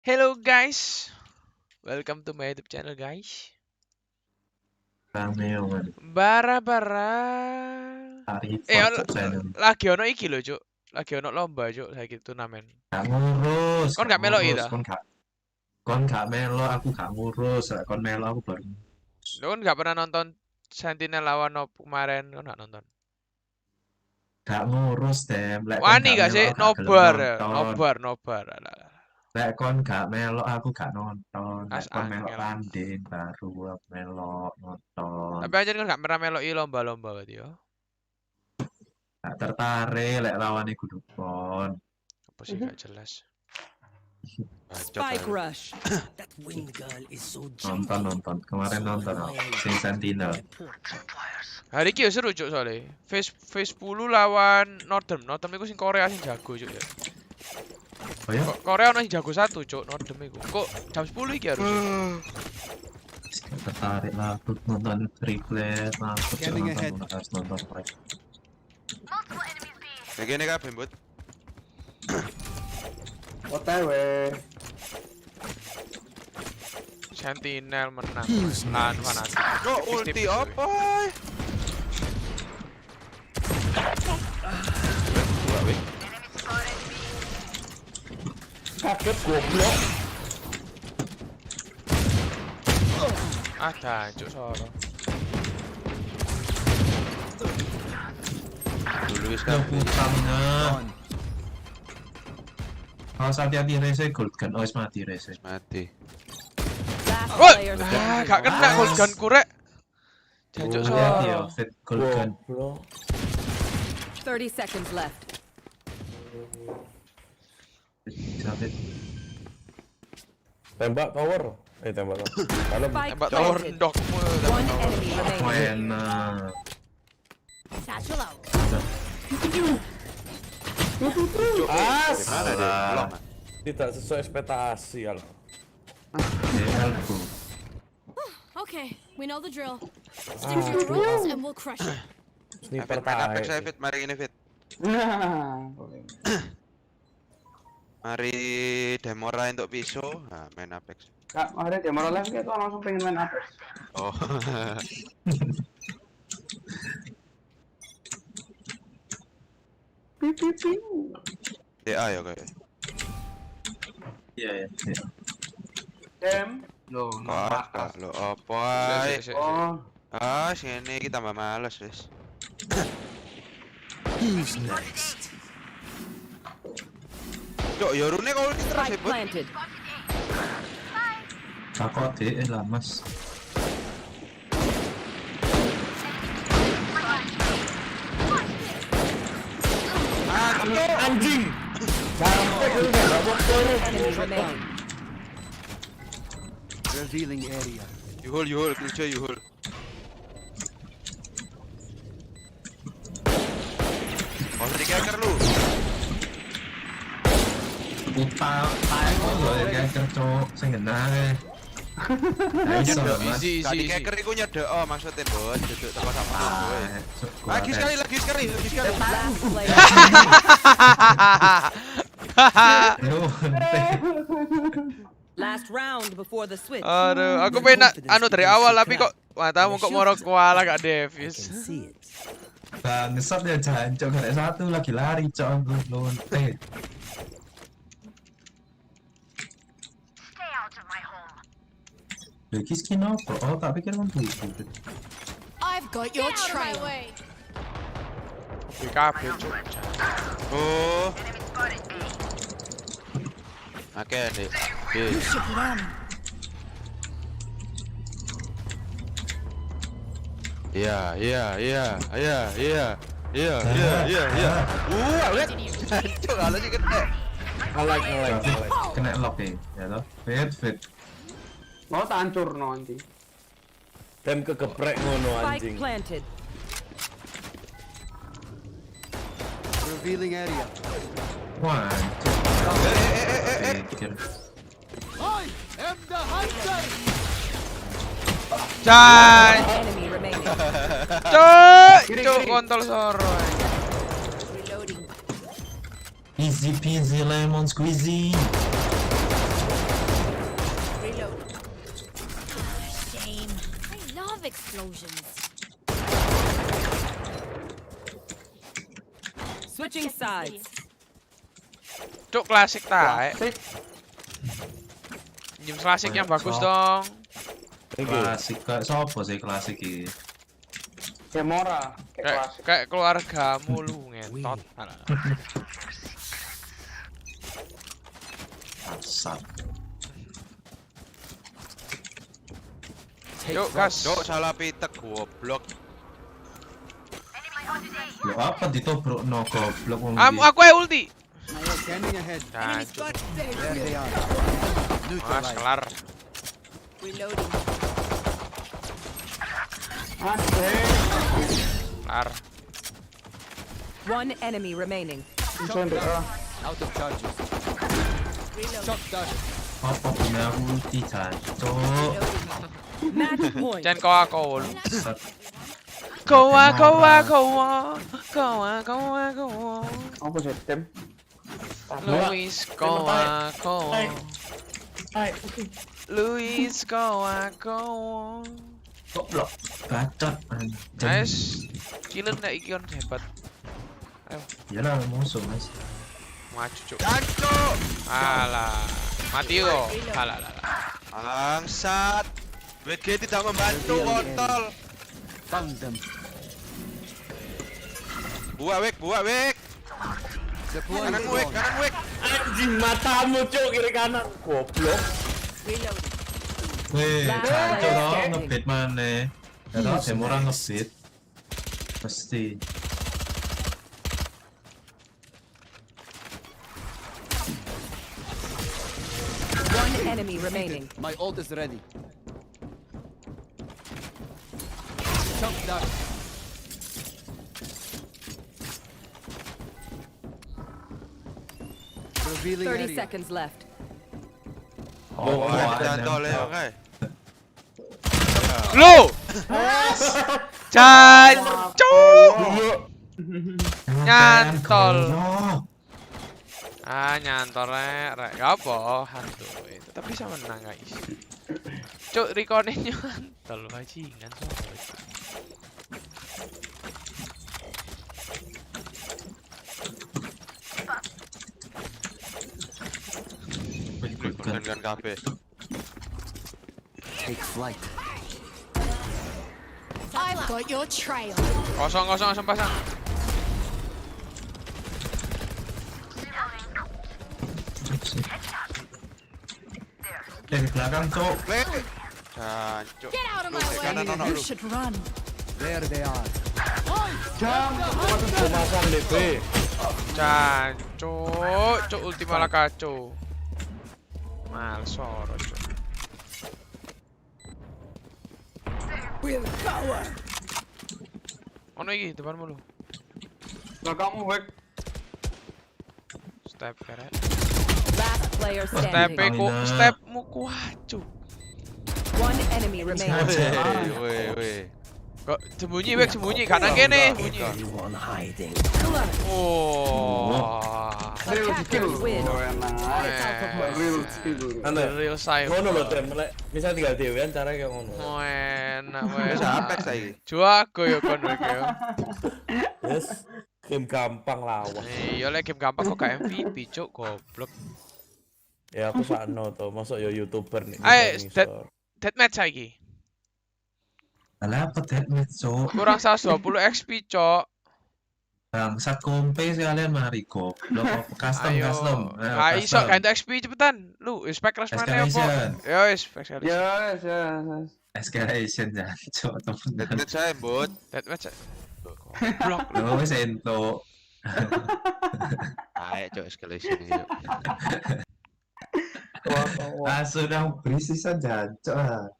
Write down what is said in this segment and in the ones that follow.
Hello guys, welcome to my YouTube channel guys. Rame man. Bara. Arif channel. Lagi ono iki lho, Cuk. Lagi ono lomba, Cuk, saiki turnamen. Gak ngurus. Kon gak melok ita? Kon gak melo, aku gak ngurus. Kon melo aku baru. Kon gak pernah nonton Sentinel lawan kemarin, kon gak nonton. Gak ngurus, Dem. Wani gak sih? Nobar. Alah. Lek kon gak melo, aku gak nonton. Lek As kon melo angel. tanding baru aku melo nonton. Tapi aja kon gak pernah meloki lomba-lomba berarti yo. Gak tertarik lek lawan iku dukon. Apa sih gak jelas. Spike rush. That wing girl is so Nonton. Kemarin nonton aku. Sing Sentinel. Hari iki yo seru, Cuk, soalnya. Phase 10 lawan Northern. Northern iku sing Korea sing jago, Cuk ya. Oh ya? Korea ono sing jago 1, Cuk, Northern iku. Kok jam 10 iki harusnya. Gak tertarik lah aku nonton replay. Aku harus nonton mereka. Kayak gini kabeh, Bud. OTW. Sentinel menang. Lan fanatik. Kok ulti apa? Kaget goblok. Ada, Cuk, soro. Dulu wis Yo kabeh. utangnya. Awas hati-hati rese gold gun. Oh, wis mati rese. Mati. Last Woi, player standing. gak kena gold gun kurek. Jancuk Hati-hati ya, soro. fit gold gun. Goblok. 30 seconds left. Fit. Tembak tower. Tembak tower. Kalau Spike Tembak tower planted. ndok. One enemy remaining. Enak. Satchel out. Gimana deh? Belum. tidak sesuai ekspektasi ya loh. DL-ku. Okay, we know the drill. Stick to your rules and we'll crush it. Sniper Main Apex saya tai. fit, mari ini fit. Mari Demora untuk pisau. Nah, main Apex. Kak, ada demo live gitu langsung pengen main Apex. Oh. DA ya kayak. Iya. Dem. Loh, Kok lo apa? ae? Oh, Ah, sini kita tambah males, wis. Cok, Yorune kok ulti terus Spike ya, Bud? planted. Takut DE lah, Mas. Anjing. Sampai ke babak baru. Enemy remaining. Yuhul, kerja Yuhul. Oh, sedikit hacker lu. Utang, kok lho ya cocok sing genah. Iso, Mas. Easy. Tadi hacker iku nyedek oh maksudnya, Bud. Duduk teko sama gue. Lagi sekali. Last player. Last round before the switch. Aduh, aku pengen anu dari awal tapi kok matamu kok moro kuala gak Davis. Bangsat ya jancok gak satu lagi lari cok lonte. Lagi skin apa? Oh, tak pikir kan tuh. I've got your Get out of my trail. way. BKB, Cuk. Oh. Oke, deh. Should run. Iya. Lihat. Jancuk kalau sih gede. Nge-like. Kena lock ya toh. Fit. mau tak hancur no nanti. Dan kegeprek ngono Spike anjing. planted. Wah. Pikir. Cai. Enemy remaining. Cuk, kontol soro. Reloading. Easy peasy lemon squeezy. love explosions. Switching sides. Cuk klasik tae. Sik. Jam klasik yang bagus Sok. dong. Klasik kayak sopo sih klasik iki? Demora. Kayak Kayak klasik. kayak keluargamu lu ngentot. Alah. Asap. Yuk gas. Cuk, salah pitek goblok. Yo apa ditobrok no goblok wong Aku ae ulti. Scanning ahead. Nah, cuk. There they are. Mas kelar. Reloading. Anjir. Kelar. One enemy remaining. Out of charges. Shock dart. apa punya ulti jancuk. Match point. Jangan kau aku. Set. Koa. Apa sih tem? Luis koa. Luis koa. Goblok. Bacot anjing. Guys, killen nek iki on hebat. Yalah musuh Mas. Maju cuk. Jancuk. Alah. Mati yo. Alah. Bangsat. WG tidak membantu kontol. Found them. Buak wek. Deploying Kanan drone. wek. Anjing matamu cuk kiri kanan. Goblok. Reloading. Weh, Last jancuk player dong standing. ngebit maneh. Ya tau Demora ngebit. Mesti. One enemy remaining. My ult is ready. Shock dart. Revealing 30 area. seconds left. Oh, Jantol ya, oke. Lu. Jancuk. Nyantol. Nyantol rek. Gak apa, hantu. Tetap bisa menang guys. Cuk, recordnya nyantol bajingan soalnya. Dengan kafe. Take flight. I've got your trail. Kosong langsung pasang. Dari belakang cok. Jancuk. Get out of my Kanan way. ono You lu. should run. There they are. Masang DP. Jancuk, cuk ulti malah kacau. Mal soro cuk. Ono iki depanmu lu. Belakangmu wek. Step kere. Last player Step standing. ku stepmu kuat cuk. One enemy remaining. Weh. Kok sembunyi kanan kene bunyi. Oh. Real skill. win. Oh, enak. Real skill. Anu. Real cyber. Ngono lho Tem, lek bisa tinggal dhewean cara kayak ngono. Enak Bisa Apex saiki. Juago yo kon wek yo. Yes. Game gampang lawan. Iya lek game gampang kok gak MVP cuk goblok. Ya aku sakno to, masuk yo YouTuber nih. Ayo, deathmatch saiki. Alah apa deathmatch cok. Kurang 120 XP cok. Bangsat kompe sekalian mari goblok apa custom. Ayo. Gak iso custom. ganti XP cepetan. Lu spek rush mana apa? Escalation. Ya wis escalation. Yes. Escalation jancuk temen. Deadmatch saya, Bud. Deathmatch. Goblok. Lo wis ento. Ayo, cok escalation iki. Cok. Ah sudah berisi saja jancuk.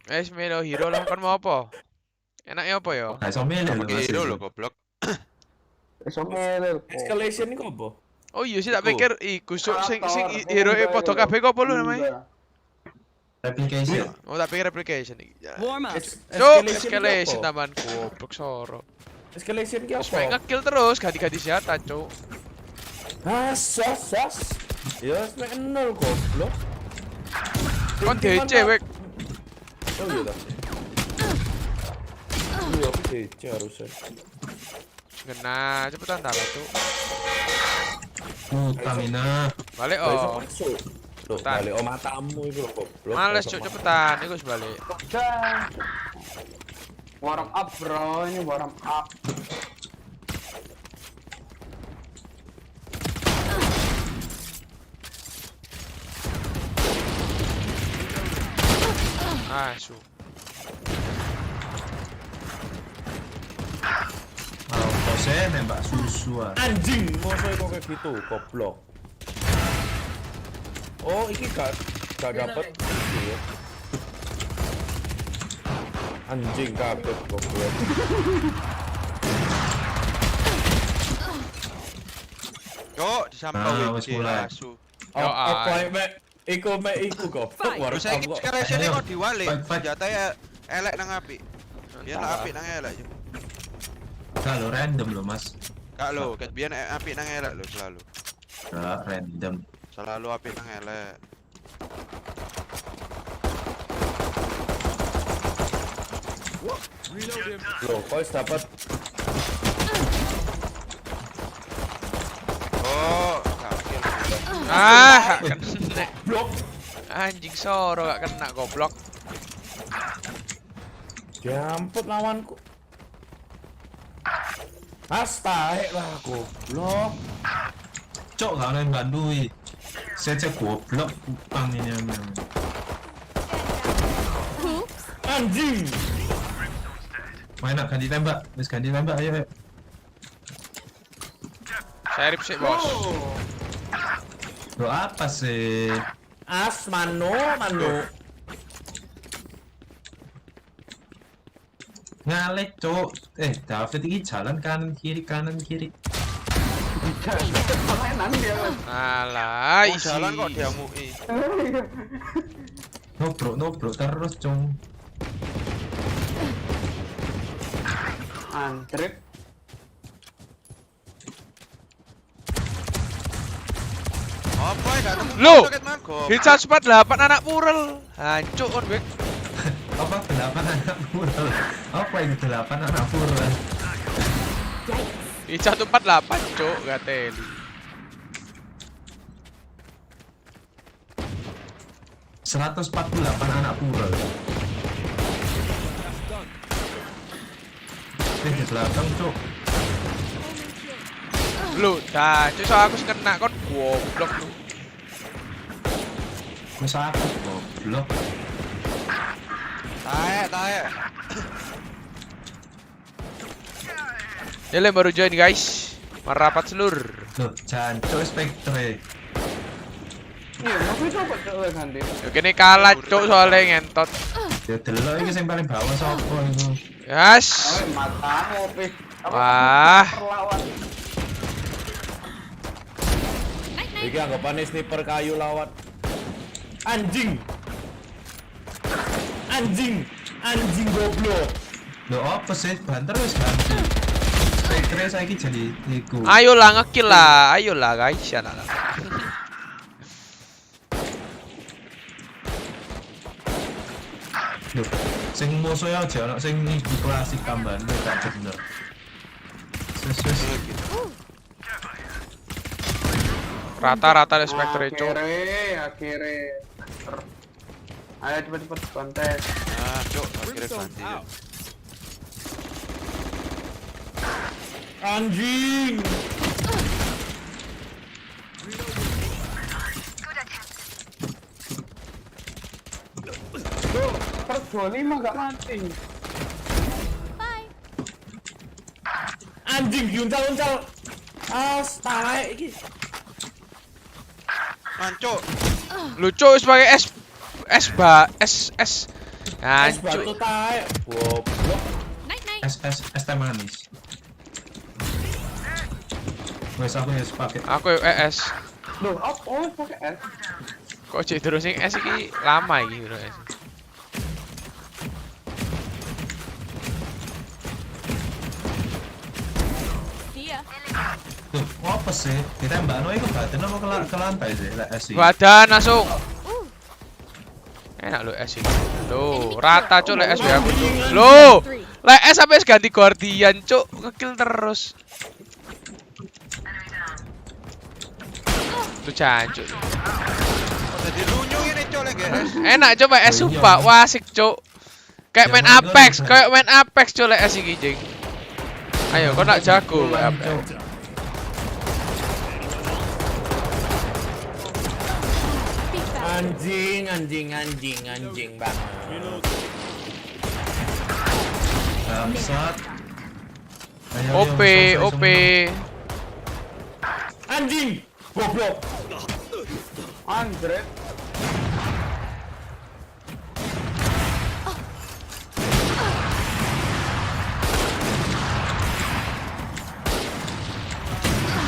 Wis melo hero lah kon mau apa? Enaknya apa ya? Gak iso milih lho Pakai Mas. hero lho goblok. Iso melel kok. Escalation iku apa? Oh iya sih tak Iku. pikir iku sing Kreator, hero e umum padha bae kabeh kok apa lu lho. namanya? Replication. Oh tak pikir application iki. Warm up. Cuk, Escalation escalation iku apa? tambahan goblok soro. Escalation ki Wis pengen apa? nge-kill terus ganti-ganti senjata cuk. Sas. Ya wis mek nol goblok. Kon DC wek. Oh iya ta. Iya, aku DC harusnya. Kena, cepetan taruh tuh. Stamina. Balik Gak iso oh. masuk. Loh, Cepetan. balik matamu itu loh goblok. Males Gak iso cuk, masuk. cepetan. Iku wis balik. Dan warm up bro, ini warm up. Asu. Kalau saya nembak susu ah. Anjing, masa kok kayak gitu, goblok. Oh, iki gak dapet itu ya. Anjing kabeh goblok. Cuk, disampau Wis iki mulai. asu. Yo, Apa ay. iku goblok. Baru Terus saiki aku- sekarang sini Ayo, kok diwalik. fight. Senjata ya elek nang api. Ya lah api nang elek. Cuk. Kalau random loh mas. Kak lo, ket biyen api nang elek lo selalu. Gak random. Selalu api nang elek. Loh, kok wis dapet Oh, gak kill. Ah, gak kena. blok. Anjing soro gak kena goblok. Jamput lawanku. Astahe lah goblok. Cok gak ada yang bandui. Saya cek goblok kupang ini emang. Oops. Anjing. Main nak ganti tembak, wis ganti tembak ayo. Saya rip sih, Bos. Lo apa sih? Mano. Ngalek cok. David ini jalan kanan kiri. Mainan dia. Alah, Oh, isi. jalan kok diamui. Nobrok terus cong. Antrip. Apa ya datang? Loh, Hitsat 48 anak purel. Hancur on wek. Apa 8 anak pura? Apa ini 8 anak pura? Hitsat 48, cuk, gak teli. Seratus 148 anak pura. Di belakang cok. Lu, dah, cuk, so aku kena kon goblok lu. Wis aku goblok. Taek. Ele baru join guys. Merapat seluruh. Loh, jancuk Spectre. Iya, mau coba coba ganti. Yo kene kalah cuk soalnya ngentot. Ya delok iki sing paling bawah sapa iku? Yes. Oh, matamu, Pik. Wah. Perlawan. Iki anggapannya sniper kayu lawan. Anjing goblok. Loh apa sih? Banter wis ganti. Spectre saiki jadi iku. Ayolah ngekill lah, ayolah guys ya lah. Loh, sing musuh ya aja ono sing iku klasik tambahan gak bener. Wis. Rata-rata Spectre cuk. Akhirnya. Ayo cepet kontes. Nah, cuk, akhirnya ganti. Anjing. Tuh, per 25 gak mati. Bye. Anjing diuncal-uncal. Astaga iki. Mancuk. Lucu sebagai S Es batu Hancur. tae. Goblok. Night night. Es teh manis. Wes aku ya pakai. Aku ES. Loh, apa pakai S? Kok cek terus sing S iki lama iki bro S. See ya. Tuh, apa sih? Ditembakno iku badan apa ke lantai sih? Lek es iki. Badan langsung. Enak lo S ini. Lo, rata cuk lek S ya aku. Lo, Lah sampai ganti guardian, cuk. Ngekill terus. Tuh cancuk. Oh, jadi lunyu ini cok lagi guys. Enak coba es sumpah, wah asik cuk. Kayak main Apex, cuk lek es iki jing. Ayo kau nak jago main Apex. Anjing banget. Bangsat. Ayo, OP, selesai OP. semua. Anjing, goblok. Andre.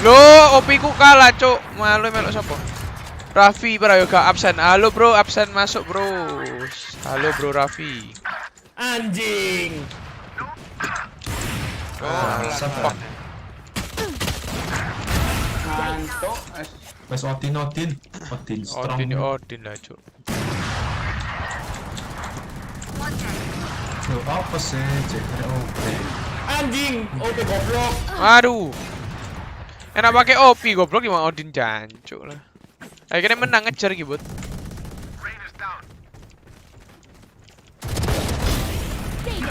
Loh, OP ku kalah, cuk. Malu melok sapa? Raffi Prayoga absen. Halo bro, absen masuk bro. Halo bro Raffi. Anjing. Bangsat. Ngantuk. Wes Odin strong. Odin lah cuk. Yo, apa sih? Cek OP. Anjing, OP goblok. Aduh. Enak pakai OP goblok gimana Odin jancuk lah. Akhirnya menang ngejar gitu.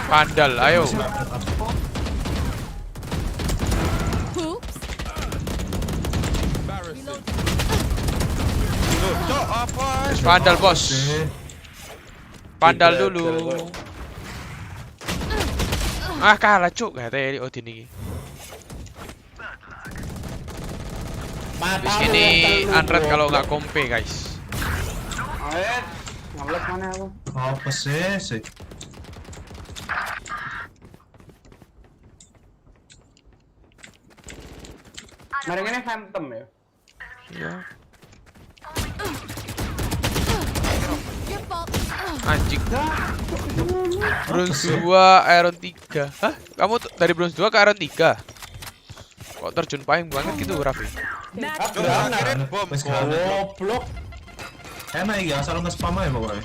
Pandal, ayo. Oops. Loh, cok apa? Pandal bos. Pandal dulu. Ah kalah cuk katanya Odin ini. Di sini unread kalau nggak kompe guys. Ayo. Ngeblok mana aku? Apa sih? Mari ini Phantom ya. Iya. Your fault. Anjing. Bronze 2 Iron 3. Hah? Kamu dari bronze 2 ke Iron 3? Kok terjun payung banget gitu Raffi? Match Cok, akhirin bom. Wes granat. Goblok. Enak iki asal nge-spam aja pokoknya.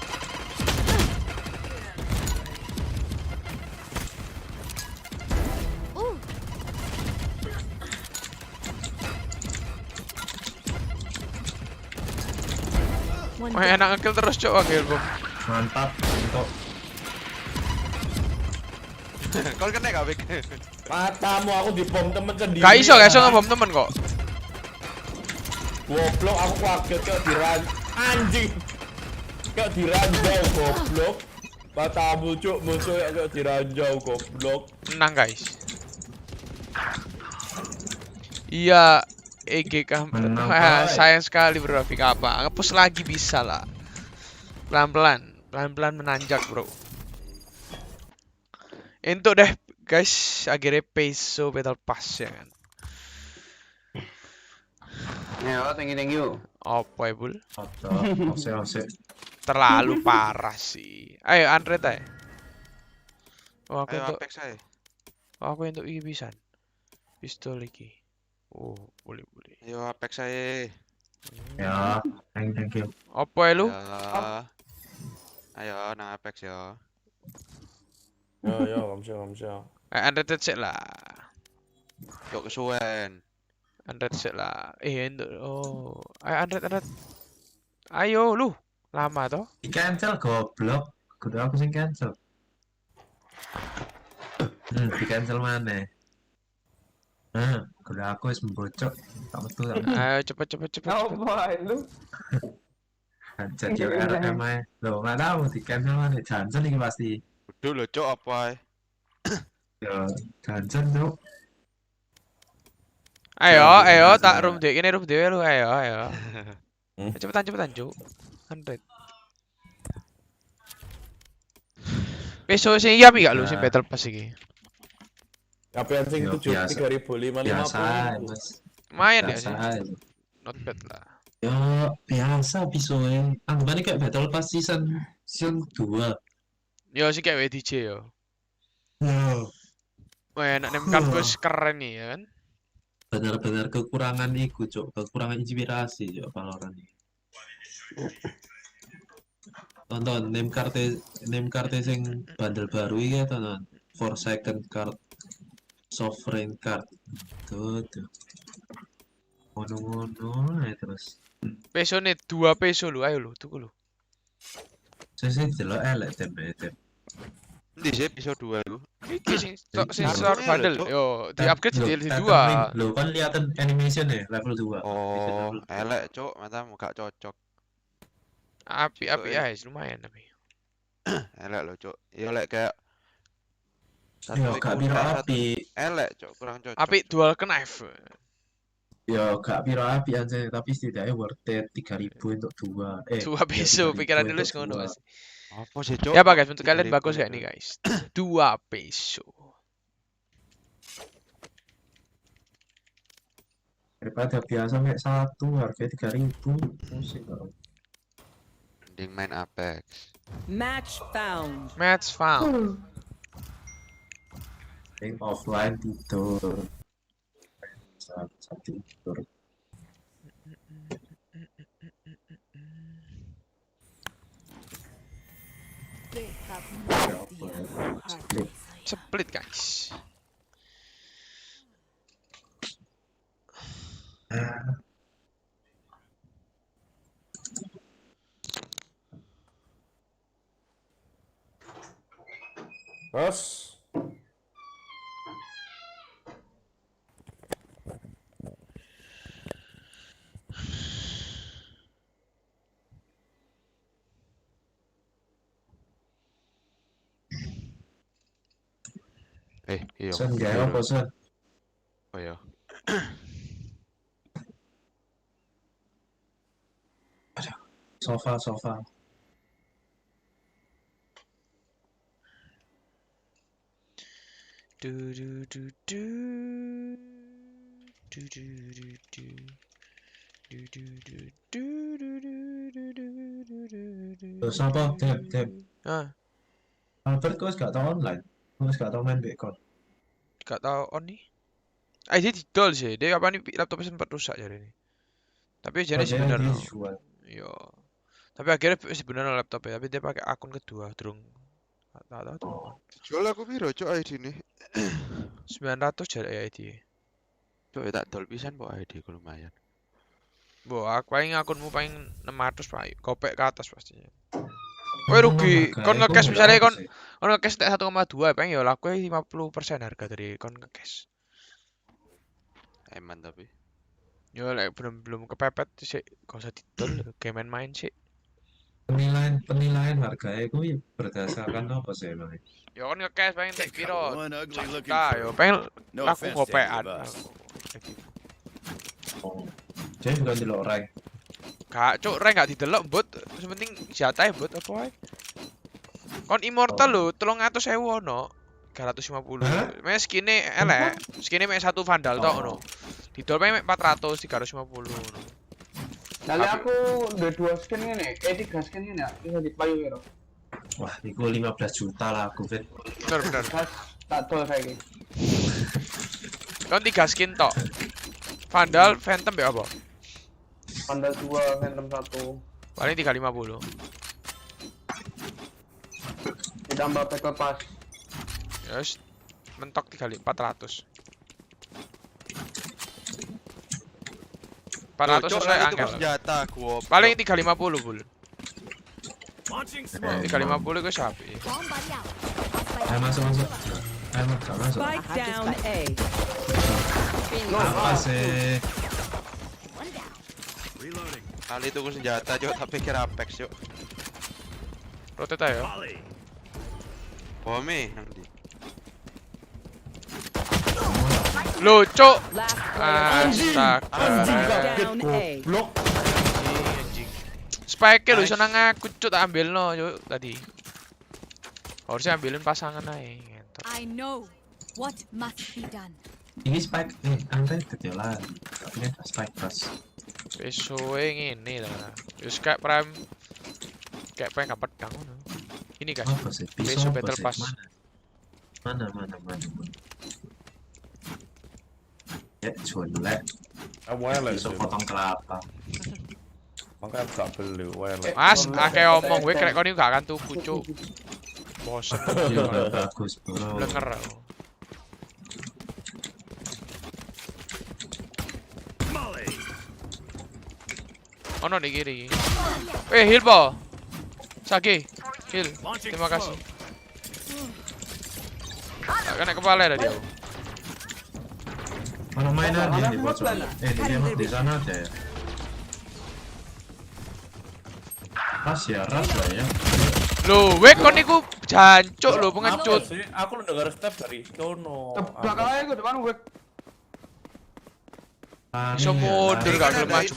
Ooh. One Wah enak ngekill terus cok akhir bom. Mantap untuk Kau kena gak Bek? Matamu aku dibom temen sendiri. Gak iso ngebom temen kok. Goblok, aku kaget kok anjing. Kok diranjau goblok. Matamu cuk musuh kok diranjau goblok. Menang guys. Iya, EGK Menang, Wah, Pak. sayang sekali bro Raffi apa? Ngepush lagi bisa lah. Pelan-pelan menanjak bro. Untuk deh guys, akhirnya peso battle pass ya kan. Ya, thank you. Apa ya bul? ose. Terlalu parah sih. Ayo unread aja. Oh aku Ayo untuk Apex aja. ini pisan. Pistol iki. Oh, boleh. Ayo Apex aja. Ya, thank you. Apa ya lu? Ayo nang Apex ya. Yo, kamsia. Unread sih lah. Cok kesuwen. Unread sih lah. Untuk ayo unread. Ayo lu. Lama toh? Di cancel goblok. Kudu aku sing cancel. Di cancel mana? Kudu aku wis membocok. Tak betul. Ayo cepet. Apa lu? Jadi RM aja. Loh, mana mau di cancel mana? Jangan iki pasti. Udah lo cok apa? Ya, jangan tuh. Ayo tak room dek. Ini room dewe lu ayo. Cepetan cuk. 100. Besok sing iya pi gak lu sing battle pass iki? Apa yang sing Yo, 3.550? Biasa, Mas. Lumayan ya Biasa. sih. Not bad lah. Ya, biasa bisa. Anggapannya kayak battle pass season 2. Yo sih kayak WDJ yo. Wow. Wah, enak name card bos keren nih ya kan. Benar-benar kekurangan iku, Cok. Kekurangan inspirasi, Cok, Valorant ini. Tonton name card sing bandel baru iki ya, tonton. Second card, sovereign card. Tuh. Ngono-ngono ya terus. Peso nih 2 peso lu, ayo lu, tuku lu. Saya delok elek tempe. Di sih episode 2 itu. Iki sing Iki store lho, bundle. Cuk. Yo, di-upgrade jadi DLC 2. Lo kan lihatan animation ya level 2. Oh, elek, Cuk. Matamu gak cocok. Api ya, lumayan tapi. Elek lo, Cuk. Ya lek kayak Yo gak piro api. elek, Cuk, kurang cocok. Api dual knife. Yo gak piro api aja tapi setidaknya worth it 3.000 untuk 2. 2 peso, 3.000 pikiran dulu untuk ngono, 2. Mas. Apa sih, Cuk? Ya Pak guys, untuk kalian 3.000 bagus gak nih guys? 2 peso. Daripada biasa mek 1 harganya 3.000. Pusing kok. Mending main Apex. Match found. Match found. Yang offline tidur. Satu tidur. They have Ya, no idea how hard split. this is. Split guys. Terus Iya. Sen gak apa sen? Oh iya. Sofa. Du du du du. Du du du du. Du du du du du du du du du. Terus apa? Dem. Ah, Albert kok gak tau online? Kok gak tau main Bitcoin? gak tau on nih. Dia didol sih. Dia apa nih laptopnya sempat rusak jadi ini. Tapi jadi sebenarnya. dijual. Yo. Tapi akhirnya sebenarnya laptopnya, tapi dia pakai akun kedua, durung. Tak tahu. Jual aku piro, Cuk, ID nih? 900 jarak ya ID. Cuk, tak dol pisan kok ID ku lumayan. Bo, aku paling akunmu paling 600 Pak. Kopek ke atas pastinya. Kowe rugi. Kon nge-cash misalnya kon nge-cash tek 1,2 paling ya laku 50% harga dari kon nge-cash. Eman tapi. Yo lek belum kepepet sih, gak usah didol, kayak main-main sih. Penilaian harganya itu berdasarkan apa sih emang? Yo kon nge-cash paling tek piro? One ugly looking Juta, yo pengen No laku offense to gopekan. any of us. Oh. Jadi bukan di rank. Gak, cuk, rank gak didelok, bot. Sepenting jatah bot apa wae. Kon immortal lho, 300.000 ono. 350. Mek skine elek, skine mek 1 vandal tok ono. Didol mek 400, 350 ngono. Lalu aku udah 2 skin ini, 3 skin ini ya, bisa dipayu gitu. Wah, itu 15 juta lah aku fit. Bener. Terus tak tol kayak gitu. Kon 3 skin tok. Vandal, Phantom ya apa? Pandal 2, Phantom 1. Paling 350. Ditambah pack pas. Ya wis mentok 400. 400 Cuk, sesuai itu angka. senjata gua. Paling 350 bul. Launching 350 iku sapi. Bomb buddy out. Ayo masuk. Ayo masuk. Spike down A. Apa sih? One down. Reloading. Kali itu gua senjata, Cuk, tak pikir Apex, Cuk. Rotate ayo. Volley. Bome nang ndi? Lucu. Last player Astaga. down A. blok. Anjing. Spike lu iso nang aku cut tak ambilno yuk tadi. Harusnya ambilin pasangan ae. Ngentot. I know what must be done. Ini spike angka ketelan. Ini spike pas. Pesoe ngene lah. Wis kayak prime kayak pengen pedang ngono. Ini guys. Apa sih? Besok apa battle sih? pass. Mana. Ya, jelek. Wireless. Bisa potong kelapa. Makanya aku gak beli wireless. Mas, akeh omong gue krek kon iki gak akan tuku, cuk. Bosen. Juga bagus bro. Blenger aku. Molly. Ono di kiri. Heal ball. Sage. Heal. Launching Terima kasih. smoke. Tak kena kepala dah dia. Mana mainan Mana di bocor? mana? Dia mah di sana aja ya. Ras lah ya. Loh, wek kon niku jancuk lho Apa pengecut. sih? Aku lu dengar step dari sono. Belakang aja gue depan gue. Iso mundur gak gelem maju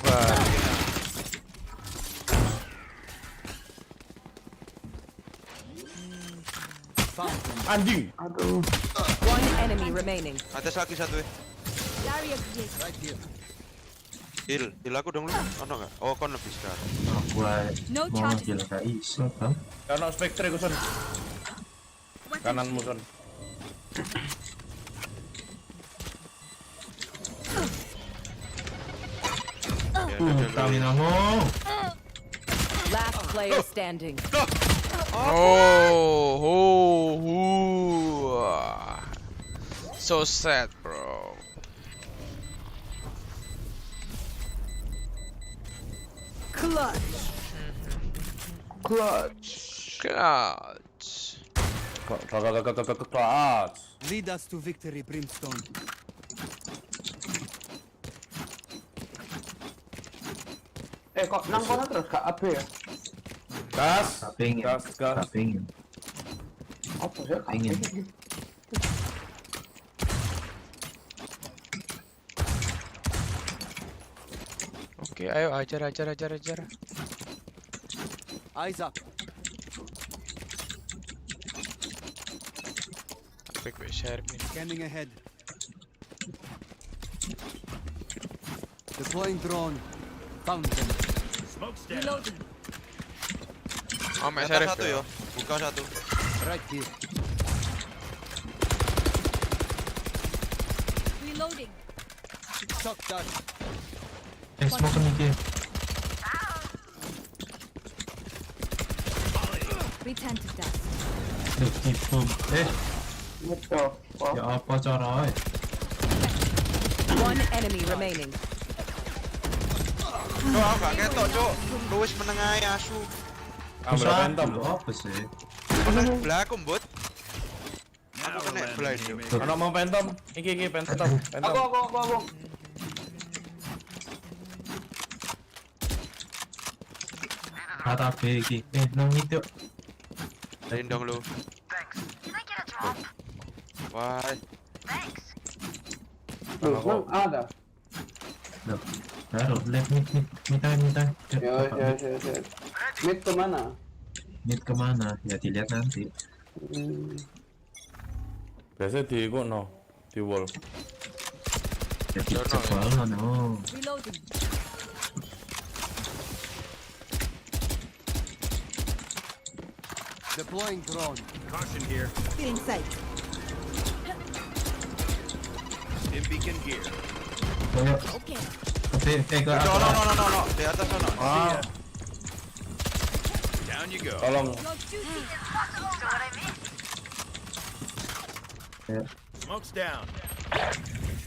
Bang. Anjing. Aduh. One enemy remaining. Atas lagi satu. Barrier created. Heal aku dong lu. Ono enggak? Oh, kon lebih sekarang. Aku No mau charges. heal gak iso bang. Karena Spectre ku son. Kananmu son. Stamina mo. Last player standing. So sad, bro. Clutch. Clutch. Clutch. Kelas. Lead us to victory, Brimstone. Kok nang kono terus gak AB ya? Gas. Kapingin. Gas. Kapingin. Apa sih? Ingin. Oke, ayo ajar. Eyes up. Quick share nih. Scanning ahead. Deploying drone. Found them. Smoke's down. Reloading. Oh, mek Atas sheriff satu yo. Buka satu. Right here. Reloading. Shock dart. Smoke nih. Retentive dust. Gitu. Gitu. Oh. Ya apa caranya? One enemy remaining. Cuk, aku gak ketok, Cuk. Lu wis menengahi asu. Ambil phantom. Apa sih? Kena sebelah aku, Mbut. Now Aku kena we're blind, landing Cuk. Ono mau phantom. Iki phantom. Aku. Kata B iki. Nang itu. Lindong lu. Wah, Loh, nang ada. Loh. Taruh left minta. Ya. Mid kemana? Mid kemana? Ya dilihat nanti. Biasa di kono. Di wall. Ya dicek banget no. Reloading. Deploying drone. Caution here. Feeling sight. In beacon here. Ayo. Okay. Ke no. Di atas sono. Ah, Down you go. tolong. Your duty. Smoke's down.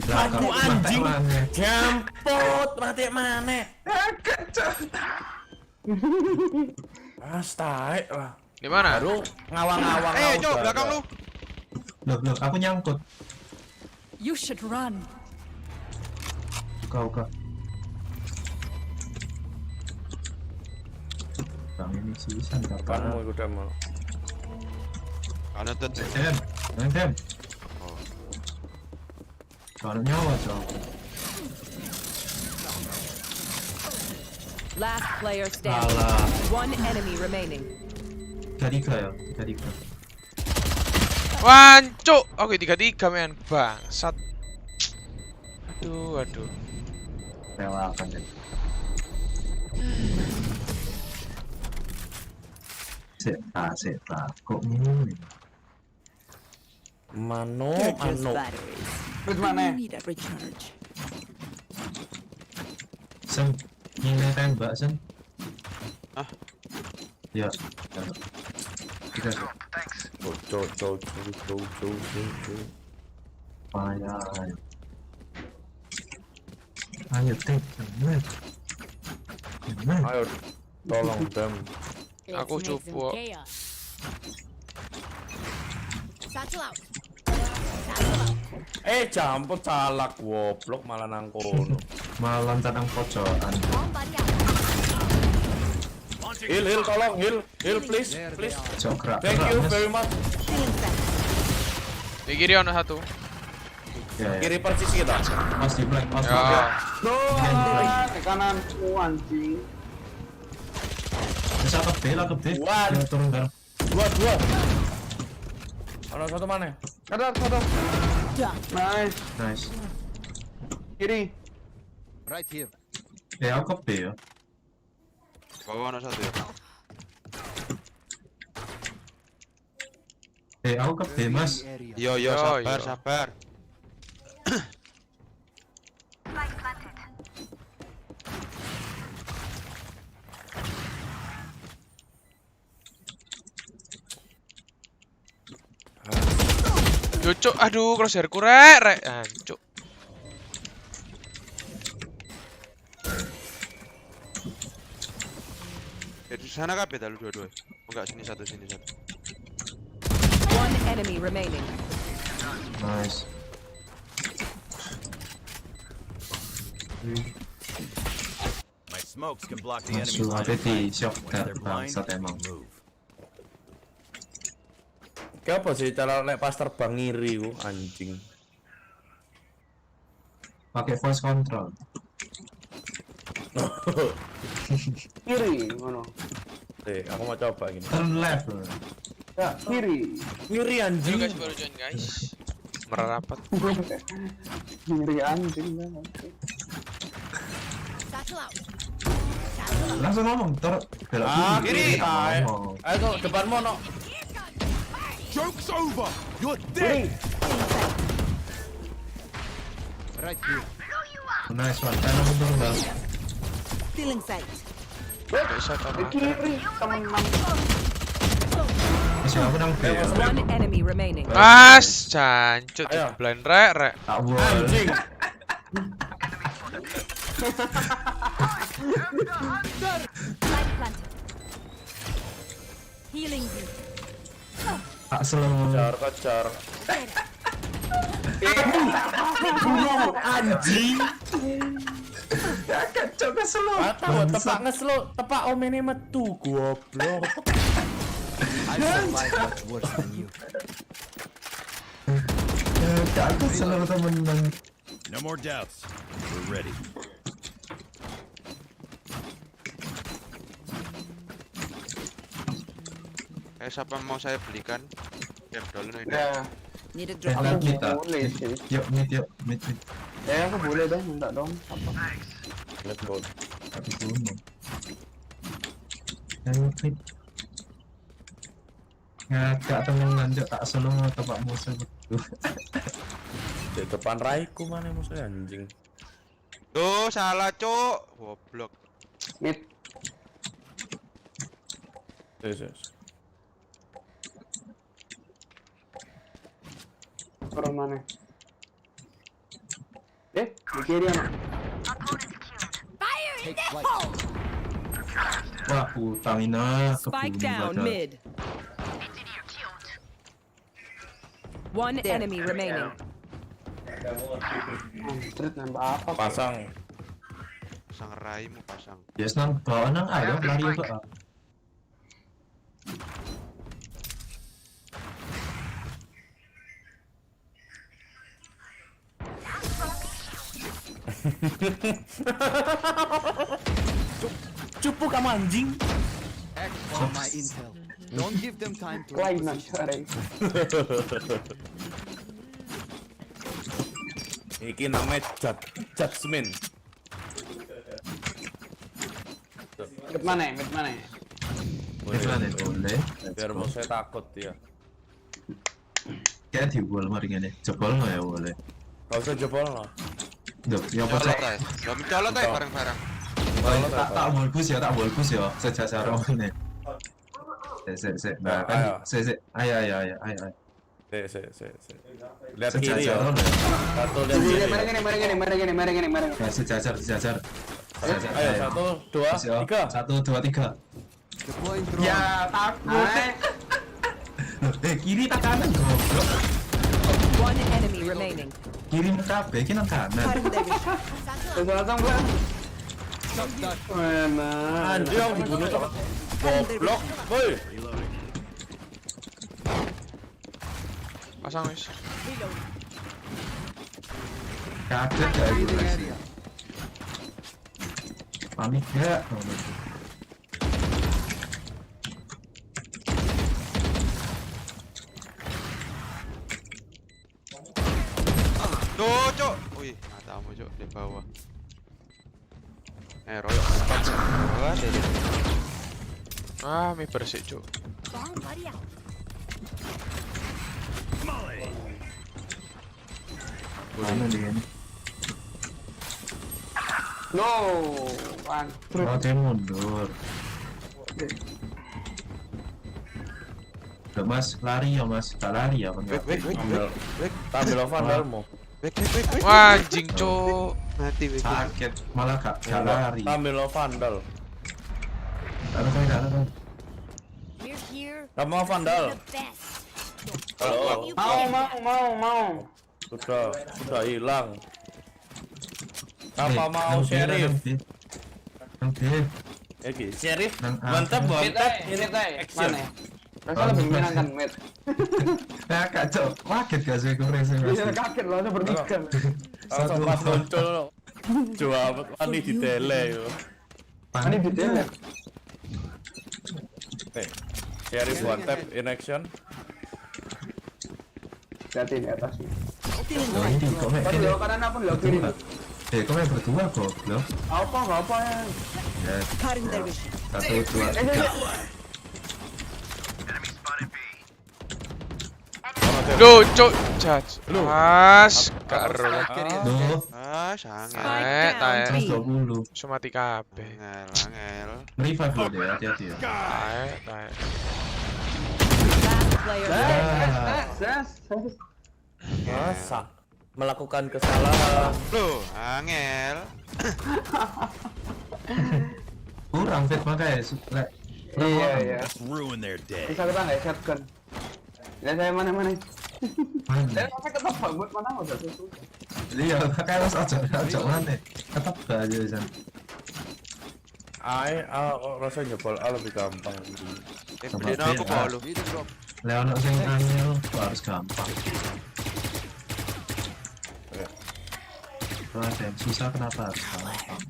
Aduh anjing. Jampot, mati mana? Astai lah. Di mana? Baru ngawang-ngawang. Cuk, belakang lu. Loh, aku nyangkut. You should run. Kau. Bang ini sih santai. Kamu udah mau. Ana tuh. Dem. Kalau nyawa cow. Last player standing. Alah, One enemy remaining. 3 ya. Wancuk. Oke, 3-3 men. Bangsat. Aduh. Relakan deh. Seta. Kok ini? Mano. batteries. Mid mana? Need a recharge. Sen, ini tembak sen. Ah. Ya. Kita. Ayo. Ayo, take the map. Ayo, tolong dem. Aku Let's make some coba. chaos. Satchel out. Satchel out. Campur salak goblok malah nang kono. Malah loncat nang pojokan. Bomb buddy out. Launching Heal, tolong, heal please, please. Jograk. Thank you very much. Feeling set. Di kiri ono satu. Ya, ya. Kiri persis kita. Mas di black, mas di Ya. black. Di kanan anjing. Bisa ke B lah, ke B. One. Ya, turun kan. Dua. Ada satu mana? Ada. Nice. Nice. Kiri. right here. Ya, aku ke B ya. Bawah ono satu ya. Aku ke B, mas. Area. Yo Yo, sabar yo. sabar. Yo, cuk, aduh, crosshairku rek. Cuk. Di sana kabeh dalu dua-dua. Enggak sini satu. One enemy remaining. Nice. My smokes can block the enemy Masuk line ada of di sight. shock When they're blind, bangsat emang. move. Kenapa sih cara lek pas terbang ngiri ku anjing. Pakai voice control. Kiri. Mana? Aku mau coba gini. Turn left. Ya, kiri. Ngiri Halo anjing. guys, baru join guys. Merapat. Kiri anjing banget. Satchel out. Satchel out. Langsung ngomong, belok Kiri. Ngomong. Ayo kok depanmu no. Joke's over. You're Kiri. dead. Right here. Nice one. Kanan turun bal. Feeling sight. Bisa Di sama. kiri. Temen Masih aku nang B ya. One enemy remaining. Mas, jancut Ayo. blind rek. Tak boleh. Anjing. Light planted. Healing you. Tak slow. Kejar. Anjing. Ya kacau ke slow. Tahu tepak ngeslo, tepak omene metu goblok. I survived much worse than you. Ya aku slow temen-temen. No more doubts. We're ready. Siapa mau saya belikan? Cap dulu nih. Ya, Need a Eh, drop. lihat kita. boleh sih. Yuk, mid. Ya, aku boleh dong, minta dong. Apa? Let's go. Tapi bunuh. Ayo, mid. Ngagak temen lanjut tak slow tepak musuh betul. Di depan raiku mana musuhnya anjing. Tuh, salah, Cuk. Goblok. Mid. Yes. Orang mana? Di kiri anak. Fire in the hole. Wah, utamina Spike kebunuh down badan. mid. One enemy remaining. Anjrit, nambah apa? Pasang. Pasang raimu pasang. Yes, nang bawa nang ayo lari ke A. Cupu kamu anjing. Act on my intel. Don't give them time to Lain reposition. nanti. Iki namanya judgment. Mid mana? Mid mana boleh. Biar musuhnya takut dia. Kayak di wall mari ngene. Jebol nggak ya boleh. Gak usah jebol no. Duh, ya Colot pocok. ae. Ya mencolot ae bareng-bareng. Tak bolkus ya, sejajar ini. Nah, Ayo. kan, ayo. Lihat kiri ya. Sejajar, Satu lihat kiri. Mari gini. ya, sejajar. Ayo 1, 2, 3. 1, 2, 3. Deploying drone. Ya takut. Kiri tak kanan goblok. One enemy remaining. Kiri kabeh iki nang kanan. Langsung gua. Shot that. Mana? Anjir yang dibunuh tuh. Goblok. Woi. Pasang wis. Kaget gak itu Revealing guys? area. Panik gak? Duh, cok. Wih, matamu cok di bawah. Royok. Wah, dede. Ah, mie bersih, Cuk. Bomb buddy out. Mana dia ini? No, Bang. Oh, dia mundur. Udah mas, lari ya mas, gak lari ya Wait. Ambil vandalmu. Wait. Wah, anjing, Cuk. Mati, wait. Sakit, malah gak lari. Ambil vandal. Ada kan? We're here. Kamu mau vandal? The best. Halo. You Mau. Sudah hilang. Apa mau sheriff? Nanti, Oke, sheriff. Nang Mantap, apa? mantap. Ini teh. Action. Mana? Rasa lebih menyenangkan, Met. nah kacau, kaget gak sih kemarin sih Bisa pasti. kaget loh, itu bertiga. Langsung pas muncul. Jawab ani di tele yo. Ini di tele. Sheriff one tap in action. Hati di atas. Loh ini, kok main Kan gini? lo kanan apa lo kiri? Kok main berdua goblok? Apa ya? Ya, Cutting their vision. 1, 2, 3. Duh, Cuk. Judge. Mas, karo. Duh, Sange. Tae. 120. Semati kabeh. Angel. Revive lo deh, hati-hati ya. Tae. Last player standing. Masa melakukan kesalahan. Loh, angel. Kurang fit makanya, Iya. Ruin their day. Bisa kita nggak shotgun? Ya saya mana? Mana? Saya sampai ketemu buat mana udah tuh. Iya, makanya harus ajak mana? Tetap gak aja San. Rasanya jebol lebih gampang. Beli aku bawa lu. Need a drop. Leon sing angel harus gampang. Wah, yang susah kenapa harus gampang?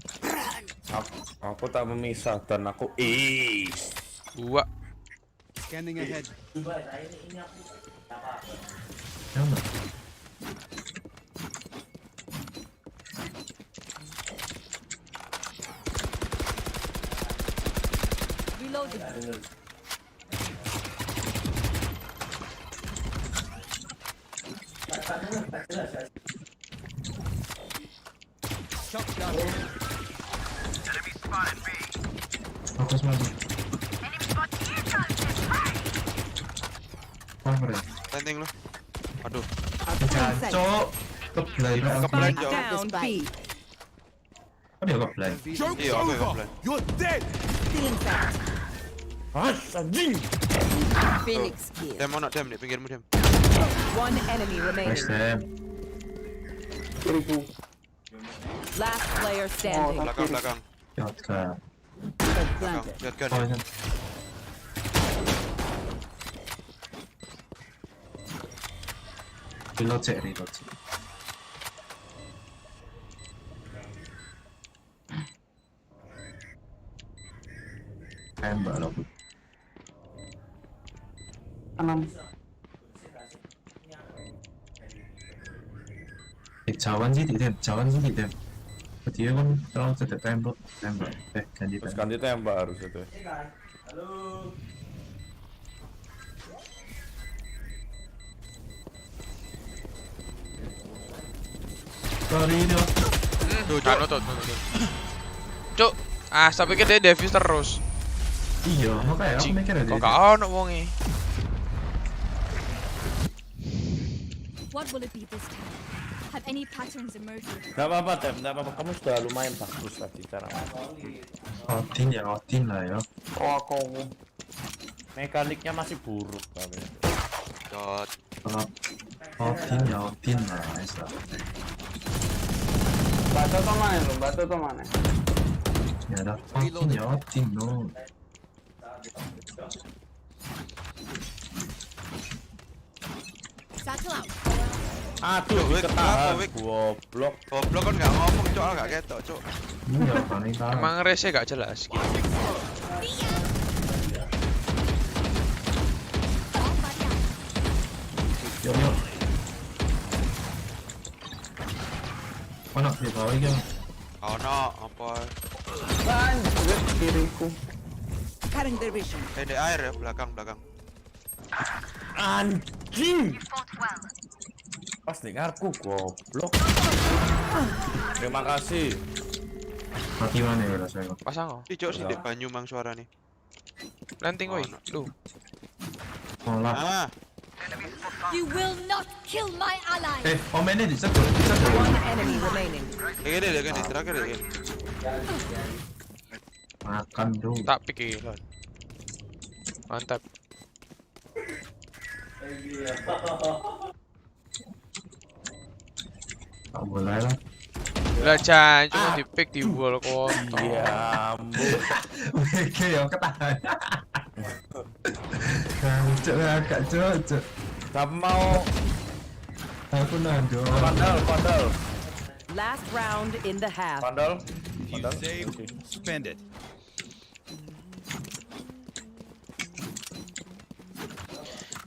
Aku tak memisah dan aku is. Dua. Scanning ahead. Sama. Reloading. Shot down. Fokus maju. Cover ya. Landing lu. Aduh. Cok. Keblay banget. Keblay Spike jauh. down B. Kok dia keblay? Iya, aku yang keblay. Stealing fast. Anjing. Phoenix kill. Dem mau nak dem nih, pinggirmu dem. One enemy Nice remaining. dem. Kiriku. Last player standing. Belakang. Shotgun. Belakang. Lihat kan. Oh, iya. Reload sih. Tembak loh. Kanan. Jawan sih dem. Dia kan terlalu tidak tembak. Ganti Terus tembak. ganti tembak harus itu. Sorry dong. Tuh, tuh. Cuk, saya pikir dia Davis terus. Iya, makanya aku Cing, mikir kok aja. gak ono wonge. What will it be this time? Have any patterns emerged? Gak apa-apa, Tem. Gak apa-apa. Kamu sudah lumayan bagus tadi cara Odin lah ya. Oh aku. mekaniknya masih buruk tapi. Dot. Kalau Odin lah, guys lah. Batu tuh mana lu? Batu tuh mana? Ya ada Odin no. Satchel out. Aduh, Wik, ketahan. kenapa, Wik? Goblok. Goblok kan gak ngomong, Cok. Gak ketok, Cok. Iya, paling kan. Emang rese gak jelas. See ya. Yuk, yuk. Mana di bawah ini? Oh no, apa? Anjir kiriku. Cutting their vision. Di air ya, belakang. Anjing. Pas dengarku goblok. Terima kasih. Mati mana ya rasanya? Pasang kok. Ih, Cok, sih di banyu mang suara nih. Planting woi. Lu. Olah. Ah, You will not kill my ally. Omennya bisa One enemy remaining. gini, terakhir ya. makan dong. Tak pikir. Mantap. Tak boleh lah. Lah Jan, cuma di-pick di wall kok. Ya ampun. Oke ya ketahan. Cocok agak cocok. Kamu mau Aku nando. pandal. Last round in the half. Pandal. You save, spend it.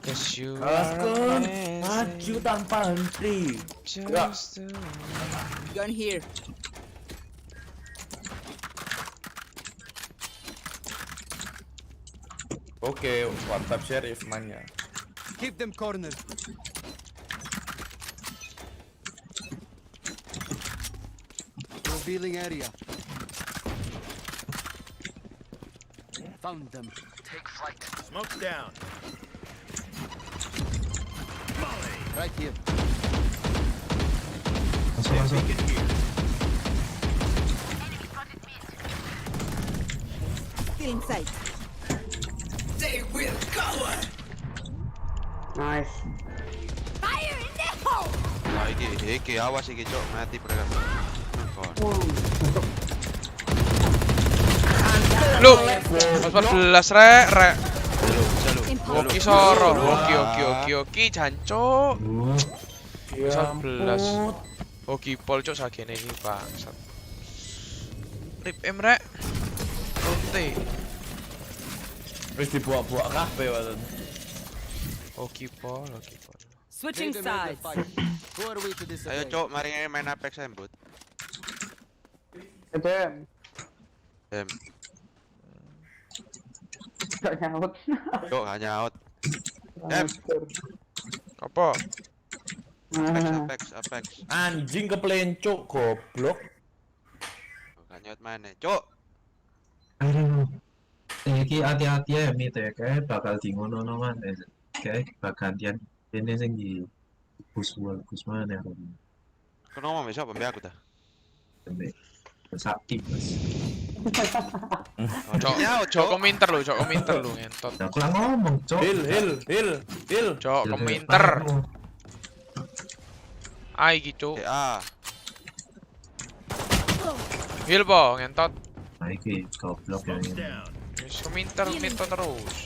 Cause you Askun are maju tanpa henti. just the Gun here. Oke, mantap sheriff mainnya. Keep them cornered. Revealing area. Found them. Take flight. Smoke down. Right here. Masuk. Still in sight. Nice. Fire in the hole. Nah, iki awas iki, Cok. Mati mereka. Lu 14 rek. Jaluk. Oki soro. Oki jancuk. 11. Oki pol cok sagene iki bangsat. Rip rek. Oke. Wis dibuak-buak kabeh wae. Oki pol. Switching They demanded sides. fight. Who are we to disobey? Ayo, Cok, mari main Apex aja, Bud. Dem. Dem. Gak nyaut. Cok, gak nyaut. Dem. Apa? Apex. Anjing keplencuk goblok. Gak nyaut mana, Cok. Aduh. Iki hati-hati ya mit ya kayak bakal di ngono man. Kayak bagantian ini sing di Gus mana ya. Kau ngomong besok pembe aku dah. Sakti mas. Cok komentar lu ngentot. Aku lah ngomong cok. Hil. Cok komentar. Ai gitu. A. Heal po ngentot. Nah iki goblok yang ini. Wis komentar terus.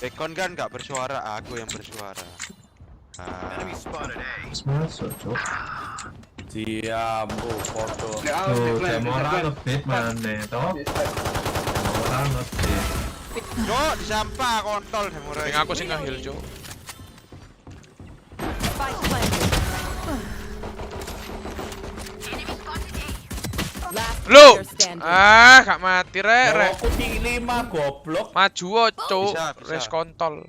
Bekon kan gak bersuara, aku yang bersuara. Enemy spotted A. Terus masuk cok. Siap, foto. Tuh, Demora ngebit mana toh? Demora ngebit. Cok, disampah kontol samurai. Sing aku sing nge-heal cok. Spike planted. Last Lu. player standing. Gak mati rek. Aku tinggi 5 goblok. Maju cok. Bisa. Res kontol.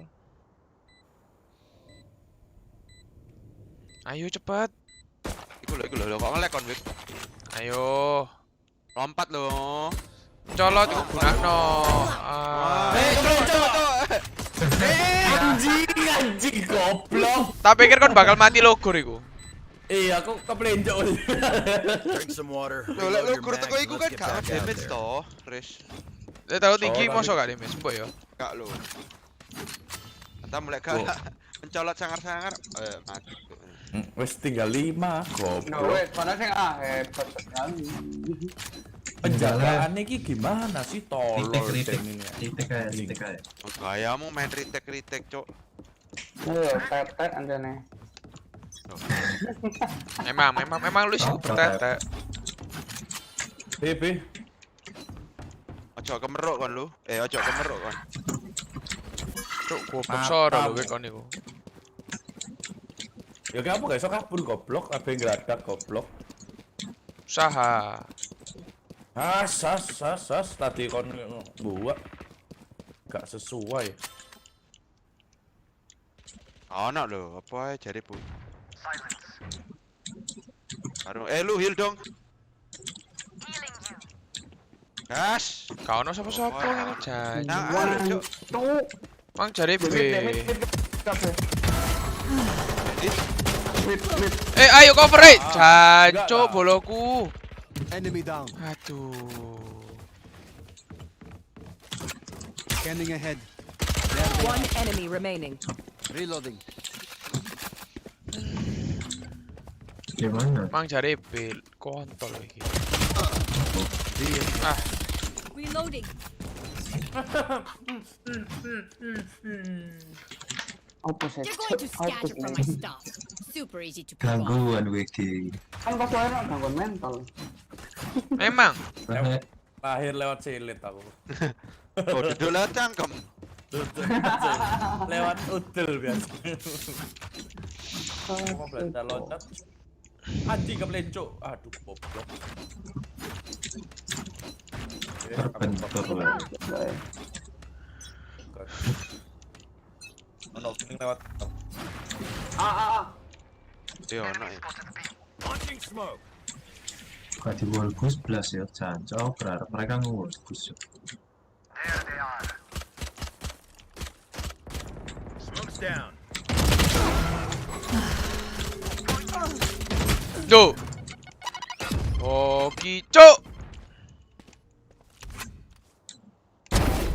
Ayo cepet. Iku lho, kok ngelek kon, Wik. Ayo. Lompat lho. Colot iku gunakno. Anjing goblok. Tak pikir kon bakal mati logor iku. Iya, aku keplencok. Drink some water. Lho lek reload lu your gur mag, teko iku let's kan get gak back out damage there. toh, Riz. Tahu tinggi Oh, mosok gak demes, mbok ya. Gak lho. Kita mulai gak mencolot sangar-sangar mati. Wes tinggal 5, Nah, goblok. wes, padahal sing hebat sekali. Penjagaan iki gimana sih tolol Kritik, tim ini. kritik aja. Gayamu main retake, Cok. Iya, tetek anjane. Memang lu sih bertete. B. Ojo kemeruk kon lu. Ojo kemeruk kon. Cuk, goblok soro lho kowe kon iku. Ya kamu gak iso kabur goblok, abe ngeladak goblok. Usaha. Sas, tadi kon buat gak sesuai. Ono lho, apa ae jare Bu. Baru lu heal dong. Gas. Gak ono sapa-sapa ngene jan. Nah, Cok. Cuk. Mang jare B. Mid. Ayo cover jancuk boloku. Enemy down. Aduh. Scanning ahead. One enemy remaining. Reloading. Gimana? Mang jare B kontol iki. Reloading. Apa sih? You're going to scatter from my stuff. Super easy to pick off. Gangguan WG. Kan pas wae gangguan mental. Memang Lahir lewat silit aku. Oh, duduk lewat cangkem. Lewat udel biasa. Mau belanja loncat. Anjing keplencok. Aduh, goblok. Terbentur lah. Ono opening lewat. Yo ono ya. Launching smoke. Gak di wall Gus belas ya, jancok berharap mereka nge-wall Gus. Smoke's down. Duh. Oki cuk.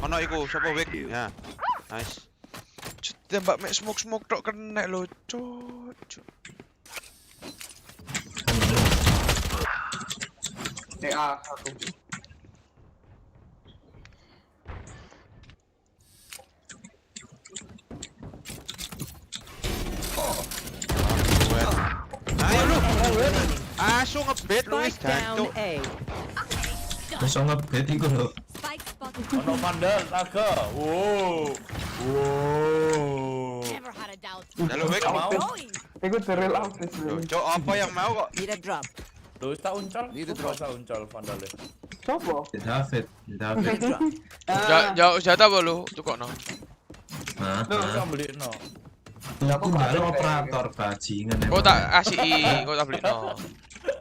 Ono iku sapa wig? Ya. Nice. Tembak mek smoke tok kena lho cuk. DA satu. Ayo lu. Asu ngebet lu wis Spike down jancuk. A. Bisa ngebet iku lho. Spike spotted. Ono vandal, naga. Wow. Never had a doubt. Halo wig. Mau. Going. Iku deril autis. Loh, Cok, apa yang mau kok? Need a drop. Lu tak uncol? Need a Lu drop. tak uncol vandalnya. Coba. David. Need a drop. Jauh jatah apa lu? Tukokno. Hah? Lu bisa beli no. Aku nggak operator bajingan. Kau tak kasih, kau tak beli no.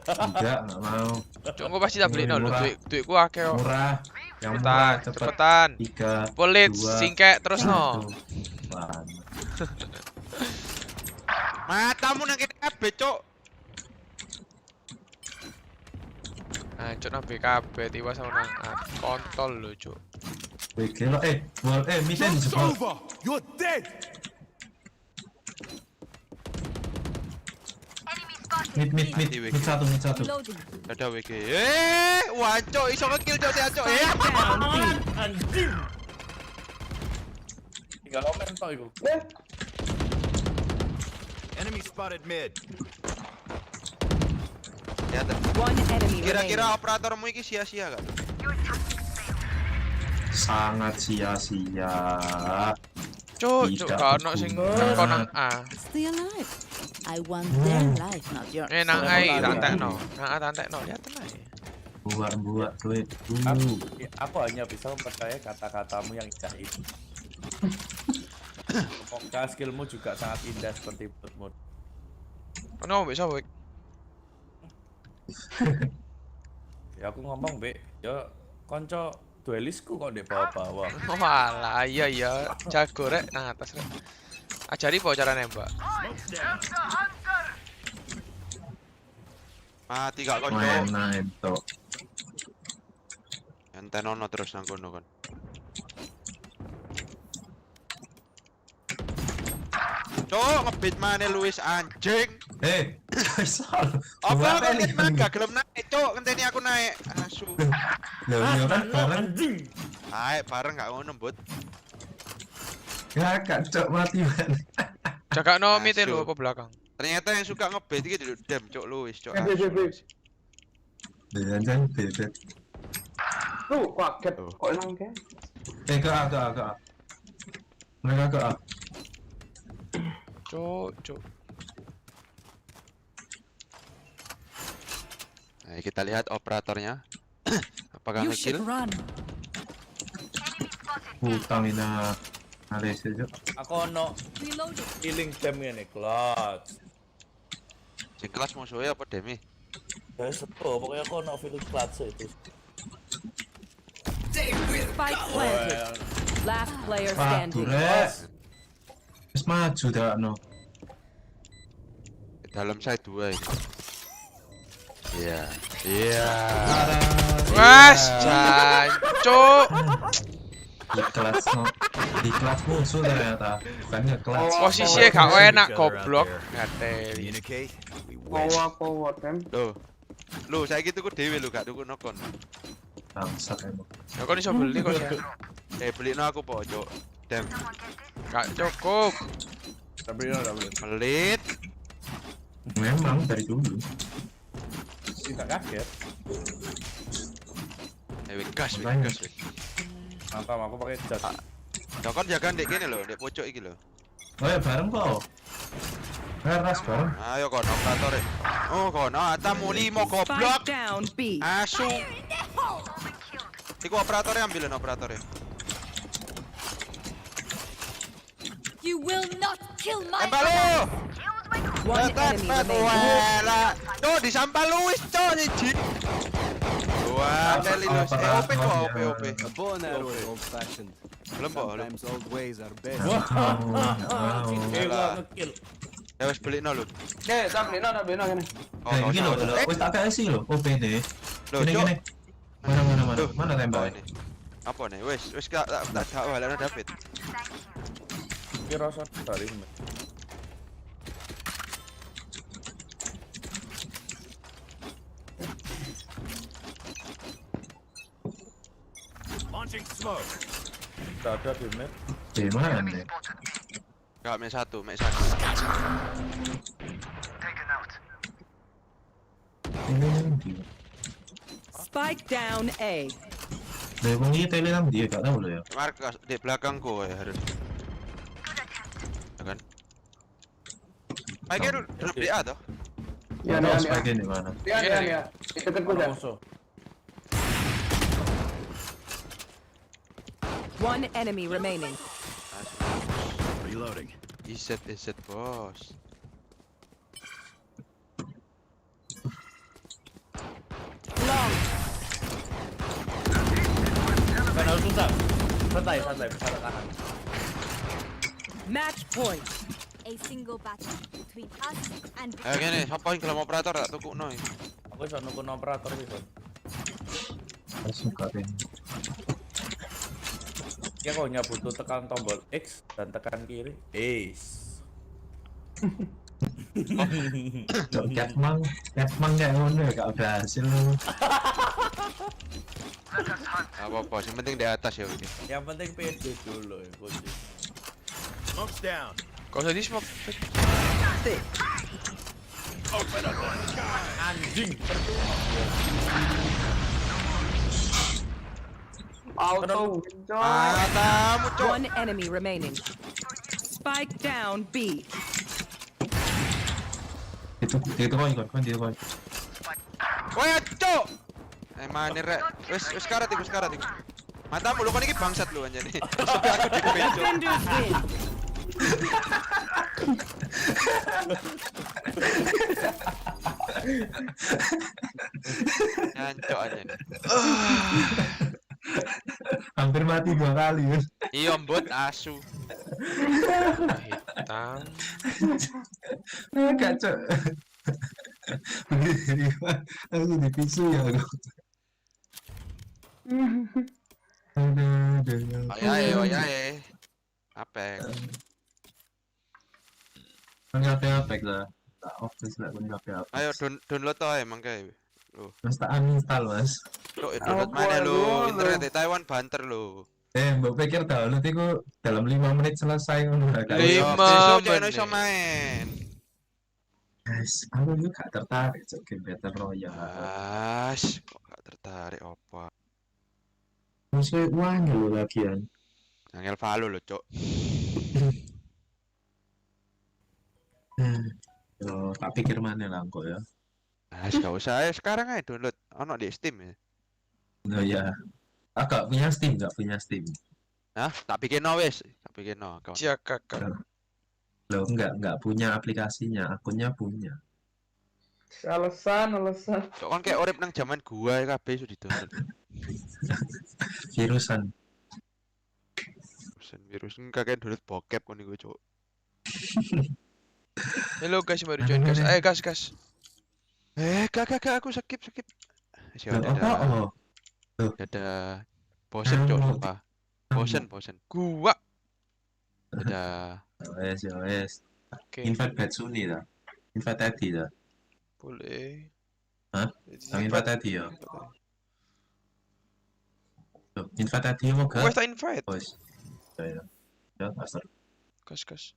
Enggak mau. Cuk, kau pasti tak beli no. Lu duitku akeh kok. Murah. Yang murah Cepetan, cepet. cepetan. 3 Pelit, 2, singkek terus no. 1. Matamu nang kene kabeh, Cok. Cuk nang BKB tiba sama nang kontol lu cuk. WG lo miden Joke's jebol. over. You're dead. Mid satu. Reloading. Ada WG. Wah, Cok, iso nge-kill Cok, Cok. Down B. Anjing. Tinggal komen tok iku. Enemy spotted mid. Ya, One enemy kira-kira remaining. operatormu iki sia-sia gak? Sangat sia-sia. Cuk, Tidak gak ono sing berguna. nang A. Stay alive. I want their life, not yours. Nang A iki tak Iya. tekno. Nang A tak tekno, lihat tenang. Buat duit. Aku hanya bisa mempercayai kata-katamu yang indah itu. Semoga skillmu juga sangat indah seperti moodmu. Ono bisa wek. Ya aku ngomong, Be. Yo konco duelisku kok di bawah-bawah. Walah, iya jago rek nang atas rek. Ajari po cara nembak. Mati gak kocok. Main itu. Enten ono terus nang kono kan. Cok, ngebit mana Luis anjing. Salah. Apa ngebit mana gak gelem naik, cok. Ngenteni aku naik. Asu. Loh, iya kan bareng. Naik bareng gak ngono, Bud. Kakak cok mati man. Jaga no mid Asu. lu apa belakang. Ternyata yang suka ngebit iki dulu dem, cok Luis, cok. Jangan beda. Tuh, kaget. Tuh. Kok hilang kayak? Ke A. Mereka ke A. Cuk. Nah, kita lihat operatornya. Apakah You should ngekill? run. Utamina Malaysia cok. Aku ono Reloading. healing dem ini clutch. Sing kelas musuhnya apa Demi? Ya sepo, pokoknya aku ono feeling clutch itu. Spike planted. Last player Waduh standing. rek. Wis maju dah no. Dalam saya 2 ini. Iya. Wes, jancuk. Di kelas no. Di kelas musuh ternyata. Bukan nge-kelas. Posisinya gak enak goblok. Ngateli. Communicate. We win. Forward, kan? Loh, saya gitu ku dewe lu gak tuku nokon. Bangsat emang. Ya kok iso beli kok ya? Beli no aku po, cok. Dem. Gak cukup. Tapi udah boleh. Pelit. Memang dari dulu. Tidak kaget. Gas. Mantap, aku pakai cat. Dokon jaga ndek kene lho, ndek pojok iki lho. Oh ya bareng kok. Ras bareng. Ayo kono operatore. Oh, kono atamu 5 goblok. Spike down B. Asu. Iku operatornya ambilin operatornya. You will not kill my Tembak lu. One enemy remaining. Wala. Tuh disampal Luis, cok siji. Wah, teli Luis. OP kok, OP. A bow and arrow is old-fashioned. Belum po. Sometimes old ways are best. Ngekill. Ya wis beli no lu. Tak beli no kan? Ini lho, wis tak kasih lho, OPD. Loh, Gini cok. gini. Mana Loh, mana tembak. ini. Apa nih? Wis gak walana David. Kira dari Launching smoke. ada di mid. Di mana nih? Gak mek 1. Ini dia. Spike down A. Dari wong iki tele nang dia gak tahu lho ya. Markas di belakangku ya harus. Ya kan? Ayo drop di A toh. Ya, Tahu ya. sebagai di mana? Ya. Deket gue dah. Musuh. One enemy remaining. Reloading. Iset bos. Long. Kan harus susah. Santai, besar kanan. Match point. A single battle between us and Ayo gini, siapa yang kelem operator tak tuku no. Aku iso nukun operator bisa. Suka deh. Ya kok hanya butuh tekan tombol X dan tekan kiri. Ace. Catmang kayak ngono ya gak berhasil lu. Apa-apa, yang penting di atas ya udah. Yang penting pede dulu ya, kunci. Smoke's down. Kau usah di smoke. Anjing. Auto. Matamu cok. One enemy remaining. Spike down B. Itu kok ikon dia kok. Woi cok. Mana rek? Wis karat iku. Matamu lu kan iki bangsat lu anjane. Sampai aku dipencok. Defenders win. Jancok anjane. Hampir mati 2 kali ya. Iya mbot asu. Hitam. Kacau. Begini langsung dipisu ya aku. Aduh. Wayahe. Apek. Ngapain lah. Tak office lah pun ngapain. Ayo download toh emang kayak. Loh, Mas tak uninstall mas. cok download mana lo? Internet di Taiwan banter lo. Mbak pikir download itu dalam 5 menit selesai ngono lah, guys. Lima Besok menit. jangan iso main. Guys, aku juga gak tertarik cok game Battle Royale. Kok gak tertarik apa? Musuh uangnya lo lagian. Angel Valo lo, cok. Yo, tak pikir mana lah kok ya. Gak usah ya sekarang aja download. Ono di Steam ya. Oh ya. Gak punya Steam, gak punya Steam. Hah? Tak bikin no wes. Tak bikin no. Kawan. Cia kakak. Lo enggak punya aplikasinya, akunnya punya. Alasan. Cok kan kayak urip nang zaman gua ya kabeh iso di-download. Virusan. Virus kakek download bokep kon iku, cok. Halo guys, baru join guys. Ayo gas. Kak, aku skip. Loh, apa? Oh. Dadah. Bosen, cok, sumpah. Bosen. Gua. Dadah. Wes. Oke. Invite Betsuni dah. Invite Teddy dah. Boleh. Hah? Yang invite Teddy ya? Loh, invite Teddy mau Gue gak? tak invite. Bos. Ya, master. Gas.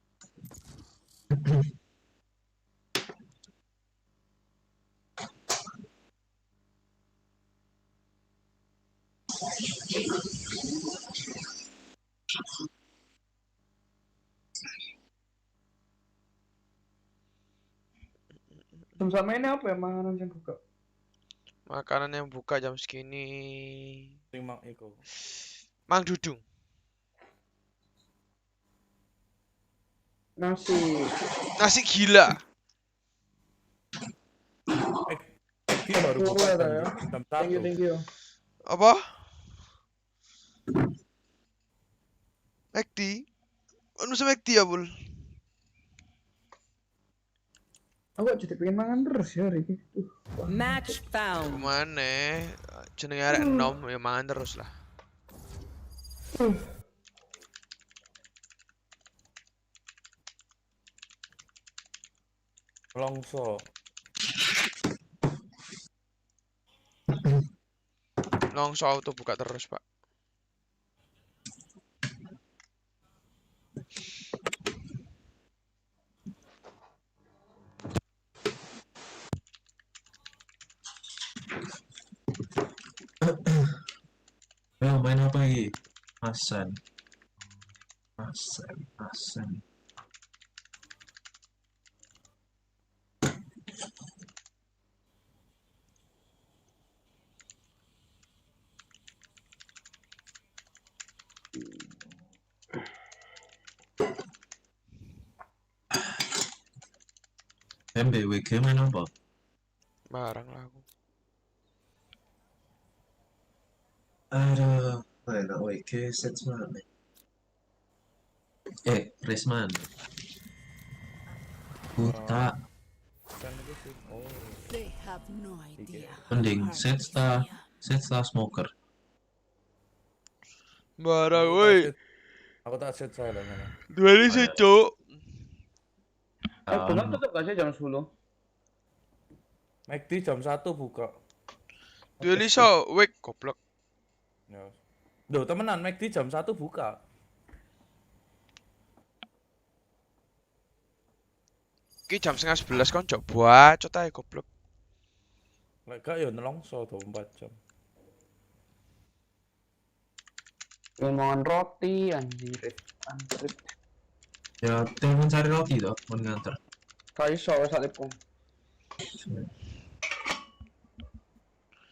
Jam sama ini apa ya makanan yang buka? Makanan yang buka jam segini. Terima iku. Mang Dudung. Nasi gila. Dia baru buka ya. jam Thank 1. you. Apa? McD. Masa McD ya, Bul? Aku jadi pengen mangan terus ya hari ini. Match found. Kemana? Jenenge arek enom ya mangan terus lah. Longso. Nongso auto buka terus, Pak. Ayo main apa lagi? Masan. MBWG main apa? Barang lah aku. Aduh, main WG set mana? Resman. Buta. Kan itu sih. Oh. They have no idea. Mending set star smoker. Barang, woi. Aku tak set saya lah mana. Dua ini sih, Cuk. Benar tutup gak sih jam 10? McD jam 1 buka. Dua ini so, wek goblok. Ya. Duh, temenan McD jam 1 buka. Ki jam 10:30 kon cok bacot ae goblok. Lek gak ya nelongso 24 jam. Mangan roti anjir. Ya, telepon cari roti toh, mau nganter. Kaiso wes alipun.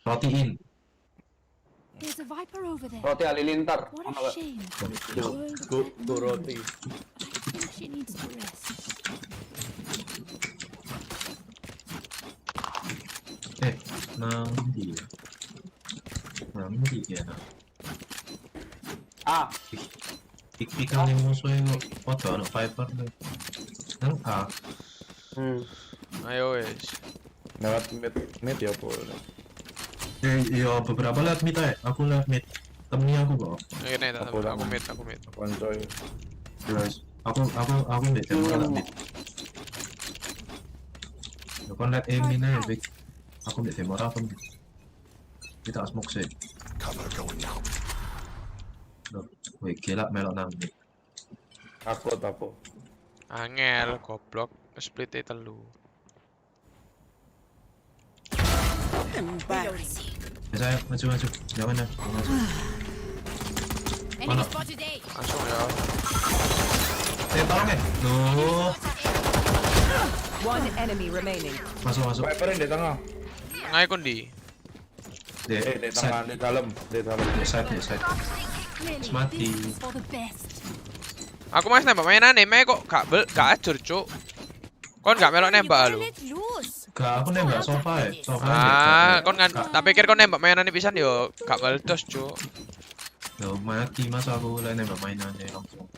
Roti in. There's a viper over there. Roti halilintar. What Ono a gak? shame. The world is Go like mine. roti. I think she needs to rest. Nang dia. Ah, Pik-pikan yang musuhnya kok padha ono Viper tuh. Nang A. Ayo wes. Lewat mid ya po. Iya beberapa lewat mid aja. Aku lewat mid. Temennya aku kok. Ini Aku aku mid. Koncoy. Terus aku mid ya lewat mid. Yo kon lihat aim ini ya, Big. Aku mid demo apa mid. Kita smoke sih. Cover going out. Loh, wih gila melok nang mid. Takut aku. Angel goblok split telu. Ya saya maju. Jangan ya. Maju. Enemy spotted A. Langsung ya. Tolong ya. Loh. One enemy remaining. Masuk. Viper di tengah. Tengah ikon di. Di Di tengah, di dalam. side. Clearly, Mati. this is for the best. Aku mas nembak mainan me kok gak ajur cuk. Kon gak melok nembak lu. Let it loose. Gak, aku nembak sofa ya. Sofa Kon kan tak pikir kon nembak mainan pisan yo gak meledos cuk. Loh, mati mas aku lah nembak mainannya langsung.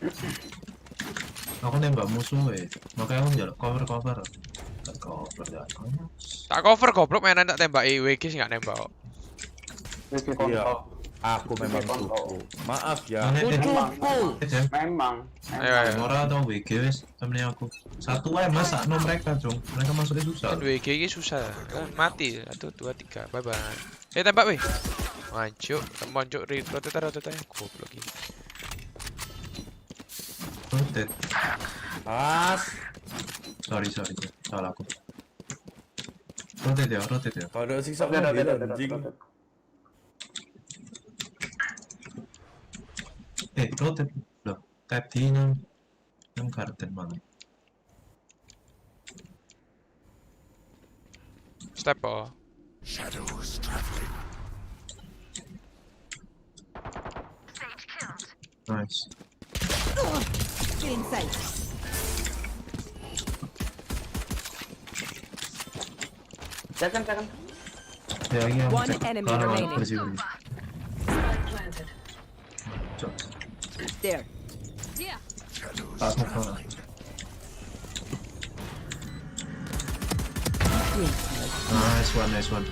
Aku nembak musuh ya. Makanya aku njaluk cover. Tak cover ya. Tak cover goblok mainan tak tembak WG sih gak nembak kok. Wiki Iya. kontol. Aku memang cupu. Maaf ya. Memang. Ayo. Mora atau WG wis temennya aku. Satu aja mas, sakno mereka dong. Mereka masuknya susah. Kan WG ini susah. Kan mati 1 2 3. Bye bye. Tembak weh. Mancuk, moncuk rotate goblok iki. Rotate. As. Sorry. Salah aku. Rotate ya. Kalau ada siksa Rotate. anjing. Rotate. Loh, tap di nang garden mana? Step oh. Shadows traveling. Nice. Inside. Second. Ya, iya. One enemy remaining. Bersih. There. Yeah. Shadows Tak smoke. traveling. Nice one.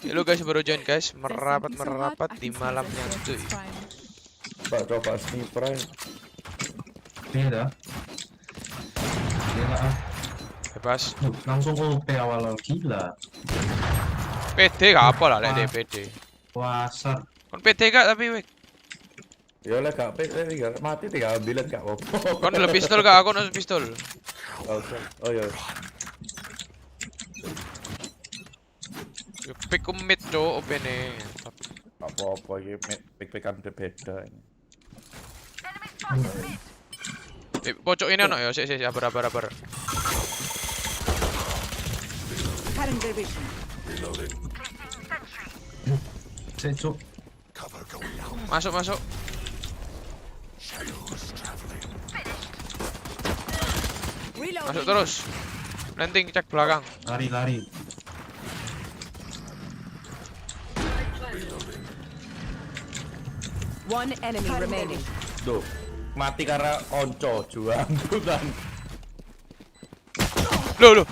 Halo guys, baru join guys. Merapat di malam yang cuy. Pak coba sniper aja. Ini dah. Gila ah. Bebas. Langsung OP awal gila. PD gak apa lah lek dia PD. Wasar. Kon PD gak tapi wek. Ya lah gak mati 3 bilet gak apa-apa. Kon ada pistol gak? Aku ada pistol. Oh iya. Pick mid cok opene. Gak apa-apa iki pik-pikan beda. Pojok ini ono ya, sik sabar. Current division. Reloading. Cecuk. Cover going out. Masuk. Shadows traveling. Masuk terus. Planting cek belakang. Lari. One enemy remaining. Duh, mati karena konco juang bukan. Loh.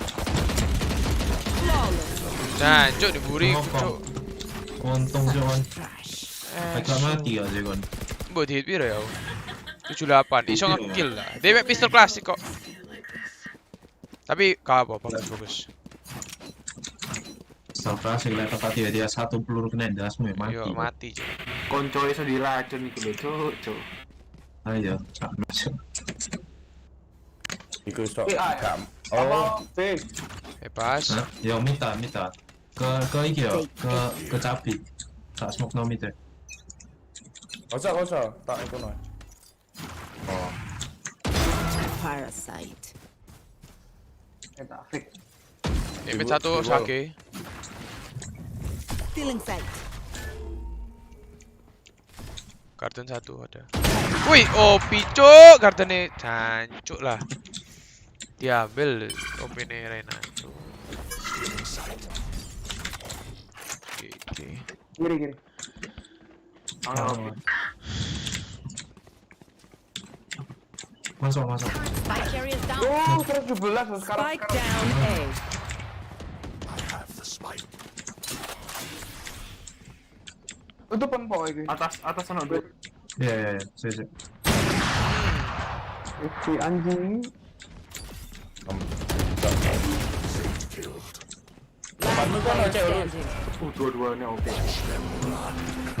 Flawless. Jancuk diburi cuk. Untung John. Agak mati ya John. Mbok di hit piro ya? 78. Iso nge-kill lah. Dia pistol klasik kok. Tapi gak apa, bagus. Setelah sih lihat tepat dia satu peluru kena dasmu ya mati. Yo mati cuk. Konco iso diracun iki lho, cuk. Ayo, sak masuk. Iku sok. Apa? Big. Bebas. Hah? Yo minta. Ke iki yo, ke cabi. Tak smoke no mid. Kosa, tak iku no. Oh, Parasite. Eta fix. Mid 1 Sage. Stealing sight. Garden 1 ada. Wih, OP cuk, gardennya jancuk lah. Diambil OP-ne Rena cuk. Kiri. Oh. Masuk. Spike carrier is down. Oh, 117 sekarang. Spike down A. Itu penpo ini. Atas sana dulu. Ya. Sip. Si anjing. Depanmu kan Player cewek lu. standing. Dua-duanya oke.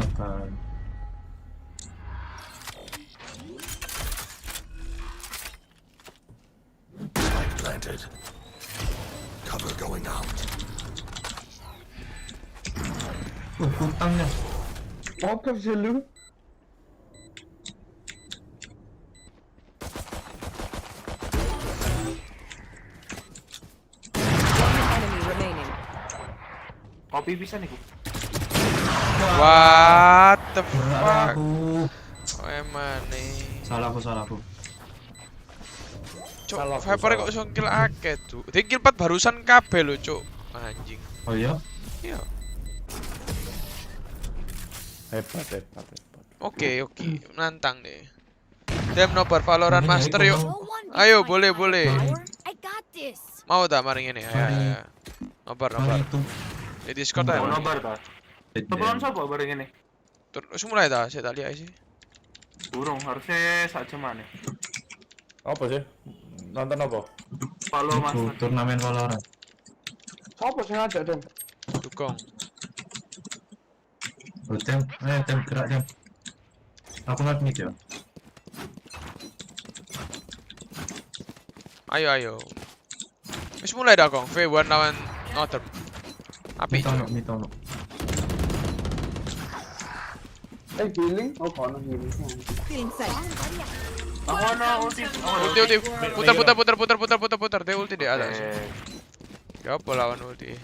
Makan. Planted. Cover going out. Kutangnya. Apa sih lu? Enemy remaining. Kopi bisa nih, What the Berat fuck? aku. Oh, emang nih. Salah aku. Cuk, Salah aku, Viper salah. kok iso kill akeh, Cuk. Dia kill 4 barusan kabeh lho, Cuk. Anjing. Oh iya? Iya. Hebat. Oke. Nantang deh. Dem nobar Valorant Ini Master ayo, yuk. No one beats Ayo, my boleh. firepower. I got this. Mau tak maring ini? Ayo. Nobar. Mari itu. Di Discord aja. Nobar. Nobar ta. Sebelum siapa bareng ini? Terus mulai dah, saya tak lihat sih. Burung harusnya sak jaman nih. Apa sih? Nonton apa? Follow Itu Master. turnamen Valorant. Apa sih ngajak dong? Dukung. Oh, Tem gerak Tem. Aku nggak mid ya. Ayo. Wis mulai dah, Kong. V1 lawan Northern. Api. Mid ono. Healing? Oh, kono healing. Feeling safe. Oh no, ulti. Ulti. Putar. Dia ulti deh ada sih. Ya apa lawan ulti.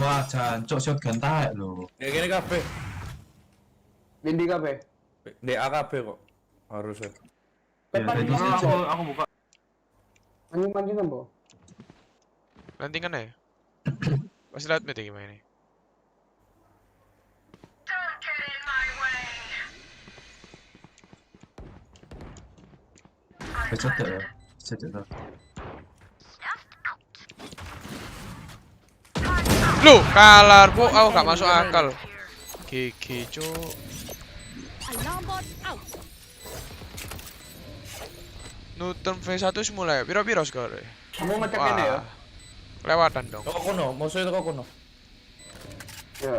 Wah, jancuk shotgun taek lho. Ya gini kabeh. Dindi kabeh. Di AKB kok. Harusnya. Ya, Tepan tadi di sih, mana? Aku buka. Anjing kan, Bo? Nanti kan ya. Pasti lihat mid gimana ini. Becet ya. Becet itu. Lu kalar, Bu. Aku gak masuk akal. Gigi, Cuk. Alarm bot out. Nonton V1 mulai. Piro skor. Kamu ngecek ini ya? Kelewatan dong. Kok kono? Musuhnya kok kono? Ya.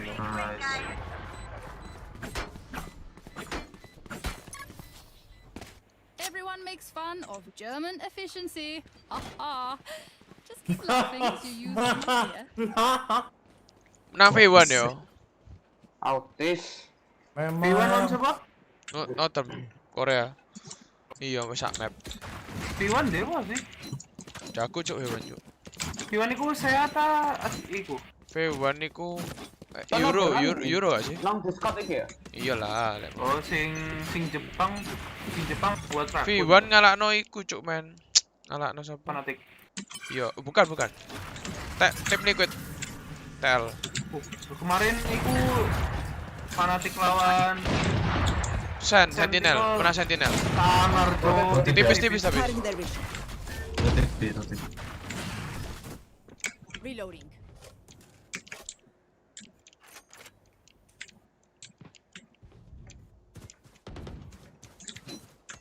Nice. Everyone makes fun of German efficiency. Ha. Just keep laughing as you use it here. Menang V1 yo. Autis. Iwan Memang. lawan siapa? Northern Korea. Iya, masak map. Iwan dewa sih. Jago, Cuk, V1, Cuk. Iwan iku seata iku. V1 niku Sana berani. Euro gak sih? Nang Discord iki ya? Iyalah. Oh sing Jepang buat track. V1 ngalakno iku, Cuk, men. Ngalakno sapa? fanatik. Iya, bukan. Tip liquid. Tel. Kemarin iku fanatik lawan Sentinel, menang Sentinel. Tangar Cuk. Tipis tapi. Cutting their vision. Rotate. Reloading.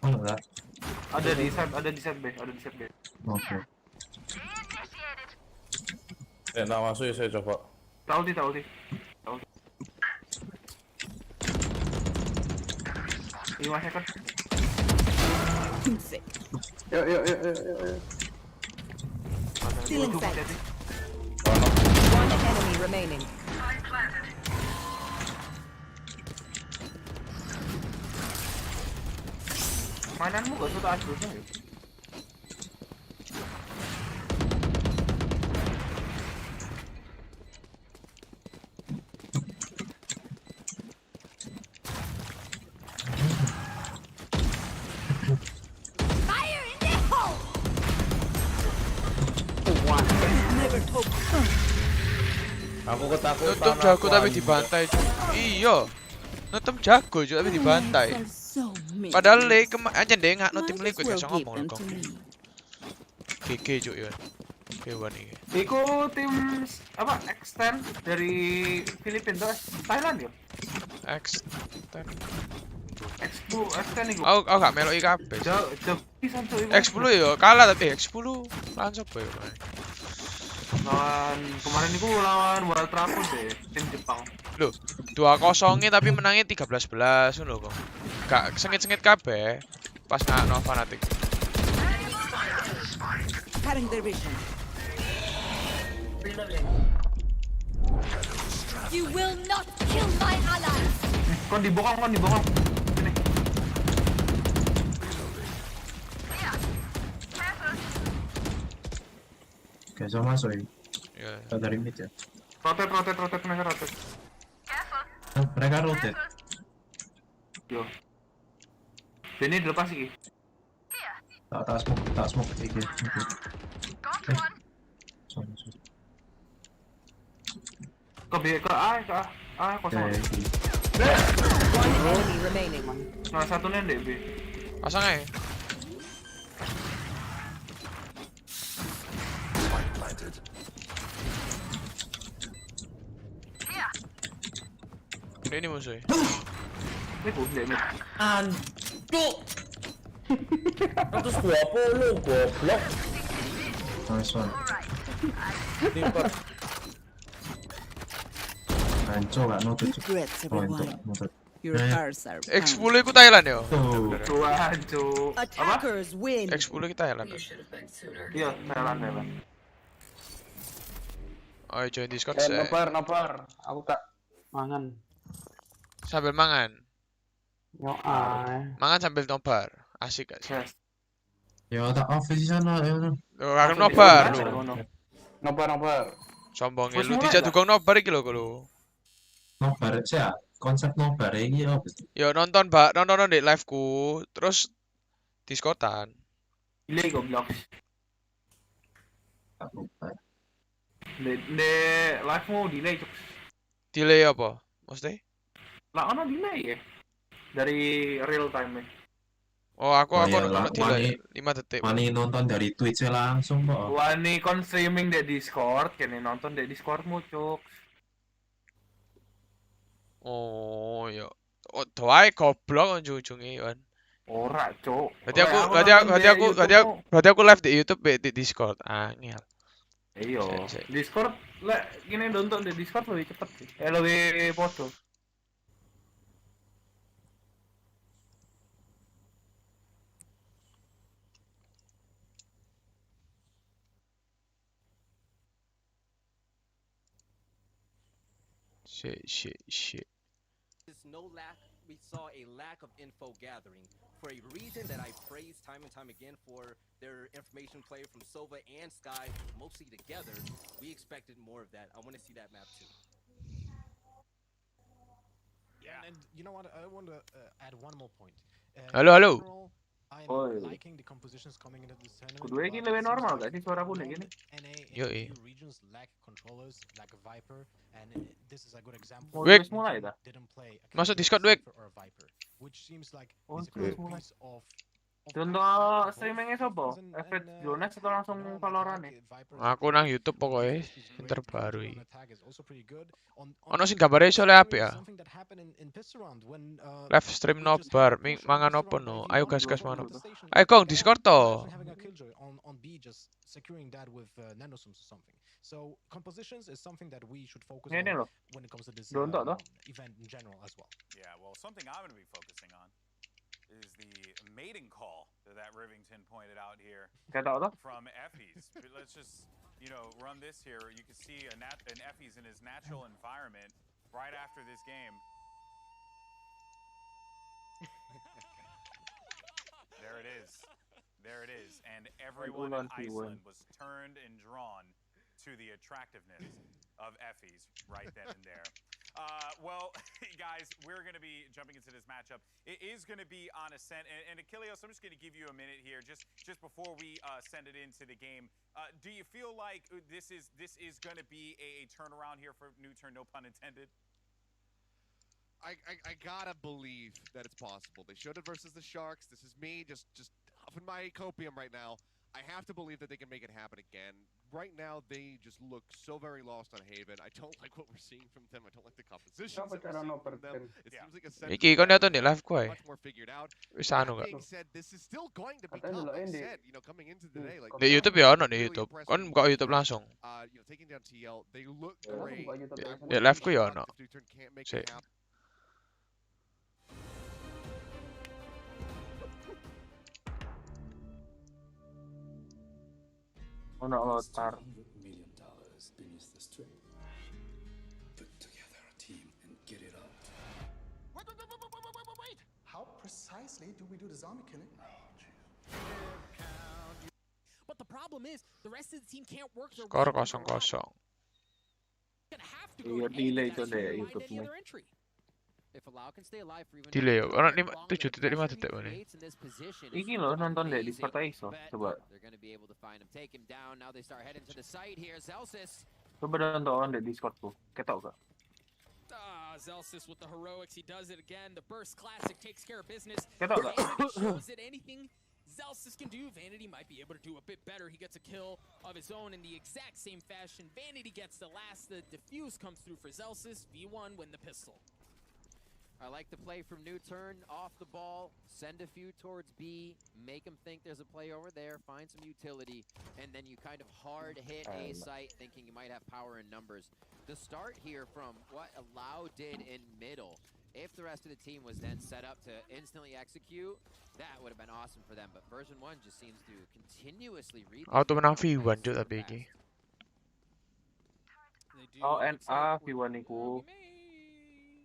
Oh enggak. Ada di set B. Oke. Ya, nggak masuk ya saya coba. Tak ulti. 5 second. Sick. Yuk. Feeling safe. Hati-hati. One enemy remaining. Mainanmu gak suka aslusnya ya? Aku ketakutan. Nutum jago aku, tapi anjing. dibantai, Cuk. Iya. Nutum jago, Cuk, tapi dibantai. So many. Padahal aja deh nggak no tim Might as liquid well gak give ngomong them loh. to me. GG, Cuk, ya. Kewan iki. Iku tim apa extend dari Filipina tuh Thailand ya? X Extend iku. Aku gak melok iki kabeh. Jauh pisan tuh iku. X10 ya kalah tapi X10 lawan sapa ya? Lawan kemarin iku lawan World Travel deh, tim Jepang. Loh, 2-0 tapi menangnya 13-11 ngono kok. Gak sengit-sengit kabeh pas ngakno fanatik. Cutting their vision. You will not kill my allies. Kon dibokong. Sini. Oke, so masuk ya. Ya. Kita dari mid ya. Rotate mereka rotate. Mereka rotate. Yo. Ini dilepas iki. Tak smoke iki. So. Ke A kosong. Iki. One enemy remaining. Nah, satunya DB. Pasang aja. Ini musuhnya. Ini DB. Ancuk. 120 goblok. Nice one. Tiper. Hancur gak nutut. Regrets, Oh, itu everyone. nutut. Your cars are X10 found. iku Thailand ya? Tuh. Cuan, cu. Apa? Attackers win. X10 iki Thailand. Iya, Thailand. Oh, join Discord Nobar. Aku tak mangan. sambil mangan. Yo, Mangan sambil nobar. Asik gak sih? Yes. Ya tak off di sana ya. Loh, kakek nobar lu. Nobar. Sombongnya Wes lu mulai dijak dah. dukung nobar iki lho lu. Nobar sih ya. Konsep nobar ini apa sih? Yo nonton di live ku, terus Discordan. Delay goblok. Tak lupa. De live mau delay, cuk. Delay apa? Maksudnya? Lah ono delay ya. Dari real time ya. Oh, aku Oh, iya, ono lah, delay 5 detik. Mani nonton dari Twitch langsung kok. Wah, nih kon streaming di Discord, kene nonton di Discordmu, cuk. Oh, yo. Oh, doae goblok ujung-ujungnya kan. Ora, cuk. Berarti aku live di YouTube di Discord. Angel. Iya. Sik. Discord lek gini nonton di Discord lebih cepet sih. Lebih podo. Shit. We saw a lack of info gathering for a reason that I praised time and time again for their information play from Sova and Sky, mostly together. We expected more of that. I want to see that map too. Yeah, and you know what? I want to add one more point. Halo. Overall, I'm Oi. liking the compositions coming into this tournament. Kudu iki but lebih it seems normal like gak sih suaraku nih gini? NA in Yoi. a few regions lack controllers, like a Viper, and this is a good example. Mau Wik. terus mulai dah. Didn't play a Masuk Killjoy, Discord, Wik. Cypher, or a Viper, which seems like Oh, is a terus good mulai. piece of Contoh streamingnya sopo? Efek Jonas atau langsung Valorant nih? Aku nang YouTube pokoknya yang terbaru iki. Ono sing gambare iso le apik ya. Live stream nobar, mangan opo no. Ayo guys mangan opo. Ayo kong Discord to. So compositions is something that we should focus Ini on loh. when it comes to this Dontok toh? event in general as well. Yeah, well, something I'm going to be focusing on is the mating call that Rivington pointed out here Gak tau toh? from Effie's. Let's just, run this here. You can see an Effie's in his natural environment right after this game. There it is. There it is. And everyone in Iceland was turned and drawn to the attractiveness of Effie's right then and there. Well, guys, we're going to be jumping into this matchup. It is going to be on Ascent. And Achilleos, I'm just going to give you a minute here, just before we send it into the game. Do you feel like this is going to be a turnaround here for New Turn, no pun intended? I gotta believe that it's possible. They showed it versus the Sharks. This is me just huffing my copium right now. I have to believe that they can make it happen again. Right now, they just look so very lost on Haven. I don't like what we're seeing from them. I don't like the compositions that we're seeing from them. It seems like a Iki, kau nonton di live ko eh. much more figured out. Wis anu That gak? being said, this is still going to be tough. Like I said, you know, coming into today, like Di YouTube ya ono di really YouTube. impressive Kon buka YouTube langsung. you know, taking down TL, they look great. Di live ko ya ono. If Newturn can't make Sik. it happen. Ono lotar. $100 million beneath the string. Put together a team and get it out. Wait! How precisely do we do the zombie killing? But the problem is, the rest of the team can't work their Skor way through the 0-0. Gonna have to go Iya, to delay end tuh guys deh to find YouTube any nih. other entry. If Allow can stay alive for even Delay yo. Ono 5 longer, 7 detik 5 detik mana. creates in this position is Iki loh nonton deh di amazing. Discord iso. Bet Coba. they're going to be able to find him, take him down. Now they start heading to the site here. Zelsis. Coba nonton deh Discordku. Ketok gak? Zelsis with the heroics, he does it again. The burst classic takes care of business. Ketok gak? Vanity shows that anything Zelsis can do, Vanity might be able to do a bit better. He gets a kill of his own in the exact same fashion. Vanity gets the last. The defuse comes through for Zelsis. V1 win the pistol. I like the play from New Turn off the ball. Send a few towards B. Make him think there's a play over there. Find some utility. And then you kind of hard hit A site thinking you might have power in numbers. The start here from what Allow did in middle. If the rest of the team was then set up to instantly execute, that would have been awesome for them. But version 1 just seems to continuously read. Auto menang V1 juga tapi iki. Oh, NA V1 iku.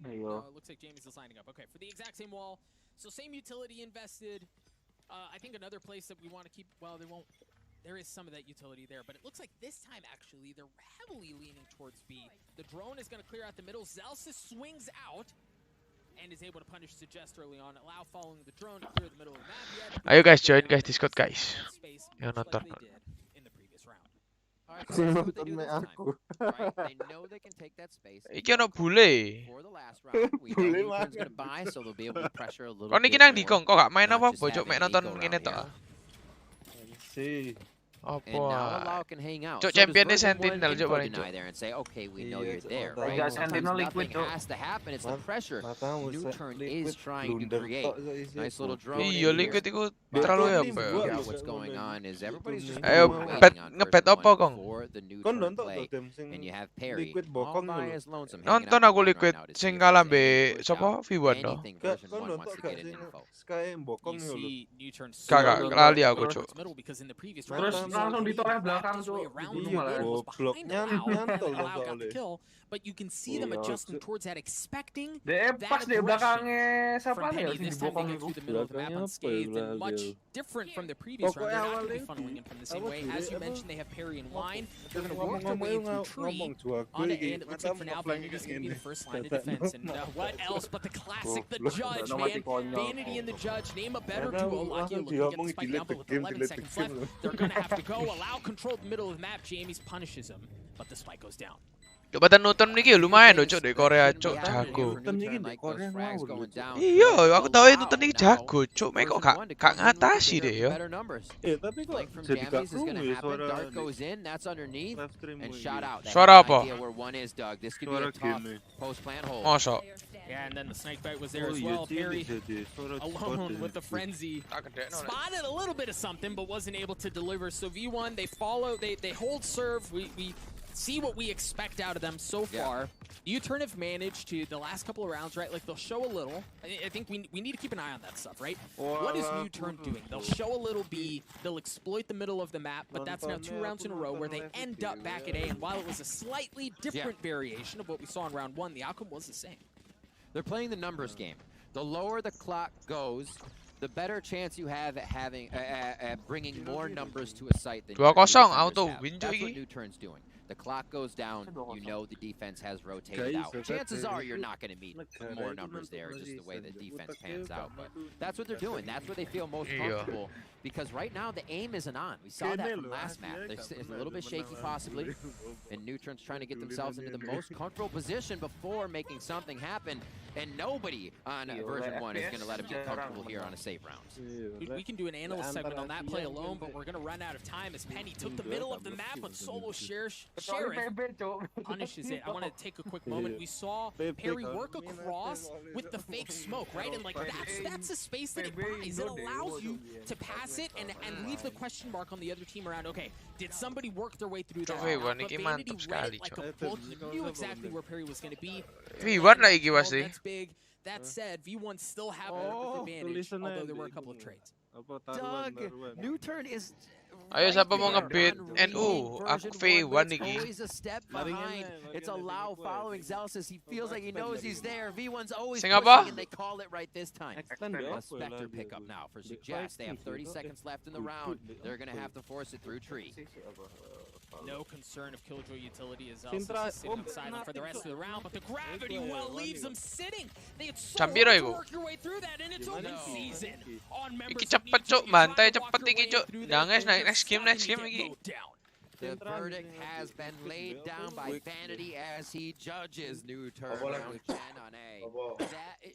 Ayo. Looks like Jamie's is lining up. Okay, for the exact same wall. So same utility invested. I think another place that we want to keep, well, they won't, there is some of that utility there, but it looks like this time actually they're heavily leaning towards B. The drone is going to clear out the middle. Zelsis swings out and is able to punish Suggest early on. Allow following the drone to clear the middle of the map. Ayo guys, join guys Discord guys. Yang nonton. In the previous round. Alright, so let's see what they do this time. Right, they know they can take that space. Iki ono bule. For the last round, we know New Turn's gonna buy, so they'll be able to pressure a little Kau bit niki nang more. dikong, kau gak main Not apa-apa, just cok, mek having nonton Nico ngene around tok. See. And Apa? now Allow can hang out. Cok, So does champion ni version Sentinel, 1 cok, info paling, deny cok. there and say, okay, we know Iya, you're cok, there, mata- right? Enggak, Sometimes Sentinel nothing liquid, cok. has to happen. It's the pressure Matamu New set Turn liquid is trying to blunder create. tok, so isi Nice little aku. drone in Iya, here. liquid iku But terlalu ya Liquid apa ya? buat yeah, lu what's kayak going ngono on ini. is everybody's just Ayo, waiting pet on ngepet version apa, 1 Kong? for the New Kon Turn nonton play. tuh dem sing And you have Perry liquid all bokong by dulu. his lonesome hanging Nonton out aku right liquid now to see sing if kalah there's any be push sapa out. V1 no. Anything Kak, version kon 1 nonton wants to gak get in sing info. Sky yang bokong You dulu. see New Turn Kakak, slowly lali aku, towards cok. middle because in the previous Terus round, you saw langsung he ditoleh wrapped belakang, his way cok. around Iya, the middle, was goblok. behind Allow, Nyantol and Allow got the soalnya. kill. But you can see them Iya. adjusting towards that, expecting DE that pas di aggression belakangnya siapa from nih ya Penny. sing This time they dibokong get iku. through the middle of the map Belakangnya unscathed apa ya, and much Brazil? different from the previous round. Pokoknya They're not going to be awalnya funneling in from the same apa way. dulu, As you apa? mentioned, they have Perry and Wine. They're going to Ngomong- work their way ngomong- through ngomong Tree juaku on it, iki, and it looks like for now matamu Vanity is going to be the ngene. first line of Dadak defense. And normal. what else but the classic, the Goblok, Judge, udah man. mati konyol. Vanity and the Judge, name a better Karena duo. Lucky langsung looking to get diomongin the spike delete down, but with the game, 11 delete the seconds game. left, they're going to have to go. Allow control the middle of the map. Jamies punishes him, but the spike goes down. Jabatan nonton niki lumayan loh, cok, di Korea, cok, jago. Iya, aku tahu itu nonton niki jago, cok. Mek kok gak ngatasi deh ya. Tapi kok jadi gak krungu ya suara live stream Suara apa? Suara game. Mosok. Yeah, and then the snake bite was there Oh as iya, well. Perry jadi suara alone with the frenzy. Spotted a little bit of something, but wasn't able to deliver. So V1, they follow, they hold serve. We see what we expect out of them so far. U-Turn have managed to, the last couple of rounds, right? Like, they'll show a little. I think we need to keep an eye on that stuff, right? What is U-Turn doing? They'll show a little B, they'll exploit the middle of the map, but that's now 2 rounds in a row where they end up back at A, and while it was a slightly different variation of what we saw in round 1, the outcome was the same. They're playing the numbers game. The lower the clock goes, the better chance you have at having bringing more numbers to a site than 2-0 auto win That's what iki. New Turn's doing. The clock goes down, you know the defense has rotated out. Chances are you're not going to meet more numbers there, just the way the defense pans out. But that's what they're doing. That's where they feel most comfortable. Because right now, the aim isn't on. We saw that from last map. It's a little bit shaky, possibly. And Neutron's trying to get themselves into the most comfortable position before making something happen. And nobody on version 1 is going to let him get comfortable here on a save round. We can do an analyst segment on that play alone, but we're going to run out of time as Penny took the middle of the map with solo Sheriff punishes it. I want to take a quick moment. We saw Perry work across with the fake smoke, right? And like that's a space that it buys. It allows you to pass it and leave the question mark on the other team around. Okay, did somebody work their way through that? V1 ini mantap sekali, like a book. You knew exactly where Perry was going to be. V1 lah iki pasti. That's big. That said, V1 still have an advantage, although there were a couple of trades. Doug, Newturn is... Ayo siapa mau ngebit NU? Aku V1 iki. Always a step behind. It's a Lau following Zelsis. He feels like he knows he's there. V1's always Sing pushing, apa? and they call it right this time. A Spectre pickup now for Suggest. They have 30 seconds left in the round. They're going to have to force it through tree. No concern of Killjoy utility as Zelsis is sitting silent for the rest of the round, but the gravity well leaves them sitting. They had so Campiro hard to iku. work your way through that, and it's open season on members Iki cepet cuk, bantai cepet iki cuk. Jangan next game iki. The verdict has been laid down by Vanity as he judges Newturn round 10 on A.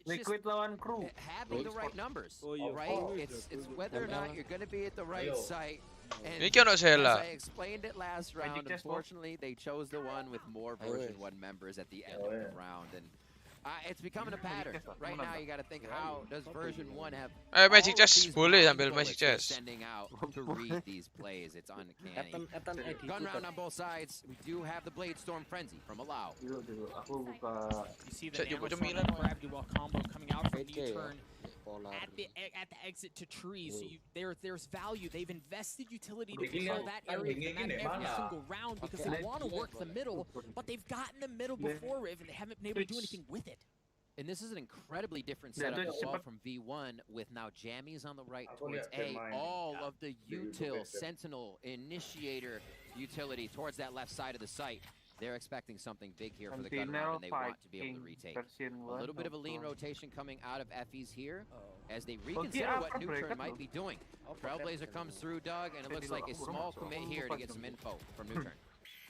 Liquid lawan crew. Having the right numbers, right? It's whether or not you're going to be at the right site. And Iki ono as Sela. I explained it last round, unfortunately, they chose the one with more version 1 members at the end of the round. And it's becoming a pattern. Right now, you got to think, how does version 1 have Magic Chess boleh ambil Magic Chess. sending out to read these plays? It's uncanny. Gun round on both sides. We do have the Blade Storm Frenzy from Allow. Aku buka. You see the Amazon gravity well combo coming out from Newturn at the exit to trees. So there's value. They've invested utility to control that area of the map every single round because they want to work the middle, but they've gotten the middle before Riv and they haven't been able to do anything with it. And this is an incredibly different setup as well from V1 with now Jammies on the right towards A. All of the util, Sentinel, Initiator utility towards that left side of the site. They're expecting something big here for the gun round, and they want to be able to retake. A little bit of a lean rotation coming out of Effie's here as they reconsider what Newturn might be doing. Trailblazer comes through, Doug, and it looks like a small commit here to get some info from Newturn.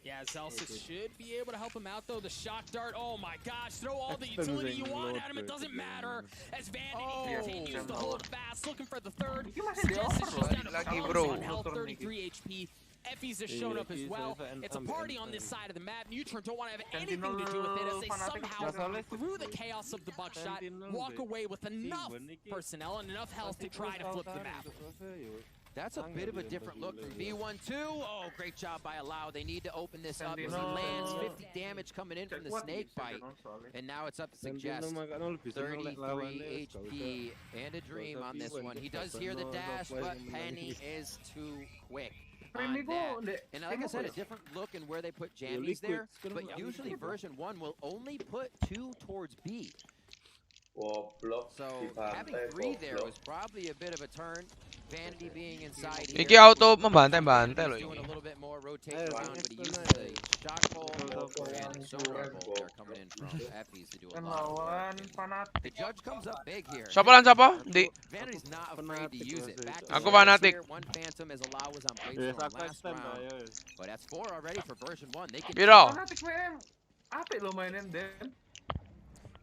Yeah, Zelsis should be able to help him out, though. The shock dart, oh my gosh, throw all the utility you want at him, it doesn't matter. As Vanity continues to hold fast, looking for the third. Suggest is just down to pounds on health, 33 HP. Effie's has shown up as well. It's a party on this side of the map. Newturn don't want to have anything to do with it as they somehow, through the chaos of the buckshot, walk away with enough personnel and enough health to try to flip the map. That's a bit of a different look from V1 too. Oh, great job by Allow. They need to open this up as he lands 50 damage coming in from the snake bite. And now it's up to Suggest. 33 HP and a dream on this one. He does hear the dash, but Penny is too quick. On that. And like I said, a different look in where they put jammies there, but usually version 1 will only put 2 towards B. So having 3 there was probably a bit of a turn. Vanity being inside here. Iki auto membantai-bantai loh Doing a ini. little bit more rotation around, but he used the shock pole and solar bolt there coming in from Effie's to do a lot of work. The judge comes up big here. Siapa lan siapa? Di. Vanity's not afraid to use it. Back to Aku the fanatik. here. One Phantom as Allow was on Blade last round. But that's 4 already for version 1. They can Piro? Apik lo mainin Den.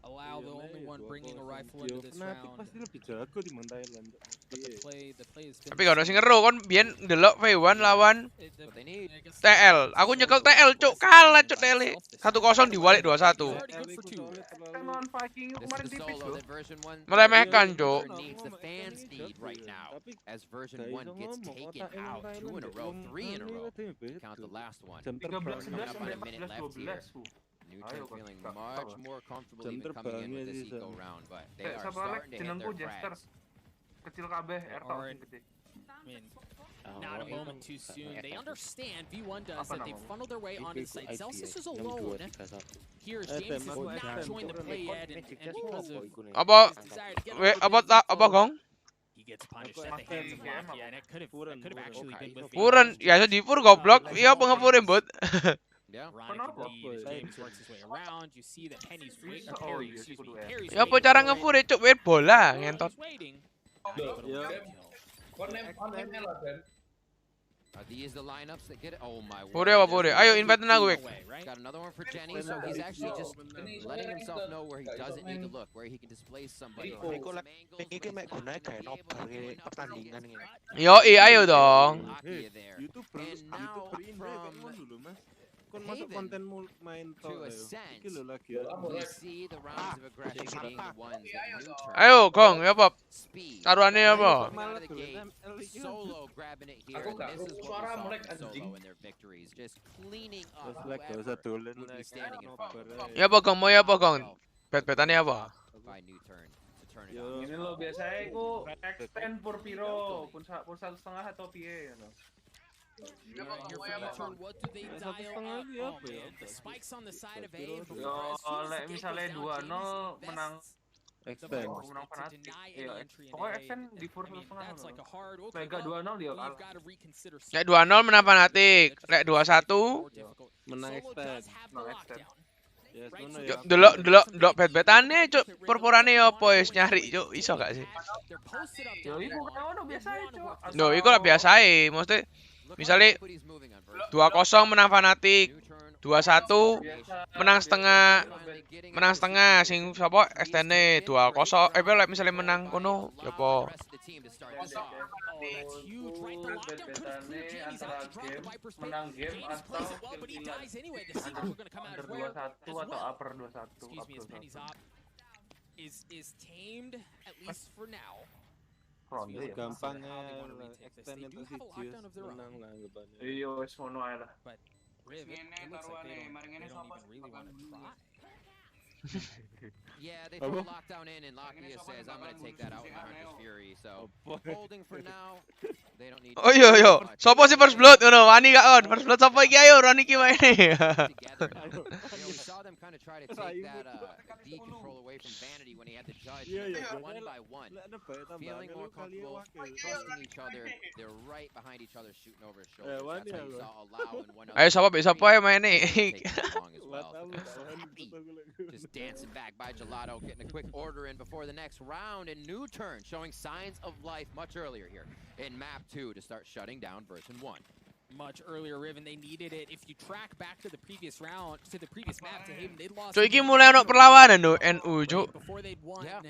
Allow the only one bringing a rifle into this round. But the play is Tapi gak ada sing ngeru kon biyen ndelok V1 lawan TL. Aku nyekel TL cuk, kalah cuk TL. 1-0 diwalik 2-1. Meremehkan cuk. Needs the fans need right now as version 1 gets taken out 2 in a row, 3 in a row. Count the last one. Coming up on a minute left here. Newton feeling much more comfortable even coming in with this eco round, but they are starting to hit their frags. Kecil kabeh, gede. I mean, not a moment too soon. They understand, V1 does, that they've funneled their way onto the site. Zelsis is alone. Here, James has not joined the play yet, and because of Apa? his desire to get Apa gong? he gets punished at the hands of Mafia, and it could have actually been with Puren, ya iso dipur goblok. Iya apa ngepurin, Bud? Yeah. Ironic indeed. James works his way around. You see that Penny's waiting. Perry, excuse me. Perry's Ya apa cara ngefure cuk main bola ngentot. waiting. Are these the lineups that get it? Oh my Pure apa pure? Ayo invite na gue. Got another one for Jenny, so he's actually just letting himself know where he doesn't need to look, where he can displace somebody. Iki mek gunane kayak nobar pertandingan ini. Yo, ayo dong. YouTubers dulu Mas. Kon masuk kontenmu main to. Iki lho lagi. We see the rounds of aggression being the ones that Ayo, Gong, ya apa? Taruhannya apa? Solo grabbing it here. This is what we saw from Solo in their victories, just cleaning up whoever would be standing in front of them. Ya apa, Gong? Mau ya apa, Gong? Bet-betannya apa? By new turn to turn it Yo, ini lo biasanya aku extend for piro pun 1,5 atau piye ya lo. Here for U-turn, what do they dial up? The spikes on the side of A. Yo, oleh misalnya 2-0 menang Extend. Menang penalti. Iya, pokoknya extend di 4,5. Mega 2-0 dia kalah. Lek 2-0 menang fanatik. Lek 2-1 menang extend. Delok bet-betane cuk, perpurane apa wis nyari cuk, iso gak sih? Yo, iku ngono biasa cuk. Lho, iku lah biasae, mesti misalnya 2-0 menang fanatik, 2-1 menang setengah sing sapa extend-e 2-0 misalnya menang kono ya apa menang game atau under 21 atau upper 21 is tamed at least for now. Gampangnya extend itu sih menang lah anggapannya. Iya wis ngono ae lah. But Riv, it looks like they don't even really want to try. Yeah, they throw lockdown in, and Lakia says, "I'm gonna take that out with my Hunter's Fury." So holding for now. They don't need. Oh yo, sopo sih first blood ngono? Wani gak on? First blood sopo iki ayo Roni iki maine. We saw them kind of try to take that D control away from Vanity when he had the judge one by one, feeling more comfortable, trusting each other. They're right behind each other, shooting over his shoulders. That's how you saw Allow and one other. Ayo sopo ayo maine. Just dancing back by Gelato, getting a quick order in before the next round, and new turn showing signs of life much earlier here in map 2 to start shutting down version 1. Much earlier, Riven, they needed it. If you track back to the previous round, to the previous map to Haven, they'd lost. Cuk iki mulai ono perlawanan no NU cuk. Before they'd won that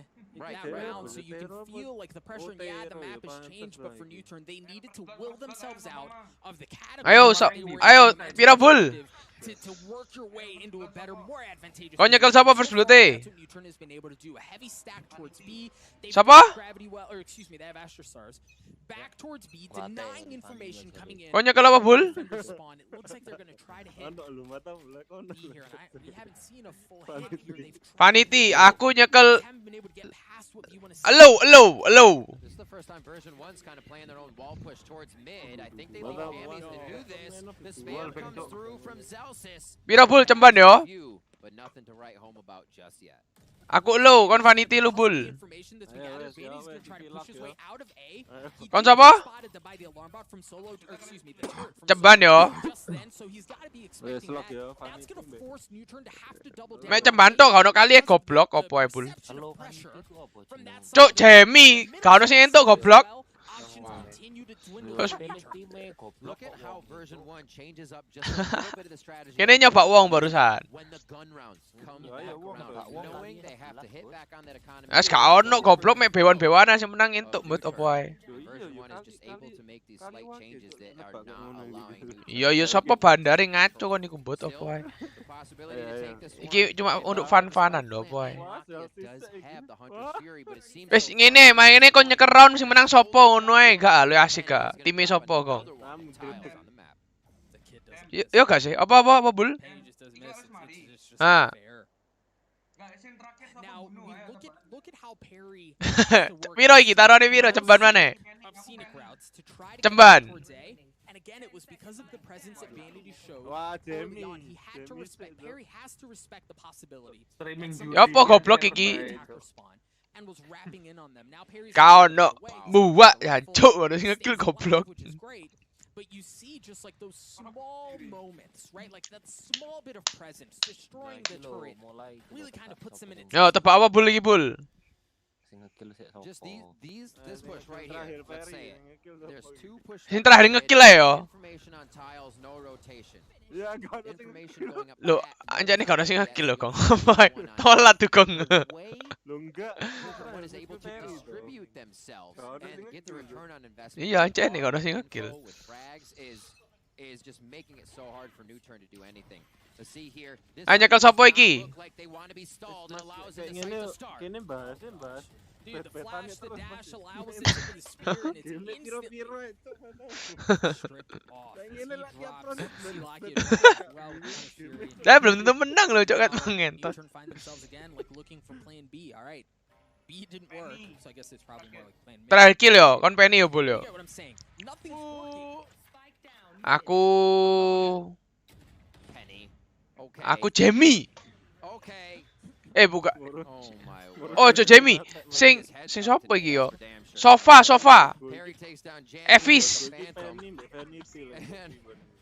round, so you can feel like the pressure. Yeah, the map has changed, but for new turn, they needed to will themselves out of the category. Ayo, pira full. To work your way into a better, more advantageous. Kau nyekel siapa first blood eh? Newturn has been able to do a heavy stack towards B. Siapa? Gravity well, or excuse me, they have Astro Stars. Back towards B, denying information coming in. Kau nyekel apa full? It looks like they're gonna try to hit B here, and we haven't seen a full hit here. They've Vanity, aku nyekel. haven't been able to get past what you want to see. Hello. This is the first time version 1's kind of playing their own wall push towards mid. I think they leave Hammies to do this. The spam comes through from Zelsis. Pira full cemban yo. But nothing to write home about just yet. Aku low, kon Vanity lu full. Information that's been gathered, Bailey's gonna try to push his way out of A. Kon siapa? Spotted by the alarm bot from Solo, or excuse me, the turret from Cemban yo. just then, so he's got to be expecting that. That's gonna force Newturn to have to double down. Mek cemban tok kau kali goblok opo ae full. Pressure from that side. Cuk, Jamie, kau sing entuk goblok. Look at how version 1 changes up just a little bit of the strategy. Kene nyoba wong barusan. When the gun rounds come back around, knowing they have to hit back on that economy. Es gak ono goblok mek bewan-bewanan sing menang entuk mbut opo ae. Version 1 is just able to make these slight changes that are not allowing. Yo sapa bandare ngaco kon iku mbut opo ae. The possibility to take this Iki cuma untuk fan-fanan lho opo ae. does have the Hunter's Fury, but it seems Wis ngene, maine kon nyeker round sing menang sapa ngono ae gak lu asik gak. Time sapa kok? Yo gak sih? Apa bul? Ah. Now, look at how Perry Piro iki tarone piro cemban maneh? of scenic routes to try to Cemban. get towards A. And again, it was because of the presence that Vanity showed. Wah, early Jamie. on. He had to respect. Perry has to respect the possibility. Ya apa goblok iki? And was wrapping in on them. Now Perry's Kau no buat ya cuk ngono sing ngekill goblok. which is great. but you see just like those small moments, right? Like that small bit of presence, destroying the turret, really kind of puts them in a Yo, tepak apa bul lagi bul? Just this push right here. Let's say it. There's 2 push. Sing terakhir ngekill lah yo. Information on tiles, no rotation. Ya, gak ada Information going up. Lo, anjane gak ada sing ngekill lo, Kong. Tolak tuh, Kong. Lo enggak. Everyone is able to distribute themselves and get the return on investment. Iya, anjane gak ada sing ngekill. With frags is just making it so hard for New Turn to do anything. Let's see here. Anya kal sapa iki? Like they want to be stalled and allows it to start. Kene bahas. Dude, the flash, the dash allows it to the spear, and it's instantly stripped off. He drops Silaki as well with Fury. Saya belum tentu menang loh, cok, kan ngentot. Turn find themselves again, like looking for plan B. All right, B didn't work, so I guess it's probably more like plan B. Terakhir kill yo, kon Penny yo bul yo. You get what I'm saying? Nothing's working. Aku Penny. Okay. aku Jamie. Okay. Buka. Oh my word. Oh, cok Jamie. Sing sapa iki yo? Sofa. Perry takes down Jam. Evis.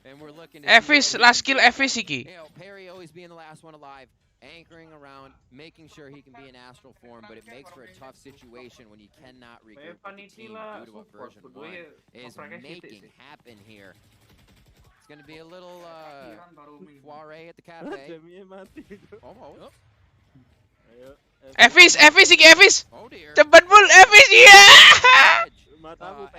And we're looking to Evis, last kill Evis iki. You know, Perry always being the last one alive, anchoring around, making sure he can be in astral form, but it makes for a tough situation when you cannot regroup with the team due to what version 1 is making happen here. It's going to be a little soiree at the cafe. Almost. Evis iki Evis. Oh dear. Cepat bul Evis ya.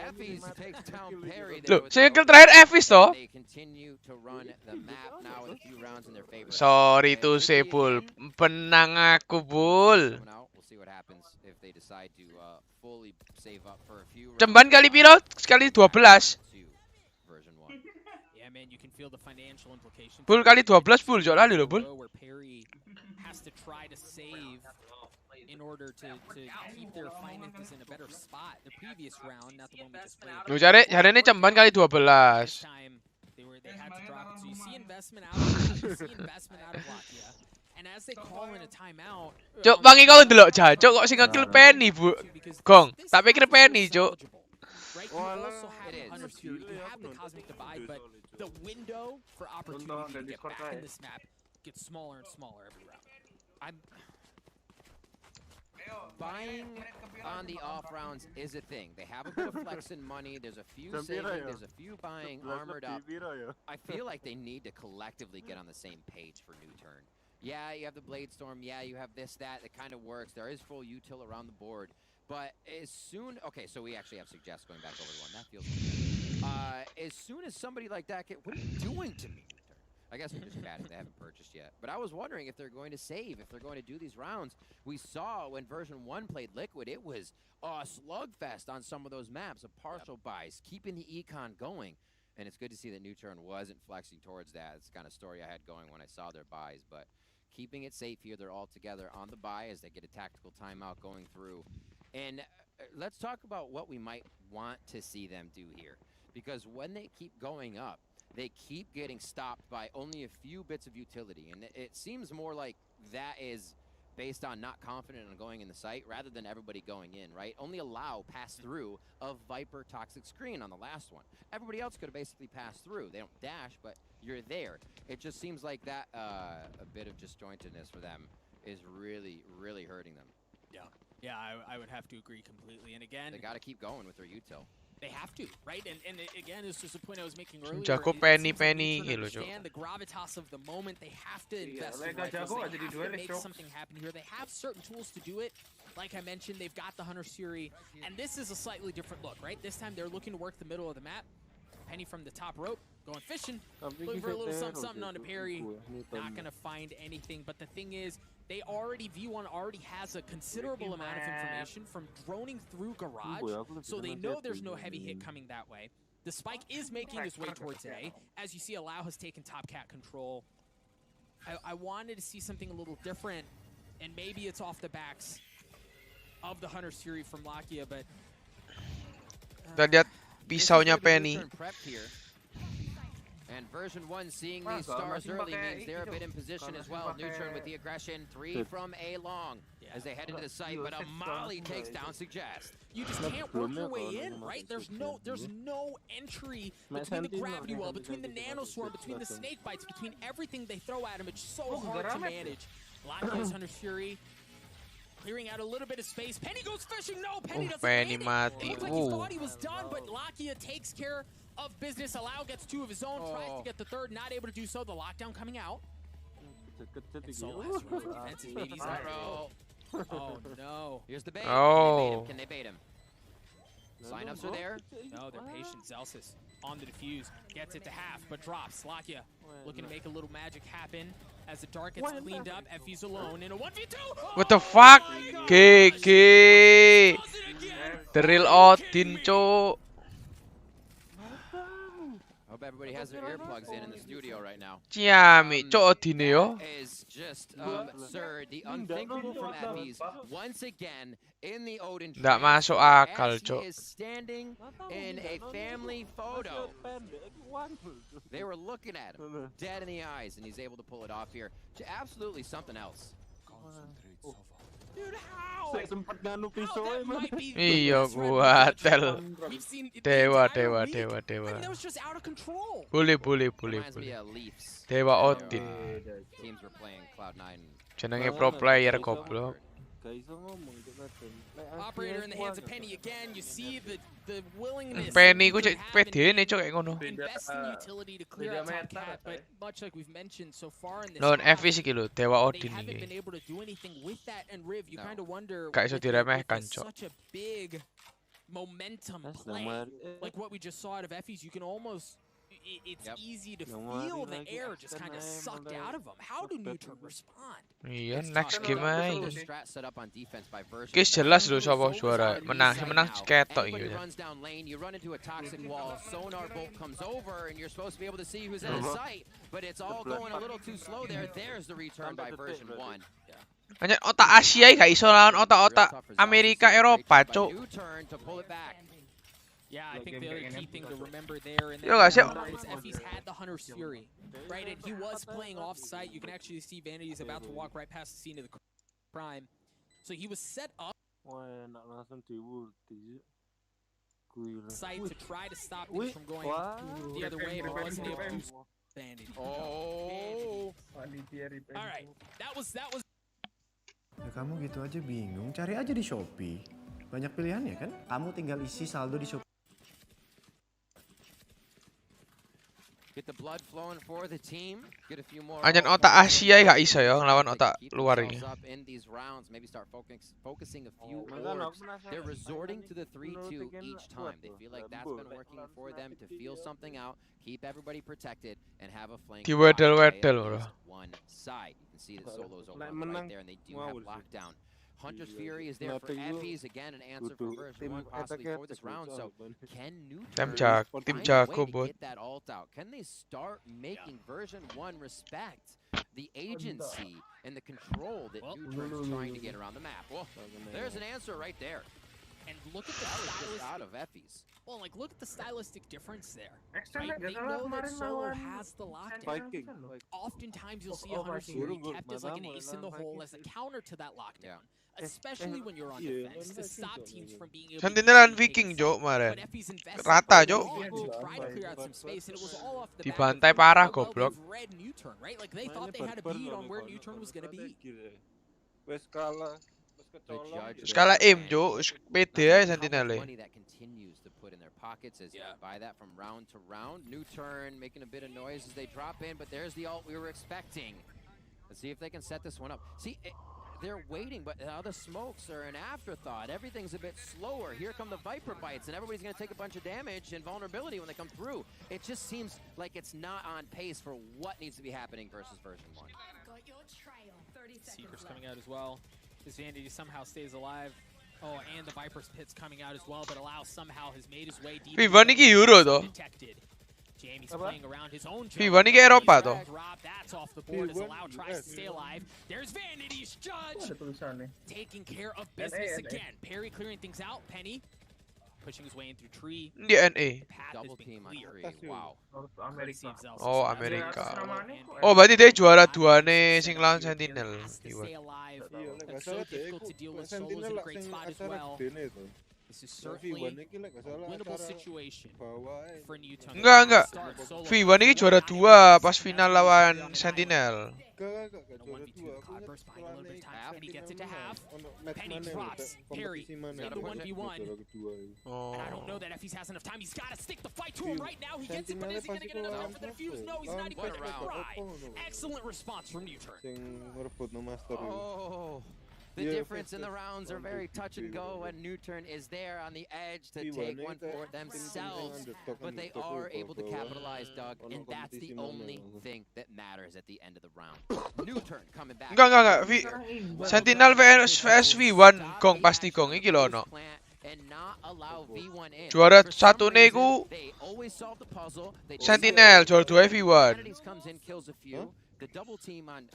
Evis takes down Perry. Loh, saya kill terakhir Evis toh. They continue to run the map now with a few rounds in their favor. Sorry to say bul. Penang aku bul. We'll see what happens if they decide to fully save up for a few. Cemban kali piro? Sekali 12. Version 1. Yeah, man, you can feel the financial implications. Bul kali 12 bul, jauh lali loh bul. Where Perry has to try to save in order to keep their finances in a better spot. The previous round, not the one we just played. Lu caranya cemban kali 12. This time they had to drop it. So you see investment out of Latvia. And as they call in a timeout, Cuk, bangi kau ndelok Cuk kok sing ngekill Penny, Bu. Gong, tak pikir Penny, Cuk. Right, you also have the Hunter Fury, you have the Cosmic Divide, but the window for opportunity to get back in this map gets smaller and smaller every round. Buying on the off rounds is a thing. They have a bit of flex in money. There's a few saving. There's a few buying armored up. I feel like they need to collectively get on the same page for New Turn. Yeah, you have the Blade Storm. Yeah, you have this, that. It kind of works. There is full util around the board. But as soon... Okay, so we actually have Suggest going back over to 1. That feels good. As soon as somebody like that get... What are you doing to me? I guess we're just chatting. They haven't purchased yet. But I was wondering if they're going to save, if they're going to do these rounds. We saw when version 1 played Liquid, it was a slugfest on some of those maps of partial buys, keeping the econ going. And it's good to see that New Turn wasn't flexing towards that. It's the kind of story I had going when I saw their buys. But keeping it safe here, they're all together on the buy as they get a tactical timeout going through. And let's talk about what we might want to see them do here. Because when they keep going up, they keep getting stopped by only a few bits of utility. And it seems more like that is based on not confident on going in the site rather than everybody going in, right? Only allow pass-through of Viper Toxic Screen on the last one. Everybody else could have basically passed through. They don't dash, but you're there. It just seems like that a bit of disjointedness for them is really, really hurting them. Yeah, I would have to agree completely. And again, they got to keep going with their util. They have to, right? And again, it's just a point I was making earlier. Jago Penny gitu, Cuk. Understand the gravitas of the moment. They have to invest in rifles. They have to make something happen here. They have certain tools to do it. Like I mentioned, they've got the Hunter Fury, and this is a slightly different look, right? This time they're looking to work the middle of the map. Penny from the top rope, going fishing, looking for a little something on a Perry. Not gonna find anything, but the thing is, V1 already has a considerable amount of information from droning through Garage, so they know there's no heavy hit coming that way. The spike is making his way towards A. As you see, Allow has taken top cat control. I wanted to see something a little different, and maybe it's off the backs of the Hunter Fury from Lakia, but... Dan lihat pisaunya Penny. And version 1 seeing these stars early means they're a bit in position as well. Neutron with the aggression, 3 from A long as they head into the site, but a molly takes down Suggest. You just can't work your way in, right? There's no entry between the gravity well, between the nanoswarm, between the snake bites, between everything they throw at him. It's so hard to manage. Lakia's Hunter's Fury clearing out a little bit of space. Penny goes fishing. No, Penny doesn't Penny land it. mati. Looked like he thought he was done, but Lakia takes care of business. Allow gets 2 of his own, tries to get the 3rd, not able to do so. The lockdown coming out. And Solo has to run for defenses. Maybe Zyro. Oh no. Here's the bait. Oh. Can they bait him? Sign-ups are there. No, they're patient. Zelsis on the defuse. Gets it to half, but drops. Lakia looking to make a little magic happen as the dark gets cleaned up. Effie's alone in a 1v2. What the fuck? GG. The real Odin, cok. Hope everybody has their earplugs in the studio right now. Ciami, cok Odin yo. Is just absurd. The unthinkable from Effie's once again in the Odin. Nggak masuk akal, As cok. he is standing in a family photo. They were looking at him dead in the eyes, and he's able to pull it off here. Absolutely something else. Dude, how? Iya, gua tel. We've seen it Dewa, the entire dewa, week. dewa, I dewa. mean, that was just out of control. Boleh. Reminds me of Leafs. Dewa Odin. Teams were playing Cloud9. Jenenge pro player goblok. Operator in the hands of Penny again. You see the willingness. Penny ku cek pede ne cok kayak ngono. Invest in utility to clear out top cat, but much like we've mentioned so far in this Non half, FV iki lho, Dewa they Odin haven't been iki. able to do anything with that, and Riv, you kind of wonder Gak iso with diremehkan, cok. such a big momentum play, like what we just saw out of Effie's, you can almost it's easy to feel the air just kind of sucked out of them. How do Neutron respond? Iya, next game aja. Strat set up on defense by version. Guys jelas lho sapa juara. Menang ketok Everybody iki. runs down lane, you run into a toxic wall, sonar bolt comes over, and you're supposed to be able to see who's in sight, but it's all going a little too slow there. There's the return by version 1. Hanya otak Asia gak iso lawan otak-otak Amerika Eropa, cok. U-turn to pull it back. Yeah, I think the other key thing to remember there in Yo, guys, that is Effie's had the Hunter's Fury, right? And he was playing off-site. You can actually see Vanity's about to walk right past the scene of the crime. So he was set up site to try to stop things from going the other way, but wasn't able to do Vanity. Oh. All right, that was. Ya kamu gitu aja bingung, cari aja di Shopee. Banyak pilihannya kan? Kamu tinggal isi saldo di Shopee. Get the blood flowing for the team. Get a few more. Anjan otak Asia gak iso ya ngelawan otak luar iki. Up in these rounds, maybe start focusing a few orbs. They're resorting to the 3-2 each time. They feel like that's been working for them to feel something out, keep everybody protected, and have a flank. Diwedel-wedel, bro. One side. You can see the solos over right there, and they do have lockdown. Hunter's Fury is there for Effie's, again an answer for version 1 possibly for this round. So can Neutron Tim jago bot. get that ult out? Can they start making version 1 respect the agency and the control that Neutron is trying to get around the map? Well, there's an answer right there. And look at the stylistic out of Effie's. Well, like look at the stylistic difference there. Extend Right? like They know that Solo has the lockdown. Oftentimes you'll see a Hunter's Fury kept as like an ace in the hole as a counter to that lockdown. Especially when you're on defense, to stop teams from being able to Sentinelan Viking, Jok, kemarin. Rata, Jok. Dibantai parah, goblok. Like they thought they had a bead on where Neutron was gonna be. Skala aim, Jok. Pede aja Sentinel. Money that continues to put in their pockets as buy that from round to round. Neutron making a bit of noise as they drop in, but there's the ult we were expecting. Let's see if they can set this one up. See, they're waiting, but now the smokes are an afterthought. Everything's a bit slower. Here come the Viper bites, and everybody's going to take a bunch of damage and vulnerability when they come through. It just seems like it's not on pace for what needs to be happening versus version 1. Seeker's coming out as well. This Vanity somehow stays alive. Oh, and the Viper's Pit's coming out as well, but Allow somehow has made his way deep. Viva ini Euro toh. Jamie's playing around his own Viva ini ke Eropa toh. That's off the board as Allow tries to stay alive. There's Vanity's Judge taking care of business again. Perry clearing things out. Penny pushing his way in through tree. Di NA. Path has been clear. Wow. Amerika. Oh, Ya, Amerika. atas namanya kok. Oh, berarti dia juara 2 nih sing lawan Sentinel. Has to V1. stay alive. Iya, lek gak That's so salah deh, difficult to deal with. Solo's Sentinel in a lah great sing spot as acara well. gedene itu. This is V1 certainly iki lek gak salah a winnable acara situation bawah ae. for Newton. Enggak. Start solo. V1 ini juara 2 pas final lawan Sentinel. Gak juara 2. Aku Pod ingat burst behind a little bit of time. Penny gets it to Sentinel half. ono match Penny mana drops lho, Perry kompetisi mana into lho, 1v1. juara kedua itu. And I don't know that if he has enough time. He's got to stick the fight to him right now. He gets it, but is he going to get another round for the defuse? No, he's not even going to try. Excellent response from Newton. Sing ngerebut no master itu. Oh, the Yeah, difference in the rounds are very touch and go when Newton is there on the edge to take one for themselves, but they are able to capitalize, Doug, and that's the only thing that matters at the end of the round. Newton coming back. Enggak. Sentinel vs V1 gong pasti gong iki lho ono. Juara 1 ne iku Sentinel, juara 2 V1.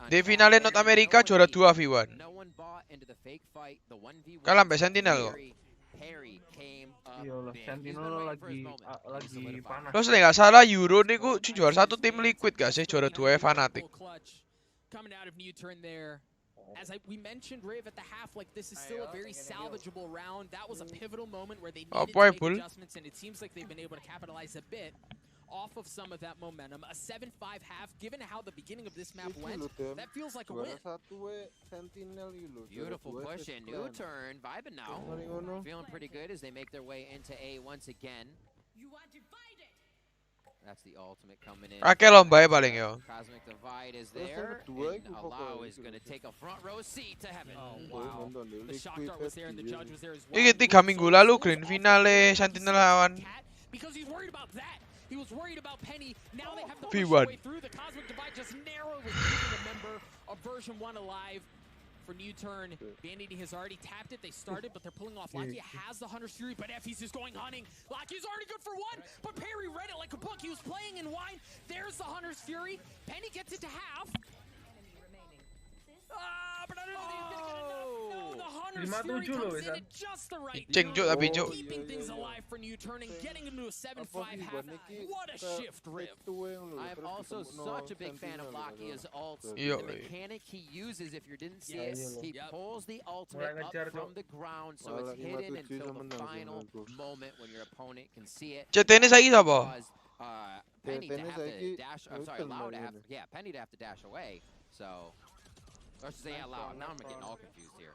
Di finale North America juara 2 V1. Kalah sampai Sentinel kok. Iya lah, Sentinel lagi panas. Terus nek gak salah Euro niku juara 1 tim Liquid gak sih, juara 2 Fnatic. Coming out of Newton there. As we mentioned, Riv, at the half, like, this is still a very salvageable round. That was a pivotal moment where they needed to make adjustments, and it seems like they've been able to capitalize a bit off of some of that momentum. A 7-5 half, given how the beginning of this map went, that feels like a win. Beautiful push and new turn, vibing now. Feeling pretty good as they make their way into A once again. That's the ultimate coming in. Akeh lombae paling yo. Cosmic Divide is there, and Allow is going to take a front row seat to heaven. Oh, wow. The shock dart was there and the judge was there as well. Iki 3 minggu lalu grand finale Sentinel lawan Because he's worried about that. He was worried about Penny. Now they have to push their way through. The Cosmic Divide just narrowly keeping a member of version 1 alive. For new turn, Vanity has already tapped it. They started, but they're pulling off. Lakia has the Hunter's Fury, but Effie's just going hunting. Lakia's already good for 1, but Perry read it like a book. He was playing in wine. There's the Hunter's Fury. Penny gets it to half. But I don't know if he's gonna get enough. No, the Hunter's Fury comes in at just the right time. Keeping things alive for new turn and getting into a 7-5 half. What a shift, Riv. I am also such a big fan of Lakia's ults. The mechanic he uses, if you didn't see it, he pulls the ultimate up from the ground, so it's hidden until the final moment when your opponent can see it. CT ini saiki sapa? Penny to have to dash. I'm sorry, Allow to have. Yeah, Penny to have to dash away. So. Or should say Allow. Now I'm getting all confused here.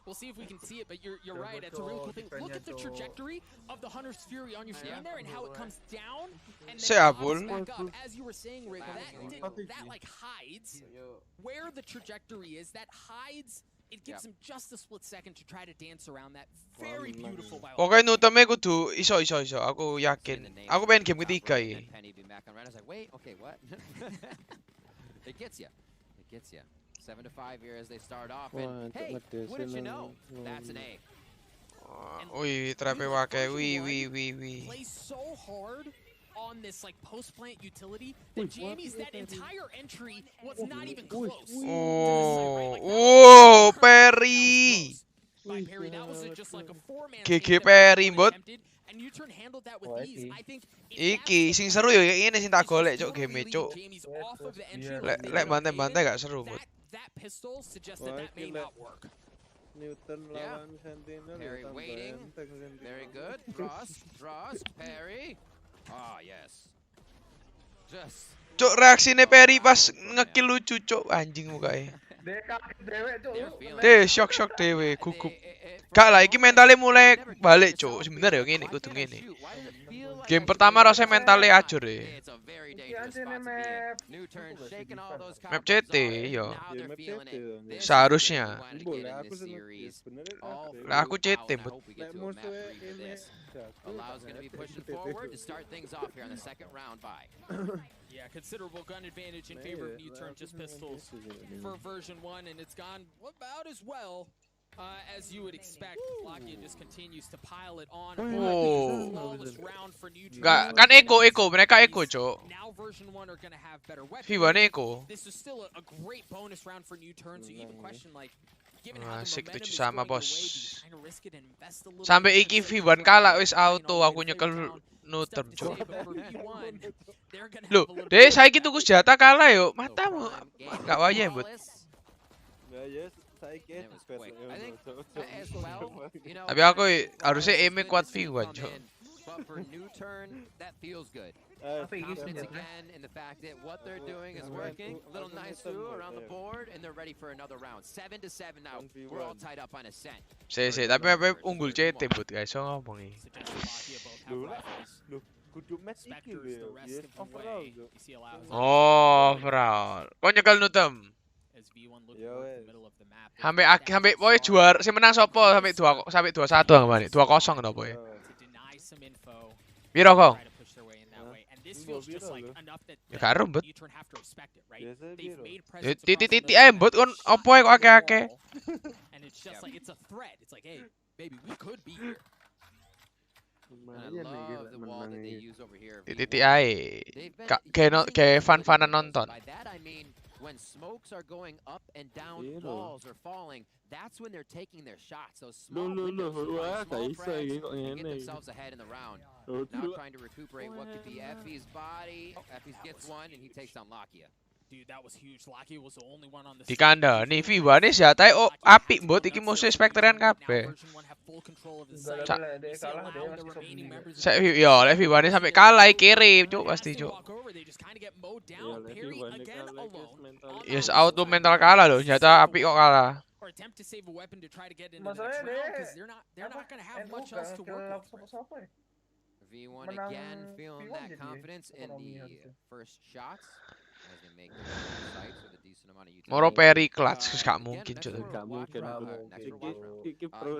We'll see if we can see it, but you're right. It's a really cool thing. Look at the trajectory of the Hunter's Fury on your screen there and how it comes down and then pops back up. As you were saying, Rick, that like hides where the trajectory is. That hides. It gives him just a split second to try to dance around that. Very beautiful by all. Pokoknya nutame kudu iso. Aku yakin. Aku pengen game ketiga iki. Penny being back on red. I was like, wait, okay, what? It gets you. It gets you. 7-5 here as they start off, and hey, wouldn't you know, that's an A. Wih, trape wake. Wih. Plays so hard on this like post-plant utility that Jamie's that entire entry was not even close. Oh, Perry. By Perry, that was just like a 4-man. GG Perry, bot. And Newton handled that with ease. I think iki sing seru ya ini sing tak golek cuk game cuk. Lek bantai gak seru, bot. That pistol suggested that may not work. Newton lawan Sentinel. Perry waiting. Very good. Cross. Perry. Ah, yes. Just. Cuk reaksine Perry pas ngekill lucu cuk anjing mukae. Deh shock dewe gugup. Gak lah iki mentalnya mulai balik cuk. Sebenarnya ngene kudu ngene. Game pertama rasanya mentalnya ajur ya. Map CT yo. Seharusnya. Lah aku CT but. Yeah, considerable gun advantage in favor of Newton, just pistols for version 1, and it's gone about as well as you would expect. Lakia just continues to pile it on. Flawless round for Newton. Kan echo, mereka echo, cok. Now version 1 are gonna have better weapons. V1 echo. This is still a great bonus round for Newton, so you even question like given how the Asik momentum tuh is sama going bos. away, do you kind of risk it and invest a little Sampai bit iki here. V1 kalah wis auto aku nyekel no term Tough cuk. to say, but for V1, they're gonna Loh, have a little deh bit of saiki tuku senjata kalah yo. Matamu gak wayah, Bud. And it was quick. I think as well, you know, Tapi aku harusnya aim kuat V1 cuk. but for new turn, that feels good. Confidence again in the fact that what they're doing is working. A little nice through around the board, and they're ready for another round. 7-7 now. We're all tied up on a set. Tapi apa unggul CT Bud guys, so ngomong iki. Kudu match iki lho ya. Yes, overall. Oh, overall. Kok nyekel nutem? Sampai pokoknya juara sing menang sapa sampai 2-1 ngene. 2-0 ngono pokoke. Piro kok? Ya karo Bud. Titik ae Bud kon opo kok akeh-akeh. And it's just like it's a threat. It's like, hey, baby, we could be here. I love the wall that they use over here. Titik ae. Kayak fan-fanan nonton. By that I mean when smokes are going up and down, walls are falling. That's when they're taking their shots. Those small windows, small frags, to get themselves ahead in the round. Now trying to recuperate what could be Effie's body. Effie gets one and he takes down Lakia. Dude, that was huge. Lakia was the only one on the Di kanda nih V1 senjatae apik Bud iki musuh Spectrean kabeh. Yo, lek V1 sampai kalah kirim cuk pasti cuk. Yes, auto mental kalah loh, senjata apik kok kalah. Or attempt to save a weapon to try to get into the next round because they're not going to have much else to work with. V1 again feeling that confidence in the first shots. Moro peri clutch wis gak mungkin cuk. Gak mungkin.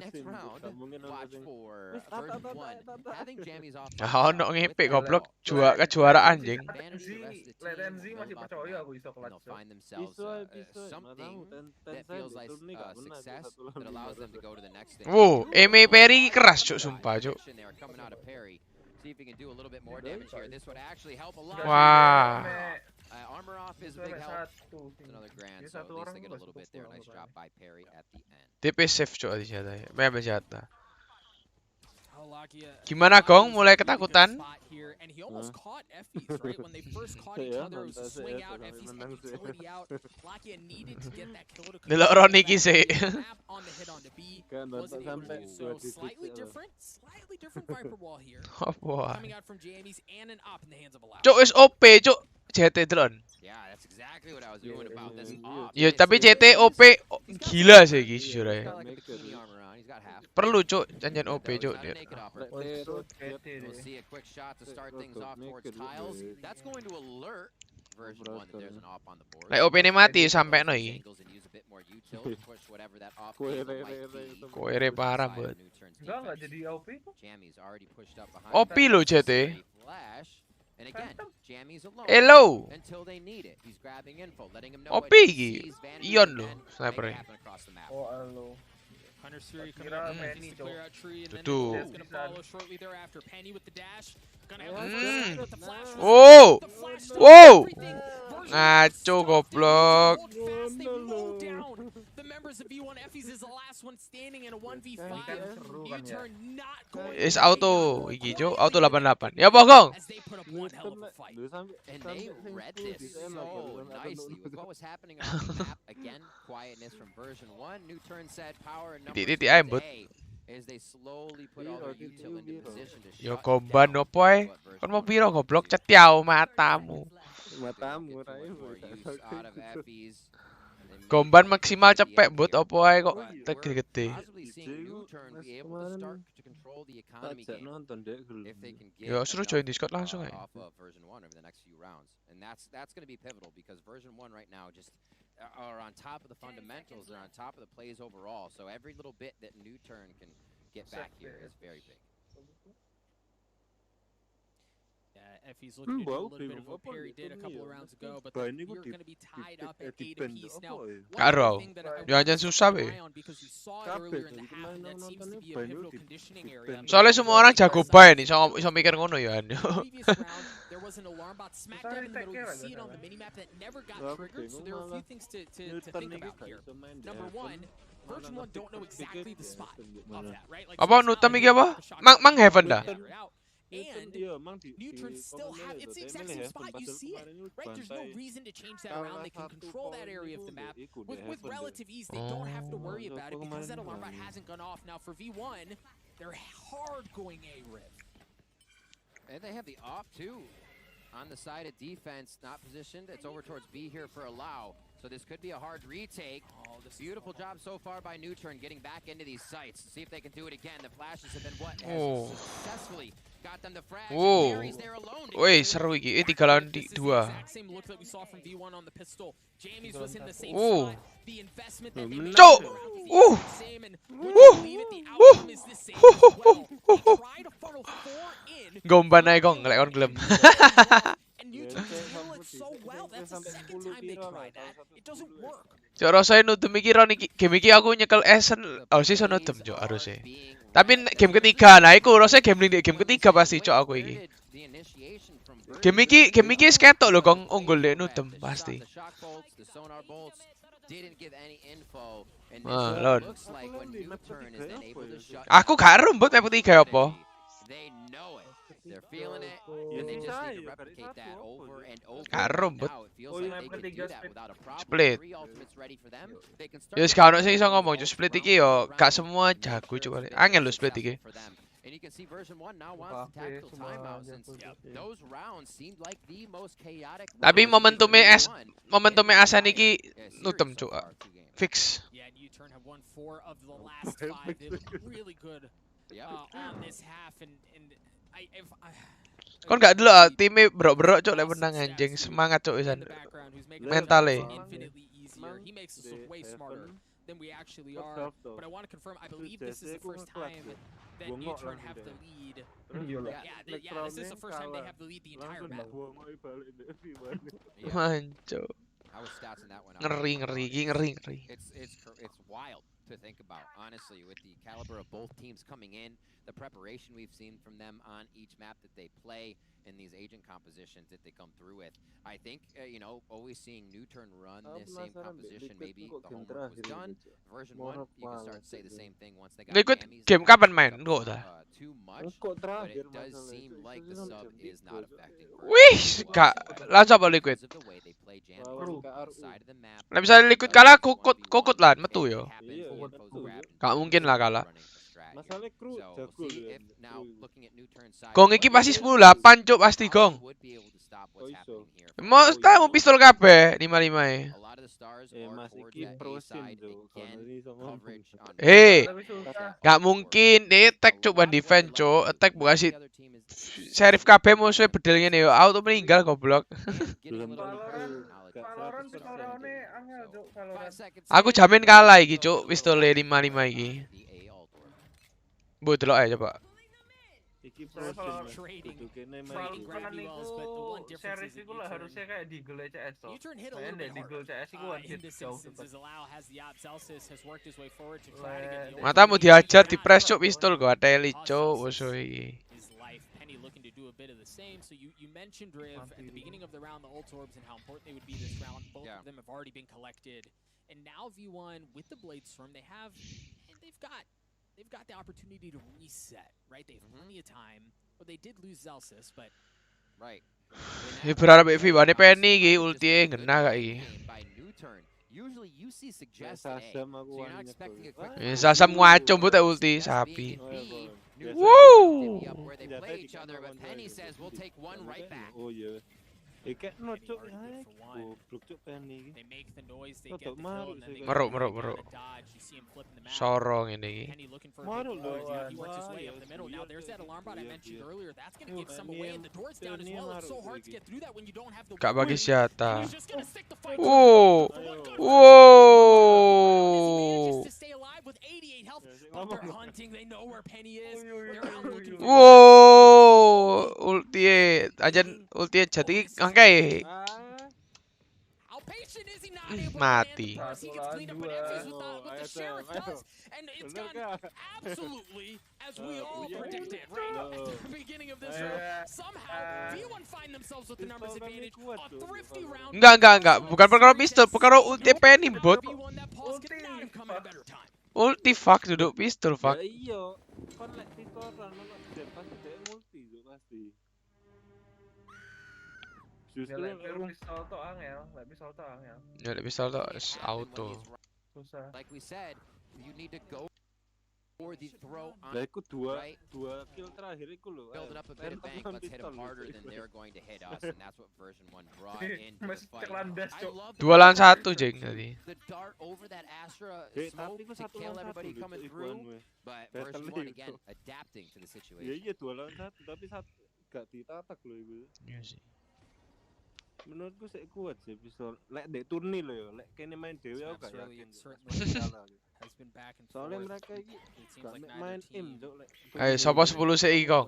Next round, watch for version 1. Having jammies off. Ono ngepek goblok kejuaraan anjing. Lenzi masih percaya aku iso clutch. Find themselves something that feels like success that allows them to go to the next stage. Wow, Eme peri keras cuk sumpah cuk. See if he can do a little bit more damage here. This would actually help a lot. Wah. Armor off is a big help. Another grand, so at least they get a little bit there. Nice job by Perry at the end. TP safe cuk di senjata. Memang senjata. Gimana Gong? Mulai ketakutan? And he almost caught Effie's, right? When they first caught each other, it was a swing out, Effie's had utility out. Lakia needed to get that kill to come Delok Ron iki sih. on the hit on the B. Wasn't able to do so. Slightly different Viper wall here. Coming out from Jamie's and an op in the hands of a loud. Cuk wis OP cuk. CT drone. Yeah, that's exactly what I was doing about this op. Ya tapi CT OP gila sih iki jujur ae. Perlu cuk, janjian OP cuk. We'll see a quick shot to start things off towards tiles. That's going to alert version 1 that there's an op on the board. Lek OP ne mati sampai no iki. Koere parah Bud. Enggak jadi OP itu. OP lo CT. And again, Jammy's alone Hello. until they need it. He's grabbing info, letting him know OP what he iki. sees, vanity Ion lo and sniper. Oh, halo. Hunter's Fury coming out to clear out tree, and then Tuh. it's gonna follow shortly thereafter. Penny with the dash. Gonna have with the flash. Wow. Wow. Ngaco goblok. Fast, they mow down the members of V1. Effie's is the last one standing in a 1v5. U-turn not going Is auto iki cuk, auto 88. Ya apa Gong? as they put up one hell of a fight. And they read this so nicely with what was happening on the map. Again, quietness from version 1. New turn set power and Titik ae Bud. as they slowly put all their util into position to Yo shut komban down opo ae? Kon mau piro goblok cetiau matamu. Matamu rai. out of Effie's. Komban maksimal cepek Bud opo ae kok gede-gede. Possibly seeing U-turn be able to start to control the economy game if they can get Yo suruh join Discord langsung ae. off of version 1 over the next few rounds. And that's going to be pivotal because version 1 right now just are on top of the fundamentals. They're on top of the plays overall. So every little bit that new turn can get back here is very big. If he's looking to do a little bit of what Perry did a couple of rounds ago, but you're going to be tied up at 8 apiece. Now, Karo. Ya aja susah be. because we saw it earlier in the half, and that seems to be a pivotal conditioning area. Soalnya semua orang jago bay nih, iso mikir ngono ya. Previous round, there was an alarm bot smack dab in the middle. You see it on the minimap that never got triggered, so there are a few things to think about here. Number one, version 1 don't know exactly the spot of that, right? Like, Apa nutam iki apa? Mang heaven dah. And Neutron still have, it's the exact same spot, you see it, right? There's no reason to change that around. They can control that area of the map with relative ease. They don't have to worry about it because that alarm bot hasn't gone off. Now for V1, they're hard going A-Rip. And they have the off too. On the side of defense, not positioned. It's over towards B here for Allow. So this could be a hard retake. Oh, this beautiful job so far by Neutron getting back into these sites. See if they can do it again. The flashes have been what has successfully got them the frag. Perry's there alone. Woi, seru iki. 3 lawan 2. Same look that we saw from V1 on the pistol. Jamie's was in the same spot. The investment that they made Cok. same, and believe it, the outcome is the same as well. They try to funnel 4 in. Gomban ae kong lek kon gelem. And Neutron handle it so well. That's the second time they tried that. It doesn't work. Cok rasane nutum iki ron iki. Game iki aku nyekel Esen harusnya iso nutum cok harusnya. Tapi game ketiga nah iku rasane game ketiga pasti cok aku iki. Game iki sketok lho kong unggul dek nutum pasti. Lon. Aku gak rumput map ketiga apa? They're feeling it, and they just need to replicate that over and over. Rumput. Now it feels like they can do that without a problem. Split. 3 ultimates ready for them. They can start. Yes, gak ono sing iso ngomong cok split iki yo gak semua jago cok. Angel lho split iki. And you can see version 1 now wants to tactical timeout since those rounds seemed like the most chaotic. Tapi momentume Asan iki nutum cok. Fix. Yeah, U-turn have won 4 of the last 5. They look really good on this half, and kon gak dulu timnya berok-berok cok lek menang anjing semangat cok isan mentale. He makes us look way smarter than we actually are. But I want to confirm, I believe this is the first time that U-turn have the lead. Yeah, this is the first time they have the lead the entire map. Manco. Ngeri. It's wild to think about, honestly, with the caliber of both teams coming in, the preparation we've seen from them on each map that they play, and these agent compositions that they come through with. I think, always seeing Neutron run this same composition, maybe the homework was done. Version 1, you can start to say the same thing once they got Liquid game kapan main? Kok dah? Too much, but it does seem like the sub is not affecting. Wih, gak langsung apa Liquid? Nah misalnya Liquid kalah kokot lah, metu yo. Gak mungkin lah kalah. Gong iki pasti 10-8 cok pasti gong. Mau pistol kabeh 55. Gak mungkin dia attack cok ban defense cok. Attack bukan si Sheriff kabeh musuhnya bedel ngene yo. Auto meninggal goblok. Aku jamin kalah iki cok pistol 55 iki. Bu delok aja coba. Series itu lah harusnya kayak Deagle CS toh. Kayaknya Deagle CS itu jauh cepat. Matamu diajar di press cok pistol gua teli cok musuh iki. Looking to do a bit of the same. So you mentioned Riv at the beginning of the round, the ult orbs and how important they would be this round. Both of them have already been collected, and now V1 with the Blade Storm, they've got the opportunity to reset. Right, they have plenty of time. Well, they did lose Zelsis, but right. Berharap V1 penny iki ulti ngena gak iki. Usually you see suggested A, so you're not expecting a quick. Sasam ngaco mbut ulti sapi. Woo! Where they play each other, but Penny says we'll take one right back. They make the noise, they get the kill, and then they Meruk. dodge. You see him flipping the map. Sorong ini. Penny looking for a big board. He works his way up the middle. Now there's that alarm bot I mentioned earlier. That's going to give some away, and the door's down as well. It's so hard to get through that when you don't have the. Gak bagi senjata. Whoa! Whoa! ulti ajan ulti jadi angkai. Mati. Enggak. Bukan perkara pistol, perkara ulti penny bot. Ulti fuck duduk pistol fuck. Iya, kon lek pistolan pasti dhek multi yo pasti. Justru pistol tok angel, lek pistol tok angel. Ya lek pistol tok auto. Susah. Like we said, you need to go for the throw on. Lah iku dua kill terakhir iku lho. Build it up a bit of bank, let's hit them harder than they're going to hit us, and that's what version 1 brought into the fight. I love 2 lawan 1 jeng tadi. the dart over that Astra smoke to kill everybody coming through, but version 1 again adapting to the situation. Iya 2 lawan 1 tapi gak ditatak lho iku. Iya sih. Menurutku sik kuat sih pistol. Lek ndek turni lho ya, lek kene main dhewe aku gak yakin. Soalnya mereka iki gak main im cuk lek. Ayo sapa 10 sik iki kok.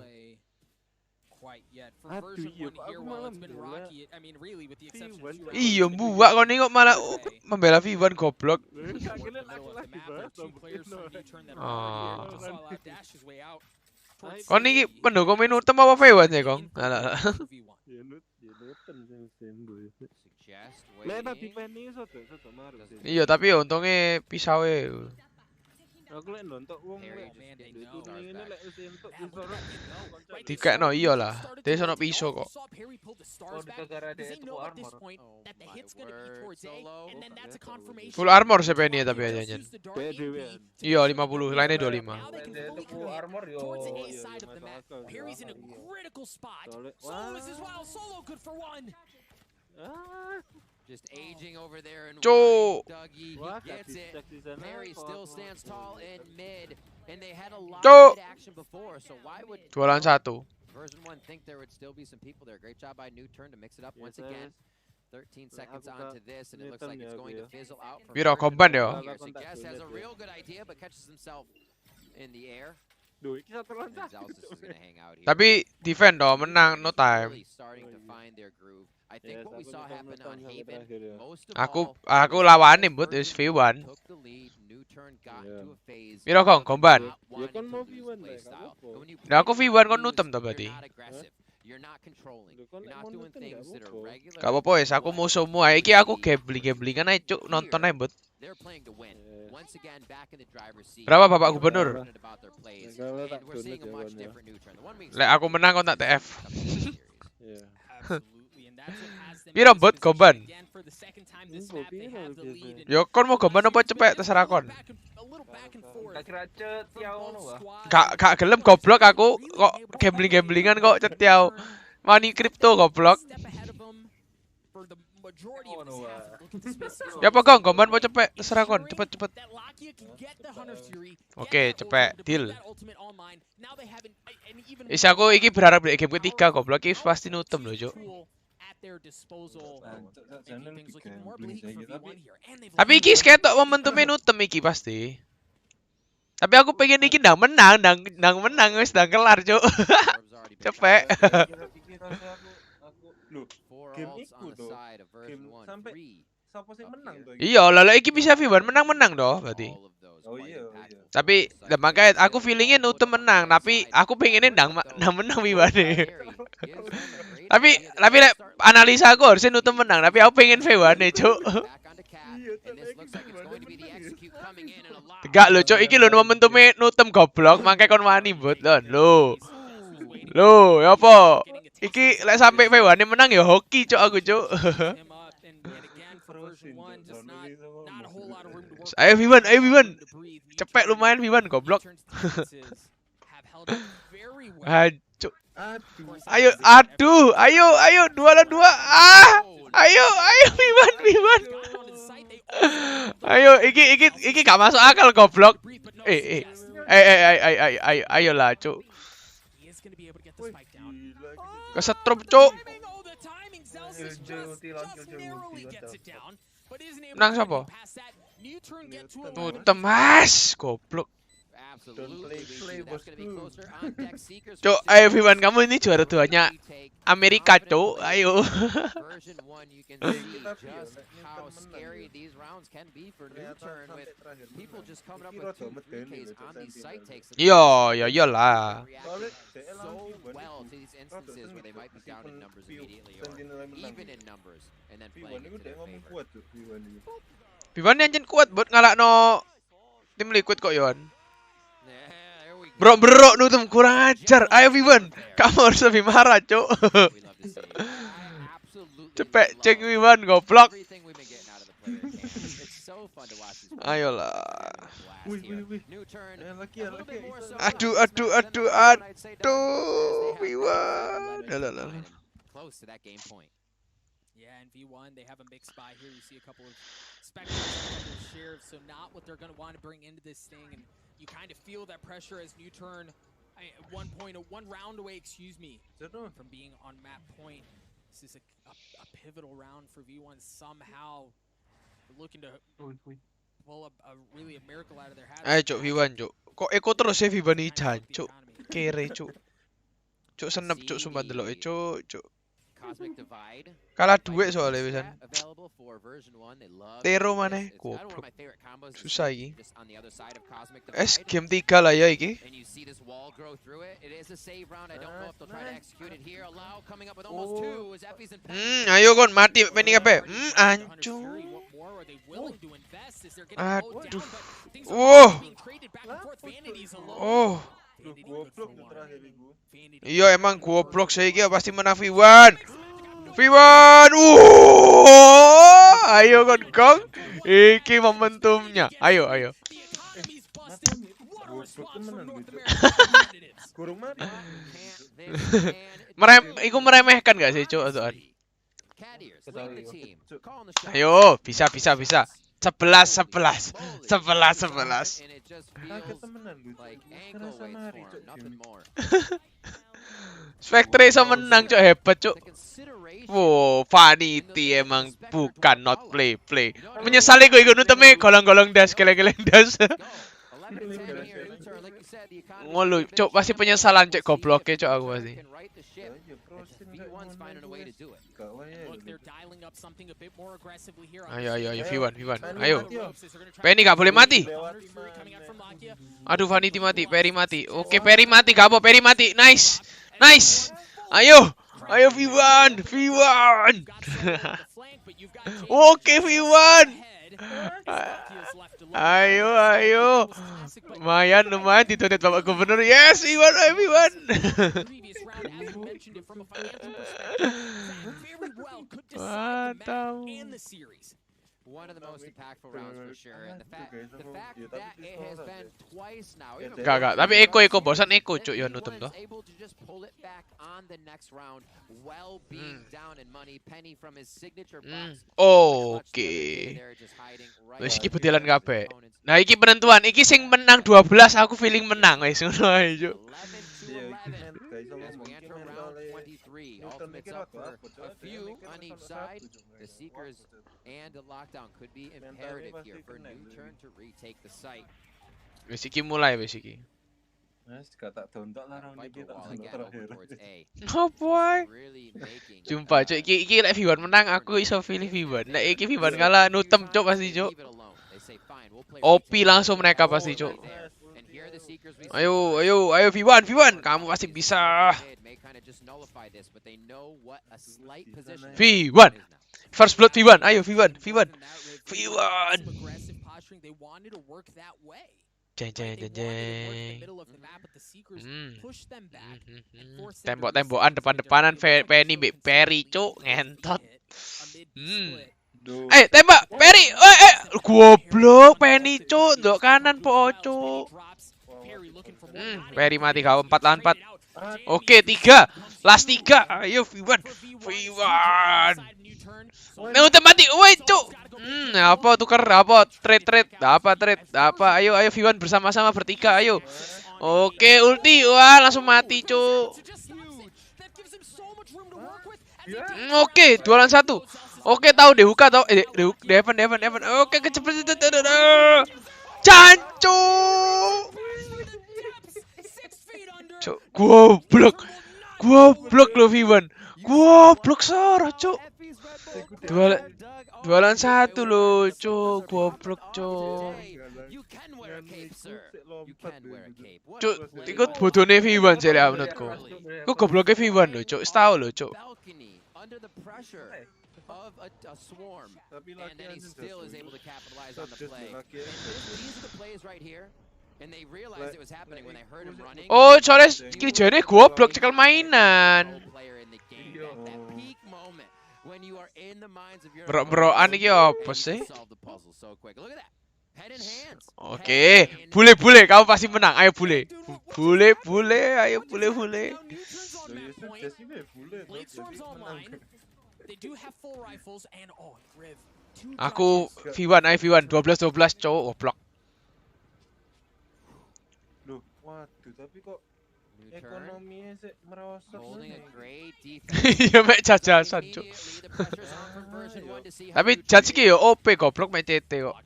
Aduh iya aku malah Iya buak kon kok malah membela V1 goblok. Kon iki pendukung Menonton apa V1 ya kong? Iya tapi ya untungnya pisau e. Aku lek nonton wong ngene lek entuk Dikekno iya lah. Dhewe sono pisau kok. Oh, gara-gara dia itu armor. Full armor CPN tapi aja nyen. Iya 50, lainnya 25. Dia itu full armor yo. Just aging over there and Cuk. Dougie gets it. Mary still stands tall in mid, and they had a lot Cuk. of mid action before, so why would 2 lawan 1. version 1 think there would still be some people there? Great job by New Turn to mix it up once again. 13 seconds onto this, and it looks like it's going to fizzle out. Biro komban yo. Jess has a real good idea, but catches himself in the air. Duh, iki satu lawan And Zalsis is going to hang out here. Tapi defend dong, menang no time. Really starting to find their groove. I think what we saw happen on Haven, most of Aku lawanin but is V1. took the lead. New Turn got into a phase. Biro kong komban. Ya kan mau V1 lah, Nah aku V1 kon nutem to berarti. You're not controlling. You're not doing things that are regular. Gak apa-apa wes, aku musuhmu ae. Iki aku gambling-gamblingan ae cuk, nonton ae but. They're playing to win. Once again back in the driver's seat. Berapa Bapak Gubernur? And we're seeing a much different New Turn. The one we Lek aku menang kon tak TF. Iya. Piro bot komban? Yo kon mau komban apa cepet terserah kon. Tak kira cetiau ngono wah. Gak gelem goblok aku kok gambling-gamblingan kok cetiau. Money crypto goblok. Ya apa kong komban mau cepet terserah kon, cepet. Oke, cepet deal. Is aku iki berharap di game ketiga goblok iki pasti nutem lho, Cuk. Tapi iki ketok momentumnya nutem iki pasti. Tapi aku pengen iki ndang menang wis ndang kelar, Cuk. Cepet. Loh, game iku to. Game sampai siapa sing menang to iki? Iya, lha iki bisa V1 menang doh berarti. Oh iya. Tapi makanya aku feelingnya nutem menang, tapi aku pengennya ndang menang V1. Tapi lek analisa aku harusnya nutem menang, tapi aku pengen V1 Cuk. Tegak lho Cuk, iki lho momentumnya nutem goblok, makanya kon wani bot lho. Loh, ya apa? Iki lek sampai V1 menang ya hoki Cuk aku Cuk. Ayo V1. Cepet lumayan V1 goblok. Hancur. Ayo 2 lawan 2. Ayo V1. Ayo iki gak masuk akal goblok. Ayolah Cuk. Kesetrum Cuk. Menang siapa? Nutem mas goblok. Absolutely, VG. That's gonna be closer on deck. Seekers. Cuk, ayo V1, kamu ini juara duanya Amerika, cuk. Ayo. Version 1, you can see just how scary these rounds can be for New Turn with people just coming up with 2 3Ks on these site takes. Yo, iyalah. So well to these instances where they might be down in numbers immediately or even in numbers and then playing into their favor. V1 anjen kuat buat ngalahno tim Liquid kok, Yon. Bro, nutum kurang ajar. Ayo V1, kamu harus lebih marah, cuk. Cepet cek V1 goblok. Ayolah. Aduh. V1. Close to that game point. Yeah, and V1, they have a mixed buy here. You see a couple of specters, a couple of shares, so not what they're going to want to bring into this thing. And you kind of feel that pressure as New Turn, one round away, from being on map point. This is a pivotal round for V1. Somehow looking to pull really a miracle out of their hat. Ayo cuk V1 cuk. Kok eko terus ya V1 iki jan cuk. Kere cuk. Cuk senep cuk sumpah ndeloke cuk. Kalah duit soalnya wisan. Tero maneh goblok. Susah iki. Game 3 lah ya iki. Ayo kon mati pening kabeh. Ancu. Aduh. Iya emang goblok saiki pasti menang V1. Ayo kon Kong. Iki momentumnya. Ayo. Iku meremehkan gak sih cuk soal? Ayo, bisa. 11. Spectre iso menang cuk, hebat cuk. Wow, vanity emang bukan not play. Menyesali gue ikut nuteme golong-golong das, geleng-geleng das. Ngolu, cuk pasti penyesalan cuk gobloknya cuk aku pasti. Ayo V1. Ayo. Penny gak boleh mati. Aduh vanity mati, Perry mati. Oke, Perry mati, gak apa Perry mati. Nice. Ayo V1. Oke V1. Ayo. Lumayan dituntut Bapak Gubernur. Yes, V1. Mantap. One of the most impactful rounds for sure, and the fact that it has been twice now. Gak, tapi Eko bosan Eko cuk ya nutum toh. Able to just pull it back on the next round while being down in money. Penny from his signature box. Oke. Wis iki bedelan kabeh. Nah iki penentuan, iki sing menang 12 aku feeling menang wis ngono ae cuk. Ultimates up for a few on each side. The Seekers and the Lockdown could be imperative here for New Turn to retake the site. Wis iki mulai wis iki. Apa? Jumpa cuk iki lek V1 menang aku iso pilih V1. Nek iki V1 kalah nutem cuk pasti cuk. OP langsung mereka pasti cuk. Ayo V1, kamu pasti bisa. V1. First blood V1. Ayo V1. Jeng. Tembok-tembokan depan-depanan Penny mbek Perry cuk ngentot. Tembak Perry. Goblok Penny cuk, ndok kanan po cuk. Perry mati kau 4 lawan 4. Oke, 3. Last 3. Ayo V1. Udah mati. Woi, cuk. Apa tukar apa? Trade. Apa? Ayo V1 bersama-sama bertiga, ayo. Oke, ulti. Wah, langsung mati, cuk. Oke, 2 lawan 1. Oke, tahu deh Huka tahu. Heaven. Oke, kecepet. Jancuk. Cuk, goblok lo V1. Goblok soro, cuk. Dua lawan satu lo, cuk. Goblok, cuk. You can wear a cape, sir. You can wear a cape. What Cuk, a play ikut by bodohnya Nude. V1 sih lah menurutku. Kok gobloknya V1 lo, cuk. Tahu lo, cuk. Balcony under the pressure of a swarm, and then he still is able to capitalize on the play. And these are the plays right here, and they realized it was happening when they heard him running. Oh, soalnya kerjanya goblok cekel mainan. Bro-broan iki apa sih? Oke, bule, kamu pasti menang. Ayo bule. Ayo bule. Aku V1, ayo V1 12 cowok goblok. Loh, waduh, tapi kok ekonominya sih merosot. Iya mek jajasan, cuk. Tapi judge iki yo OP goblok mek CT kok.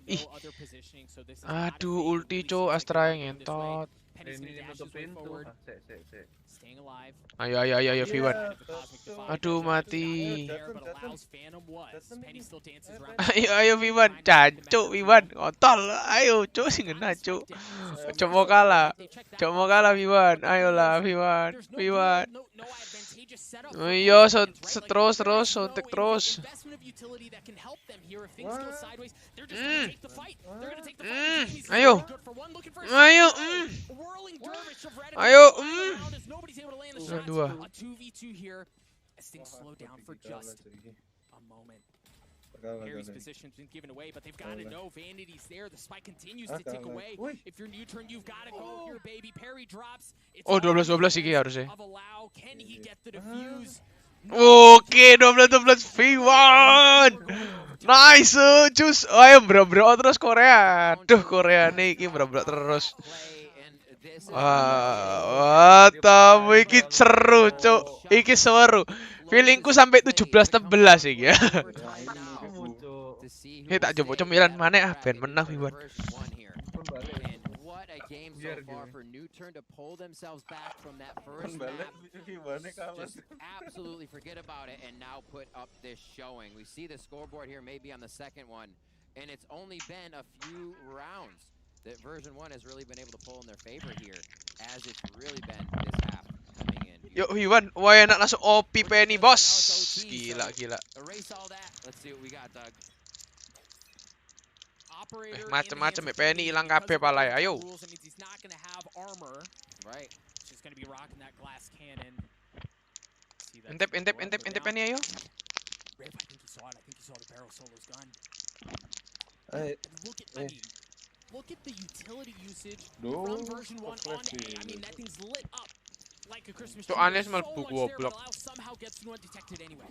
Ih. Aduh, ulti cuk, Astra yang ngentot. Ini nutup pintu. Ayo V1. Aduh, mati. Ayo V1, cancuk V1. Kontol. Ayo, cuk sing ngena, cuk. Cuk mau kalah V1. Ayolah V1. Iya, terus suntik terus. Ayo. Dua. Perry's position's been given away, but they've got to know Vanity's there. The spike continues to tick away. If you're new turn, you've got to go here, baby. Perry drops. Oh, 12 iki harusnya. Can he get the defuse? Oke, 12 V1. Nice, cus. Ayo bro terus Korea. Duh, Korea nih iki bro terus. Wah, tamu iki seru, cuk. Iki seru. Feelingku sampai 17-11 iki ya. Ini tak coba cemilan mana ben menang V1. So far for New Turn to pull themselves back from that first map. Just absolutely forget about it and now put up this showing. We see the scoreboard here maybe on the second one, and it's only been a few rounds that version 1 has really been able to pull in their favor here, as it's really been this half coming in. Yuk V1, wah enak langsung OP Penny bos. Gila. Erase all that. Let's see what we got, Doug. Macem-macem ya Penny hilang kabeh palai. Ayo. Intip Penny ayo. Look at the utility usage from version 1 on A. I mean, that thing's lit up like a Christmas tree. Tuh aneh So mlebu much there, but goblok. Allow somehow gets undetected anyway.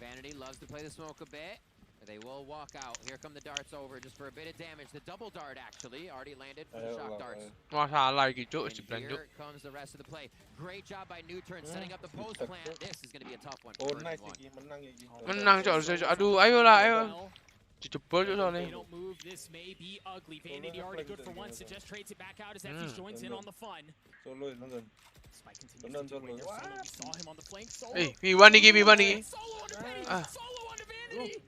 Vanity loves to play the smoke a bit. They will walk out. Here come the darts over just for a bit of damage. The double dart actually already landed for the shock darts. Masalah gitu, And here comes the rest of the play. Great job by New Turn setting up the post plant. This is going to be a tough one. Oh, for nice version 1. Menang cok, aduh ayolah ayo. Jebol cok soalnya. They don't move. This may be ugly. Vanity already good for one. Suggest trades it back out as Effie joins in on the fun. Solo nonton. Spike continues to win. Solo, we saw him on the flank. Solo. V1 iki. Solo onto Penny. Solo onto Vanity.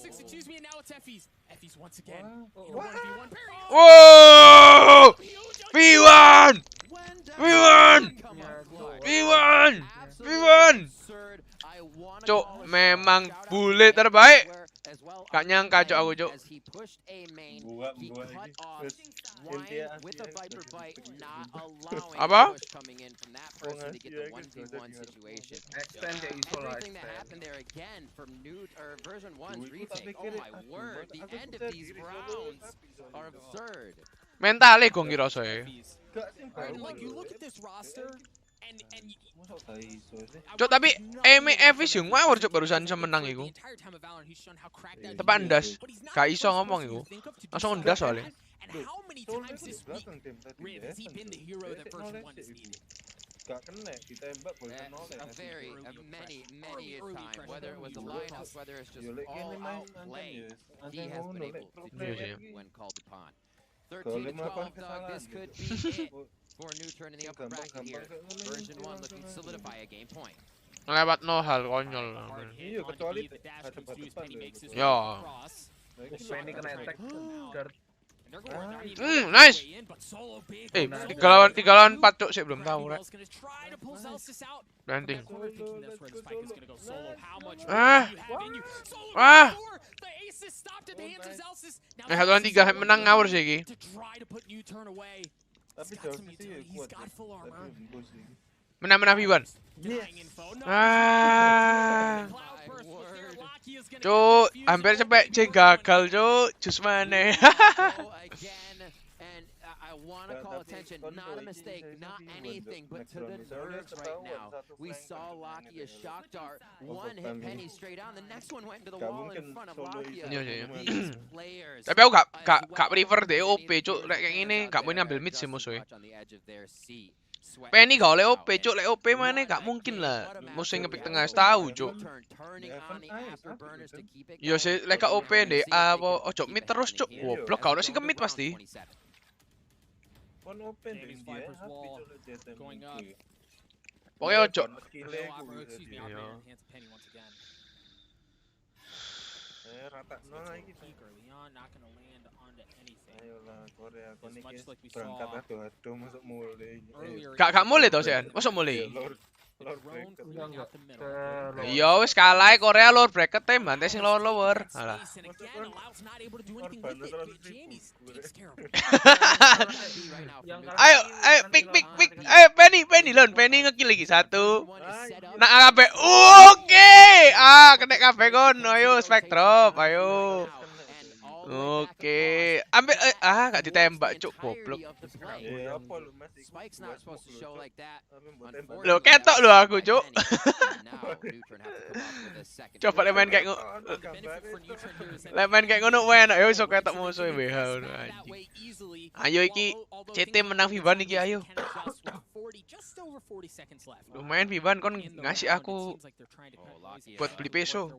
Excuse me, and now it's Effie's. Effie's once again. In a 1v1 Perry. Whoa! V1! Cok, memang bule terbaik. Gak nyangka cok aku cok. Apa? Extend the Everything that happened there again from new or version 1's retake. Oh my word, the end of these rounds are absurd. Mentale kok ngira saya. Like you look at this roster and Cok, tapi Effie sing ngawur cok barusan bisa menang iku. Tepan ndas. Gak iso ngomong iku. Langsung ndas soalnya. And how many times this week Riv has he been the hero that version 1 is needed? Gak kena, ditembak boleh Many a time, whether it was the lineup, whether it's just all out play, he has been able to do it when called upon. 13 to 12, dog. This could be it for a new turn in the upper bracket here. Version 1 looking to solidify a game point. Lewat no hal konyol lah. Iya, kecuali ada batu-batu. Ya. Penny kena attack. Nice. Tiga lawan 4 cuk sih belum tahu rek. Landing. Satu lawan 3 menang ngawur sih iki. Tapi jauh sih kuat. Menang V1. Cuk, hampir sampai J gagal cuk, jus mana. I want to call attention, not a mistake, not anything, but to the nerves right now. We saw Lakia shock dart, one hit Penny straight on, the next one went into the wall in front of Lakia. These players. Tapi aku gak prefer DOP cuk, kayak gini gak mau ngambil mid sih musuhnya. Penny gak oleh OP cuk, lek OP mana gak mungkin lah. Musuh ngepick tengah tahu cuk. Yo sih lek gak OP deh, apa ojo mid terus cuk. Goblok gak ono sing ke mid pasti. Kon open deh dia. Pokoknya ojo. Rata nol lagi. Ayolah Korea kon iki berangkat ado-ado masuk mulai. Gak mulai tau Sian, masuk mulai. Lord bracket. Iya wis kalah Korea lord bracket tem, bantai sing lower. Alah. Ayo pick. Ayo Penny lon, Penny ngekill lagi satu. Nak kabeh. Oke. Kena kabeh kono. Ayo Spectrum, ayo. Oke, ambil gak ditembak cuk goblok. Lo ketok lo aku cuk. Coba main kayak ngono enak ya iso ketok musuh BH ngono anjing. Ayo iki CT menang V1 iki ayo. Lumayan V1 kon ngasih aku buat beli peso.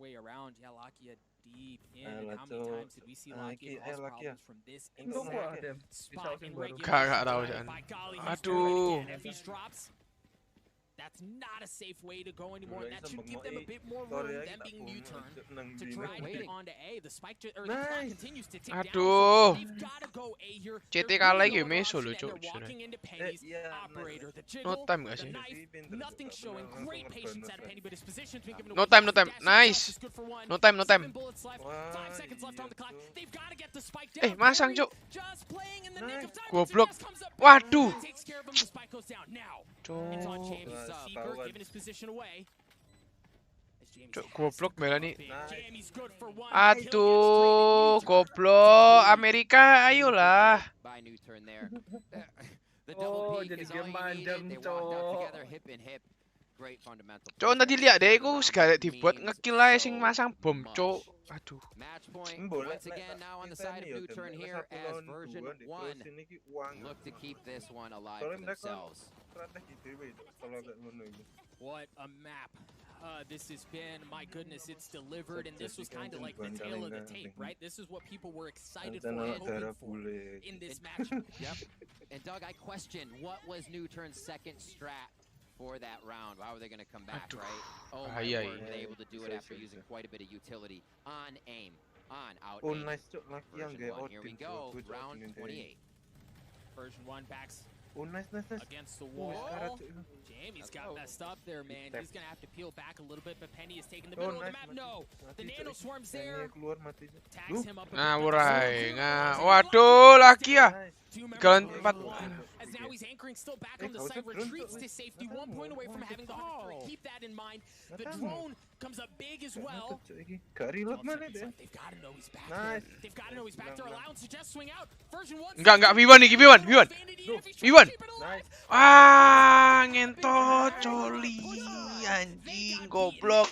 Gak tahu jangan. Aduh. That's not a safe way to go anymore. That should give them a bit more room, them being new turn, to try to get onto A. The spike or the clock continues to tick down. Aduh. They've got to go A here. CT kalah iki meso lho cuk. No time gak sih? Nothing showing. Great patience out of Penny, but his position's been given No time. Nice. No time. 5 seconds left on the clock. They've got to get the spike down. Masang cuk. Just playing in the nick of time. Goblok. Waduh. Takes care of him. The spike goes down now. It's on Jamie. Seeker giving his position away. Cuk goblok bela nih. Aduh, goblok Amerika, ayolah. Oh, jadi game panjang, cok. Cuk, tadi lihat deh, aku segala dibuat ngekill aja sing masang bom, cuk. Aduh. Once again now on the side of new turn here as version 1 look to keep this one alive for themselves. What a map. This has been, my goodness, it's delivered, and this was kind of like the tail of the tape, right? This is what people were excited for and hoping for in this match. Yep. And Doug, I question, what was New Turn's second strat for that round? How are they going to come back, right? Oh my word, were they able to do it after using quite a bit of utility on aim, on out aim. Version 1, here we go, round 28. Version 1 backs nice. against the wall. Jamie's got messed up there, man. He's gonna have to peel back a little bit, but Penny is taking the middle of the map. No, the nano swarm's there. Tags him up. Waduh, laki ya. Kalian 4. As now he's anchoring still back on the site, retreats to safety, 1 point away from having the 100. Keep that in mind. The drone comes up big as well. They've got to know he's back there. They've got to know he's back there. Allowance to just swing out. Version 1. Enggak V1 nih, V1. Ngentot coli anjing goblok.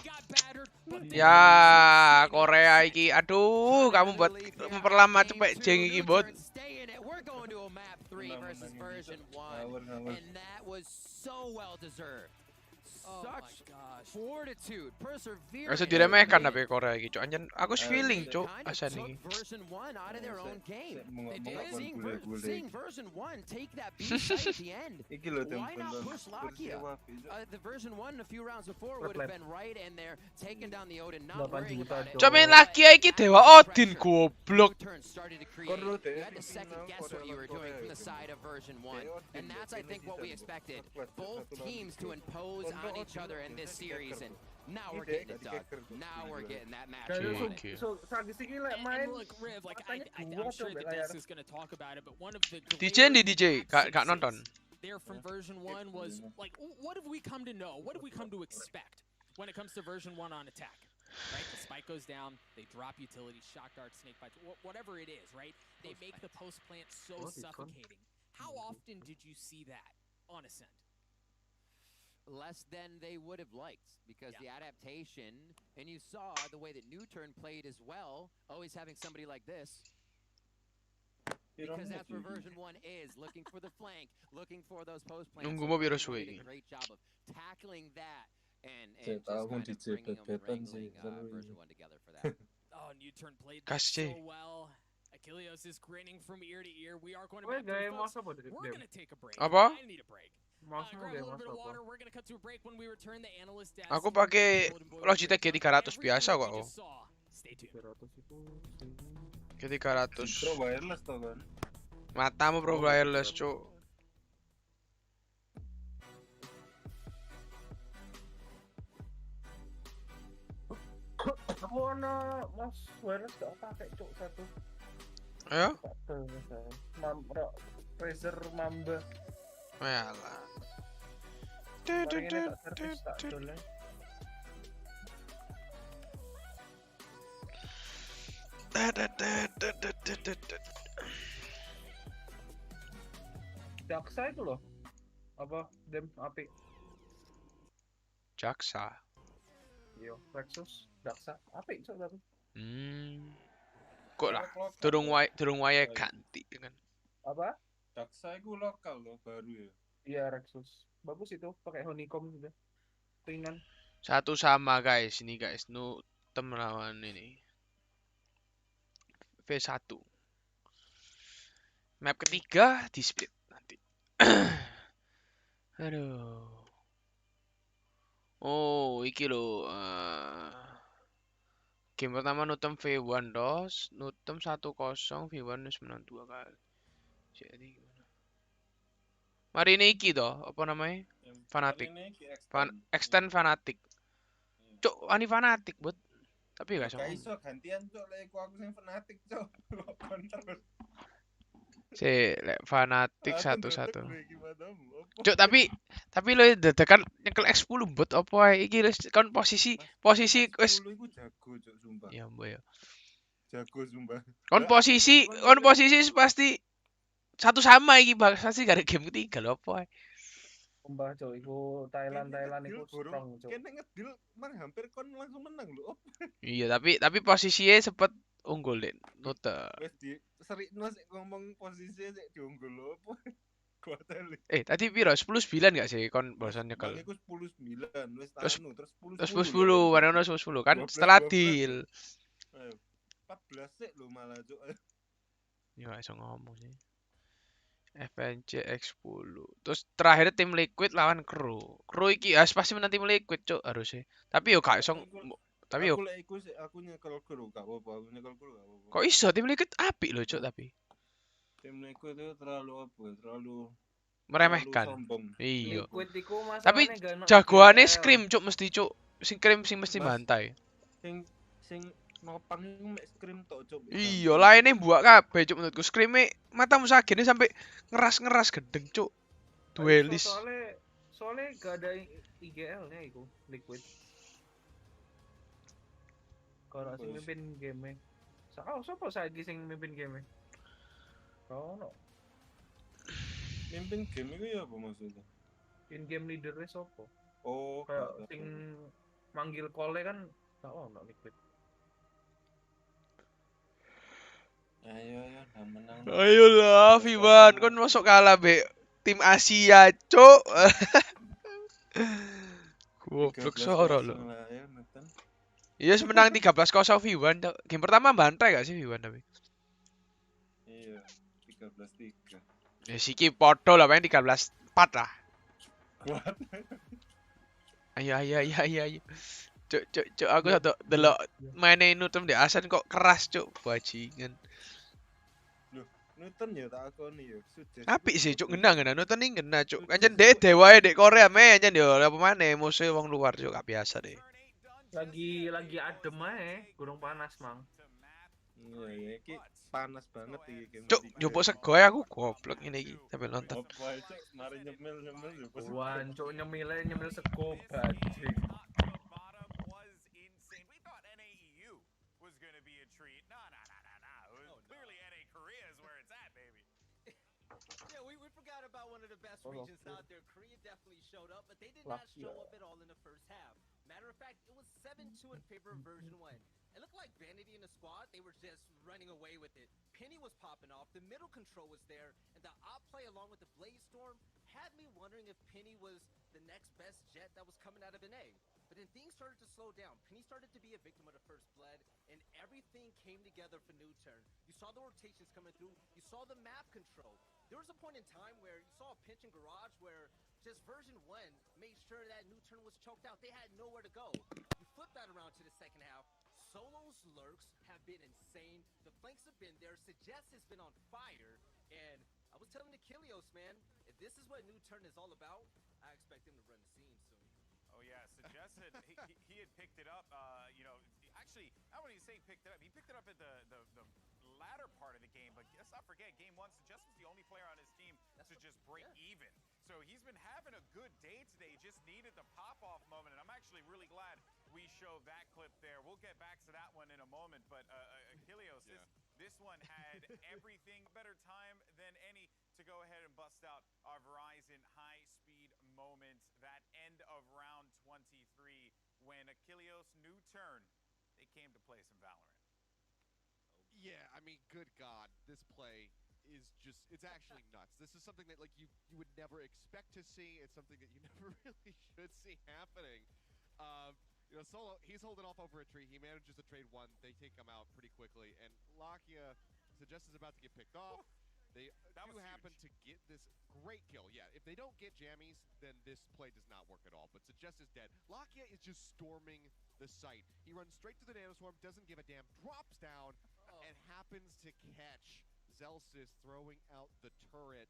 Ya, Korea iki. Aduh, kamu buat memperlama cepet jeng iki bot. Going to a map 3 versus version 1, and that was so well deserved. such fortitude, perseverance. Rasa diremehkan tapi Korea iki, Cuk. Anjen aku feeling, Cuk, asan iki. Version 1 out of their own game. They did. Bule-bule. Seeing version 1 take that B site at the end. Iki lho Why not tempen push Lakia? The version 1 a few rounds before would have been right in there, taking down the Odin, not worrying about it. Cuk main laki iki Dewa Odin goblok. Started to create. You had to second guess what you were doing from the side of version 1. And that's, I think, what we expected. Both teams to impose on each other in this series. And now we're getting it done. Now we're getting that match. So, Sagis iki lek main. And look, Riv, like I'm sure that Des is going to talk about it, but one of the DJ di DJ, gak nonton. there from version 1 was like, what have we come to know? What have we come to expect when it comes to version 1 on attack? Right, the spike goes down, they drop utility, shock darts, snake bites, whatever it is, right? They make the post plant so suffocating. How often did you see that on Ascent? Less than they would have liked, because the adaptation, and you saw the way that Newturn played as well, always having somebody like this. Because that's where version 1 is, looking for the flank, looking for those post plants. Nunggu mo biro They suwe did iki. a great job of tackling that and Saya just tahu kind di of bringing them, Beton sih, wrangling version 1 together for that. Oh, Newturn played that Kasih. so well. Achilles is grinning from ear to ear. We are going to Weh, back to gaya the mas folks. apa dari We're dem? going to take a break. Apa? I need a break. Masmu Grab a gaya little mas bit of apa? water. We're going to cut to a break. When we return, the analyst desk. Aku pakai Logitech G300 biasa kok. Just saw. Stay tuned. 300 itu. G300. Pro wireless toh kan. Matamu pro wireless, Cuk. Aku ana mas wireless gak pakai cuk satu. Ayo. Satu misalnya. Razer Mamba. Yalah. Paling ini tak servis tak dole. Jaksa itu loh. Apa dem api? Jaksa. Iya, Rexus, Daksa, api cuk tapi. Kok lah, durung wayahe ganti kan. Apa? Daksa itu lokal loh, baru ya. Iya, Rexus. Bagus itu, pakai honeycomb juga. Ringan. Satu sama guys, ini guys, Nutem lawan ini. V1. Map ketiga di split nanti. Aduh. Oh, iki lho. Game pertama Nutem V1 dos, Nutem 1-0, V1 wis menang 2 kali. Jadi gimana? Mari ini iki toh, apa namanya? Fanatik. Extend Fanatik. Cuk, ani Fanatik, buat. Tapi gak Gak sama. iso gantian cuk, lek aku sing fanatik cuk. Terus. Lek Fanatik satu-satu. Gimana? Cuk, tapi lo dedekan nyekel X10 bot apa ae iki kan posisi wis Lu iku jago cuk sumpah. ya mbok ya. Jago sumpah. Kon posisi pasti satu sama iki pasti gak ada game ketiga lho apa ae. Mbah cuk, iku Thailand iku strong cuk. Kene ngedil mang hampir kon langsung menang lho. Iya, tapi posisinya sempet unggul deh. Nutem. Wes di serikno sik ngomong posisi sik diunggul lho apa. Kuateli. Tadi piro? 10-9 gak sih kon bosan nyekel? Iku 10-9 wis Terus anu terus 10-10, warna 10-10 kan setelah deal. Ayo. 14 sik lho malah cuk. Ya gak iso ngomong sih. FNC X10. Terus terakhir tim Liquid lawan Crew. Crew iki pasti menang tim Liquid, cuk, harusnya. Tapi yo gak iso tapi yo aku lek iku sik aku nyekel kru gak apa-apa, aku nyekel kru gak apa-apa. kok iso tim Liquid apik lho, cuk, tapi Tim Liquid itu terlalu apa? Terlalu meremehkan. sombong. Iya. Liquid iku masalahnya Tapi gak ono jagoane IGL. Scream, cuk, mesti cuk. Sing Scream sing mesti Mas. bantai. Sing nopang iku mek scream tok cuk. Iya, lainnya buak kabeh cuk menurutku. Scream-e matamu sagene sampai ngeras-ngeras gedeng, cuk. Duelis. Soalnya gak ada IGL-nya iku Liquid. Kalau sing mimpin game. Sopo saiki sing mimpin game? Kau no. Mimpin game iku ya apa maksudnya? In game leader-nya sopo? Oh, Kayak sing manggil call kan gak ono Liquid. Ayo menang. Ayolah, Vivan, kon masuk kalah be tim Asia, cuk. Goblok 13-0 soro lo. lah ya Nathan. Iya menang 13-0 V1. Game pertama bantai gak sih V1 tapi? Iya, 13-3. Ya siki podo lah paling 13-4 lah. Kuat. Ayo. Cuk, aku satu delok maine Nutem di Asen kok keras cuk, bajingan. Loh, Newton ya tak akoni ya. Sudah. Apik sih cuk ngena Nutem ning ngena cuk. Anjen dek dewae dek Korea me anjen yo apa maneh musuh wong luar cuk gak biasa deh. Lagi adem ae, gunung panas, Mang. Iya ya, iki panas banget iki game. Cuk, njupuk sego aku goblok ngene iki sambil nonton. Apa aja mari nyemil njupuk sego. Wan, cuk nyemil sego bajing. We forgot about one of the best regions out there. Korea definitely showed up, but they did not show up at all in the first half. Matter of fact, it was 7-2 in favor of version 1. It looked like Vanity in the squad, they were just running away with it. Penny was popping off, the middle control was there, and the op play along with the Blaze Storm had me wondering if Penny was the next best jet that was coming out of NA. But then things started to slow down. Penny started to be a victim of the first blood, and everything came together for New Turn. You saw the rotations coming through, you saw the map control. There was a point in time where you saw a pinch in Garage where just version 1 made sure that New Turn was choked out. They had nowhere to go. You flip that around to the second half. Solo's lurks have been insane. The flanks have been there. Suggest has been on fire. And I was telling Achilleos, man, if this is what New Turn is all about, I expect him to run the scene soon. Oh yeah, Suggest he had picked it up. Actually, I wouldn't even say he picked it up. He picked it up at the latter part of the game. But let's not forget, game 1, Suggest was the only player on his team to just break even. So he's been having a good day today. Just needed the pop-off moment, and I'm actually really glad we showed that clip there. We'll get back to that one in a moment. But Achilleos, this one had everything, better time than any to go ahead and bust out our Verizon high-speed moment. That end of round 23 when Achilleos New Turn, they came to play some Valorant. Yeah, I mean, good God, this play is just, it's actually nuts. This is something that, like, you would never expect to see. It's something that you never really should see happening. Solo, he's holding off over a tree. He manages to trade one. They take him out pretty quickly. And Lakia suggests is about to get picked off. They do happen to get this great kill. Yeah, if they don't get jammies, then this play does not work at all. But Suggest is dead. Lakia is just storming the site. He runs straight to the nanoswarm, doesn't give a damn, drops down, and happens to catch Zelsis throwing out the turret.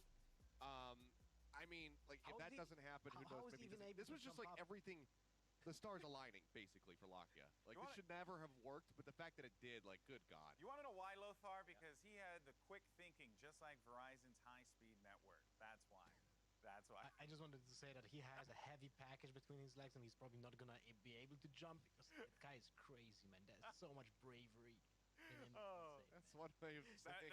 I mean, like, if that doesn't happen, who knows? Maybe this was just like everything, the stars aligning, basically, for Lakia. Like, this should never have worked, but the fact that it did, like, good God. You want to know why, Lothar? Because he had the quick thinking, just like Verizon's high-speed network. That's why. That's why. I just wanted to say that he has a heavy package between his legs, and he's probably not gonna be able to jump because that guy is crazy, man. There's so much bravery in him. That's one way of saying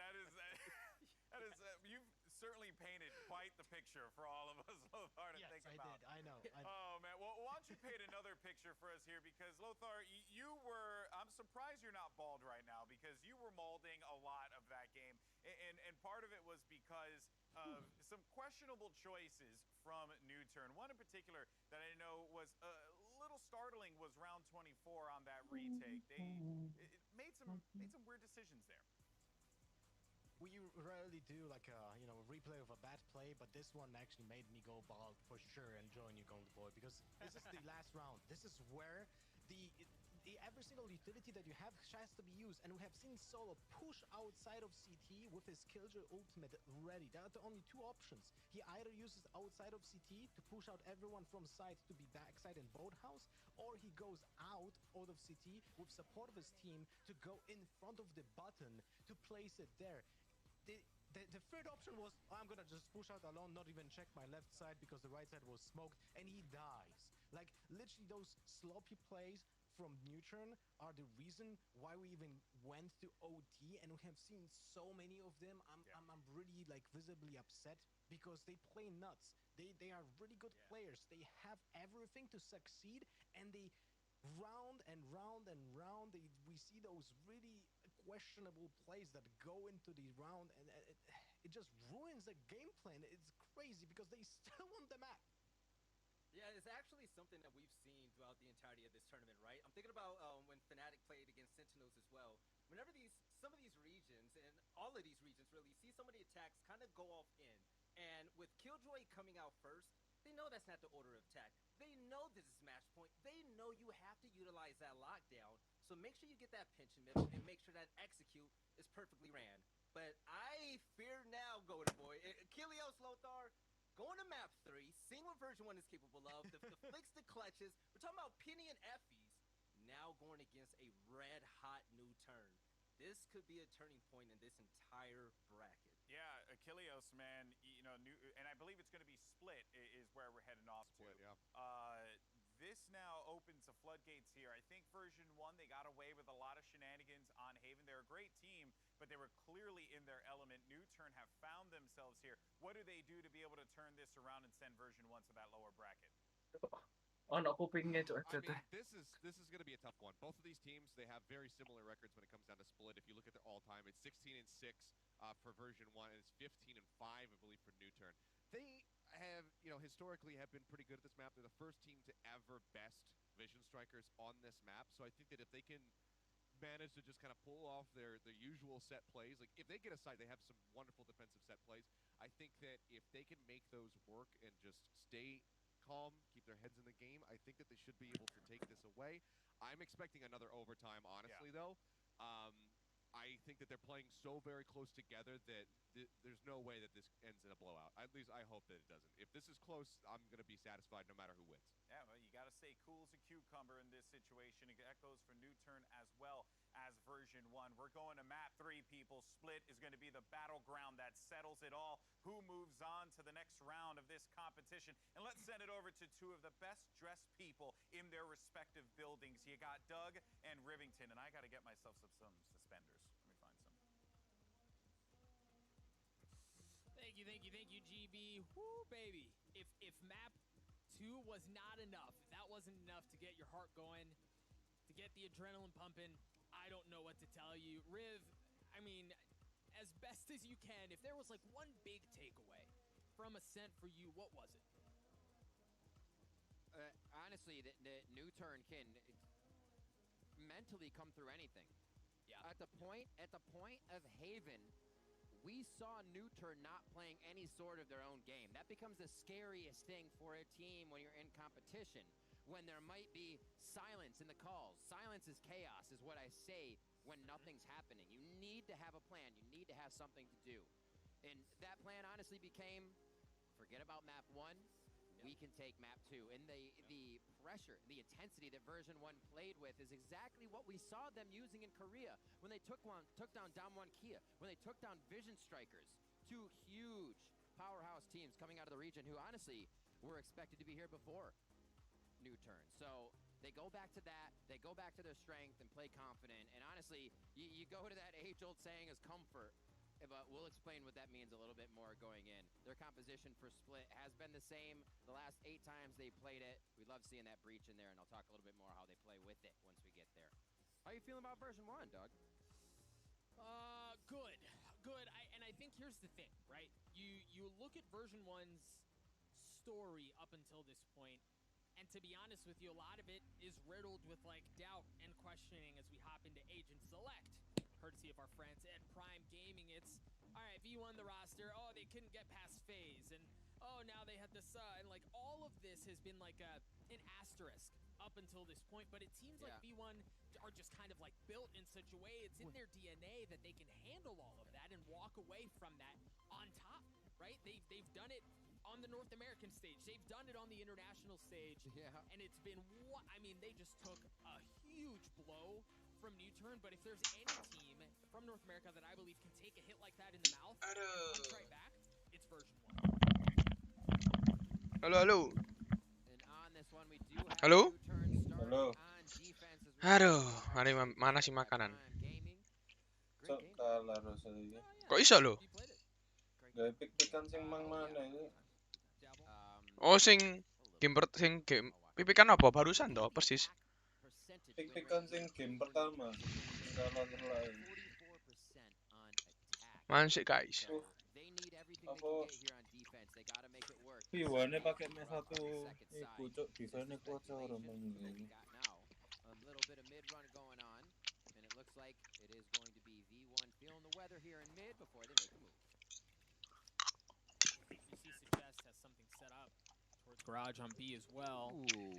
That is you've certainly painted quite the picture for all of us, Lothar, to think about. Yes, I did. I know. Oh man, well, why don't you paint another picture for us here? Because Lothar, you were, I'm surprised you're not bald right now, because you were molding a lot of that game, and part of it was because of some questionable choices from New Turn. One in particular that I know was a little startling was round 24 on that retake. They made some weird decisions there. We rarely do like a replay of a bad play, but this one actually made me go bald for sure and join you, Gold Boy, because this is the last round. This is where the every single utility that you have has to be used, and we have seen Solo push outside of CT with his Killjoy ultimate ready. There are the only two options. He either uses outside of CT to push out everyone from side to be backside in Boathouse, or he goes out of CT with support of his team to go in front of the button to place it there. The third option was, I'm gonna just push out alone, not even check my left side because the right side was smoked, and he dies. Like, literally those sloppy plays from New Turn are the reason why we even went to OT, and we have seen so many of them. I'm really, like, visibly upset because they play nuts. They are really good players. They have everything to succeed, and they round and round and round, we see those really questionable plays that go into the round, and it just ruins the game plan. It's crazy because they still want the map. Yeah, it's actually something that we've seen throughout the entirety of this tournament, right? I'm thinking about when Fnatic played against Sentinels as well. Whenever some of these regions, and all of these regions really, see some of the attacks kind of go off in. And with Killjoy coming out first, they know that's not the order of attack. They know this is match point. They know you have to utilize that lockdown. So make sure you get that pinch in middle and make sure that execute is perfectly ran. But I fear now, Golden Boy. Kilios Lothar, going to map 3, seeing what version 1 is capable of, the flicks, the clutches. We're talking about Penny and Effies, now going against a red-hot new turn. This could be a turning point in this entire bracket. Yeah, Achilleos, man, you know, and I believe it's going to be split is where we're heading off split, to. Yeah. This now opens the floodgates here. I think version 1, they got away with a lot of shenanigans on Haven. They're a great team, but they were clearly in their element. New Turn have found themselves here. What do they do to be able to turn this around and send version 1 to that lower bracket? No kupingnya cok. I mean, this is going to be a tough one. Both of these teams, they have very similar records when it comes down to split. If you look at their all-time, it's 16-6 for version 1, and it's 15-5, I believe, for New Turn. They have, you know, historically have been pretty good at this map. They're the first team to ever best Vision Strikers on this map. So I think that if they can manage to just kind of pull off their usual set plays, like if they get a side, they have some wonderful defensive set plays. I think that if they can make those work and just stay calm, keep their heads in the game, I think that they should be able to take this away. I'm expecting another overtime, honestly, though. I think that they're playing so very close together that there's no way that this ends in a blowout. At least I hope that it doesn't. If this is close, I'm going to be satisfied no matter who wins. Yeah, well, you got to stay cool as a cucumber in this situation. That goes for New Turn as well as version 1. We're going to map 3, people. Split is going to be the battleground that settles it all. Who moves on to the next round of this competition? And let's send it over to 2 of the best dressed people in their respective buildings. You got Doug and Rivington, and I got to get myself some suspenders. Let me find some. Thank you, GB. Woo, baby. If map 2 was not enough, if that wasn't enough to get your heart going, to get the adrenaline pumping, I don't know what to tell you. Riv, I mean, as best as you can, if there was like one big takeaway from Ascent for you, what was it? Honestly, the New Turn can mentally come through anything. Yeah. At the point of Haven, we saw New Turn not playing any sort of their own game. That becomes the scariest thing for a team when you're in competition, when there might be silence in the calls. Silence is chaos, is what I say when nothing's happening. You need to have a plan. You need to have something to do. And that plan honestly became, forget about map 1, we can take map 2. And the pressure, the intensity that version 1 played with is exactly what we saw them using in Korea when they took down Damwon Kia, when they took down Vision Strikers, 2 huge powerhouse teams coming out of the region who honestly were expected to be here before New Turn. So they go back to that, they go back to their strength and play confident. And honestly, you go to that age-old saying is comfort. But we'll explain what that means a little bit more going in. Their composition for split has been the same the last 8 times they played it. We love seeing that breach in there, and I'll talk a little bit more how they play with it once we get there. How you feeling about version 1, Doug? Good. And I think here's the thing, right? You look at version 1's story up until this point, and to be honest with you, a lot of it is riddled with like doubt and questioning as we hop into Agent Select. Courtesy of our friends at Prime Gaming. It's, all right, V1 the roster, oh, they couldn't get past phase, and oh, now they had this, and like all of this has been like an asterisk up until this point, but it seems like V1 are just kind of like built in such a way, it's in their DNA that they can handle all of that and walk away from that on top, right? They've done it on the North American stage, they've done it on the international stage, and it's been, I mean, they just took a huge blow from New Turn, but if there's any team from North America that I believe can take a hit like that in the mouth and punch right back, it's version 1. Halo. And on this one we do have Halo. New Turn starting on defense as Aduh, mana sih makanan? Cok kalah rasanya. Kok iso lo? Gawe pik-pikan sing mang mana ini. Oh, sing game pipikan apa barusan toh persis? Pik-pikan sing game pertama. Kalah terlalu. Man sih guys. They need everything they can get here on defense. they gotta make it work. Piwane pakai match satu. Iku cok defense kuat orang main ini. A little bit of mid run going on, and it looks like it is going to be V1 feeling the weather here in mid before they make a move. You see Suggest has something set up towards garage on B as well.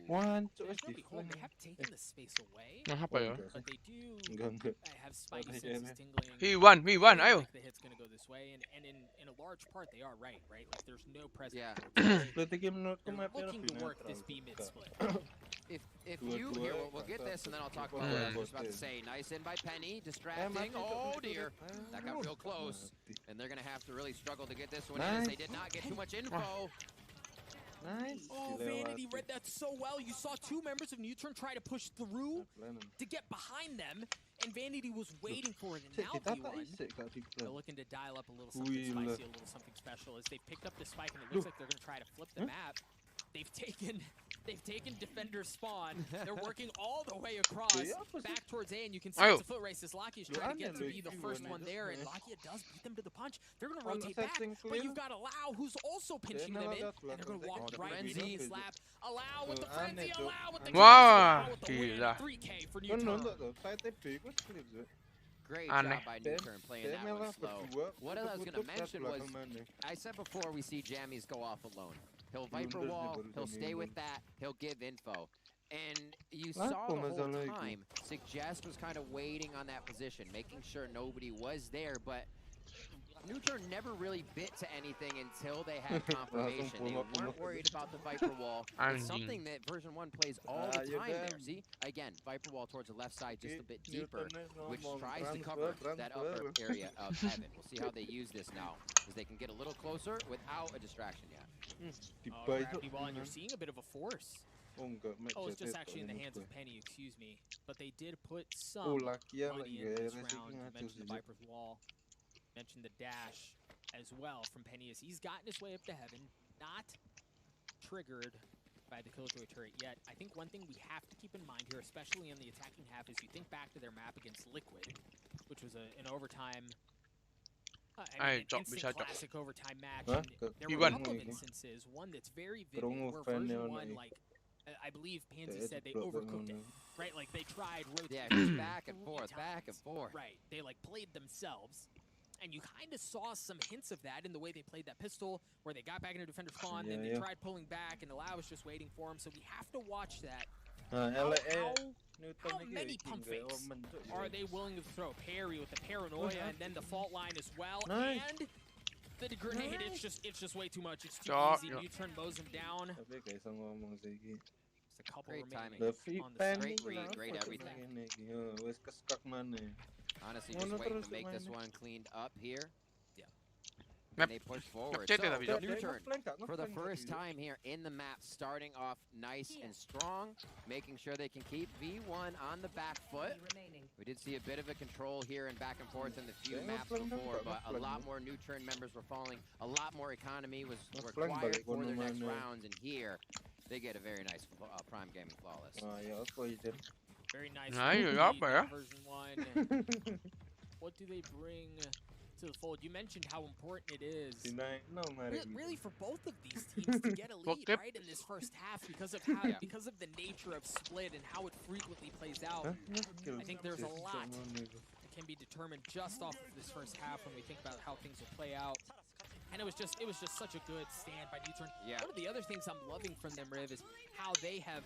One, There's nobody home. They have taken the space away, Apa ya? but they do Enggak. have spidey senses tingling. V1, ayo. Like the hit's gonna go this way, and in a large part they are right? Like there's no presence. Yeah. They're looking to work this B mid split. If you here, we'll get this, and then I'll talk about what I was about to say. Nice in by Penny, distracting. Oh dear, that got real close, and they're gonna have to really struggle to get this one in, as they did not get too much info. Nice. Oh, Vanity read that so well. You saw two members of Neutron try to push through to get behind them, and Vanity was waiting for it. And now V1, they're looking to dial up a little something spicy, a little something special, as they picked up the spike, and it looks like they're going to try to flip the map. They've taken defender spawn. They're working all the way across, back towards A, and you can see it's a foot race as Lakia is trying to get to be the first one there, and Lakia does beat them to the punch. They're going to rotate back, but you've got Allow, who's also pinching them in, and they're going to walk right into the slap. Allow with the frenzy, Allow with the Wah, gila. 3K for Neutron. Great job by Neutron playing that one slow. What I was going to mention was, I said before we see Jammies go off alone. He'll Viper wall, he'll stay with that, he'll give info. And you saw the whole time, Suggest was kind of waiting on that position, making sure nobody was there, but Neutron never really bit to anything until they had confirmation. They weren't worried about the Viper wall. It's something that version 1 plays all the time there. See, again, Viper wall towards the left side just a bit deeper, which tries to cover that upper area of Heaven. We'll see how they use this now, because they can get a little closer without a distraction yet. Well, and you're seeing a bit of a force. Oh, it's just actually in the hands of Penny, excuse me. But they did put some money in this round. You mentioned the Viper's wall. Mentioned the dash as well from Penny, as he's gotten his way up to Heaven, not triggered by the Killjoy turret yet. I think one thing we have to keep in mind here, especially in the attacking half, is you think back to their map against Liquid, which was an overtime, instant classic overtime match. And there were a couple of instances, one that's very vivid, where version 1, like, I believe Pansy said they overcooked it, right? Like they tried rotating back and forth. Right, they like played themselves. And you kind of saw some hints of that in the way they played that pistol, where they got back into defender spawn, then they tried pulling back, and Allow was just waiting for him. So we have to watch that. How many pump fakes are they willing to throw? Parry with the paranoia, and then the fault line as well, and the grenade. It's just way too much. It's too easy. Neutron mows him down. Just a couple remaining on the great read, great everything. Honestly, just waiting to make this one cleaned up here. Yeah. And they push forward. So, Neutron, for the first time here in the map, starting off nice and strong, making sure they can keep V1 on the back foot. We did see a bit of a control here and back and forth in the few maps before, but a lot more Neutron members were falling. A lot more economy was required for their next rounds, and here they get a very nice Prime Gaming Flawless. Very nice. Version 1. What do they bring to the fold? You mentioned how important it is, really, for both of these teams to get a lead right in this first half, because of how because of the nature of Split and how it frequently plays out. I think there's a lot that can be determined just off of this first half when we think about how things will play out. And it was just such a good stand by Neutron. One of the other things I'm loving from them, Riv, is how they have.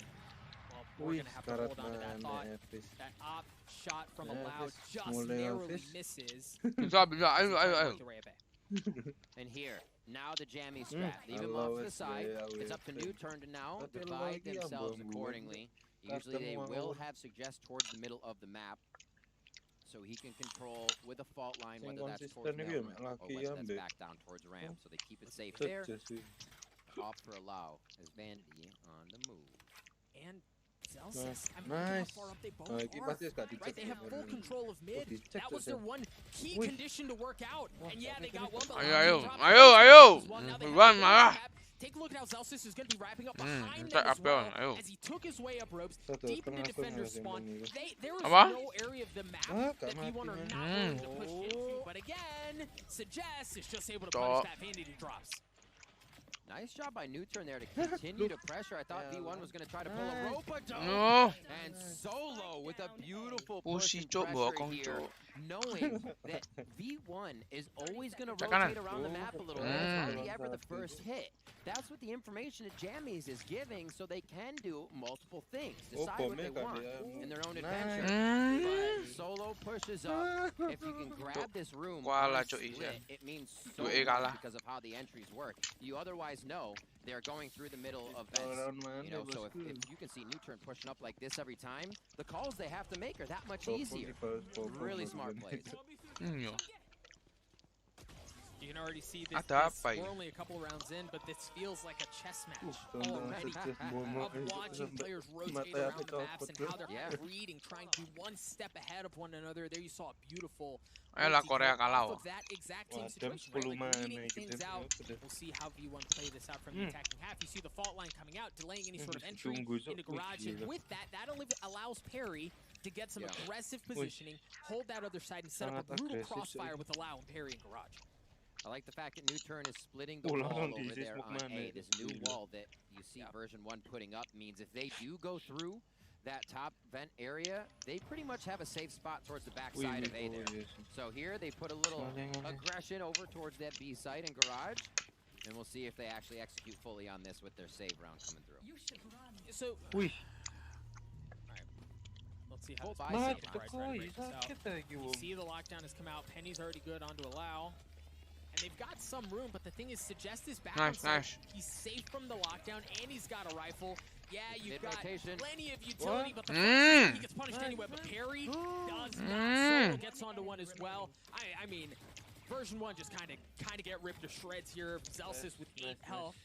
We're going to have to hold on to that thought. That op shot from Allow just narrowly misses. And here, now the Jammy strat. Leave him off to the side. It's up to Neutron to now divide themselves accordingly. Usually they will have Suggest towards the middle of the map, so he can control with a fault line, whether that's towards Mail or whether that's back down towards Ramp. So they keep it safe there. Off for Allow as Vandy on the move. And Celsius, I mean, how far up they both are, right? They have full control of mid. That was their one key condition to work out. And yeah, they got one. Take a look at how Celsius is going to be wrapping up behind them as well, as he took his way up ropes, deep into defender spawn. There is no area of the map that V1 are not willing to push into. But again, Suggest is just able to punish that Vanity drops. Nice job by Newturn there to continue to pressure. I thought V1 was going to try to pull a rope No. and Solo with a beautiful Pussy, push cok, and pressure bokong, here, cok. knowing that V1 is always going to Cek kanan. rotate around the map a little bit. It's hardly ever the first hit. That's what the information that Jammies is giving, so they can do multiple things, decide what they want in their own adventure. But Solo pushes up. If you can grab this room, Kuala, on cok, split, Isan. it means so Duit much kalah. because of how the entries work. You otherwise know they're going through the middle of vents. You know, so if you can see Newturn pushing up like this every time, the calls they have to make are that much easier. Really smart plays. You can already see this. We're only a couple rounds in, but this feels like a chess match already. Of watching players rotate around the maps and how they're reading, trying to be one step ahead of one another. There you saw a beautiful Korea kalah. of that exact same situation, right? Like reading things out. We'll see how V1 play this out from the attacking half. You see the fault line coming out, delaying any sort of entry into garage, and with that, that allows Perry to get some aggressive positioning, hold that other side, and set up a brutal crossfire with Allow and Perry in garage. I like the fact that Newturn is splitting the wall over there on A. This new wall that you see version 1 putting up means if they do go through that top vent area, they pretty much have a safe spot towards the back side of A there. So here they put a little aggression over towards that B site and garage, and we'll see if they actually execute fully on this with their save round coming through. So, let's see how this you see the lockdown has come out. Penny's already good onto Allow. And they've got some room, but the thing is, Suggest is back on site. He's safe from the lockdown, and he's got a rifle. Yeah, you've got plenty of utility, but the he gets punished anyway. But Perry does not. Solo gets onto one as well. I mean, version 1 just kind of get ripped to shreds here. Zelsis with 8 health.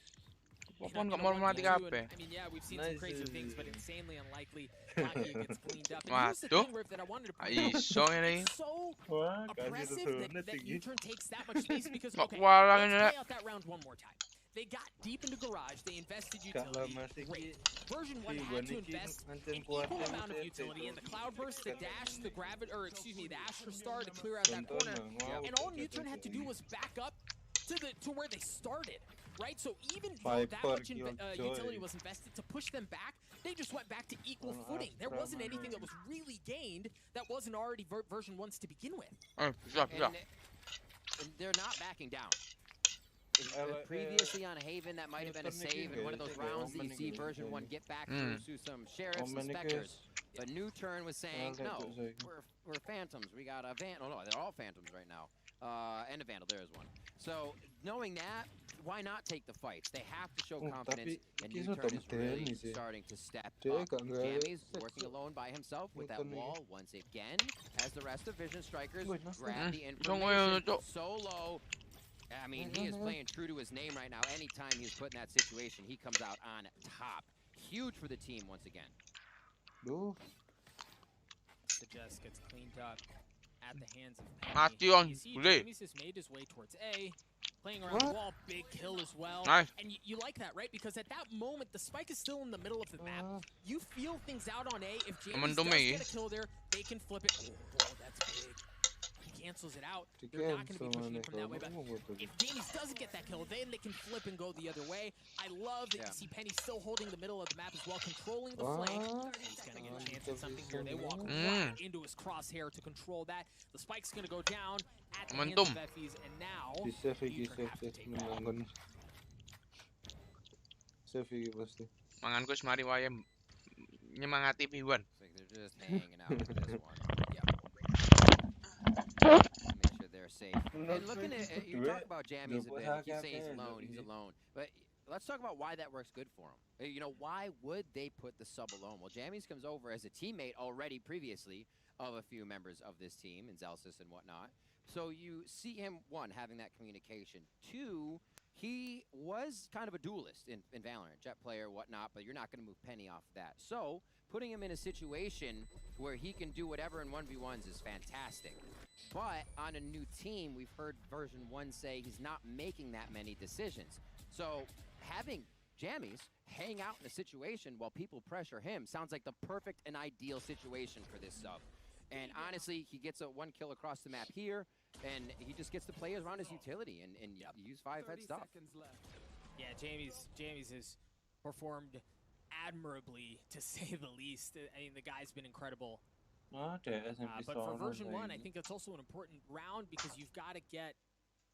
Wapun nggak mau mati kape. I mean, yeah, we've seen some crazy things, but insanely unlikely. Maki gets cleaned up. And here's the thing, Riff, that I wanted to point out. It's so oppressive that U-turn takes that much space because, okay, let's play out that round one more time. They got deep into garage. They invested utility. Great. Version 1 had to invest an equal amount of utility in the Cloudburst, the dash, the gravity, or excuse me, the Astra Star to clear out that corner. And all U-turn had to do was back up to where they started. Right, so even though that much utility was invested to push them back, they just went back to equal footing. There wasn't anything that was really gained that wasn't already version 1's to begin with. And they're not backing down. Previously on Haven, that might have been a save in one of those rounds that you see version 1 get back through some sheriffs and specters. But Newturn was saying, no, we're phantoms. We got a vandal. Oh, no, they're all phantoms right now. And a vandal, there is one. So knowing that, why not take the fights? They have to show confidence, and Newturn is really starting to step up. Jammy's working alone by himself with that wall once again, as the rest of Vision Strikers grab the information. Solo, I mean, he is playing true to his name right now. Anytime he's put in that situation, he comes out on top. Huge for the team once again. Suggest gets cleaned up at the hands of Penny. You see, James has made his way towards A. Playing around the wall, big kill as well. Nice. And you like that, right? Because at that moment, the spike is still in the middle of the map. You feel things out on A. If James does get a kill there, they can flip it. Oh, that's big. He cancels it out. They're not going to be pushing it from that way. But if James doesn't get that kill, then they can flip and go the other way. I love that you see Penny still holding the middle of the map as well, controlling the flank. He's going to get a chance at something here. They walk right into his crosshair to control that. The spike's going to go down at the hands of Effie's, and now Mangan ko semari wae nyemangati Piwan. They're just hanging out with this one. Make sure they're safe. And looking at, you talk about Jammies a bit. You keep saying he's alone. But let's talk about why that works good for him. You know, why would they put the sub alone? Well, Jammies comes over as a teammate already previously of a few members of this team, and Zelsis and whatnot. So you see him, 1, having that communication. 2, he was kind of a duelist in Valorant, jet player, whatnot, but you're not going to move Penny off that. So putting him in a situation where he can do whatever in 1v1s is fantastic. But on a new team, we've heard version 1 say he's not making that many decisions. So having Jammies hang out in a situation while people pressure him sounds like the perfect and ideal situation for this sub. And honestly, he gets a 1 kill across the map here, and he just gets to play around his utility and use 5 head stuff. Yeah, Jamie's has performed admirably, to say the least. I mean, the guy's been incredible. But for version 1, I think it's also an important round because you've got to get,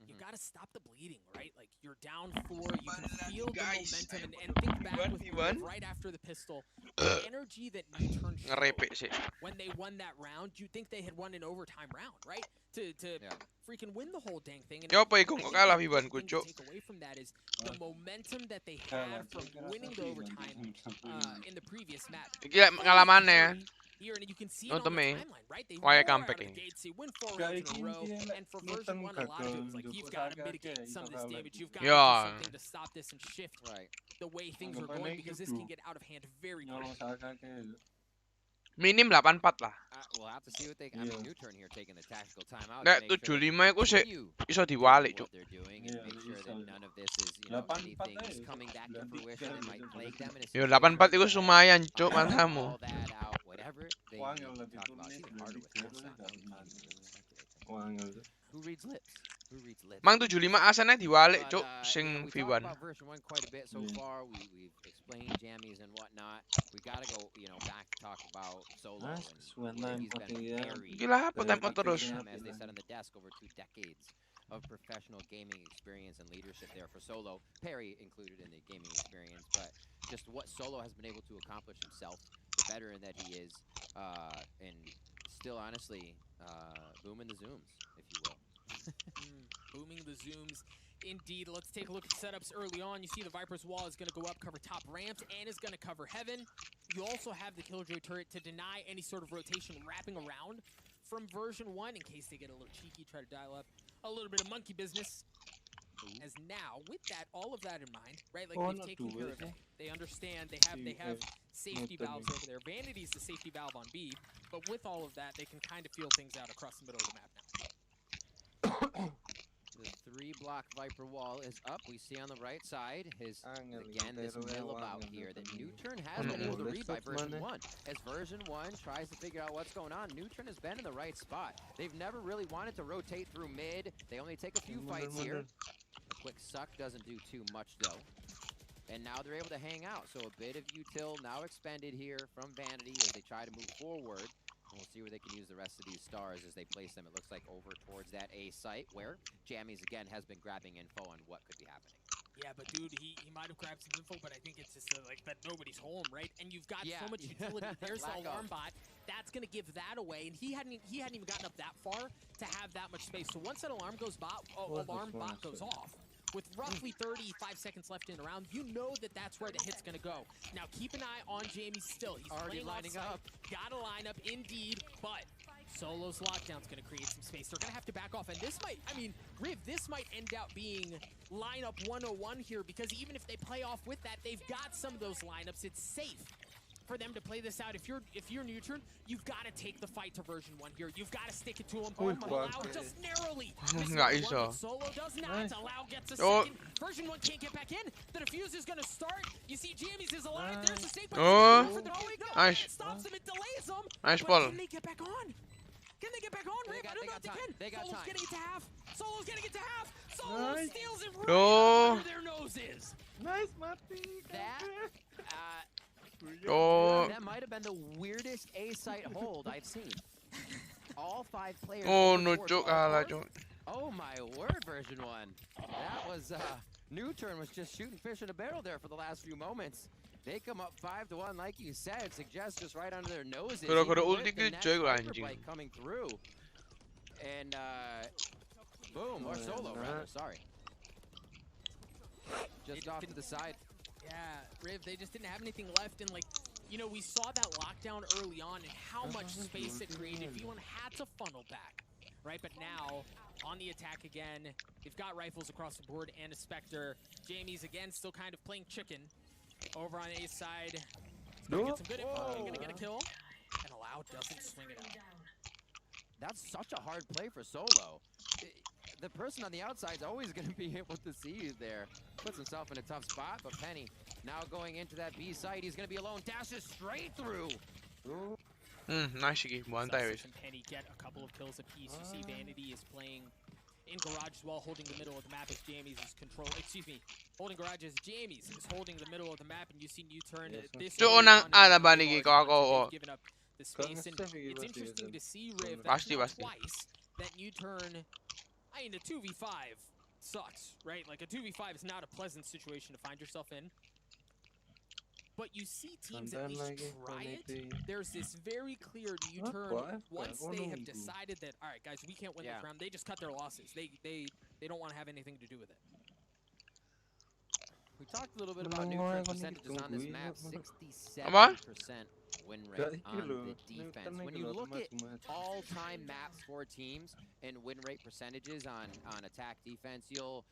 you've got to stop the bleeding, right? Like, you're down 4, you can feel the momentum, and think back with right after the pistol, the energy that Newturn showed when they won that round. You'd think they had won an overtime round, right? To freaking win the whole dang thing. And Yo, apa ikut I kalah think Vivan the ku, thing to Cuk. take away from that is the momentum that they had from winning the overtime in the previous map. Iki pengalamannya. Here, and you can see it on the Nonton timeline, right? They Why roll out comeback of the ini? gates, they win 4 rounds in a row, and for version 1, a lot of it was like, you've got to mitigate some of this damage, you've got to do something to stop this and shift the way things are going, because this can get out of hand very quickly. Minim 84 lah. We'll have to see what they. I mean, Newturn here taking the tactical timeout. Nek 75 iku sik iso diwalik, Cuk. They're doing and make sure that none of this is, you know, anything is coming back to fruition that might plague them. Yo, 84 iku lumayan, Cuk, matamu. All that out, whatever they need to talk about. It's even harder with who reads lips? Who reads lips? Mang 75 asane diwalik, Cuk, sing We V1. talked about version 1 quite a bit so far. We've explained jammies and whatnot. We gotta go, you know, back to talk about Solo and where he's been very Gila, apa tempo terus? as they said on the desk, over 2 decades of professional gaming experience and leadership there for Solo. Perry included in the gaming experience, but just what Solo has been able to accomplish himself, the veteran that he is, and still honestly booming the zooms, if you will. Booming the zooms. Indeed, let's take a look at the setups early on. You see the Viper's wall is going to go up, cover top ramps, and is going to cover heaven. You also have the Killjoy turret to deny any sort of rotation wrapping around from version 1 in case they get a little cheeky, try to dial up a little bit of monkey business. As now, with that, all of that in mind, right? Like, they've taken care of it. They understand they have safety valves over there. Vanity's the safety valve on B, but with all of that, they can kind of feel things out across the middle of the map now. The 3-block Viper wall is up. We see on the right side his, again, this mill about here that Newturn has been able to read by version 1. As version 1 tries to figure out what's going on, Newturn has been in the right spot. They've never really wanted to rotate through mid. They only take a few fights here. A quick suck doesn't do too much, though. And now they're able to hang out. So a bit of util now expended here from Vanity as they try to move forward. And we'll see where they can use the rest of these stars as they place them, it looks like, over towards that A site, where Jammies, again, has been grabbing info on what could be happening. Yeah, but dude, he might have grabbed some info, but I think it's just like that nobody's home, right? And you've got so much utility. There's the alarm bot. That's going to give that away, and he hadn't even gotten up that far to have that much space. So once that alarm bot goes off, with roughly 35 seconds left in the round, you know that that's where the hit's going to go. Now, keep an eye on Jamie still. He's already lining up. Gotta line up, indeed, but Solo's lockdown's going to create some space. They're going to have to back off, and this might, I mean, Riv, this might end up being lineup 101 here, because even if they play off with that, they've got some of those lineups. It's safe for them to play this out. If you're Newturn, you've got to take the fight to version 1 here. You've got to stick it to him. Allow just narrowly. Solo does not. Allow gets a second. Version 1 can't get back in. The defuse is going to start. You see Jammies is alive. There's the safe. Nice. It stops them. It delays them. Nice but ball. Can they get back on? Can they get back on, Riv? I don't know if they can. They got Solo's time. getting it to half. Solo's getting it to half. Solo steals it right Yo. under their noses. Nice, Mati. That might have been the weirdest A site hold I've seen. All 5 players. Oh no, Cuk, kalah, Cuk. Oh my word, version 1. That was Newturn was just shooting fish in a barrel there for the last few moments. They come up 5-1, like you said, suggests just right under their noses. Kira-kira ulti kill Cuk, anjing. Coming through, and boom, or Solo rather. Sorry. Just off to the side. Yeah, Riv, they just didn't have anything left, and like, you know, we saw that lockdown early on and how much space it created. V1 had to funnel back, right? But now, on the attack again, they've got rifles across the board and a Spectre. Jamie's again still kind of playing chicken over on A's side. He's gonna get some good info. He's gonna get a kill, and Allow doesn't swing it out. That's such a hard play for Solo. The person on the outside is always going to be able to see you there. Puts himself in a tough spot, but Penny now going into that B site. He's going to be alone. Dashes straight through. Nice, Shiki. One time. And Penny get a couple of kills apiece. You see Vanity is playing in garage as well, holding the middle of the map as Jammies is control. Excuse me, holding garage as Jammies is holding the middle of the map, and you see U-turn. This Cuk nang ada ba ni ko ako. given up the space, and it's interesting to see Riv Pasti. twice that U-turn. I mean, the 2v5 sucks, right? Like a 2v5 is not a pleasant situation to find yourself in. But you see teams at least try it. There's this very clear U-turn once they have decided that, all right, guys, we can't win this round. They just cut their losses. They don't want to have anything to do with it. We talked a little bit about neutral percentages on this map. 67% win rate on the defense. When you look at all-time maps for teams and win rate percentages on attack defense, you'll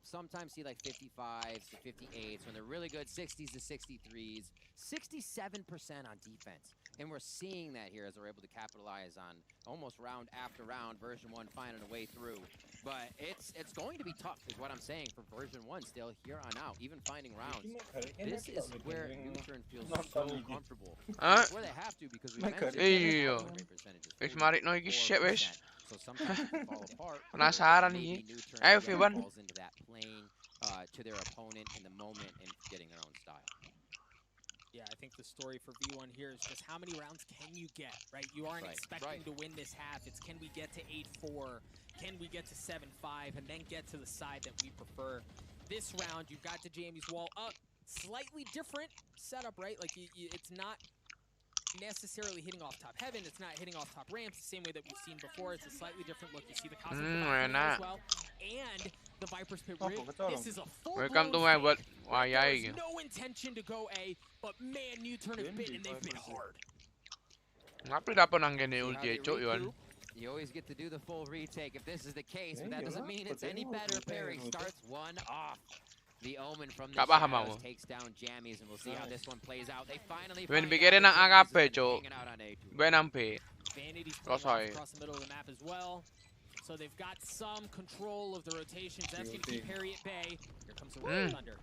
sometimes see like 55s to 58s when they're really good, 60s to 63s, 67% on defense. And we're seeing that here as we're able to capitalize on almost round after round, version 1 finding a way through. But it's going to be tough, is what I'm saying, for version 1 still here on out, even finding rounds. This is where U-turn feels so comfortable. It's where they have to, because we mentioned percentages. Wis mari no iki shit wis. So sometimes it can fall apart. Penasaran iki. Ayo Fiban. Falls into that playing to their opponent in the moment and getting their own style. Yeah, I think the story for V1 here is just how many rounds can you get, right? You aren't expecting to win this half. It's can we get to 8-4? Can we get to 7-5? And then get to the side that we prefer. This round, you've got the Jamie's wall up. Slightly different setup, right? Like, it's not necessarily hitting off top heaven. It's not hitting off top ramps the same way that we've seen before. It's a slightly different look. You see the Cosmic as well. And the Viper's Pit Rig. This is a full Welcome to my world. Wah There's no intention to go A, but man, U-turn have been, and they've been hard. Ngapain dapat nang gini ulti cuk yon. You always get to do the full retake if this is the case, but that doesn't mean it's any better. Perry starts one off. The Omen from the shadows takes down Jammies, and we'll see how this one plays out. They finally Ben pikirin ang AKP cuk. Ben ang P. Vanity's across the middle of the map as well. So they've got some control of the rotations. That's going to keep Harry at bay. Here comes the Thunder.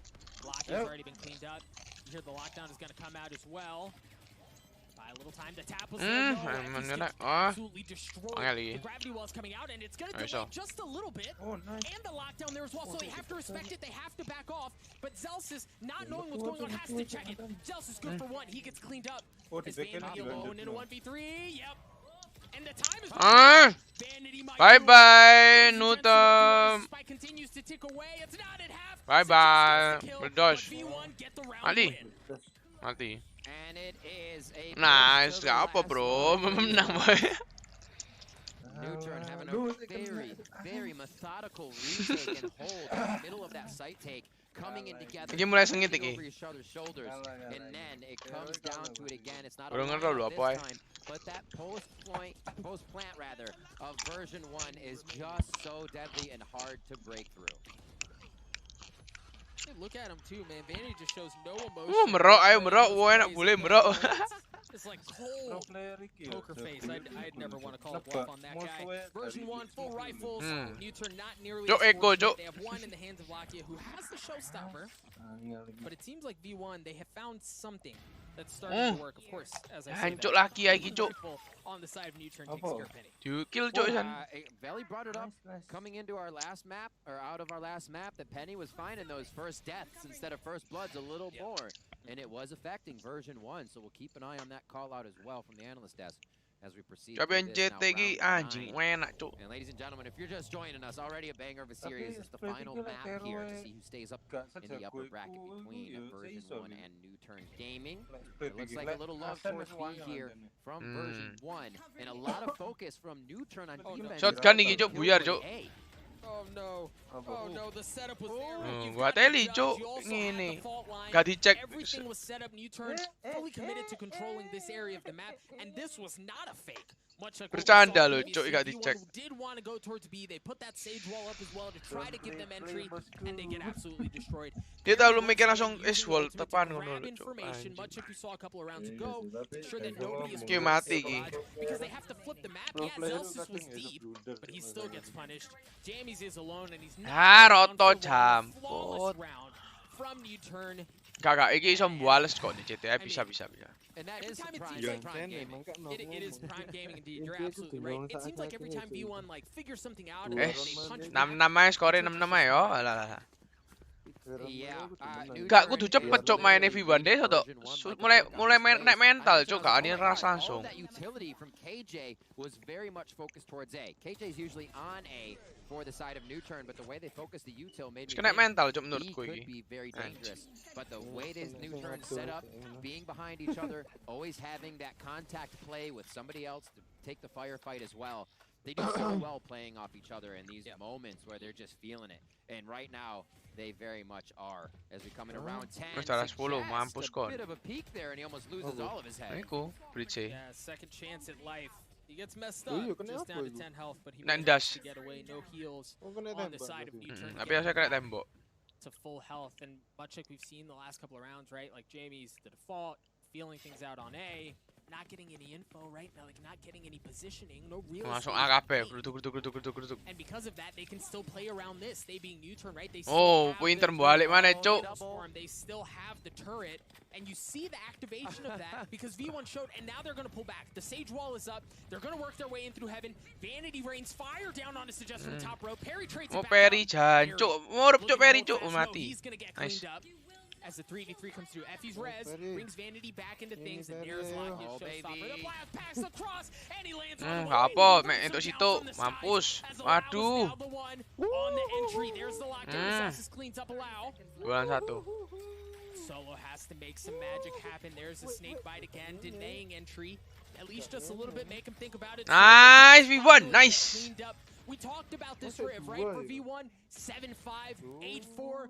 Lockdown's already been cleaned up. You hear the lockdown is going to come out as well. Buy a little time to tap was absolutely destroyed. The gravity wall's coming out, and it's going to delay just a little bit. And the lockdown there as well, so they have to respect it. They have to back off. But Zelsis, not knowing what's going on, has to check it. Zelsis is good for one. He gets cleaned up. Is Vanity alone in a 1v3? Yep. And the time is bye Nutem. Spike continues to tick away. It's not at half. Bye. Berdos. Mati. Mati. And it is a nice. Apa bro? Menang boy. U-turn having a very methodical retake and hold in the middle of that site take. Coming in together, mulai sengit iki. Over each other's shoulders, and then it comes down to it again. It's not a this time, but that post plant rather of version 1 is just so deadly and hard to break through. Look at him too, man. Vanity just shows no emotion. Merok, ayo merok. Wah enak boleh merok. It's like cold poker face. I'd never want to call a bluff on that guy. Version 1, full rifles. U-turn not nearly as fortunate. They have one in the hands of Lakia, who has the showstopper. But it seems like V1, they have found something that's starting to work. Of course, as I said, on the side of U-turn takes care of Penny. 2 kill cuk. Valley brought it up coming into our last map, or out of our last map, that Penny was finding those first deaths instead of first bloods a little more. And it was affecting version 1, so we'll keep an eye on that call out as well from the analyst desk as we proceed. And ladies and gentlemen, if you're just joining us, already a banger of a series. It's the final map here to see who stays up in the upper bracket between version 1 and New-turn Gaming. It looks like a little love towards B here from version 1, and a lot of focus from New-turn on defense. Shotgun nih cuk, buyar cuk. Oh no. Oh no, the setup was there. Gua teli cuk, ngene. Gak dicek. Everything was set up, U-turn fully committed to controlling this area of the map, and this was not a fake. Much like bercanda loh, cuk, gak dicek. Did want to go towards B. They put that sage wall up as well to try to give them entry, and they get absolutely destroyed. Dia tahu mikir langsung wall tepan ngono lho, cuk. Much like you saw a couple of rounds ago, to ensure that nobody is mati iki. Because they have to flip the map. Yeah, Zelsis was deep, but he still gets punished. Jammies is alone, and he's not roto flawless round from U-turn. Kakak, iki iso mbales kok di CTA bisa. And that is Every some time prime, it seems prime like gaming. it is prime gaming indeed. You're absolutely right. It seems like every time V1 like figures something out and Eh, then they punch 6-6 ae skore 6-6 yo. Alah. Yeah, Gak kudu cepet cok mainnya V1 deh soto. Mulai naik mental cok, gak ada rasa langsung. All that utility from KJ was very much focused towards A. KJ is usually on A for the side of new turn, but the way they focused the util made me Kena think mental cok B menurutku could iki. be very dangerous. But the way these new turns set up, being behind each other, always having that contact play with somebody else to take the firefight as well. They do so well playing off each other in these moments where they're just feeling it. And right now, they very much are. As we come in around 10, Terus 10 mampus a kon. bit of a peak there, and he almost loses all of his head. Iku, Brice. Yeah, second chance at life. He gets messed Oh, up, iya, just kenapa down to itu? 10 health, but he Nek manages ndas. to get away. No heals kena on the tembak side of tapi. new turn. Tapi saya kena tembok. To full health, and much like we've seen the last couple of rounds, right? Like Jamie's the default, feeling things out on A, not getting any info, right? Like not getting any positioning, no real. Langsung AKP, geruduk. And because of that, they can still play around this. They being U-turn, right? They Oh, pointer balik mana cok? They still have the turret, and you see the activation of that because V1 showed, and now they're going to pull back. The Sage Wall is up. They're going to work their way in through heaven. Vanity rains fire down on a suggest from the top row. Perry trades it back Perry up. jan, cok. Murup cok Perry cok, No, mati. he's going to get Nice. cleaned up. As the 3v3 comes through, Effie's res brings Vanity back into things, and there's like his showstopper. The blast pass across, and he lands on the Gak wall. apa, mek entuk situ, mampus. Waduh. On the entry, there's the lockdown. Assassin's cleans up Allow. 2-1. Solo has to make some magic happen. There's a snake bite again, denying entry. At least just a little bit, make him think about it. Nice, V1, nice. Cleaned up. We talked about this Riv, right? For V1, 7-5, 8-4.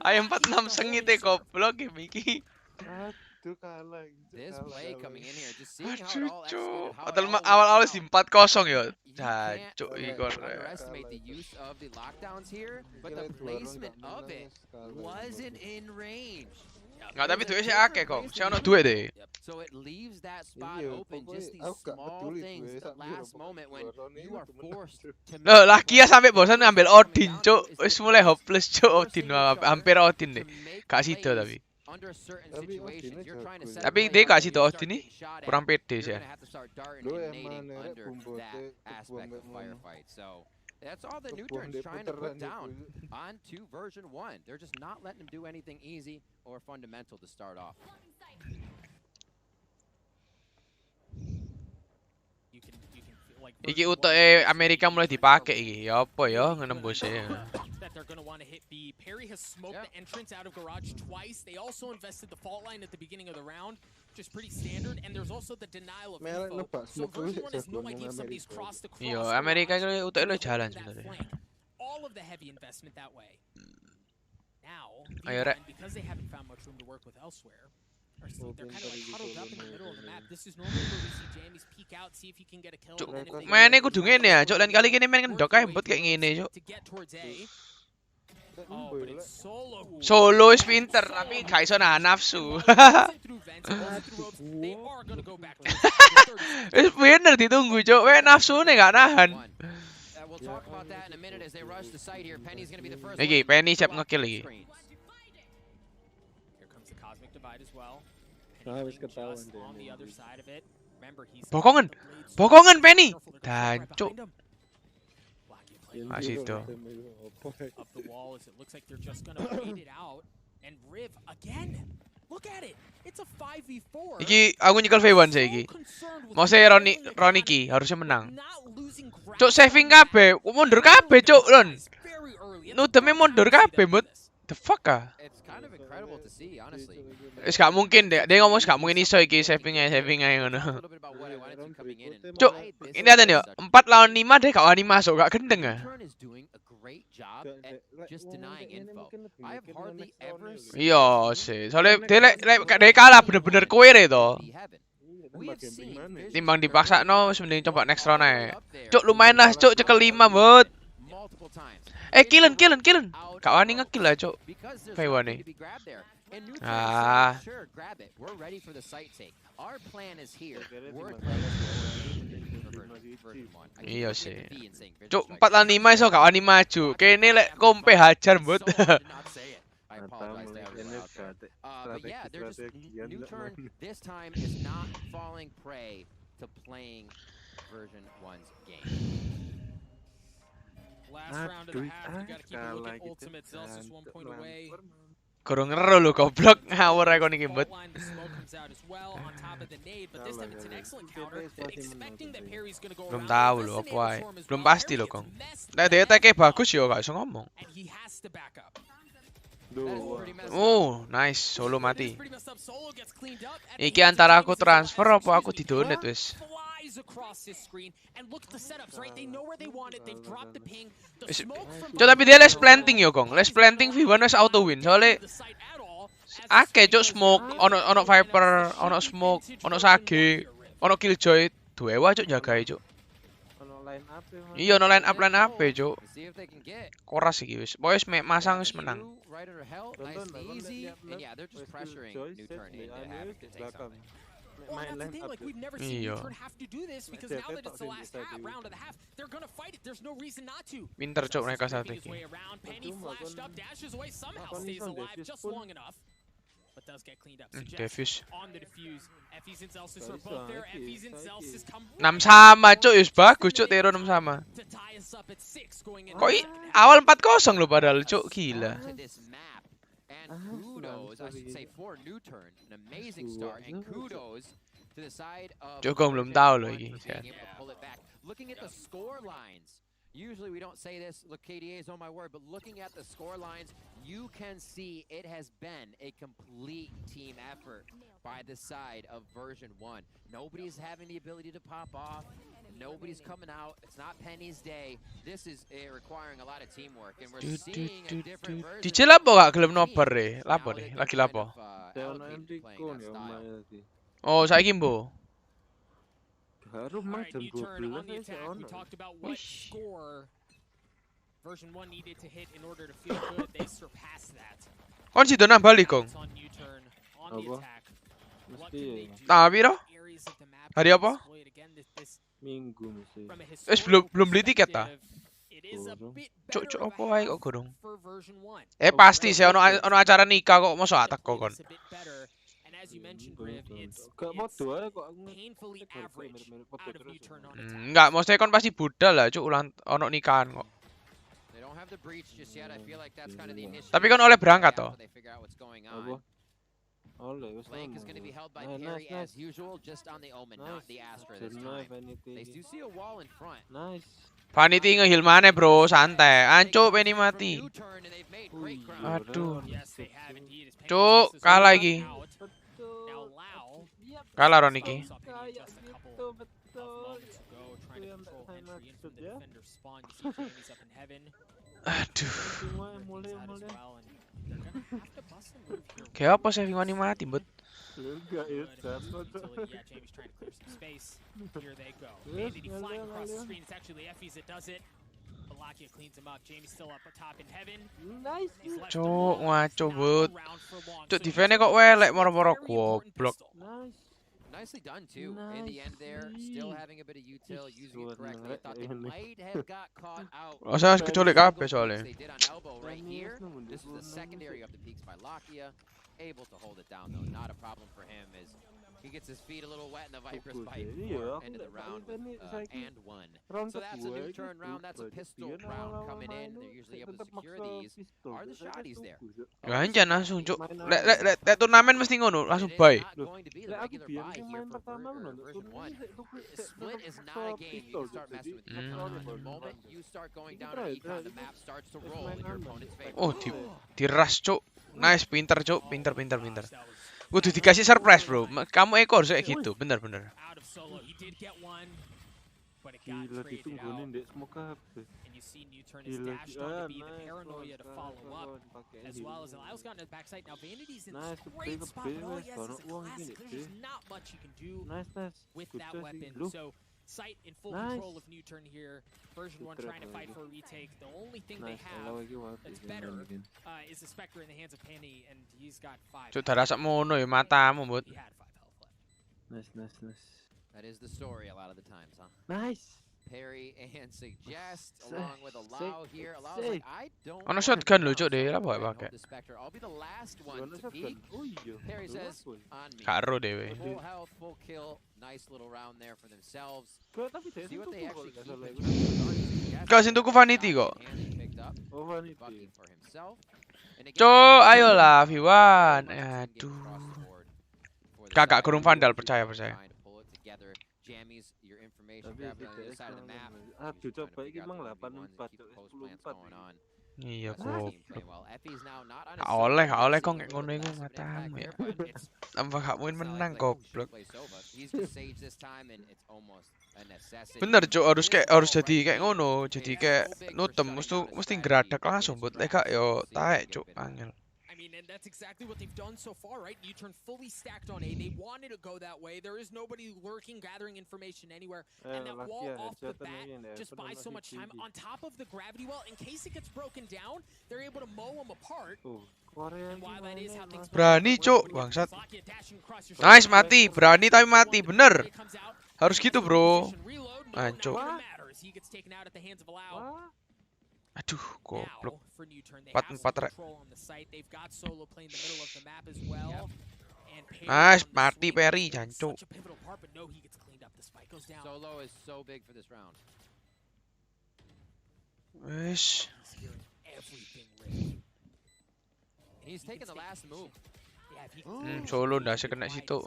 Ayam 46 sengit goblok ya Miki. Aduh kalah. This play coming in here, just seeing how it all executed, how it Padahal all awal-awal worked si out. 4-0 ya. You can't Jancuk Igor. underestimate the use of the lockdowns here, but the placement of it wasn't in range. Nggak, tapi duitnya sih akeh kok. Saya ono duit deh. So it leaves that spot Iya, open, just these pokoknya aku gak small peduli things, gue, the sak biru, last moment when pokoknya you are temen forced to Loh, laki ya sampai bosan ngambil Odin, cuk. Wis mulai hopeless, cuk. Odin hampir Odin deh. Gak sido tapi. under certain situations. You're trying to set Tapi dia gak sido Odin nih. Kurang pede sih. you're gonna have to start darting and nading under that aspect of firefight. So that's all the new turns trying to put down onto version 1. They're just not letting them do anything easy or fundamental to start off. Iki utuke Amerika mulai dipakai iki. Ya apa ya nembus e. That they're going to want to hit B. Perry has smoked the entrance out of garage twice. They also invested the fault line at the beginning of the round, which is pretty standard. And there's also the denial of info. So version 1 has no idea if somebody's crossed the cross. Iya, Amerika itu utuke lo jalan sebenarnya. All of the heavy investment that way. Now, Ayo, Rek. because they haven't found much room to work with elsewhere, they're kind of like huddled up in the middle of the map. This is normally where we see Jammies peek out, see if he can get a kill. Cuk, and then if they mainnya kudu ngene ya, cuk. Lain kali kene main ngendok ae mbut kayak ngene, cuk. to get towards A. Oh, but it's Solo. Solo wis pinter tapi gak iso nahan nafsu. They are going to go back. Wis bener ditunggu, cuk. Weh nafsune gak nahan. We'll talk about that in a minute as they rush the site here. Penny's going to be the first. Iki, Penny siap ngekill iki. Here comes the Cosmic Divide as well. Wis ketahuan Just on the other side of it. Remember, he's Bokongan. Bokongan Penny. Dancuk. Masih itu. Up the wall as it looks like they're just going to wait it out. And Riv again. Look at it. It's a 5v4. Iki aku nyekel V1 sih iki. Mau saya Ronnie Ki harusnya menang. Cuk saving kabeh, mundur kabeh cuk lon. Nudeme mundur kabeh, Mut. The fuck ah? It's kind of incredible to see, honestly. Wis gak mungkin deh. Dia ngomong gak mungkin iso iki saving ae ngono. Cuk, ini ada nih, 4 lawan 5 deh gak wani masuk, gak gendeng ah. Great job at just denying info. I have hardly ever seen Iya sih, soalnya dia kalah bener-bener kuwere to. Timbang dipaksa no, mending coba next round aja. Cuk lumayan lah, cuk cekel 5 Mut. Killen. Gak wani ngekill lah cuk. V1 nih. Ah. Iya sih. Cuk 4 lawan 5 iso gak wani maju. Kene lek kompe hajar Mut. everywhere out there. But yeah, they're just New Turn this time is not falling prey to playing version 1's game. Last round of the half, you gotta keep a look at ultimate. Zel's just 1 point away. Kurang ngero lu goblok ngawur ae kon iki mbut. The smoke comes out as well on top of the nade, but this time it's an excellent counter, expecting that Perry's gonna go Belum around. tahu lu apa ae. Belum pasti lo kong. Nek dia teke bagus yo gak iso ngomong. And he has to back up. Oh, nice. Solo mati. Iki antara aku transfer apa aku didonate wis. Across his screen and look at the setups, right? They know where they want it. They've dropped the ping. The smoke from Cok tapi dia less planting yo kong. Less planting V1 wis auto win. Soalnya akeh cok smoke, ono Viper, ono smoke, ono Sage, ono Killjoy. Duewa cok jagae cok. Iya ono line up cok. Koras iki wis. Boys masang wis menang. Right under hell, nice and easy. And yeah, they're just pressuring New Turn into having to take something. Well, that's the thing, like, we've never seen New Turn have to do this because now that it's the last round of the half, they're gonna fight it. There's no reason not to. Pinter cok mereka saat ini. Penny flashed up, dashes away, somehow stays alive just long enough. But does get cleaned up. Defuse. On the defuse. Effie's and Zelsis are both there. Effie's and Zelsis come 6 sama cok, wis bagus cok Tero 6 sama. Kok awal 4-0 lo padahal cok, gila. Kudos, I should say, for New Turn, an amazing start, and kudos to the side of Joko belum tahu loh ini. Looking at the score lines, usually we don't say this, look, KDA is on my word, but looking at the score lines, you can see it has been a complete team effort by the side of version 1. Nobody's having the ability to pop off. Nobody's coming out. It's not Penny's day. This is requiring a lot of teamwork, and we're seeing a different version. Dicil apa gak gelem nobar deh? Lapo deh, lagi lapo. Oh, saiki mbo. Harus mah jam 12 We talked about what score version 1 needed to hit in order to feel good. They surpassed that. Kon sido nang balik kong. Tapi biro? Hari apa? Minggu mesti. Belum beli tiket ta? Cok apa wae kok gorong? Pasti sih ono acara nikah kok mosok atak kok kon. Gak modo ae kok enggak, maksudnya kon pasti budal lah cuk ono nikahan kok. Tapi kan oleh berangkat toh. Flank is going to be held by Perry as usual, just on the Omen, not the Astra this time. They do see a wall in front. Nice. Vanity nge-heal mana bro, santai. Anco Penny mati. Aduh. Cuk, kalah lagi. Kalah Ron iki. Aduh. Kayak apa saving money mati, Bud? Enggak, ya, jatuh. Cuk, ngaco, Bud. Cuk, defense kok welek moro-moro goblok. Nicely done too. In the end there, still having a bit of util, using it correctly. Thought they might have got caught out. Saya kecuali kabeh soalnya. They did on elbow right here. This is the secondary of the peaks by Lakia. Able to hold it down though, not a problem for him as he gets his feet a little wet in the Viper's bite for end of the round and one. So that's a New Turn round, that's a pistol round coming in. They're usually able to secure these. Are the shotties there? Ganjan langsung, Cuk. Lek turnamen mesti ngono, langsung buy. Going to be the regular buy here for version 1. Split is not a game you can start messing with. The moment you start going down an econ, the map starts to roll in your opponent's favor. Oh, diras, Cuk. Nice, pinter, Cuk. Pinter. Kudu dikasih surprise, bro. Kamu ekor kayak gitu, bener. Gila, ditungguin dek semua kabeh. Gila, Sight in full control of New Turn here. Version 1 trying to fight for a retake. The only thing they have that's better is the Spectre in the hands of Penny, and he's got 5. Cuk, rasa mono ya matamu, Bud. Nice. That is the story a lot of the times, huh? Nice. Perry and Suggest along with Allow here. Allow like, I don't Ono shotgun lho, Cuk, deh. Apa ya pakai? the Spectre. I'll be the last one to peek. Perry says on me. Karo dewe. Full health, full kill. Nice little round there for themselves. See what they actually Kau sing tuku vanity kok. Oh, vanity. For himself. Cuk, ayolah V1. Aduh. Kakak kurung vandal, percaya. Jammies your information, Tapi grab it on the other side of the map. Aduh, coba iki mang 84 10-4. Iya kok. Gak oleh kok ngek ngono iku matamu ya. Tambah gak mungkin menang goblok. Bener Cuk, harus jadi kayak ngono, jadi kayak nutem mesti geradak langsung buat lek yo taek Cuk, angel. I mean, and that's exactly what they've done so far, right? You turn fully stacked on A. They wanted to go that way. There is nobody lurking, gathering information anywhere. And that wall off the bat just buys so much time. On top of the gravity well, in case it gets broken down, they're able to mow them apart. And while that is how things Berani Cuk, bangsat. Nice, mati. Berani tapi mati, bener. Harus gitu, bro. Ancuk. Aduh, goblok. 4-4 rek. Nice, mati Perry, jancuk. Solo is so big for this round. Wes. He's taking the last move. Solo ndase kena situ.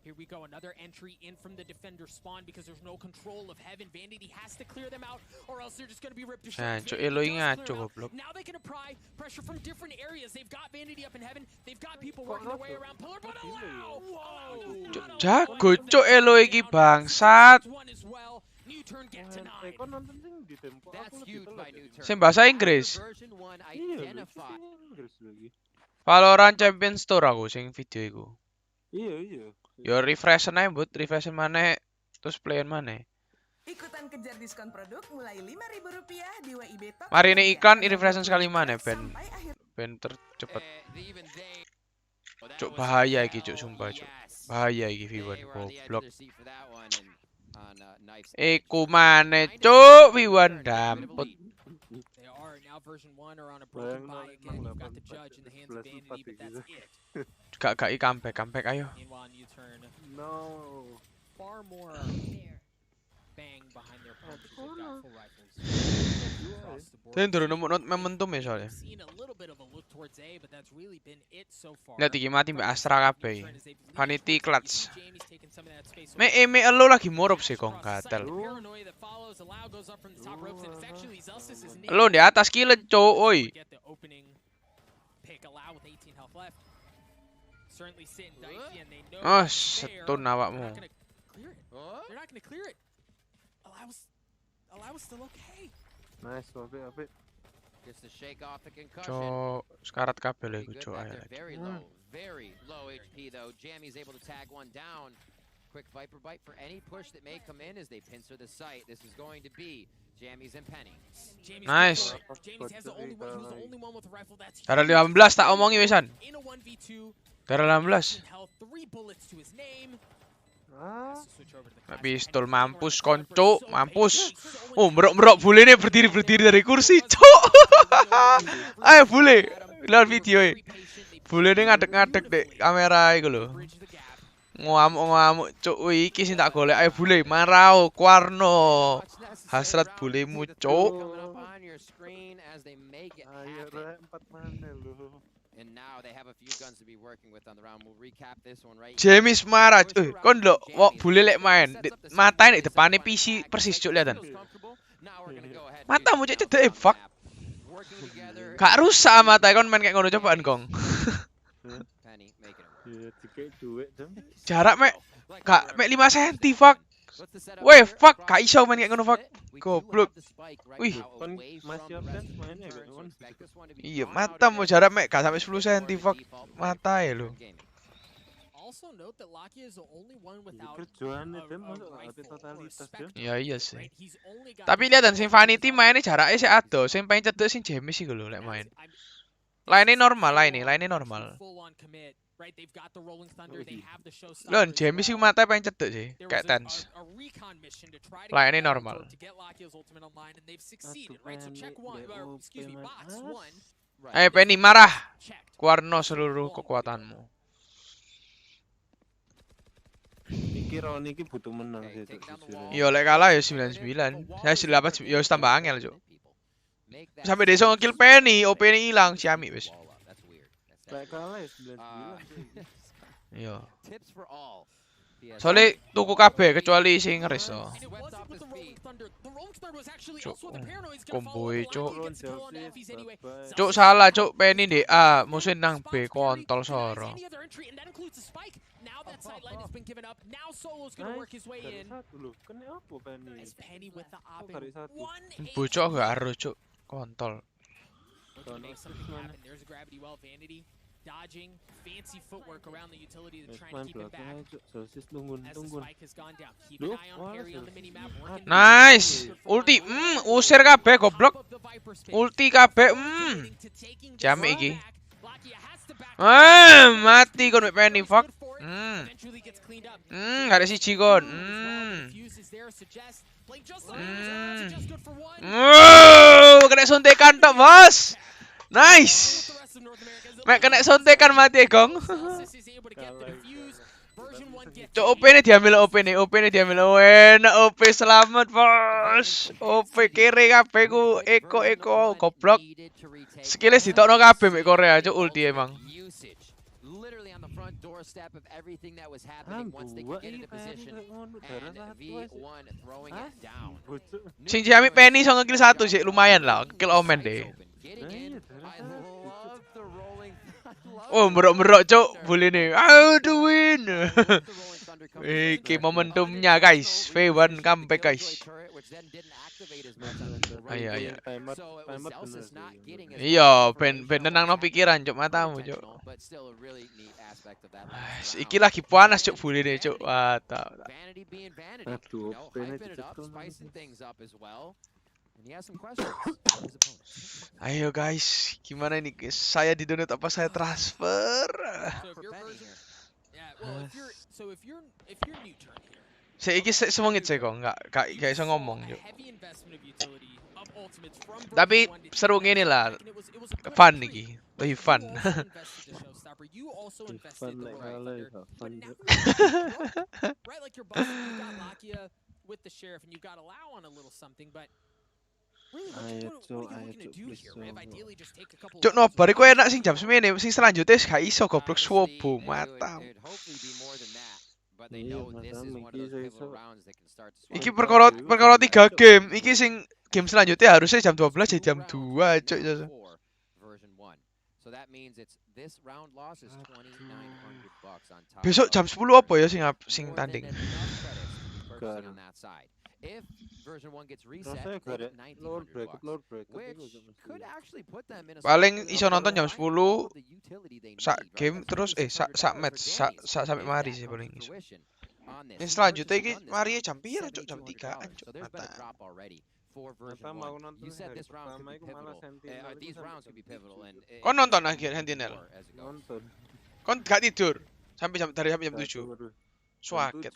Here we go, another entry in from the defender spawn because there's no control of heaven. Vanity has to clear them out or else they're just going to be ripped to shreds. Now they can apply pressure from different areas. They've got Vanity up in heaven. They've got people working their way around pillar, but Allow! Jago Cuk elo iki bangsat. That's huge by New Turn. Sing bahasa Inggris. Valorant Champion Store aku sing video iku. Iya. Yo refreshen aja but, refreshen mana terus playin mana. Ikutan kejar diskon produk mulai Rp5.000 di WIB Top. Mari ini iklan refreshen sekali mana ben tercepat. Cuk bahaya iki Cuk, sumpah Cuk. Bahaya iki V1 goblok. Iku mana Cuk V1 dampet. Gak comeback ayo. No. Far more bang behind their punches. They've got full rifles. Saya turun nemu momentum ya soalnya. Lihat iki mati mbak Astra kabeh. Vanity clutch. Me elo lagi morop sih kong gatel. Lo di atas kill Cuk, oi. Oh, setun awakmu. They're not gonna clear it. Allow is still okay. Nice, Ape. Gets to shake off the concussion. Cuk, sekarat kabeh lho iku Cuk. Very low HP though. Jammy's able to tag one down. Quick Viper bite for any push that may come in as they pincer the site. This is going to be Jammy's and Penny. Nice. Jammy's has the only one who's the only one with a rifle that's Darah 15 tak omongi wisan. Darah 16. 3 bullets to his name. Pistol mampus konco, mampus. Oh, merok bulenya berdiri dari kursi, Cuk. Ayo bule, lihat video e. Bulenya ngadek-ngadek dek kamera iku lho. Ngamuk-ngamuk Cuk, iki sing tak golek. Ayo bule, marao, Kwarno. Hasrat bulemu, Cuk. And now they have a few guns to be working with on the round. We'll recap this one right. James marah. Kon lho, wok bule lek main. Matain di depane PC persis Cuk liatan. Matamu Cuk cedek fuck. Gak rusak mata kon main kayak ngono cobaan kong. Jarak mek gak mek 5 cm fuck. Weh fuck, gak iso main kayak ngono fuck. Goblok. Wih. Iya, matamu jarak mek gak sampai 10 cm fuck. Mata ya lo. Iya sih. Tapi lihat sing Vanity mainnya jaraknya sih ado, sing pengen cedek sing James sih lho lek main. Lainnya normal. right? They've got the Rolling Thunder, they have the Showstopper. Lon, Jamie sih mata pengen cedek sih, kayak tens. Lainnya normal. To get Lakia's ultimate online, and they've succeeded, right? So check one, or excuse me, box one. Ayo Penny marah, Warno seluruh kekuatanmu. Iki Roni iki butuh menang sih Cuk. Yo lek kalah ya 99. Hasil dapat yo tambah angel, Cuk. Sampai dia nge-kill Penny, OP-nya hilang si Ami wis. Lek kalah ya 99. Iya. Soalnya tuku kabeh kecuali sing ngeris to. Cuk, komboe cuk. Cuk salah cuk, Penny di A, musuh nang B kontol soro. Bocok gak harus cuk, kontol. Dodging, fancy footwork around the utility to try and keep him back. As the spike has gone down. Keep an eye on Perry on the minimap. Nice. Ulti, usir kabeh goblok. Ulti kabeh, Jame iki. Mati kon mek Penny fuck. Ada siji kon. Kena suntikan tok, Bos. Nice. Mek kena suntikan mati gong. Cok OP ini diambil OP ini diambil. Enak OP selamat bos. OP kiri kabeh ku eko goblok. Skillnya ditokno kabeh mek Korea cok ulti emang. Sing Jami Penny so nge-kill 1 sih lumayan lah, kill Omen deh. Oh, merok-merok cok, boleh nih. Aduh win. Iki momentumnya guys. V1 comeback guys. Ayo. Iya, ben nenang no pikiran cok matamu cok. Iki lagi panas cok boleh nih cok. Aduh, ayo guys, gimana ini guys? Saya di donate apa saya transfer? Saya iki semongit saya kok, nggak bisa ngomong yuk. Tapi seru gini lah, fun nih, lebih fun. Cuk nobar iku enak sing jam semene, sing selanjutnya gak iso goblok swobo mata. Iki perkara 3 game, iki sing game selanjutnya harusnya jam 12 jadi jam 2 cuk. Besok jam 10 apa ya sing tanding? If version 1 gets reset, they get $1,900, which could actually put them in a paling iso nonton jam 10 sak game terus sak match sampai mari sih paling iso. Ini selanjutnya iki mari jam pira cuk, jam 3-an cuk. You said this round could be pivotal. These rounds could be pivotal and Kon nonton akhir Sentinel. Nonton. Kon gak tidur sampai jam 7. Suaket.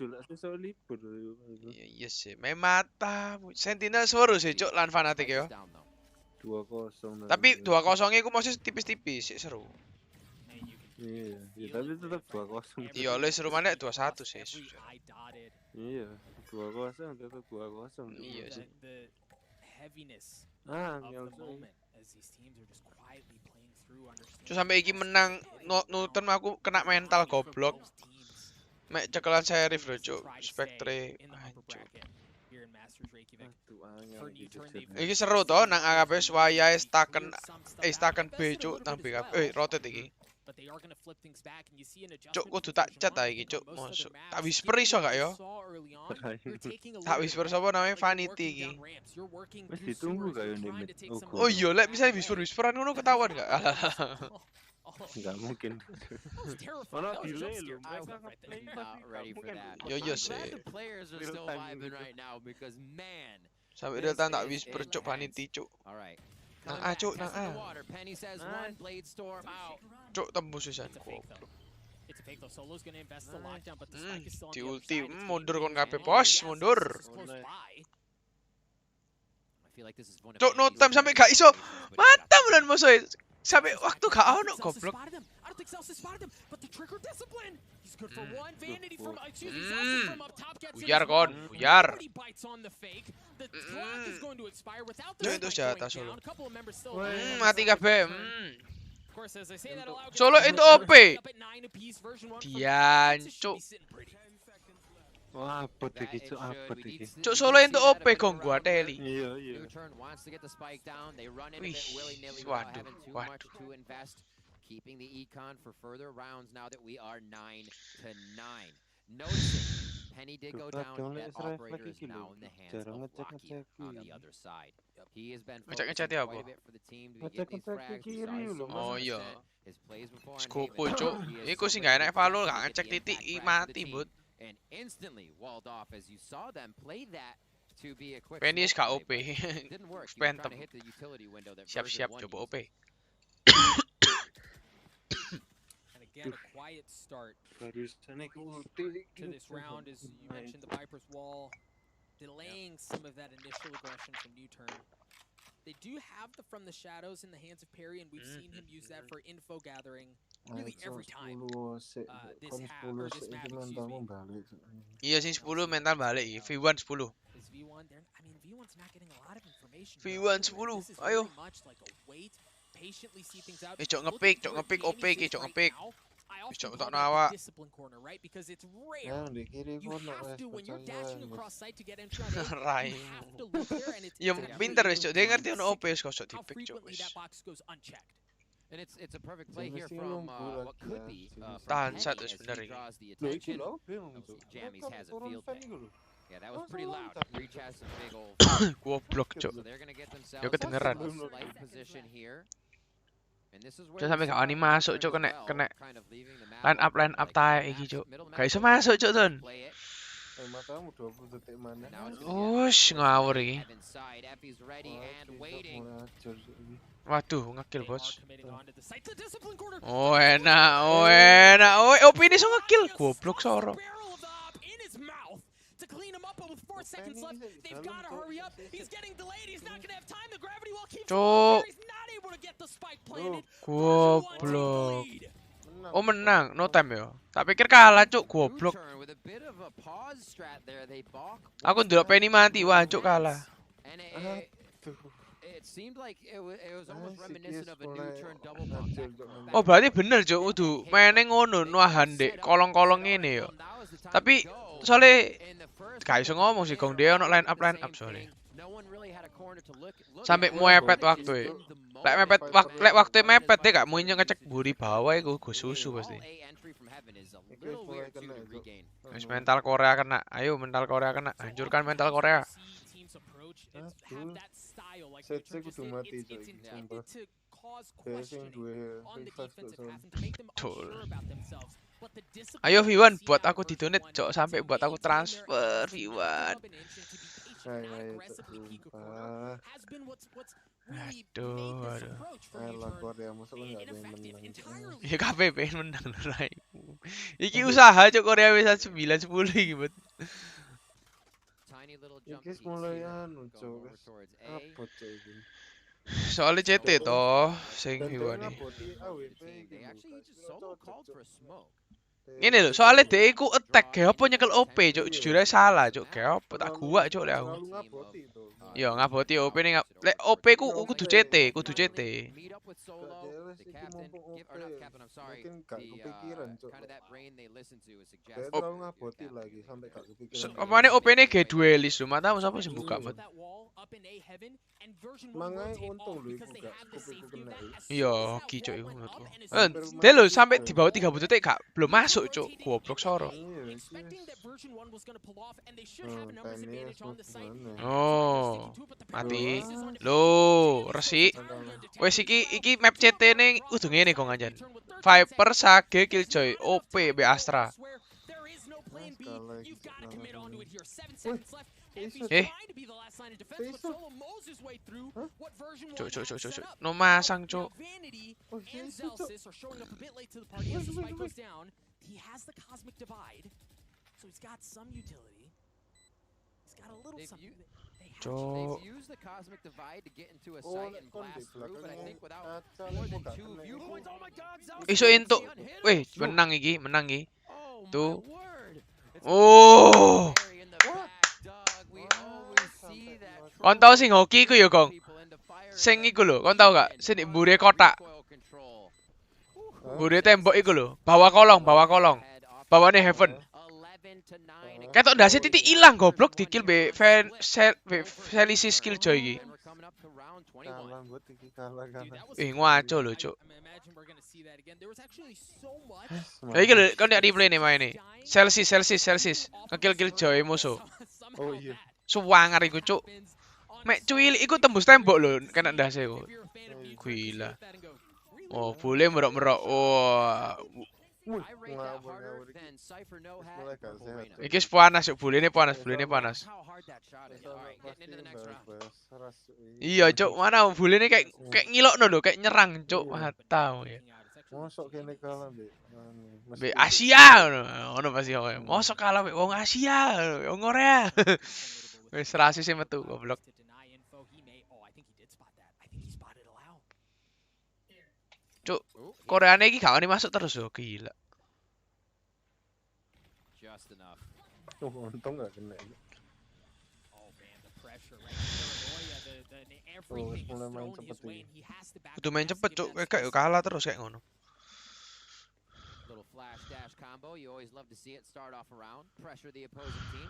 Iya sih, main mata. Sentinel seru sih, cuk, lan fanatik yo. 2-0. Tapi 2-0 iku masih tipis-tipis, sih seru. Iya, tapi tetap 2-0. Iya, le seru maneh 2-1 sih. Iya, 2-0 tetap 2-0. Iya sih. Cuk sampai iki menang Newton aku kena mental goblok. Mek cekelan serif lho cuk, Spectre. Iki seru toh nang AKB wayahe staken B cuk nang BKB. Rotate iki. Cuk kudu tak chat ta iki cuk, mosok. Tak whisper iso gak yo? Tak whisper sapa namanya Vanity iki. Wis ditunggu gak yo nih. Oh iya, lek bisa whisperan ngono ketahuan gak? Enggak mungkin. Ono delay lho. Yo sih. Sampai real time tak whisper cuk Vanity cuk. Nang A cuk, nang A. Cuk tembus wisan. It's a fake though. Solo's gonna invest the lockdown, but the spike is still on Di the other ulti, side. It's mundur kon getting kabeh, Vanity. bos, Yes, mundur. this is close by. I feel like this is one of Cuk, no Vanity's time sampai best gak iso. situations, but Mata bulan musuh. Sampai waktu gak I ono don't think Celsius goblok. spotted him. I don't think Celsius spotted him, but the trigger discipline. He's good for one. Vanity from, excuse me, Celsius from up top gets it Buyar as well. kon, buyar. Nobody bites on the fake. The clock is going to expire without Cuk, the itu spike senjata going Solo. down. A couple of members still alive. Mati kabeh. Of course, as I say that aloud, Solo itu OP. up at 9 apiece, version 1 from Dian, Celsius should cuk. be sitting pretty. Wah, apa iki, Cuk? Apa iki? Cuk, Solo itu OP kong gua teli. Iya, iya. Newturn wants to get the spike down. They run into Wih, it willy-nilly without waduh, having too waduh. much to invest. Keeping the econ for further rounds now that we are 9-9. Noticing, Penny did go down. That operator is now in the hands of Lockyer on the other side. He has been focusing Ngecek-ngecek quite apa? a bit for the team to get these frags. Oh iya. His plays before on Skupu, Haven. cuk. He is Iku sih so gak ready enak to Valo, get gak the ngecek impact titik, frags for mati, the team. bud. And instantly walled off as you saw them play that to be a quick Penis smoke gak play, OP. but it didn't work. He was trying Phantom. to hit the utility window that Siap-siap version 1 coba used. OP. And again, a quiet start Barusan aku ulti. to this round, as you mentioned, the Viper's Wall delaying some of that initial aggression from Newturn. They do have the From the Shadows in the hands of Perry, and we've seen him use that for info gathering really every time. This half, or this map, excuse me. Iya sih 10 mental balik. V1 10. Is V1 there? I mean, V1's not getting a lot of information. V1 10. This is Ayo. very much like a wait, patiently see things out. Cok Looking ngepick, for cok ngepick OP advantages ki, cok right ngepick. now. I often Cok call untuk that the nawa. discipline corner, right? Because it's rare. Yang di kiri You kono have wes to, when you're dashing percaya. across site to get entry on A, you Rai. have to look there, and it's Ya pinter wis, cok. Dia ngerti ono OP wis kosok how dipik, cok. frequently Wis. that box goes unchecked. And it's a perfect play Jangan here sih from nunggu what lagi could ya, be sini. from Tahan Penny satu as he sebenarnya. draws the Loh, iki attention. lho, bingung, Obviously, Cuk. Jammies Kan has a turun field fan day. iku lho. Yeah, that was Masa pretty loud. loncat? Reach has some big old. Goblok, cok. So they're gonna get themselves Yo kedengeran. in a slight position here. And this is where Cok sampai we gak saw wani Newturn masuk, cok. as Kena well, kena kind of leaving the map line open, up like tae the iki, maps, cok. middle Gak iso map masuk, cok, Ton. play it. Matamu 20 detik mana? Now it's gonna be Ush, ngawur iki. Evan side. Effie's ready and Cuk, waiting. mulai ajar ini. Waduh, ngekill, They are bos. committing onto the site. The discipline corner. Oh, enak. Oh, enak. Oh, OP ini so ngekill. Goblok Soro. Barrel of the op in his mouth to clean him up, but with 4 seconds left, they've got to hurry up. He's getting delayed. He's not going to have time. The gravity well keeps him Cuk. up. He's not able to get the spike planted. Goblok. Oh, menang. No time ya. Tak pikir kalah, cuk. Goblok. Newturn with a bit of a pause strat there. They balk. Aku ndelok Penny mati. Wah, cuk kalah. And it seemed like it was almost reminiscent of a Newturn double bump. Oh, berarti bener, cuk. Kudu maine ngono nuahan dek kolong-kolong ngene yo. Tapi soalnya gak iso ngomong sih, Gong. Dia ono line up soalnya. Sampai mepet waktu lek waktu mepet dia gak mau ngecek buri bawah iku go susu pasti. Wis mental Korea kena. Ayo mental Korea kena. Hancurkan mental Korea. Set-set kudu mati, Cuk. Sumpah. Biasanya dua revive kok sama. Betul. Ayo V1 buat aku di donate, cok, sampai buat aku transfer V1. Ayo, sumpah. Aduh. Ayolah, Korea masuk kan gak ada yang menang. Ya kabeh pengen menang rai. Iki usaha cok Korea bisa 9 10 iki, bet. Iki mulai anu, Cuk. Apa, Cuk, iki? Soalnya CT toh sing V1 iki. Ini lho, soalnya dia iku attack kayak apa nyekel OP, cuk. Jujur aja salah, cuk. Kayak apa tak gua, cuk, lek aku. Yo ngaboti OP ning lek OP ku kudu CT, kudu CT. Mungkin gak kepikiran, Cuk. Dia terlalu ngaboti lagi sampai gak kepikiran. Opane OP-ne ge duelis lho, matamu sapa sing buka, bet. Mangai untung lho iku gak kena. Iya, hoki cuk iku menurutku. Dia lho sampai di bawah 30 detik gak belum masuk, cuk. Goblok Soro. Oh, mati. Loh, resik. Wes iki map CT ning kudu ngene kok anjan. Viper Sage Killjoy OP be Astra. Cuk. No masang, cuk. he has the Cosmic Divide, so he's got some utility. He's got a little something. They've used the Cosmic Divide to get into a site and blast through, but I think without more than 2 viewpoints, oh my God, Iso entuk. Weh, menang iki. Tuh. Oh. Kon tau sing hoki iku ya, Gong? Sing iku lho, kon tau gak? Sing mburi kotak. Mburi tembok iku lho. Bawa kolong. Bawane Heaven. Ketok ndase titik ilang goblok dikill be Felicis Killjoy iki. Ngaco lho, Cuk. Lah iki lho, kon nek replay nih main nih. Celsius. Ngekill Killjoy musuh. Oh iya. Suwangar iku, Cuk. Mek cuilik iku tembus tembok lho, kena ndase kok. Gila. Oh, boleh merok-merok. Wah. Iki panas, Cuk. Bulene panas. Iya, Cuk. Mana bulene kayak ngilokno lho, kayak nyerang, Cuk. Mata ya. Mosok kene kalah Be Asia ngono pasti kowe. Mosok kalah wong Asia, wong Korea. Wis rasis metu goblok. Cuk, Koreane iki gak wani masuk terus yo, gila. Untung gak kena. Mulai main cepet ini. Kudu main cepet, Cuk. Kayak kalah terus kayak ngono. Little flash dash combo. You always love to see it start off around, pressure the opposing team.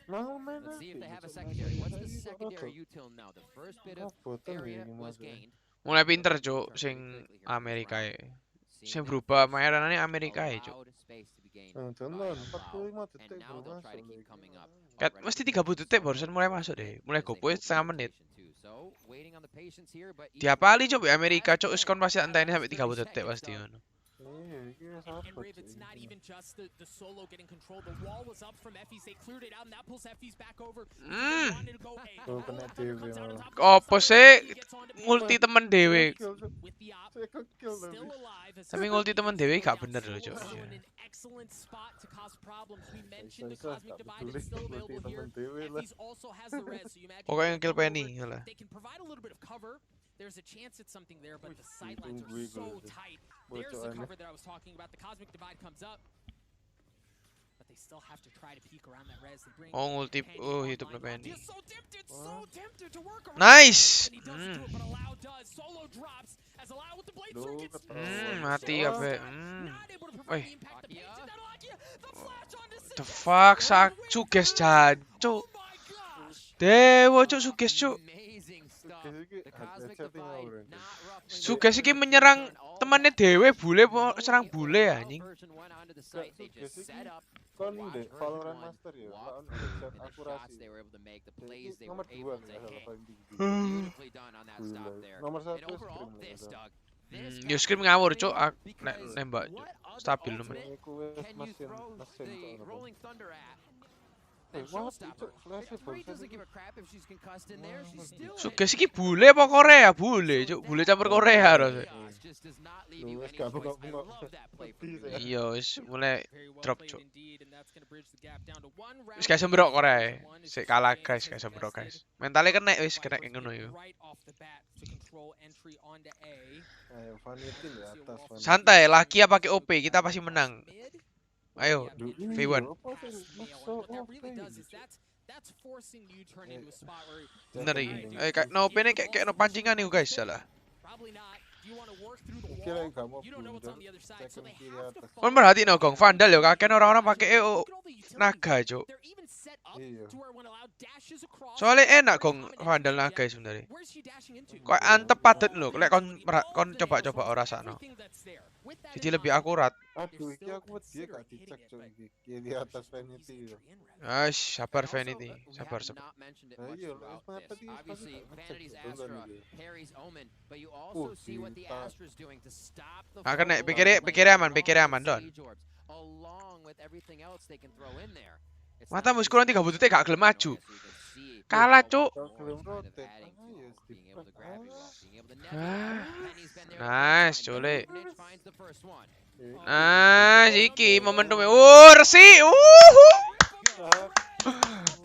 Let's see if they have a secondary. What's the secondary util now? The first bit of area was gained. Mulai pinter, Cuk, sing Amerika e. Sing berubah mainanane Amerika e, Cuk. Tonton 45 detik baru masuk. Kat mesti 30 detik barusan mulai masuk deh. Mulai gopoe setengah menit. Diapali, Cuk, Amerika, Cuk, skon pasti antene sampai 30 detik pasti ngono. And Rave, it's not even just the solo getting control. The wall was up from Effie's. They cleared it out, and that pulls Effie's back over. Opo sih ngulti temen dhewe. Tapi ngulti temen dhewe gak bener lho, Cuk. Excellent spot to cause problems. We mentioned the Cosmic Divide is still available here. Effie's also has the res, so you imagine Pokoknya ngekill Penny lah. they can provide a little bit of cover. There's a chance it's something there, but the sidelines are so tight. There's the cover that I was talking about. The Cosmic Divide comes up, but they still have to try to peek around that res. They bring Ngulti hidup na Penny. so tempted to work around. Nice. And he doesn't do it, but Allow does. Solo drops as Allow with the blade through gets Mati apa? not able to provide the impact. The painted that Lakia, the flash on The fuck, suges jancuk. Dewa, Cuk, suges, Cuk. Suges iki menyerang temannya dewe, bule serang bule anjing. Kon deh, Valorant Master ya, lawan akurasi. Nomor 2 nih, nomor 1 Yo scream ngawur, Cuk. Nembak, stabil nomor. Suges iki bule apa Korea? Bule, Cuk. Bule campur Korea harusnya. Iya, wis mulai drop, Cuk. Wis gak sembrok Korea. Sik kalah, guys, gak sembrok, guys. Mentalnya kena wis kena ngono yo. Santai, laki apa pakai OP, kita pasti menang. Ayo, V1. Bener iki. Kayak no OP ini kayak no pancingan nih, guys, salah. Kon berhati no, Gong. Vandal yo kakek orang-orang pakai naga, Cuk. Soalnya enak, Gong, Vandal naga sebenarnya. Kok antep padet lho, lek kon coba-coba ora sakno. Jadi lebih akurat. Aduh, iki aku wedi gak dicek, Cuk, iki di atas Vanity. Sabar Vanity, sabar. Ayo, mata di kena pikir aman, Don. Mata muskulan 30 detik gak gelem maju. Kalah, Cuk. Nice, Cule. Iki momentumnya. Resi.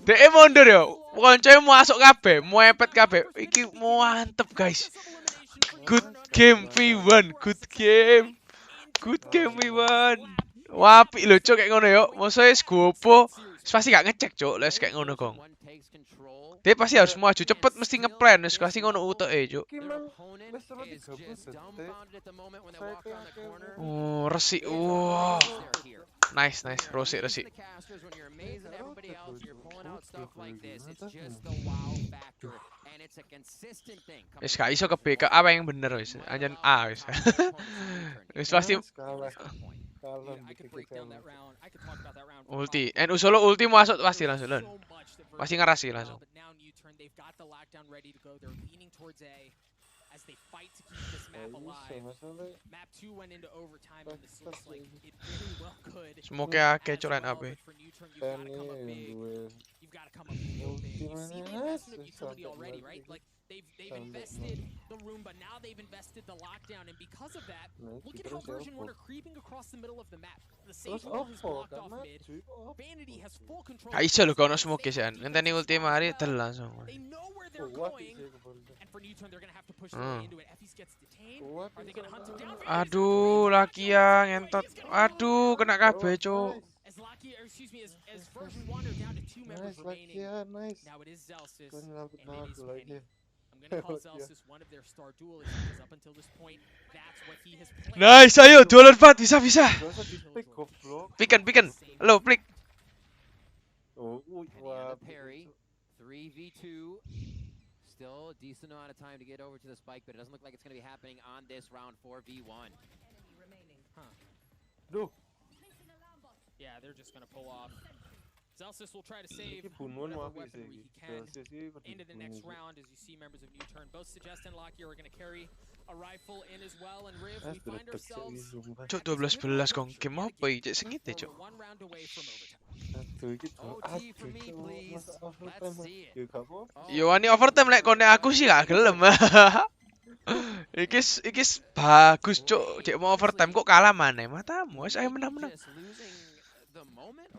Dek mundur yo. Koncoe masuk kabeh, muepet kabeh. Iki mantep, guys. Good game V1, good game. Good game V1. Wapi lho cuk kayak ngono yo. Mosok wis gopo. Pasti gak ngecek cuk, les kayak ngono kong. Dia pasti harus maju cepet mesti ngeplan wis pasti ngono utek cuk. Oh, resik. Wow. Nice, resik. Wis gak iso ke B ke A yang bener wis. Anjen A wis. Wis pasti ulti. And solo ulti masuk pasti langsung lon. Pasti ngerasi langsung. As they fight to keep this map alive. Map 2 went into overtime and this looks like it really well could. Smoke akeh cuk line up. You've got to come up with you see the investment of utility already, right? Like they've invested the room, but now they've invested the lockdown, and because of that, look at how version 1 are creeping across the middle of the map. The safe wall is blocked off mid. Vanity has full control. Iso lho kono smoke sian. Ngenteni ulti mari tel langsung. They know where they're going. And for Newton they're going to have to push their way into it. Effie gets detained. Are they going to hunt him down? Aduh, laki ya ngentot. Aduh, kena kabeh, cuk. As Lucky, or excuse me, as version 1 are down to 2 members remaining. Now it is Zelsis and it is Penny. I'm going to call Zelsis one of their star duelists because up until this point, that's what he has played. Nice, ayo, duelan 4, bisa. Piken. Halo, flick. Parry, 3v2. Still a decent amount of time to get over to the spike, but it doesn't look like it's going to be happening on this round 4v1. Yeah, they're just going to pull off. Zelsis will try to save whatever weaponry he can into the next round. As you see, members of New Turn, both Suggest and Locky are going to carry a rifle in as well. And Riv, we find ourselves cuk 12-11 kong game apa iki cek sengit cuk. one round away from overtime. Yo ani overtime lek kone aku sih gak gelem. Iki bagus cuk, cek mau overtime kok kalah maneh. Matamu wis ayo menang.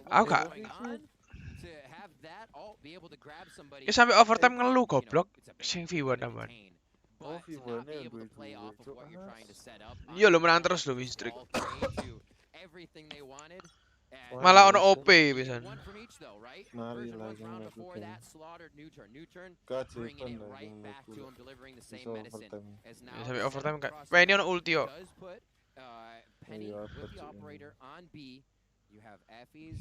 Aku gak. Ya sampai overtime ngeluh goblok. Sing V1 aman. Oh, V1 nya Iya lo menang terus lo win streak. Malah ono OP pisan. Mari lagi ngelakuin kacetan lagi sampai overtime kan. Ini ono ulti yo. You have Effie's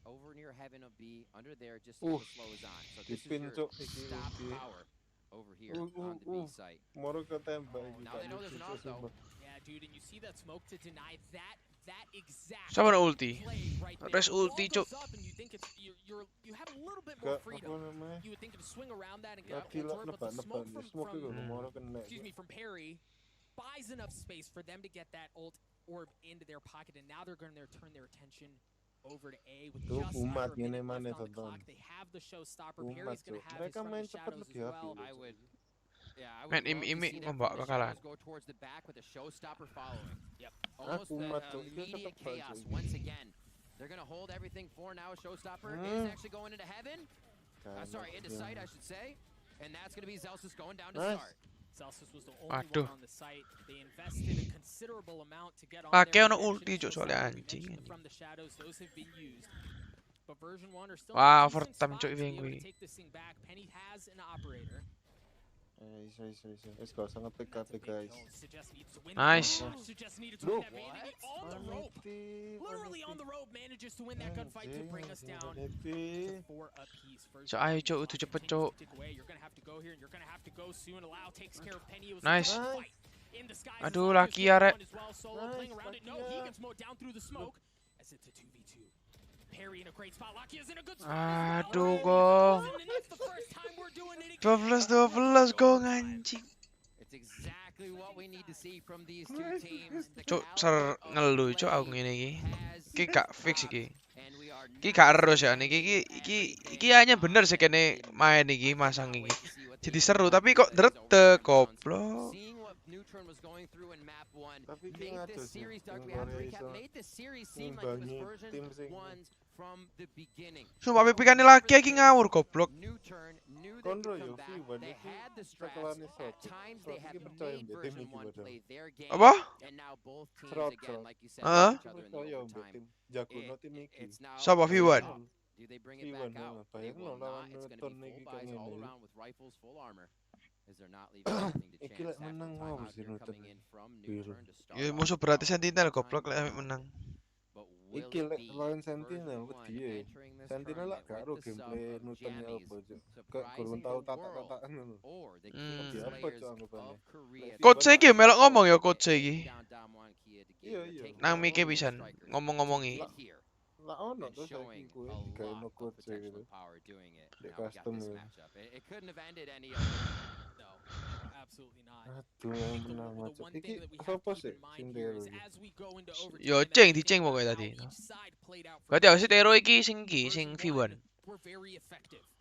over near heaven of B under there just to slow his on. So this is your stop power over here on the B site. Now they know there's an off though. Yeah, dude, and you see that smoke to deny that exact sama na ulti. Res ulti cuk. You think it's you have a little bit more freedom. You would think to swing around that and get out, but the smoke from Perry buys enough space for them to get that ult orb into their pocket, and now they're going to turn their attention over to A with just under a minute left on the clock. They have the showstopper. Perry's going to have his from the shadows as well. I would Men imi membawa kekalahan. Go towards the back with a showstopper following. Yep. Almost immediate chaos once again. They're going to hold everything for now. Showstopper is actually going into heaven. Sorry, into sight, I should say. And that's going to be Zelsis going down to start. Celsius was the only one on the site. They invested a considerable amount to get on Pakai ono ulti cuk soalnya anjing. From the shadows, those have been used. But version 1 are still wah, overtime cuk iki. Take this thing back. Penny has an operator. Let's go, sang nge-pick guys. Nice. Literally on the rope manages to win that gunfight to bring us down to 4 apiece. So ayo cuk, udah cepet cuk. You're gonna have to go here and you're gonna have to go soon. Allow takes care of Penny. Nice. Aduh, laki ya rek. Aduh kok 12 kok anjing. Cuk ser ngeluh cuk aku ngene iki. Iki gak fix iki. Iki gak erus ya niki iki hanya bener sih kene main iki masang iki. Jadi seru tapi kok drete goblok. Turn was going through in map 1 Tapi made ngaco this sih, series, Dark, tim we have to Korea recap, iso made this series seem like it was ngimbangi version tim sing 1's from the beginning. Sumpah pikirane lagi iki ngawur goblok. New Turn knew they Kondro could yo come back. V1 They itu had the strats. cekelane At Sot. times Sot they iki have percaya made mbek tim version iki 1 padahal. play their game. Apa? And now both teams Srot, again, Srot. like you said, Heeh. each other in the Percaya mbek overtime. tim jagono tim iki. It's now Sapa V1? do they bring it V1 back out? They bayangno will lawan not. It's going to Menonton be iki full kan buys all ngene. around with rifles, full armor. As they're not leaving anything to Iki chance. lek menang mau sih Menonton. Biru. Ya musuh berarti Sentinel goblok lek menang. Iki lek lawan Sentinel wedi. Sentinel lak gak ero gameplay Newton ya apa cuk. Kayak gurung tau tatak-tatakan ngono. Wedi apa cuk anggapane. Coach iki melok ngomong ya coach iki. Iya iya. Nang mike pisan ngomong-ngomongi. Lah ono to saiki kuwi gawe no coach gitu. Dek custom ya. It couldn't have ended any other. No, absolutely not. Aduh yang menang macet. Iki sapa sih sing Tero iki? Yo ceng diceng pokoknya tadi. Berarti harus Tero iki sing V1.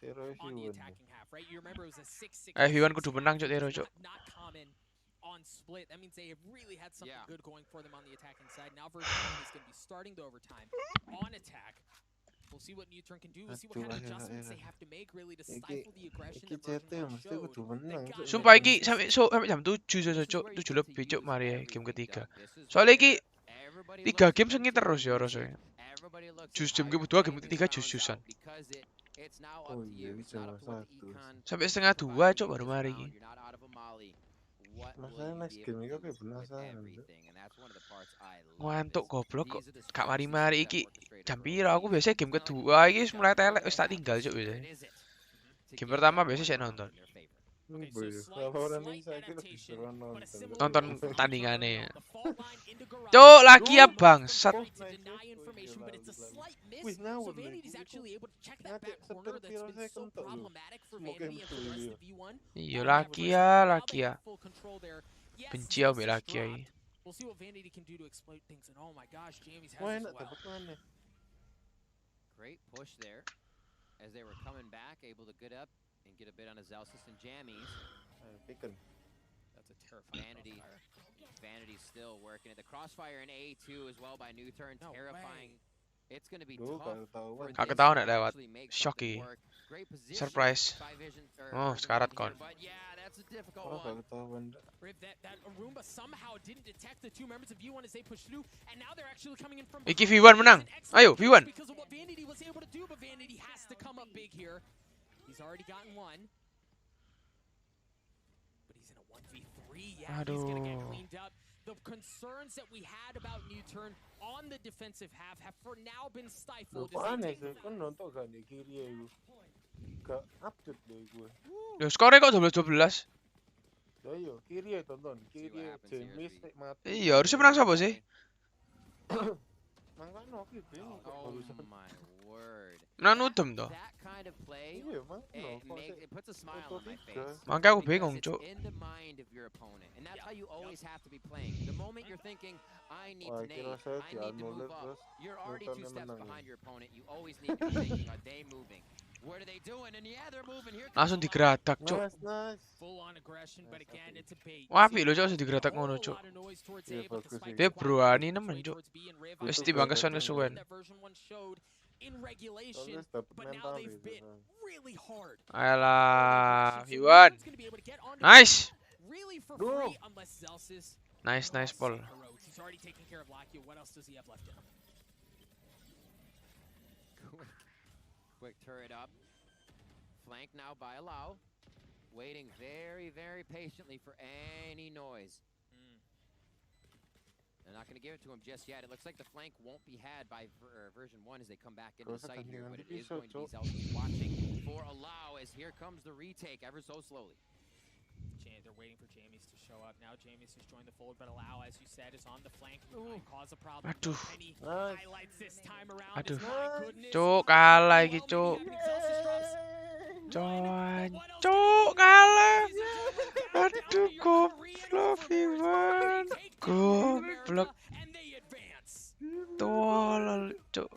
Tero V1. V1 kudu menang cuk Tero cuk. On split, that means they have really had something good going for them on the attacking side. Now version 1 is going to be starting the overtime on attack. We'll see what New Turn can do. We'll see what kind of adjustments they have to make really to stifle the aggression that version 1 showed. Sumpah iki sampai jam 7 cuk, 7 lebih cuk mari game ketiga. Soalnya iki 3 game sengi terus ya rasanya. Jus game kedua, game ketiga jus-jusan. Oh iya bisa satu. Sampai setengah 2 cuk baru mari iki. Masalahnya next game ini kayak penasaran tuh. Ngantuk goblok kok gak mari-mari iki. Jam piro aku biasanya game kedua iki mulai telek wis tak tinggal cuk biasanya. Game pertama biasanya saya nonton. Valorant ini saya kira disuruh nonton. Nonton tandingannya. Cuk lagi ya bangsat. Wih ngawur nih. Ngacek setir piro saya kentok lho. Semoga betul. Iya lagi ya. Benci aku lagi ya. Wah enak dapat mana? Great push there as they were coming back, able to get up and get a bit on Azelsis and Jammies. Picken. That's a terrifying Vanity still working at the crossfire in A2 as well by New Turn, terrifying. It's going to be tough. Kakek tahu nek lewat. Shocky. Surprise. Oh, sekarat kon. Oh, kakek tahu that Arumba somehow didn't detect the two members of V1 as they push through, and now they're actually coming in from. Iki V1 menang. Ayo V1. Because of what Vanity was able to do, but Vanity has to come up big here. He's already gotten one. But he's in a 1v3. Yeah, he's gonna get cleaned up. The concerns that we had about New Turn on the defensive half have for now been stifled. Aneh sih, kan nonton gak di kiri ya. Gak update deh gue. Yo skornya kok 12-12. Ya iya, kiri ya tonton. Kiri ya James mati. Iya, harusnya menang siapa sih? Makanya oke bingung kok barusan. Menang Nudem toh. Iya, Makanya aku bingung, cuk. Langsung digeratak, cuk. Wah, apik lho, cuk, langsung digeratak ngono, cuk. Dia berani nemen, cuk. Wis timbang kesuwen-kesuwen. Ayolah, V1. Nice. Nice, Paul. Quick turret up. Flank now by Allow. Waiting very, very patiently for any noise. They're not going to give it to him just yet. It looks like the flank won't be had by version 1 as they come back into the site here, but it is going to be Zelda watching for Allow as here comes the retake ever so slowly. They're waiting for Jamies to show up. Now Jamies has joined the fold, but Allow, as you said, is on the flank. Cause a problem. Any highlights this time around. Cuk, kalah iki, cuk. Cuk, kalah. Aduh, goblok V1. Goblok. Tolol, cuk.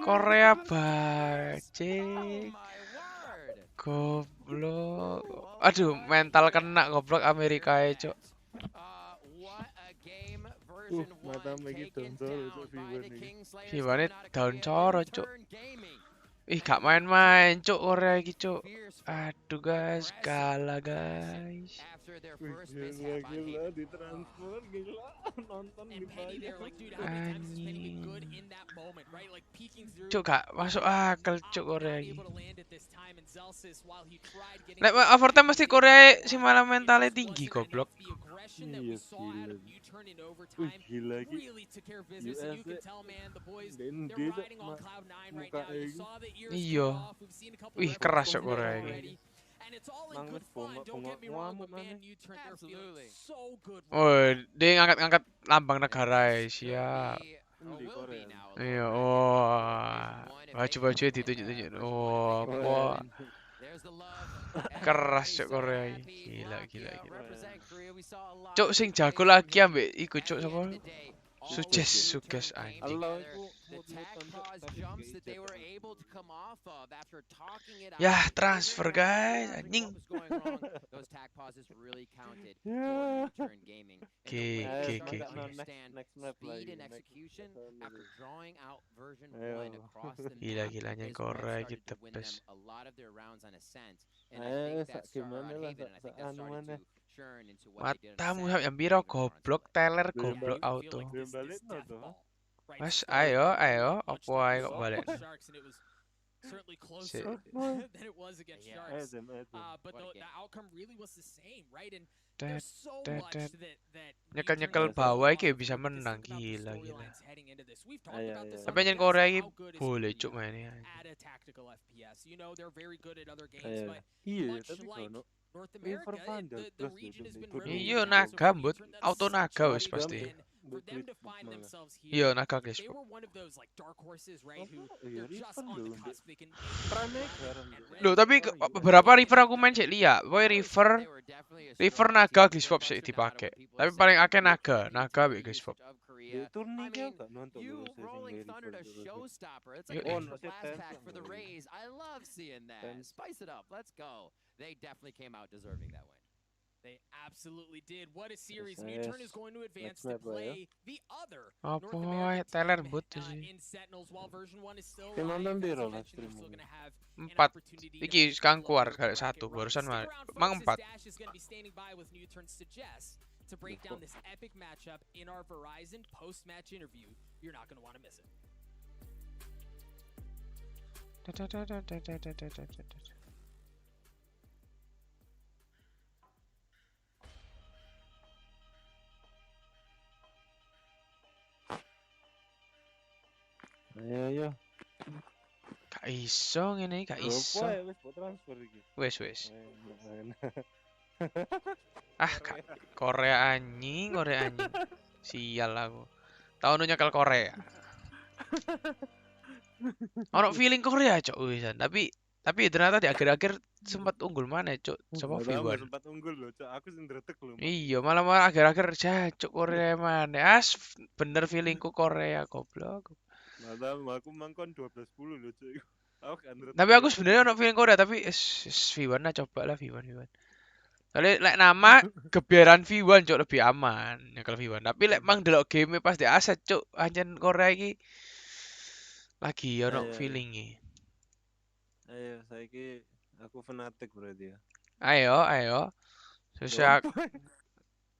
Korea bajing. Goblok. goblok. Aduh, mental kena goblok Amerika ya, Cuk. Matamu iki dondol untuk Viwan iki. Gimana daun coro, Cuk. Ih, gak main-main, Cuk, Korea iki, Cuk. Aduh, guys, kalah, guys. Gila ditransfer, gila. Nonton dibayar. Anjing. Cuk, gak masuk akal, Cuk, Korea iki. Nek overtime mesti Korea sing malah mentalnya tinggi, goblok. Iya, gila. Gila iki. US Dendi muka iki. Iya. Wih, keras Cuk, Korea iki. Nang wis ngamuk maneh. Oh, dia ngangkat-ngangkat lambang negara ya, siap. Di Korea. Iya, oh. Baju-bajunya ditunjuk-tunjuk. Oh, wah. Keras Cuk Korea iki. Gila, gila, gila. Cuk sing jago lagi ambek iku Cuk sapa? Suges anjing. Ya, transfer guys, anjing. Oke. Gila-gilanya Korea gitu bes. Gimana lah, anu mana? Matamu yang biro goblok, teler goblok auto. Mas, ayo, opo ae kok balik. Certainly closer than it was against Sharks. But the outcome really was the same, right? And there's so much that nyekel bawah iki bisa menang, gila. Tapi yang Korea iki boleh Cuk mainnya. At a tactical FPS. You know, they're very good at other games, but much like North America, the region has been really Iya, naga mbut, auto naga wis pasti. for them to find themselves Iya, here. naga guys. They were one of those like dark horses, right? Who they're just on the cusp. They can Loh, tapi beberapa river aku main cek liat. Boy river naga Gliswap sih dipakai. Tapi paling akeh naga mbek Gliswap. Turninya gak nonton You terus Rolling sing Thunder Gliswap. showstopper. It's Yo, like a no, blast ten pack for the something. Rays. I love seeing that. Spice it up. Let's go. They definitely came out deserving that win. They absolutely did. What a series. Yes, Newturn yes. is going to advance Next to map lah, ya. play the other Apa North wae American teler team, but sih. in Sentinels while version 1 is still Kayak nonton live. di As you roll mentioned, stream they're still ini. gonna have an 4. opportunity to Iki make sekarang a keluar look kayak at 1 bracket barusan run. mah. Stick around, Mang folks, 4. as Dash is gonna be standing by with Newturn Suggest to break down this epic matchup in our Verizon post-match interview. You're not gonna want to miss it. Ayo. Gak iso ngene, gak iso. Apa ya wis buat transfer iki. Wes. Korea anjing. Sial aku. Tahun nyekel Korea. Ono feeling Korea, Cok, wisan. Tapi ternyata di akhir-akhir sempat unggul mana, Cok. Sama V1. Sempat unggul loh, Cok. Aku sing ndretek lho. Iya, malah akhir-akhir Cok Korea mana. Bener feelingku Korea goblok. Malah aku mangkon 12-10 loh, Cok. Aku kan ndretek. Tapi aku sebenarnya ono feeling Korea, tapi V1 lah, coba lah V1. Soalnya lek nama geberan V1 Cok lebih aman nyekel V1. Tapi lek mang delok game pas di aset Cok, anjen Korea iki lagi ono feelingi. Ayo, saiki aku fanatik berarti ya. Ayo. Susah.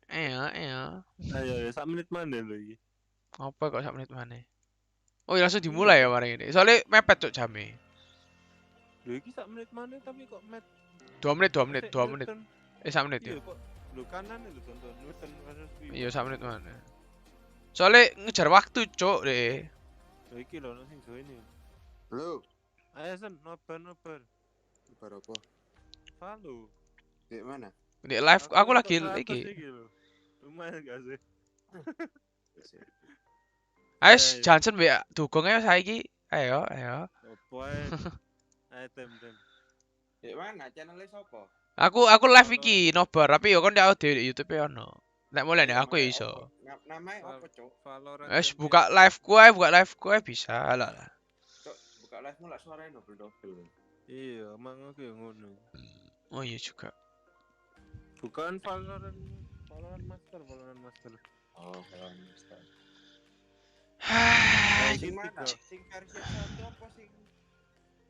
Ayo. Ayo, sak menit mana lho iki? Apa kok sak menit mana? Oh, ya langsung dimulai ya bareng ini. Soalnya mepet Cok jame. Lho iki sak menit mana tapi kok met 2 menit. 1 menit ya. Iya kok lho kanan lho tonton Newton versus V1. Iya, 1 menit mana. Soalnya ngejar waktu Cok deh. Lho iki lho sing join iki. Halo. Ayo Sen, nobar. Nobar apa? Halo. Di mana? Di live aku lagi iki. Lumayan gak sih? Ayo Johnson mbek dukung ayo saiki. Ayo. Opo ae. Ayo tem. Di mana? Channelnya sopo? Aku live iki nobar, tapi yo kon ndak di YouTube e ono. Nek mulai nek aku ya iso. Namanya apa, Cok? VALORANT. Wes buka live ku bisa lah. Cok, buka live-mu lak suaranya double. Iya, emang aku yang ngono. Oh iya juga. Bukan Valorant Master. Oh, Valorant Master. Sing mana? Sing versi 1 apa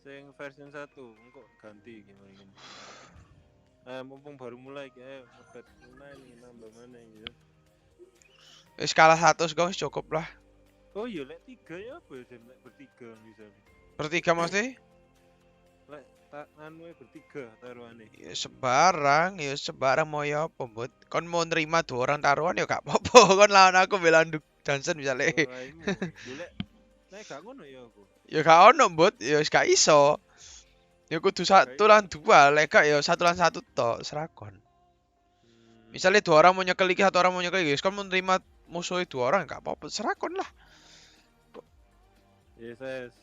sing version 1 engko ganti gimana ini. Mumpung baru mulai kayak update ini nambah mana gitu. Skala 100 guys cukup lah. Oh iya lek 3 ya apa ya lek bertiga misalnya. Bertiga mesti? Lek anu bertiga taruhane. Ya sebarang mau ya apa mbut. Kon mau nerima 2 orang taruhan ya gak apa-apa. Kon lawan aku belanduk Johnson misalnya. Nek gak ngono ya aku. Ya gak ono mbut, ya wis gak iso. Ya kudu 1 lan 2, lek gak ya 1 lan 1 tok serakon. Misalnya 2 orang mau nyekel iki, 1 orang mau nyekel iki, kon mau nerima musuhnya 2 orang gak apa-apa, serakon lah. Yes.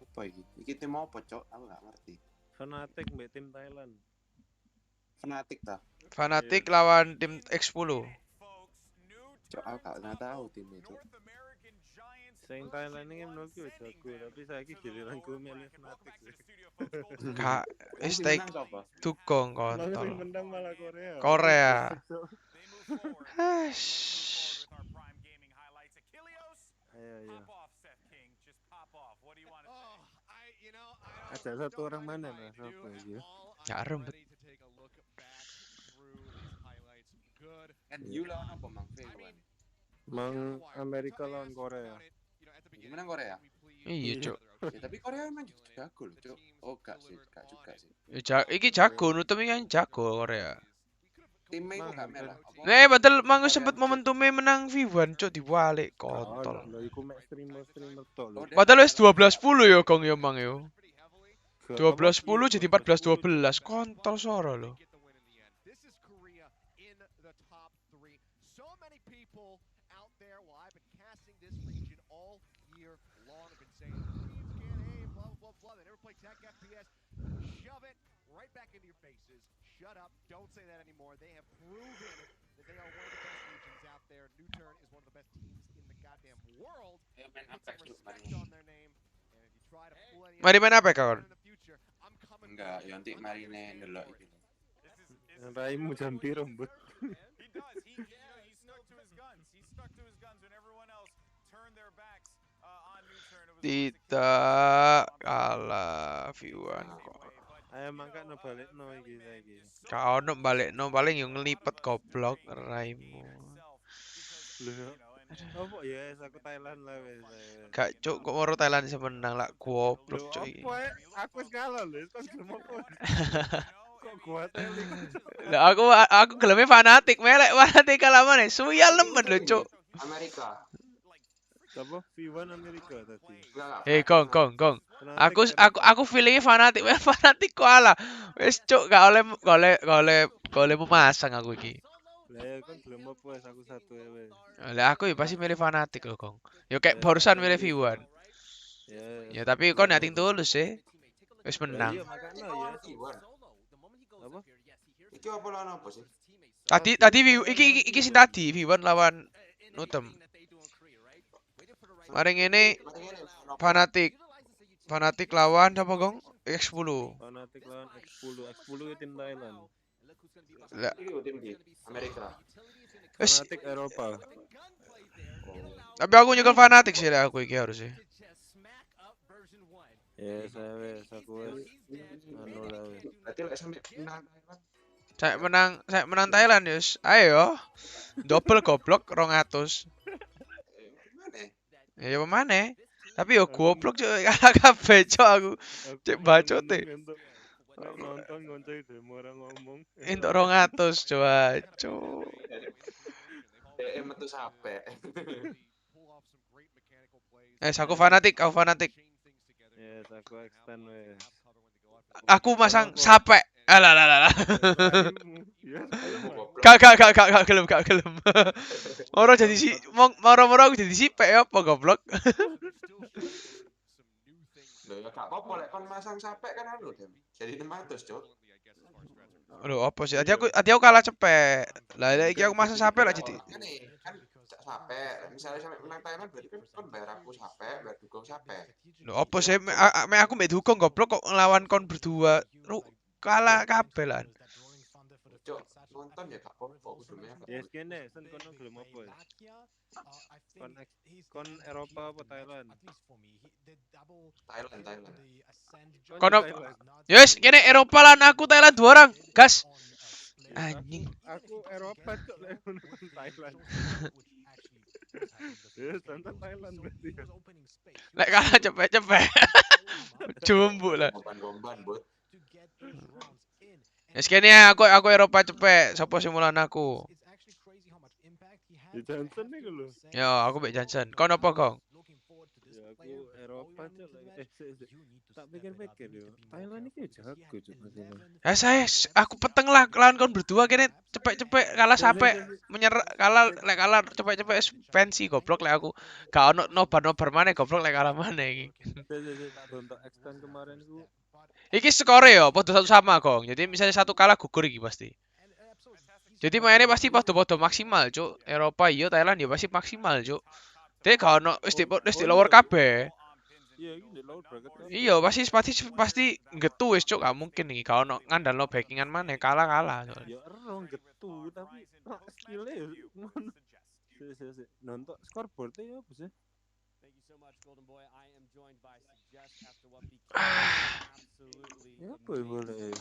Apa iki? Iki tim apa, Cok? Aku gak ngerti. Fanatic mbek tim Thailand. Fanatic ta? Fanatic lawan tim X10. Cok, aku gak tahu tim itu. Sing Thailand ini menurutku jago, tapi saiki giliranku milih Fnatic. Kak, stay tukung kontol. Menang malah Korea. Korea. Ayo. Ada 1 orang mana lah, siapa ya? Ya rembet. Kan you lawan apa Mang Fewan? Mang Amerika lawan Korea. Gimana Korea? Iya, Cuk. Ya, tapi Korea emang jago loh, Cuk. Oh, gak juga sih. Ya iki jago, nutupi kan jago Korea. Timnya itu gak melah. Padahal mangga sempet momentumnya menang V1, Cuk, dibalik kontol. Lho iku mek streamer tok lho. Padahal wis 12-10 ya Gong ya mang yo. 12-10 jadi 14-12, kontol soro lho. Right back into your faces. Shut up. Don't say that anymore. They have proven that they are one of the best regions out there. New Turn is one of the best teams in the goddamn world. Put some respect on their name. And if you try to pull any Mari main apa kawan? Enggak, ya nanti marine ndelok iki. Raimu jam piro, Mbut? Tidak kalah V1 kok. Ayo mangkane balikno iki saiki. Ka ono balikno paling yo ngelipet goblok raimu. Lho. Apa ya aku Thailand lah wis. Gak Cuk, kok moro Thailand bisa menang lak goblok Cuk iki. Aku wis kalah lho, kok gelem apa? Kok gua teling. Lah aku geleme fanatik, melek fanatik kalah maneh. Suyal nemen lho Cuk. Amerika. Siapa? V1 Amerika tadi. Gong. Aku feelingnya fanatik, fanatik kalah. Wis Cuk, gak oleh memasang aku iki. Lah kan belum apa wis aku 1 ya wis. Lah aku ya pasti milih fanatik loh, Gong. Yo kayak barusan milih V1. Ya tapi kon nating tulus sih. Wis menang. Iya makanya ya V1. Apa? Iki apa lawan apa sih? Tadi iki sing tadi V1 lawan Nutem. Mari ngene Fanatik lawan apa Gong? X10. Fanatik lawan X10 itu tim Thailand. Lah, Itu tim di Amerika. Fanatik Eropa. Tapi aku nyekel fanatik sih lah aku iki harusnya. Ya saya aku anu lah wis. Berarti lek sampe menang Saya menang Thailand yus. Ayo. Double goblok 200. Ya pemane? Tapi yo goblok Cuk, kalah kabeh Cuk aku. Cek bacote. Nonton ngoncoi demo orang ngomong. Entuk 200 coba, Cuk. metu sampe. Aku fanatik. Yes, aku extend wes. Aku masang sampai. Alah. Gak gelem. Moro jadi si moro aku jadi sipek ya apa goblok. Lho ya gak apa-apa lek kon masang sampe kan anu Dem. Jadi 600, Cuk. Lho apa sih? Tadi aku kalah cepet. Lah iki aku masang sampai lah jadi. Kan sampe, misalnya sampe menang Thailand berarti kan bayar aku sampe, bayar dukung sampe. Lho apa sih? Aku mbek dukung goblok kok ngelawan kon berdua. kalah kabeh lan. Cuk, nonton ya gak apa-apa kudu mepet. Ya kene sen kono gelem apa ya? Kon Eropa apa Thailand? Thailand. Kono yes, kene Eropa lan aku Thailand 2 orang. Gas. Anjing. Aku Eropa cok lek nonton Thailand. Ya, nonton Thailand berarti. Lek kalah cepet-cepet. Jumbo lah. Gomban, Bot. Yes, kene aku Eropa cepet. Sopo sing mulan aku? Di Johnson nih lho. Yo, aku Mbak Johnson. Kau apa kong? Ya aku Eropa cok lek tak pikir-pikir yo. Thailand iki jago cok maksudnya. Aku peteng lah lawan kon berdua kene cepet-cepet kalah sampai menyerah kalah cepet-cepet pensi goblok lek aku. Gak ono nobar maneh goblok lek kalah maneh iki. Tak dontok extend kemarin ku. Iki skore yo podo satu sama kong. Jadi misalnya satu kalah gugur iki pasti. Jadi mainnya pasti podo-podo maksimal, cuk. Eropa iya, Thailand ya pasti maksimal, cuk. Dek gak ono wis di lower kabeh. Iya, iki di lower bracket kan. Iya, pasti ngetu wis cuk, gak mungkin iki gak ono ngandalno backingan maneh kalah. Ya ero getu tapi skill-e yo ngono. Sik. Nonton scoreboard ya apa sih? Ya apa ya boleh?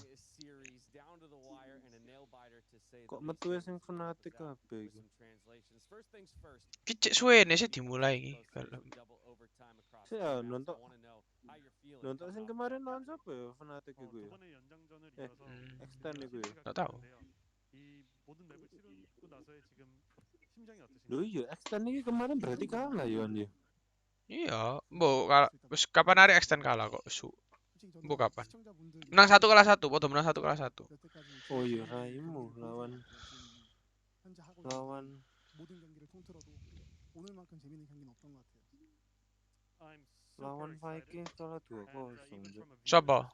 Kok metu sing fanatik kabeh iki? Ki cek suwene sih dimulai iki. Sih ya nonton sing kemarin lawan siapa ya fanatik iku ya? Extend iku ya. Gak tahu. Loh iya extend iki kemarin berarti kalah ya dia. Iya, mbok kapan hari extend kalah kok su. Mbok kapan? Menang 1 kalah 1, podo menang 1 kalah 1. Oh iya raimu lawan 모든 경기를 통틀어도 오늘만큼 재밌는 경기는 없던 것 같아요. lawan Vikings kalah 2-0. Siapa?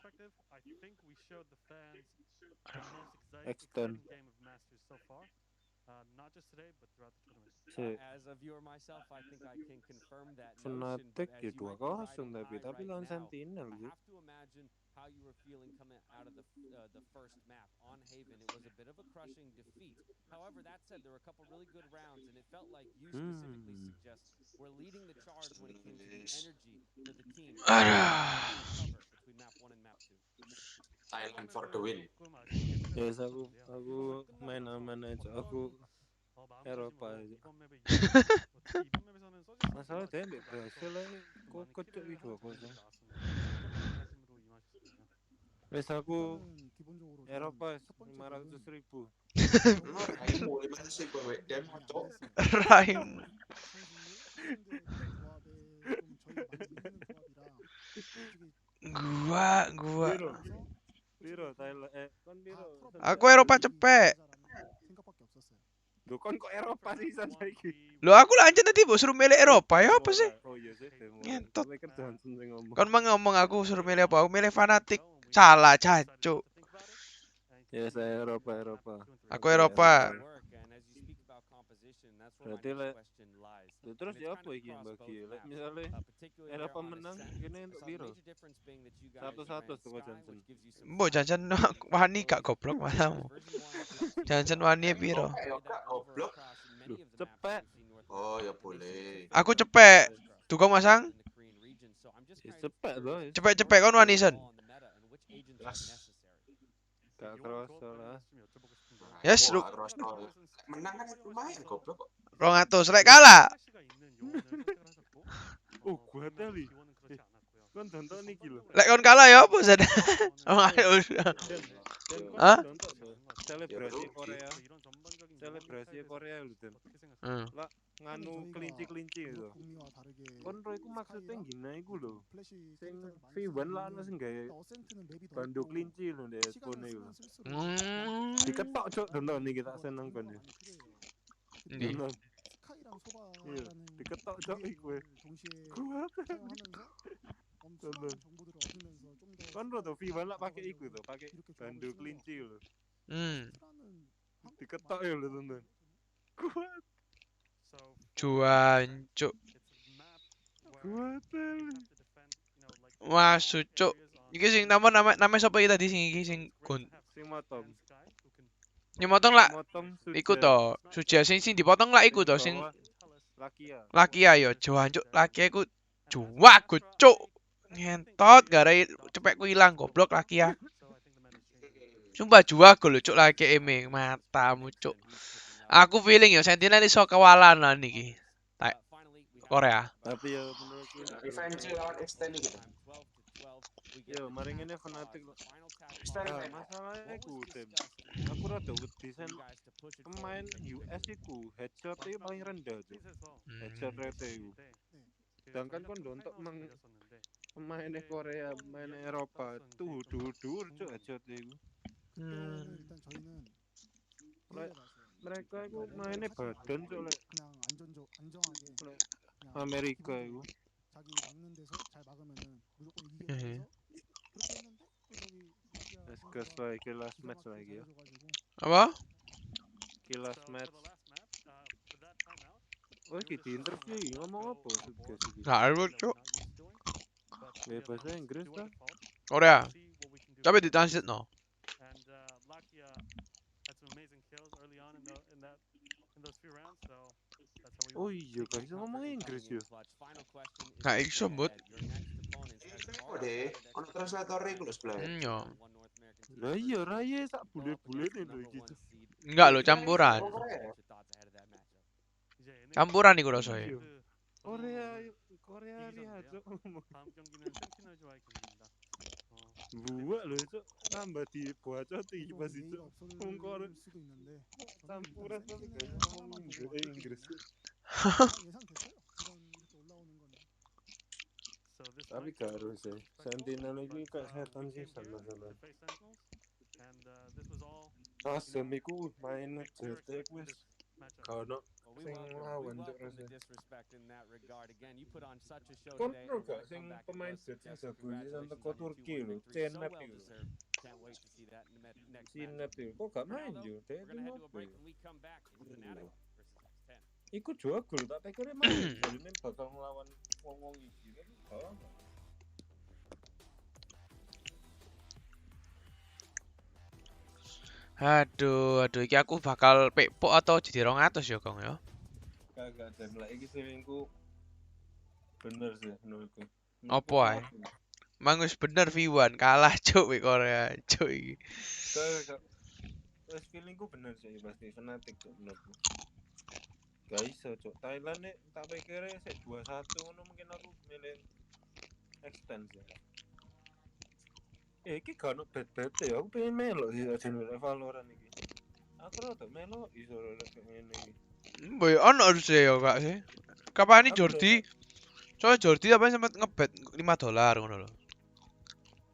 Extend. Fnatic ya 2-0 tapi lawan Sentinel gitu. How you were feeling coming out of the first map on Haven. It was a bit of a crushing defeat. However, that said, there were a couple really good rounds, and it felt like you specifically suggest were leading the charge when it came to the energy for the team. Between map 1 and map 2. Thailand for the win. Yes, aku main aman aja. Aku Eropa aja. Masalah dia berhasil lah. Kok kocok itu aku sih. Wes aku Eropa 500.000. Raimu 500.000 dem cok. Raimu. Gua. Biro Thailand kon biro. Aku Eropa cepet. Lho kon kok Eropa sih saiki? Lho aku lanjut tadi mbok suruh milih Eropa ya apa sih? Oh iya sih. Ngentot. Ngomong. Kon ngomong aku suruh milih apa? Aku milih fanatik. Salah, cancuk. Ya saya Eropa. Aku Eropa. Berarti terus ya apa iki bagi? Misalnya Eropa menang gini untuk biru. 1-1 tuh Johnson. Mbok Johnson wani gak goblok malamu. Johnson wani piro? Goblok. Cepet. Oh ya boleh. Aku cepet. Dukung masang? Cepet loh. Cepet kon wani sen. Gak kerasa lah. Yes, lu. Menang kan lumayan goblok kok. 200 lek kalah. Oh, gua teli. Kon tonton iki lho. Lek kon kalah ya apa sen? Hah? Selebrasi Korea lho, Den. Lah nganu kelinci-kelinci lho. Kon ro iku maksudnya gina iku lho. Sing V1 lah ana sing gawe bando kelinci lho ndek ekspone iku. Diketok cuk tonton iki tak seneng kon. Ndi? Iya, diketok cuk iku. Kuat. Kon ro to V1 lah pakai iku to, pakai bando kelinci lho. Diketok ya lho tonton. Kuat. Cuancuk. Kuat. Masuk cuk. Iki sing nama sapa iki tadi sing iki sing gun. Sing motong. Nyemotong lah. Motong Iku Suja. to. Suja sing dipotong lah iku to sing Lakia. Lakia yo jancuk Lakia iku juwak cuk. Ngentot gara cepek ku ilang goblok Lakia. Sumpah juwak lho cuk Lakia eme matamu cuk. Aku feeling yo Sentinel iso kewalanan iki. Korea. Tapi ya menurutku Revenge lawan extend gitu. yo mari ngene fanatik. Masalahnya ku Dem. Aku rada wedi sen pemain US iku headshot e paling rendah tuh. Headshot rate iku. Sedangkan kon nonton pemain Korea, pemain Eropa tuh dur cuk headshot iku. 일단 저희는 Mereka iku mainnya badan cuk lek 그냥 안정하게 그냥 Amerika iku. 자기 막는 데서 잘 막으면은 무조건 이기게 그래서 그렇게 했는데 Let's go play kill last match lagi ya. Apa? Kill last match. Oh, kita interview ngomong apa? Gak ada cuk. Bahasa Inggris kan? Korea. Tapi ditranslate no. Oh iya, gak bisa ngomong Inggris ya. Gak iso bot. Oh deh, ono translator iku lho sebelah. Yo. Lah iya, raya sak bulet-bulet lho gitu. Enggak lo campuran. Campuran iku rasane. Korea lihat cok. Buat lho cok, tambah dibocoti pas itu. Mungkor campuran tapi gak ngomong Inggris. Tapi gak harus ya. Sentinel itu kayak setan sih sama-sama. Asem iku main JT wis kono sing lawan cok rasane. Kon gak sing pemain JT sing jago iki teko Turki lho, Cenep iku. Cenep iku kok gak main yo, iku jago tak pikirnya main, jarine bakal nglawan wong-wong iki tapi gak. Aduh, iki aku bakal pekpok atau jadi 200 ya, Kong ya. Kagak Dem, lek iki seminggu bener sih menurutku. Apa ae? Mang wis bener V1 kalah cuk wek Korea, cuk iki. Kagak. Wes feelingku bener sih pasti fanatik cuk menurutku. Gak iso cuk. Thailand nek tak pikire sik 2-1 ngono mungkin aku milih extend sih. Iki gak ono bet-bet ya, aku pengen melo sih jenenge Valorant iki. Aku rada melo iso lek ngene iki. Boy ono harusnya ya Kak sih. Kapan ini Jordi? Soalnya Jordi apa sempat ngebet $5 ngono lho.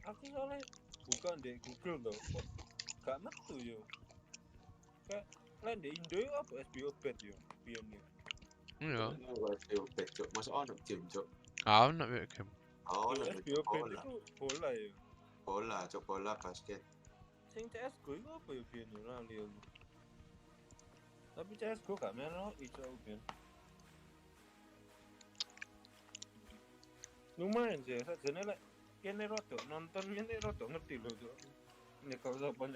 Aku soalnya buka di Google loh, kok gak metu yo. Kayak lain di Indo apa SBO bet yo, pion yo. Iya. SBO bet cuk, masa ono game cuk. Ah, ono game. Oh, SBO bet itu bola yo. Bola, cuk bola basket. Sing CS:GO itu apa yo pion yo lali yo. Tapi CS:GO gak melo iso pion. Lumayan sih, sajane lek kene rodok nonton ngene rodok ngerti lho cuk. Nyekel sapa.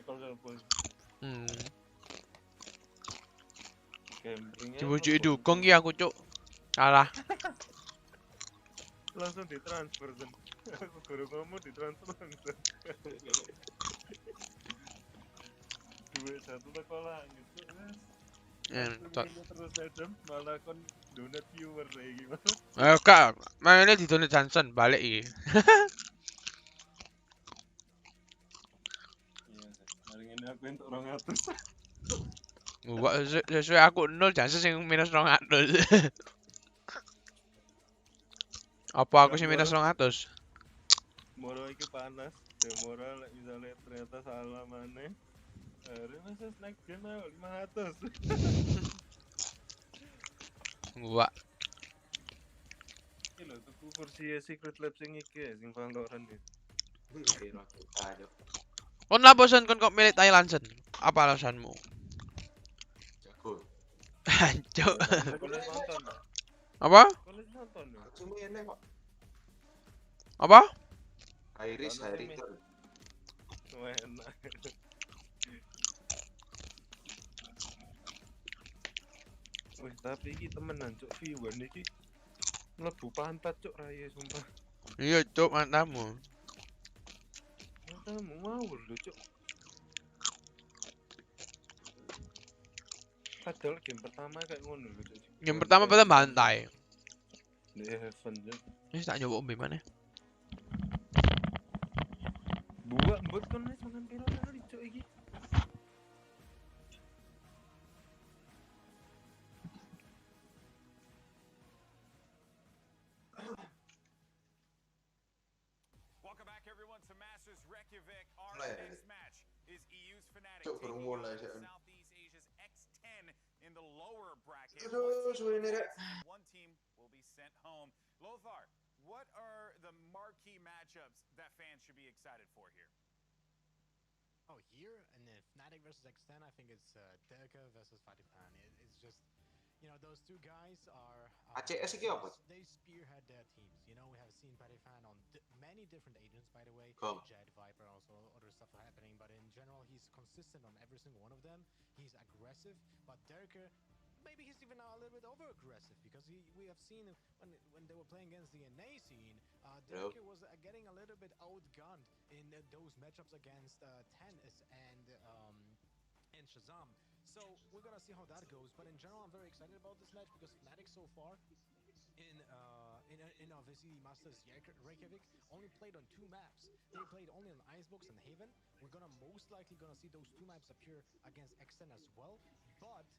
Gambling. Dibujuki dukung ki aku cuk. Kalah. Langsung ditransfer kan. Aku baru ngomong ditransfer langsung. Duit satu sekolah gitu. Terus Adam malah kon donat viewer kayak gimana? Kak, mainnya di donat Johnson balik iki. Iya, hari ini aku entuk 200. Gua sesuai aku 0 Johnson sing minus 200. Apa aku sih minus 200? Moro iki panas, demora lek misalnya ternyata salah maneh. Harusnya saya snack game 500. Gua. Iki lho tuku kursi Secret Lab sing iki sing Valorant iki. Kon lah bosan kon kok milih Thailand sen? Apa alasanmu? Jago. Hancur. Boleh nonton. Apa? Boleh nonton. Cuma ini kok. Apa? Iris, Ono Heriton. enak. Wih, tapi iki temenan cuk V1 iki mlebu pantat cuk raya sumpah. Iya, Cuk, mantamu. Mantamu mau lho cuk. Padahal game pertama kayak ngono lho cuk. Game pertama pada bantai. Di Heaven cuk. Ini tak nyoba ombe mana? Buat mbut kon wis mangan piro kali cuk iki. Welcome back, everyone, to Masters Reykjavik. Our Mulai. next match is EU's Fnatic Cuk, taking baru on mulai sih. Southeast Asia's X10 in the lower bracket. Aduh, suwe ini rek. One team will be sent home. Lothar, what are the marquee matchups that fans should be excited for here? Oh, here in the Fnatic versus X10, I think it's Derka versus Fatifan. It's just, you know, those two guys are. ACS iki apa? They spearhead their teams. You know, we have seen Fatifan on many different agents, by the way. Oh. Jet, Viper, also other stuff happening. But in general, he's consistent on every single one of them. He's aggressive, but Derka. Maybe he's even a little bit over-aggressive because we have seen when they were playing against the NA scene, Derka was getting a little bit outgunned in those matchups against Tennis and Shazam. So we're gonna see how that goes. But in general, I'm very excited about this match because Fnatic so far in our VCT Masters Reykjavik only played on 2 maps. They played only on Icebox and Haven. We're gonna most likely see those 2 maps appear against X10 as well. But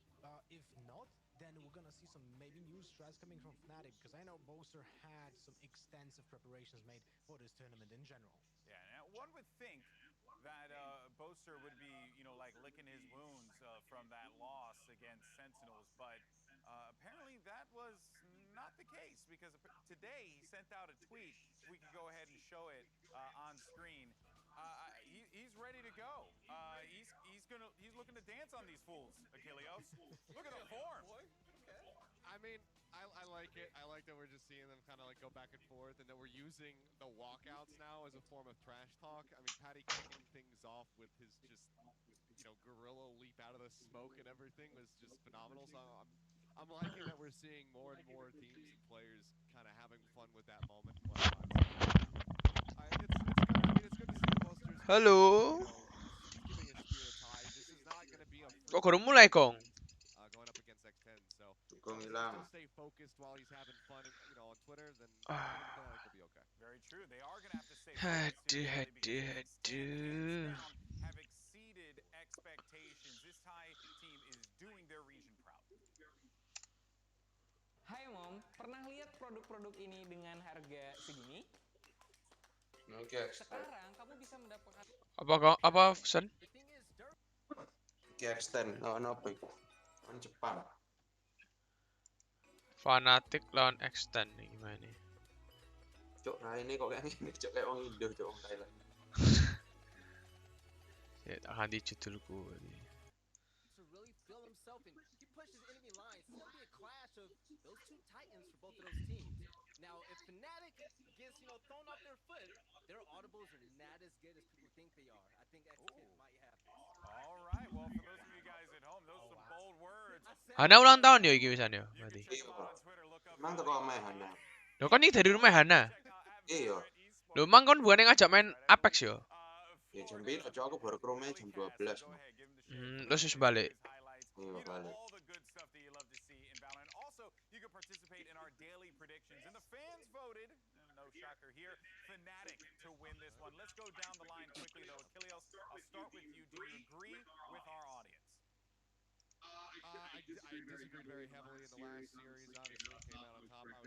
if not, then we're gonna see some maybe new strats coming from Fnatic because I know Boaster had some extensive preparations made for this tournament in general. Yeah, now one would think that Boaster would be, you know, like licking his wounds from that loss against Sentinels, but apparently that was not the case because today he sent out a tweet. We can go ahead and show it on screen. He's ready to go. He's looking to dance on these fools, Achilleos. Look at the form. I mean, I like it. I like that we're just seeing them kind of like go back and forth, and that we're using the walkouts now as a form of trash talk. I mean, Patty kicking things off with his just, you know, gorilla leap out of the smoke and everything was just phenomenal. So I'm liking that we're seeing more and more teams and players kind of having fun with that moment and whatnot. It's good to see the Boasters. Halo. Giving a spirit high. This is not going to be a Kok baru mulai, Kong? going up against X10. So Kong still hilang. stay focused while he's having fun, you know, on Twitter. Then I think he'll be okay. Very true. They are going to have to stay focused here because have exceeded expectations. This Thai team is doing their region proud. Hai Mom, pernah lihat produk-produk ini dengan harga segini? Oke. Sekarang kamu bisa mendapatkan Apa Sen? Oke, extend. Lawan apa itu? Lawan Jepang. Fanatic lawan X10 nih gimana nih? Cuk, nah ini kok kayak gini, cuk kayak orang Indo, cuk orang Thailand. Ya, tak ganti judulku. To really feel himself in, he pushes enemy lines. It's gonna be a clash of those two titans for both of those teams. Now, if Fnatic gets, you know, thrown off their foot, their audibles are not as good as people think they are. I think X10 might have this. All right, well, for those of you guys at home, those are some bold words. Hana ulang tahun ya iki misalnya berarti. Emang teko omahe Hana. Lho kan ini dari rumah Hana. Iya. Lho mang kon buane ngajak main Apex yo. Ya jam piro, cuk aku baru ke rumah jam 12. Terus wis balik. Iya, balik. All the good stuff that you love to see in Valorant. Also, you can participate in our daily predictions. And the fans voted, no shocker here, Fnatic to win this one. Let's go down the line quickly, though. Achilleos, I'll start with you. Do you agree with our audience? I disagreed very heavily in the last series. Obviously, came out on top. I was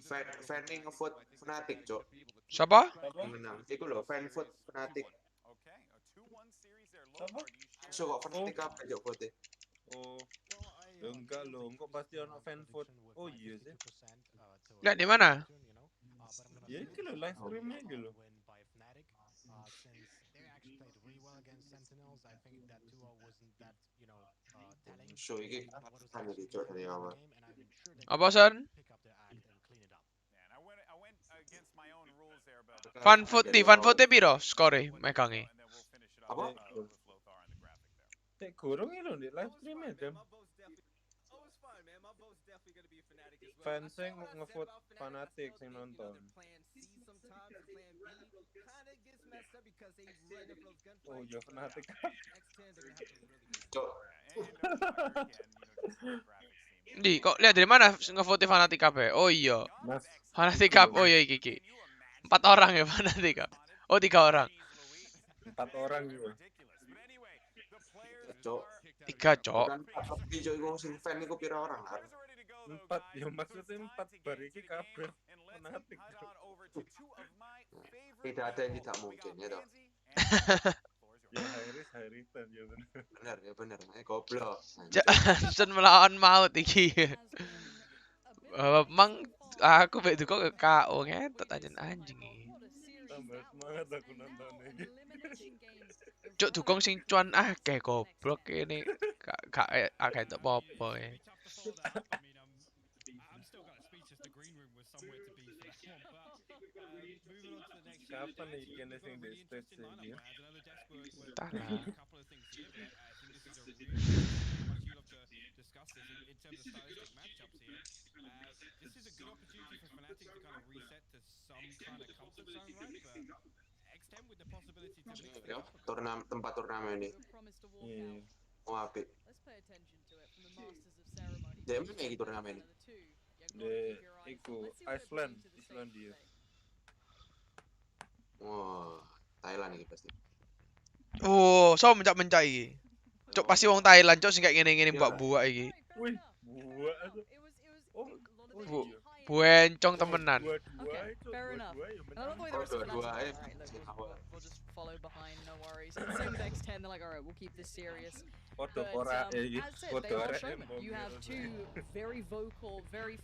correct. Fan nge-vote Fnatic, cuk. Siapa? Menang. Iku lho, fan vote Fnatic. Okay, a 2-1 series there. Lothar, you So kok Fnatic apa cuk vote? Oh. Ya enggak loh, kok pasti ono fan vote. Oh iya sih. Lihat di mana? Ya iki lho live streamnya iki lho. So iki kan iki cuk dari awal. Apa San? Man, I went against my own rules there, but Fanfote piro skore megange? Apa? Cek gorong lho di live stream Dem. Fans sing ngevote fanatik sing nonton. Oh, ya fanatik. Cok. Di, kok lihat dari mana ngevote fanatik kabeh? Oh iya. Fanatik oh iya iki. 4 orang ya fanatik. Oh 3 orang. 4 orang juga. Cok. 3 cok. Kan tapi cok iku sing fan iku pira orang kan? 4 ya maksudnya 4 bar iki kabeh fanatik. Tidak ada yang tidak mungkin ya toh. Ya Harisan ya benar. Benar. Goblok. Jangan melawan maut iki. Mang aku mek kok ke KO ngetot aja anjing iki. Tambah semangat aku nonton iki. Cuk dukung sing cuan akeh goblok kene. Gak akeh entuk apa-apa ya. Kapan nih kene sing di stage iki? Entah lah. Ya, tempat turnamen ini. Iya. Oh, apik. Dem iki turnamen ini. Iku Islandia. Wah, Thailand iki pasti. Oh, so mencak-mencak iki. Cuk pasti wong Thailand cuk sing kayak ngene-ngene buak-buak iki. Wih, buak. Oh, Buencong temenan. Okay, fair enough. I love the way the rest of the we'll just follow behind, no worries. And same with X10, they're like, alright, we'll keep this serious. But as said, they are showmen. You have two very vocal, very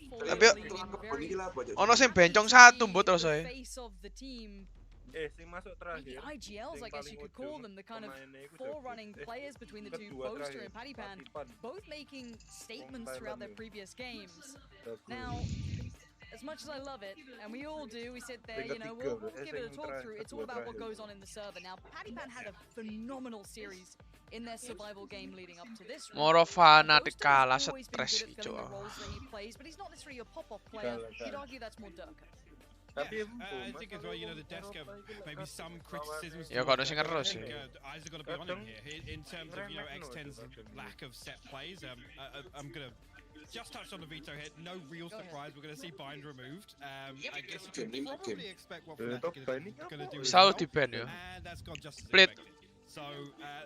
ono sing bencong satu mbut terus ae. face of the team. Sing masuk terakhir. The IGLs, I guess you could call them, the kind of forerunning players between the two, Boaster and Paddypan, both making statements throughout their previous games. Now, as much as I love it, and we all do, we sit there, you know, we'll give it a talk through. It's all about what goes on in the server. Now, Paddypan had a phenomenal series in their survival game leading up to this. Moro fanatik kalah stres iki cuk. But he's not necessarily a pop-off player. You'd argue that's more Durka. I think as well, you know, the desk have maybe some criticisms. Ya kok sing ngerus ya. Eyes are going to be on him here in terms of, you know, X10's lack of set plays. I'm going to just touch on the veto hit. No real surprise. We're going to see bind removed. I guess you can probably expect what Fnatic is going to do. Salah di ban ya. And that's gone just as Split. expected. So,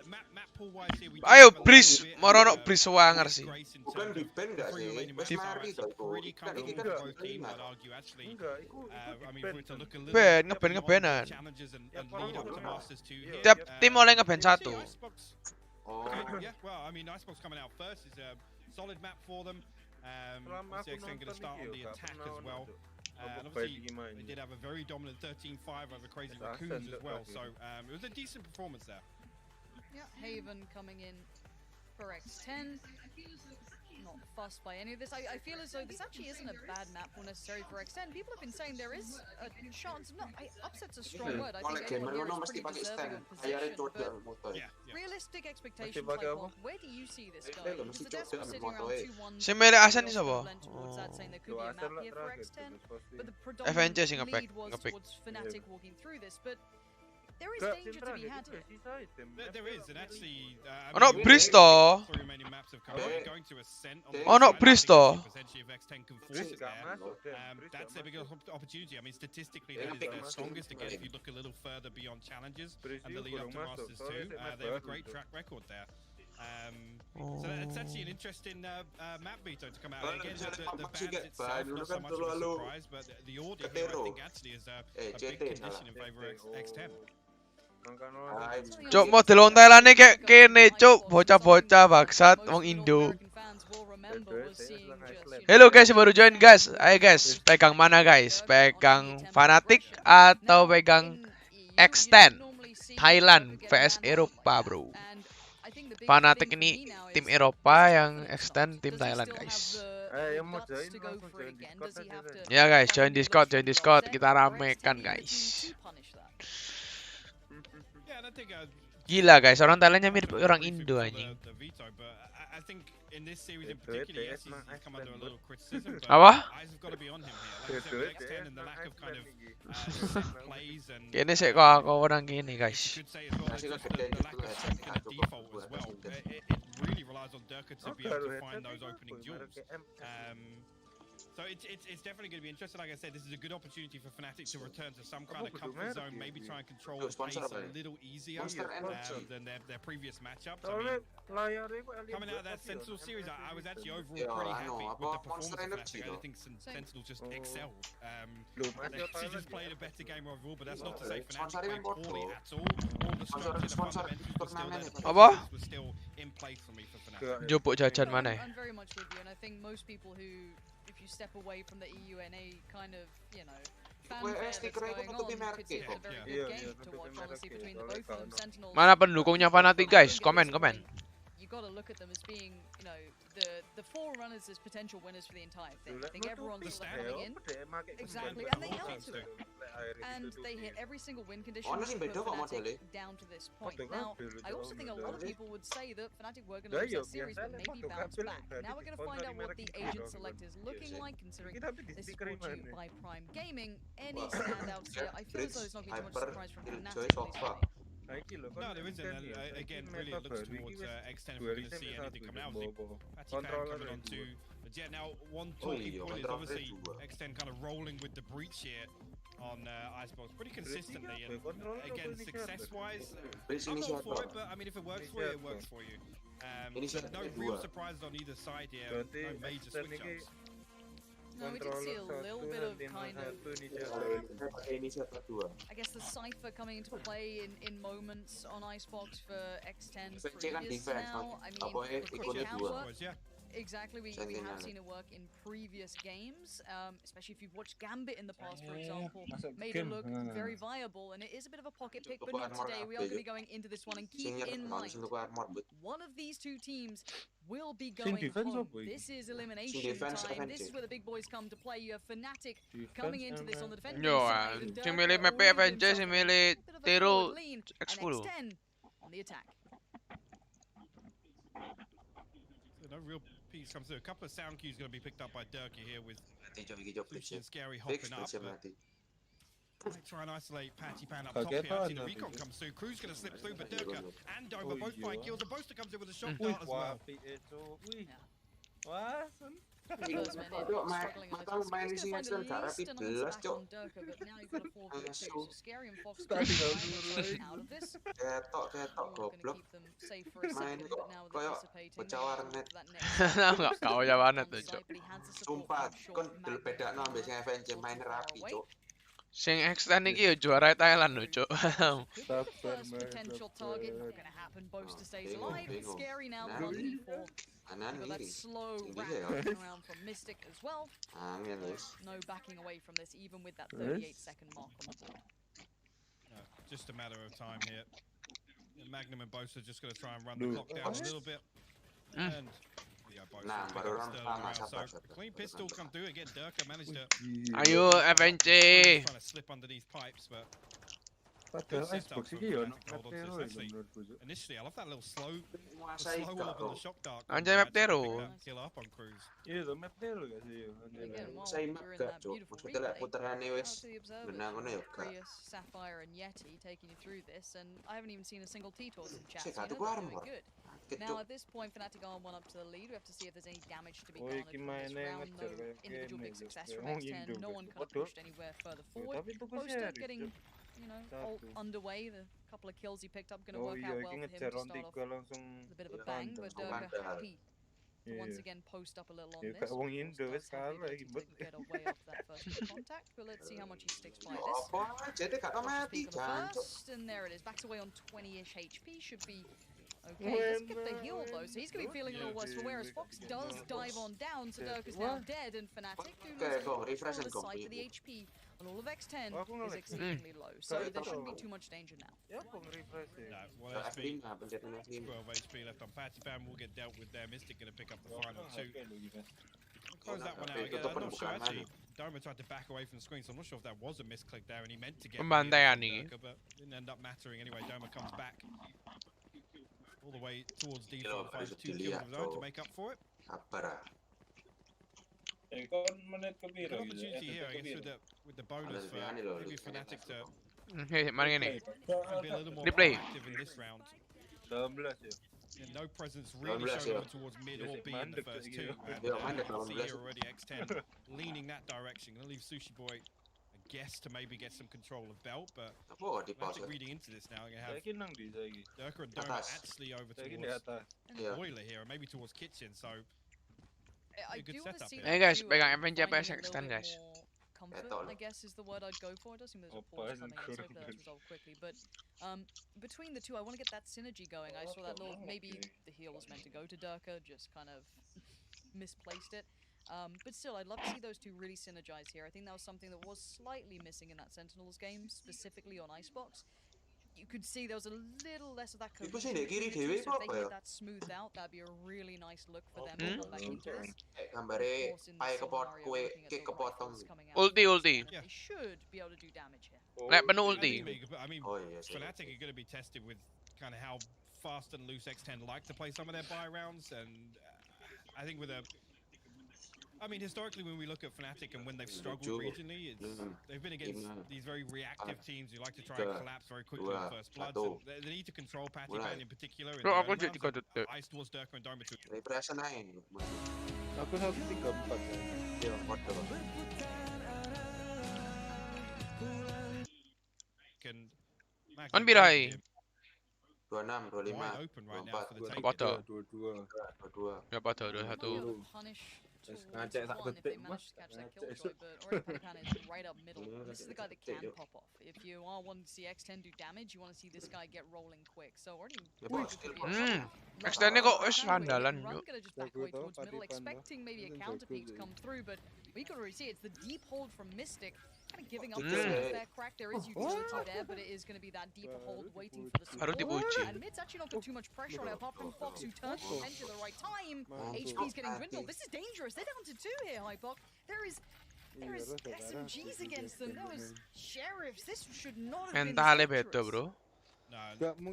map pool wise here we Ayo Bris, morono Bris wanger sih. Bukan di ban enggak sih? Wes mari to iku. Kan iki kan ngeban-ngebanan. Tiap tim oleh ngeban satu. Oh. Yeah, well, I mean, Icebox coming out first is a solid map for them. Obviously, X10 going to start on the attack as well. And obviously, they did have a very dominant 13-5 over Crazy Raccoons as well, so it was a decent performance there. Yeah, Haven coming in for X10. Not fussed by any of this. I feel as though this actually isn't a bad map or necessary for X10. People have been saying there is a chance of upset's a strong word. I think everyone here is pretty deserving of position, but realistic expectations like one. Where do you see this going? Because the desk was sitting around 2-1. Sing mere asan ni sapa? Saying there could be a map here for X10, but the FNC sing predominant ngepick, lead was ngepick. towards Fnatic walking through this, but there is danger to be had here. There is, and actually, Ono Bris to. Ono Bris to. Potentially, if X10 can force it there, that's a big opportunity. I mean, statistically, that is their strongest again. If you look a little further beyond challenges and the lead up to Masters 2, they have a great track record there. So it's actually an interesting map veto to come out. Again, the ban itself not so much of a surprise, but the order here, I think, actually is a big condition in favor of X10. Cuk model wong Thailand kayak kene cuk, bocah-bocah bangsat wong Indo. Hello guys, baru join guys. Ayo guys, pegang mana guys? Pegang Fnatic atau pegang X10? Thailand vs Eropa, bro. Fnatic ini tim Eropa, yang X10 tim Thailand, guys. Ya guys, join Discord, kita ramekan guys. I think Gila guys, orang Thailandnya mirip orang Indo anjing. the veto, but I think in this series in particular, yes, he's come under a little criticism. But Apa? eyes have got to be on him here. Like you said, with X10 and the lack of kind of set plays and Kini sih kok aku orang gini guys. could say as well, just the lack of set kind of default as well. It really relies on Durka to be able to find those opening duels. So it's definitely going to be interesting. Like I said, this is a good opportunity for Fnatic to return to some kind of comfort zone, maybe try and control the pace a little easier than their previous matchups. I mean, coming out of that Sentinel series, I was actually overall pretty happy with the performance of Fnatic. I think Sentinel just excelled. They just played a better game overall, but that's not to say Fnatic played poorly at all. All the structure, the fundamentals were still there. The Apa? was still in place for me for Fnatic. Jupuk jajan mana? I'm very much with you, and I think most people who, if you step away from the EUNA kind of, you know, fanfare that's going on, could see it a very good game to watch, honestly, between the both of them. Sentinels. Mana pendukungnya Fnatic guys? Komen. You got to look at them as being, you know, the forerunners as potential winners for the entire thing. I think everyone's sort of coming in. Exactly, and they held to it. And they hit every single win condition to put Fnatic down to this point. Now, I also think a lot of people would say that Fnatic were going to lose that series, but maybe bounce back. Now we're going to find out what the agent select is looking like, considering this is brought to you by Prime Gaming. Any standouts here? I feel as though it's not going to be too much surprise from Fnatic at least for me. No, there isn't. And again, really it looks towards X10 if we're going to see anything coming out. Patty Pan coming on to the Jet. Now, one talking point is obviously X10 kind of rolling with the breach here on Icebox pretty consistently. And again, success-wise, I'm not for it, but I mean, if it works for you, it works for you. No real surprises on either side here. No major switch-ups. No, we did see a little bit of kind of, I guess, the Cypher coming into play in moments on Icebox for X10's previous now. I mean, it can work. Exactly, we have seen it work in previous games, especially if you've watched Gambit in the past, for example, made it look very viable, and it is a bit of a pocket pick, but not today. We are going to be going into this one, and keep in mind, one of these two teams will be going home. This is elimination time. This is where the big boys come to play. You have Fnatic coming into this on the defending side. Si milih map FNC, si milih Tero X10 on the attack. No real piece comes through. A couple of sound cues going to be picked up by Durka here with Lucian Scary hopping up. Might try and isolate Patty Pan up top here. I've seen a recon come through. Crew's going to slip through, but Durka and Dover both find kills. The Boaster comes in with a shot dart as well. Main di sini X10 gak rapi belas, Cok. Ketok goblok. Main kok koyo bocah warnet. Enggak kau ya warnet tuh, Cok. Sumpah, kon bedakno ambek sing FNC main rapi, Cok. Sing X10 iki yo juara Thailand lho, Cok. First potential target not gonna happen. Boaster stays alive. Scary now on E4. That slow wrap coming around from Mystic as well. No backing away from this, even with that 38-second mark on the board. Just a matter of time here. Magnum and Boaster just going to try and run the clock down a little bit. And clean pistol come through again. Durka managed to. Ayo FNC. Trying to slip underneath pipes, but. Initially, I love that little slow up on the shock dart. Anjay map Tero. Kill up on Cruz. Iya, tuh map Tero gak sih? Saya map gak, Cok. Maksudnya lek puterane wis benang ngono ya gak. Sapphire and Yeti taking you through this, and I haven't even seen a single T-Toss in chat. So they're doing good. Now at this point, Fnatic are 1 up to the lead. We have to see if there's any damage to be garnered from this round. No individual big success from X10. No one kind of pushed anywhere further forward. Boaster getting, you know, all underway. The couple of kills he picked up going to work out well for him to start off with a bit of a bang, but Durka happy to once again post up a little on this. Get away off that first contact, but let's see how much he sticks by this. First, and there it is. Backs away on 20-ish HP. Should be okay. Let's get the heal though, so he's going to be feeling a little worse for wear as Fox does dive on down, so Durka's now dead, and Fnatic, who loses the sight of the HP on all of X10 is exceedingly low, so there shouldn't be too much danger now. No, 1 HP, 12 HP left on Patty Pan, will get dealt with there. Mystic going to pick up the final 2. Close that one out again. I'm not sure actually. Doma tried to back away from the screen, so I'm not sure if that was a misclick there, and he meant to get Pembantaian nih. but didn't end up mattering anyway. Doma comes back all the way towards default, finds 2 kills of his own to make up for it. Good opportunity here, I guess, with the bonus for maybe Fnatic to Mana ini? be a little more Replay. proactive in this round. 12 ya. And no presence really showing over towards mid or B in the first 2. And you can see here already X10 leaning that direction. Gonna leave Sushi Boy, I guess, to maybe get some control of Belt, but Fnatic reading into this now. Gonna have Durka and Doma actually over towards Boiler here, and maybe towards Kitchen, so I a good do want to setup see here. Guys, pegang finding FNJPS a little extend bit guys. more comfort, I guess is the word I'd go for. It does seem there's a pause coming in, so hopefully that's resolved quickly. But between the two, I want to get that synergy going. I saw that little, maybe the heal was meant to go to Durka, just kind of misplaced it. But still, I'd love to see those two really synergize here. I think that was something that was slightly missing in that Sentinels game, specifically on Icebox. You could see there was a little less of that cohesion between the two, so if they can get that smoothed out, that'd be a really nice look for them to come back into this. Gambare pai kepotong. Ulti. They should be able to do damage here. Lek penuh ulti. I mean, Fnatic are going to be tested with kind of how fast and loose X10 like to play some of their buy rounds, and I think with a... I mean, historically, when we look at Fnatic and when they've struggled regionally, they've been against these very reactive teams who like to try and collapse very quickly on first bloods. And they need to control Patty Ban in particular. In the early rounds, Ice towards Durka and Doma. Aku 134 ya. Kan birai. 26, 25, Apa tuh? 22. Ya apa tuh? 21. Ngecek sak detik mas. Right up middle. This is the guy that can pop off. If you want to see X10 do damage, you want to see this guy get rolling quick. So already. X10-nya kok andalan yuk. Gonna just back away towards middle, expecting maybe a counter peek to come through, but we can already see it's the deep hold from Mystic. Kind of giving up the fair crack. There is utility there, but it is going to be that deeper hold waiting for the support. And Mid's actually not got too much pressure on it, apart from Fox, who turns his attention at the right time. HP's getting dwindled. This is dangerous. They're down to 2 here, Hypok. There is SMGs against them. Those sheriffs. This should not have been Mentalnya beda, bro. No,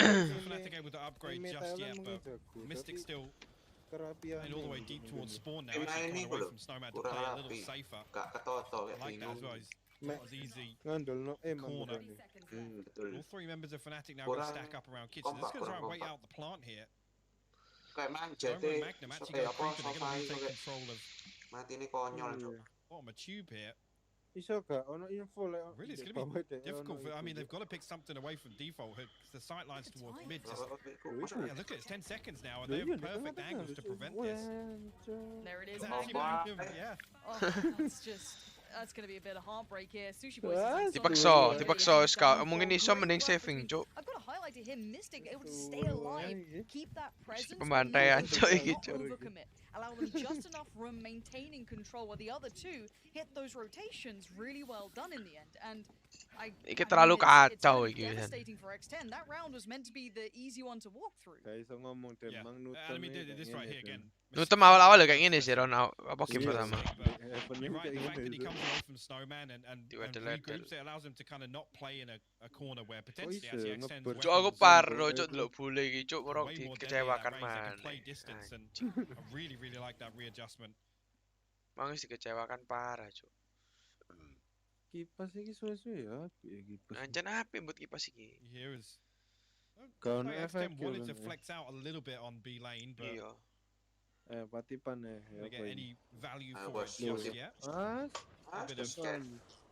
Fnatic able to upgrade just yet, but Mystic still and all the way deep towards spawn now, actually coming away from Snowman to play a little safer. I like that as well. Not as easy corner. All 3 members of Fnatic now going to stack up around Kitchen. They're just going to try and wait out the plant here. Doma and Magnum actually go creeping. They're going to retake control of bottom of tube here. Really, it's going to be difficult. I mean, they've got to pick something away from default. The sight lines towards mid. Yeah, look at it, it's 10 seconds now, and they have perfect angles to prevent this. There it is. Yeah. Oh, that's gonna be a bit of heartbreak here. Sushi Boy. Dipaksa Scout. Mungkin iso mending saving, Cuk. I've got to highlight to him, Mystic able to stay alive, keep that presence, Pembantaian, Cuk, iki, Cuk. overcommit, allow them just enough room, maintaining control, while the other two hit those rotations really well done in the end. And Iki terlalu kacau it's iki. devastating for X10. That round was meant to be the easy one to walk through. Yeah. I mean, this right here again. Nutem awal-awal kayak gini sih, Ron. Apa game pertama? You're right, the fact that he comes away from Snowman and regroups, it allows him to kind of not play in a corner where potentially as he extends weapons. Cuk, aku parno, Cuk, delok bule iki, Cuk, merok dikecewakan man. Play distance, and I really like that readjustment. Mangis dikecewakan parah, Cuk. Kipas iki suwe-suwe ya, kipas. Ancen apik buat kipas iki. Here is X10 wanted to flex out a little bit on B lane, but patipan get any value for it just yet. A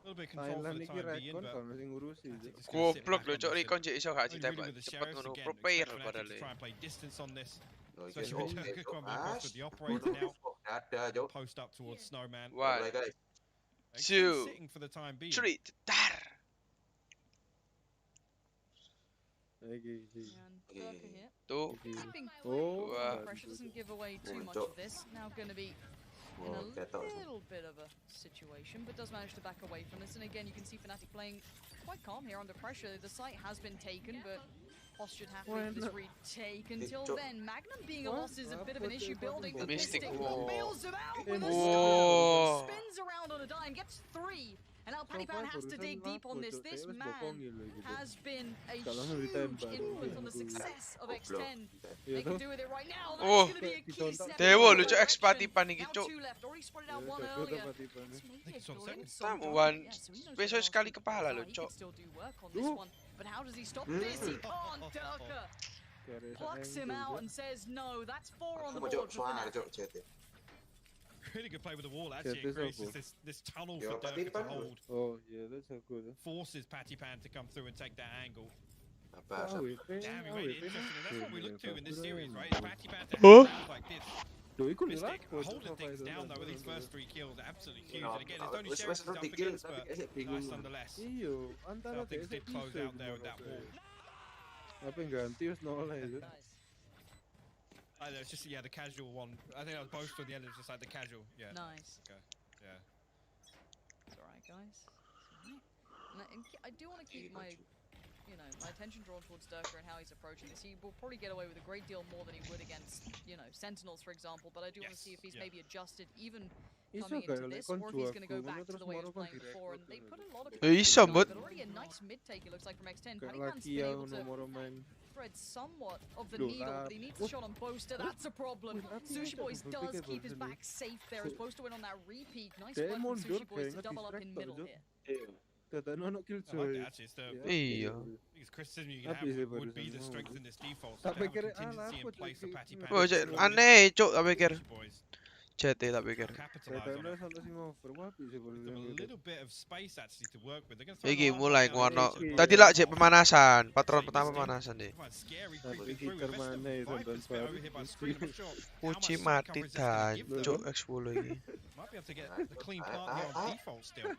little bit of control for the time being, but Goblok lho, Cuk, Recon cek iso gak cepet ngono. Prepare padahal. Try and play distance on this. Especially with Durka coming across with the operator now. Post up towards Snowman. 1, 2, sitting for the time being. 3, dar. Tuh. Pressure doesn't give away too much of this. Now going to be in a little bit of a situation, but does manage to back away from this. And again, you can see Fnatic playing quite calm here under pressure. The site has been taken, but postured happily for this retake. Until then, Magnum being a loss is a bit of an issue building. The Mystic bails him out with a spins around on a dime, gets 3. And now Pattypan has to dig deep on this. This man has been a huge influence on the success of X10. They can do with it right now. That's Oh, going to be a key step. Dewo lucu X Patipan iki, Now Cuk. 2 left. Already spotted out 1 earlier. Tamuan. Besok sekali kepala lo, Cuk. Still do work on this one. But how does he stop this? He can't. Durka plucks him out and says no. That's 4 on the board for Fnatic. Really good play with the wall, actually. It creates this tunnel for Durka to hold. Oh, yeah, that's so good. Forces Pattypan to come through and take that angle. Damn, he made it interesting. And that's what we look to in this series, right? Pattypan to Huh? have rounds like this. Mystic holding things down though with these first 3 kills, absolutely huge. And again, it's only Sheriff's up against, but nice nonetheless. Celtics did close out there with that wall. Apa yang ganti wis noleh itu. I know, it's just, yeah, the casual one. I think that was both for the end, it was just like the casual, yeah. Nice. Okay, yeah. It's alright, guys. It's alright. And I do want to keep my, my attention drawn towards Durka and how he's approaching this. He will probably get away with a great deal more than he would against, Sentinels, for example. But I do want to see if he's maybe adjusted even coming into this, or if he's going to go back to the way he was playing before. And they put a lot of but already a nice mid take, it looks like, from X10. Pattypan's been able to thread somewhat of the needle, but he needs a shot on Boaster. That's a problem. Sushi Boys does keep his back safe there, as Boaster went on that repeat. Nice work from Sushi Boys to double up in middle here. I like that, actually. It's the biggest criticism you can have would be the strength in this default. So they have a contingency in place for Pattypan. Aneh, Cuk, tak pikir. CT tak pikir. Capitalize on it. Give them a little bit of space actually to work with. They're gonna Iki throw mulai a lot ngono. down here. Tadi lah cek pemanasan, patron pertama pemanasan deh. Scary creeping through. Viper's bit over here by screen. I'm not sure how much Uci smoke mati coverage they can give Cuk them. X10 ini. Might be able to get the clean plant here on default still.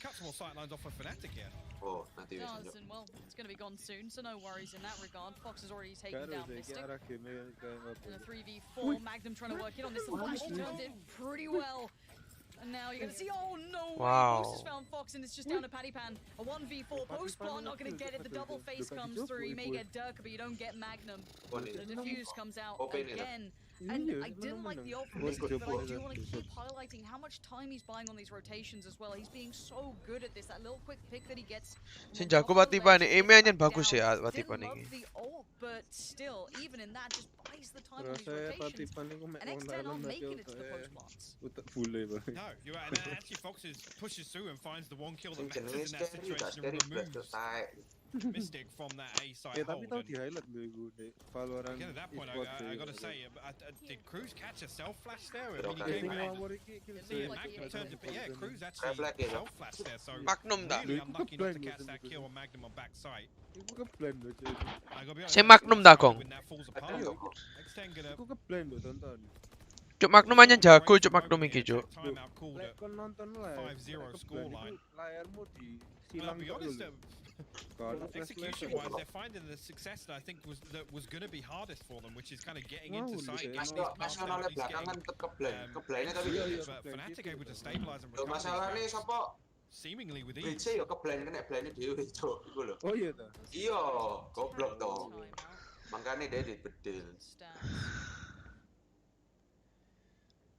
Cut some more sight lines off for Fnatic here. Oh, nanti bisa. Does, and well, it's going to be gone soon, so no worries in that regard. Fox has already taken down Mystic. In a 3v4, Magnum trying to work in on this. The flash turns it pretty well. And now you're going to see, oh no way, Post has found Fox, and it's just down to Pattypan. A 1v4, Post Plant not going to get it. The double face comes through. You may get Durka, but you don't get Magnum. The defuse comes out again. And I didn't like the ult from Mystic, but I do want to keep highlighting how much time he's buying on these rotations as well. He's being so good at this. That little quick pick that he gets. Sing jago Patipan ini, aimnya bagus ya Patipan Didn't ini. love the ult, but still, even in that, just buys the time on these rotations. And X10 aren't making it to the post plants. No, you're right. And actually, Fox pushes through and finds the 1 kill that matters in that situation and removes Mystic from that A side hold. Tapi tahu di highlight loh iku Valorant. Again, at that point, I gotta say, did Cruz catch a self flash there? I mean, Magnum turned it, but yeah, Cruz actually self flashed there. So Magnum dah. really unlucky not to catch that kill on Magnum on back sight. Iku ke-blend loh cuy. Saya Magnum dah kong. When that falls apart, X10 gonna Iku ke-blend loh tonton. Cuk Magnum hanya jago, Cuk Magnum iki, Cuk. timeout called Lek at kon nonton live 5-0 scoreline. Layarmu di Well, I'll silang be tok honest, lho. execution-wise, they're finding the success that I think was going to be hardest for them, which is kind of getting into sight, getting these paths out, at least getting but Fnatic able to stabilize and recover Masalahnya these siapa? seemingly with Blitz ease. ya ke-blend kena blend dhewe, Cuk. Iku lho. Oh iya ta. Iya, goblok toh. Makanya dia dibedil.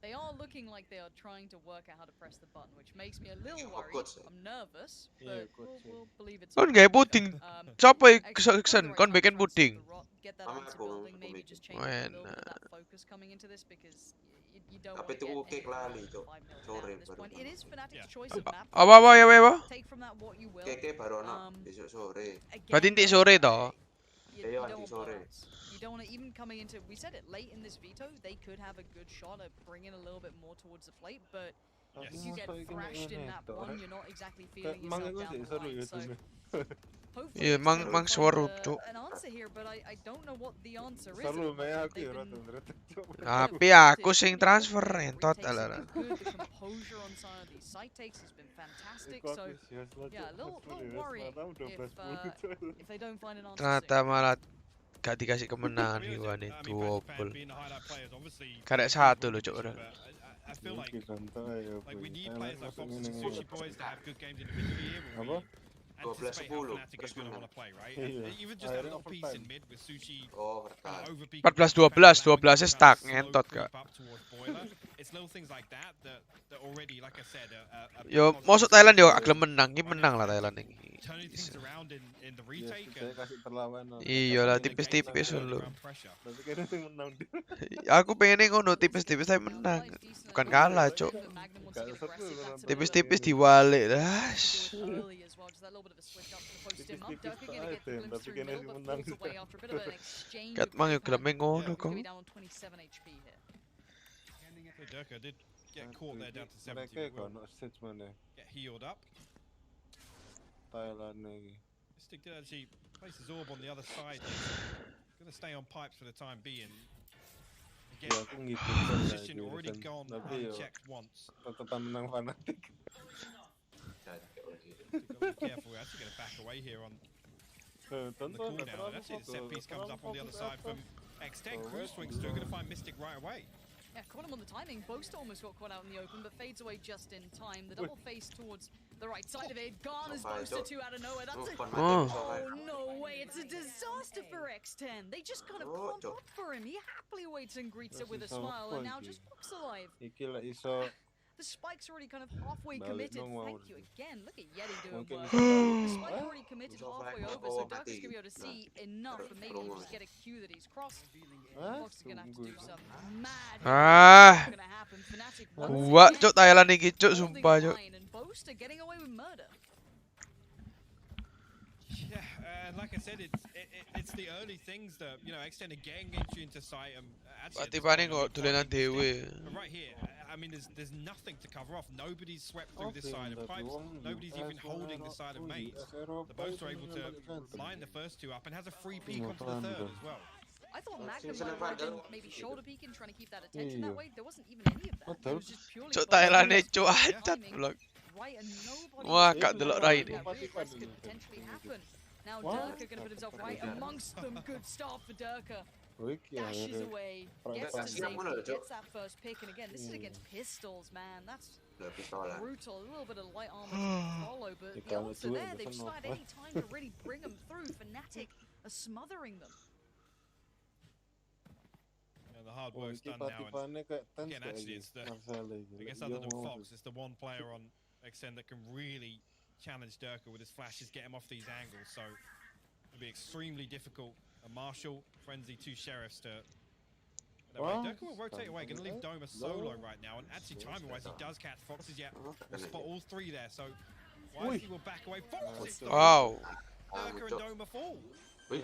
They are looking like they are trying to work out how to press the button, which makes me a little worried. I'm nervous, but we'll believe it's Kon gak puding. Siapa kesen? Kon bikin puding. get that into building, maybe just change a little bit of that focus coming into this, because you don't want to get anything at this point. It is Fnatic's choice of map. Apa? Take from that what you will. Keke baru ana besok sore. Berarti nanti sore toh. You don't want blowouts. You don't want to, even coming into, we said it late in this veto, they could have a good shot at bringing a little bit more towards the plate, but if you get thrashed in that one, you're not exactly feeling yourself down the line. So hopefully Iya, mang suara Cuk. an answer here, but I don't know what the answer is. Selalu meh aku ya Tapi aku sing transfer entot ala. Good, the composure on some of these side takes has been fantastic. So yeah, a little worrying if they don't find an answer. Ternyata malah gak dikasih kemenangan Iwan itu opel. Karek satu loh Cuk. I feel like we need players like Fox and Sushi Boys to have good games individually here. anticipate how 12-10 Fnatic terus are going to menang. want to play, right? Iya, And even just that akhirnya little piece in overtime. mid with Sushi Overtime. overpeaking 14-12, 12-nya stuck, ngentot kak. It's little things like that already, like I said, Yo, masuk Thailand yo, agak menang, ini menang lah Thailand ini. turning things around in the retake. Saya kasih perlawanan. Iya lah, tipis-tipis dulu. Tapi kayaknya sih menang dia. Aku pengennya ngono, tipis-tipis tapi menang. Bukan kalah, cok. Gak seru loh. Tipis-tipis diwalik dah. Tipis-tipis tak ada, tapi kayaknya sih menang. Kat mang yo gelem ngono kok. Durka did get caught there down to 70. Mereka kan stage mana? Get healed up. Thailand lagi. Mystic did actually place his orb on the other side. Going to stay on pipes for the time being. Again, Ya aku ngikutin position already gone unchecked once. Tetap menang fanatik. Be careful, we're actually going to back away here on the cooldown. And actually the set piece comes up on the other side from X10. Cruise Swing's still going to find Mystic right away. Yeah, caught him on the timing. Boast almost got caught out in the open, but fades away just in time. The double face towards the right side of it. Garners Boaster 2 out of nowhere. That's a... Oh, no way. It's a disaster for X10. They just kind of clump up for him. He happily waits and greets it with a smile, and now just walks alive. The spike's already kind of halfway committed. Thank you again. Look at Yeti doing work. The spike already committed halfway over, so Dirk's going to be able to see enough and maybe just get a cue that he's crossed. Fox is going to have to do some mad going to happen. Fnatic Kuat cok Thailand iki cok sumpah cok. And Boaster getting away with murder. Yeah, like I said, it's the early things that, you know, X10 again gets you into sight. Patipane kok dolenan dhewe. Right here, I mean, there's nothing to cover off. Nobody's swept through this side of pipes. Nobody's even holding the side of maze. The boats are able to line the first two up and has a free peek onto the third as well. I thought Magnum might have been maybe shoulder peeking, trying to keep that attention that way. There wasn't even any of that. It was just purely Cok Thailand cok acat vlog. right and nobody Wah, kak delok rai ni. could potentially happen. Now Durka going to put himself right amongst them. Good start for Durka. Dashes away, gets to safety, gets that first pick, and again, this is against pistols, man. That's brutal. A little bit of light armor to follow, but the ults are there. They've started any time to really bring them through. Fnatic are smothering them. The hard work's done now, and again, actually, it's the, I guess other than Fox, it's the one player on XN that can really challenge Durka with his flashes, get him off these angles, so it'll be extremely difficult. A Marshall, Frenzy, two Sheriffs to... Durka will rotate away, going to leave Doma solo right now, and actually timing-wise, he does catch Foxes yet. We'll spot all three there, so Wisely will back away. Fox! Wow. Durka and Doma fall. How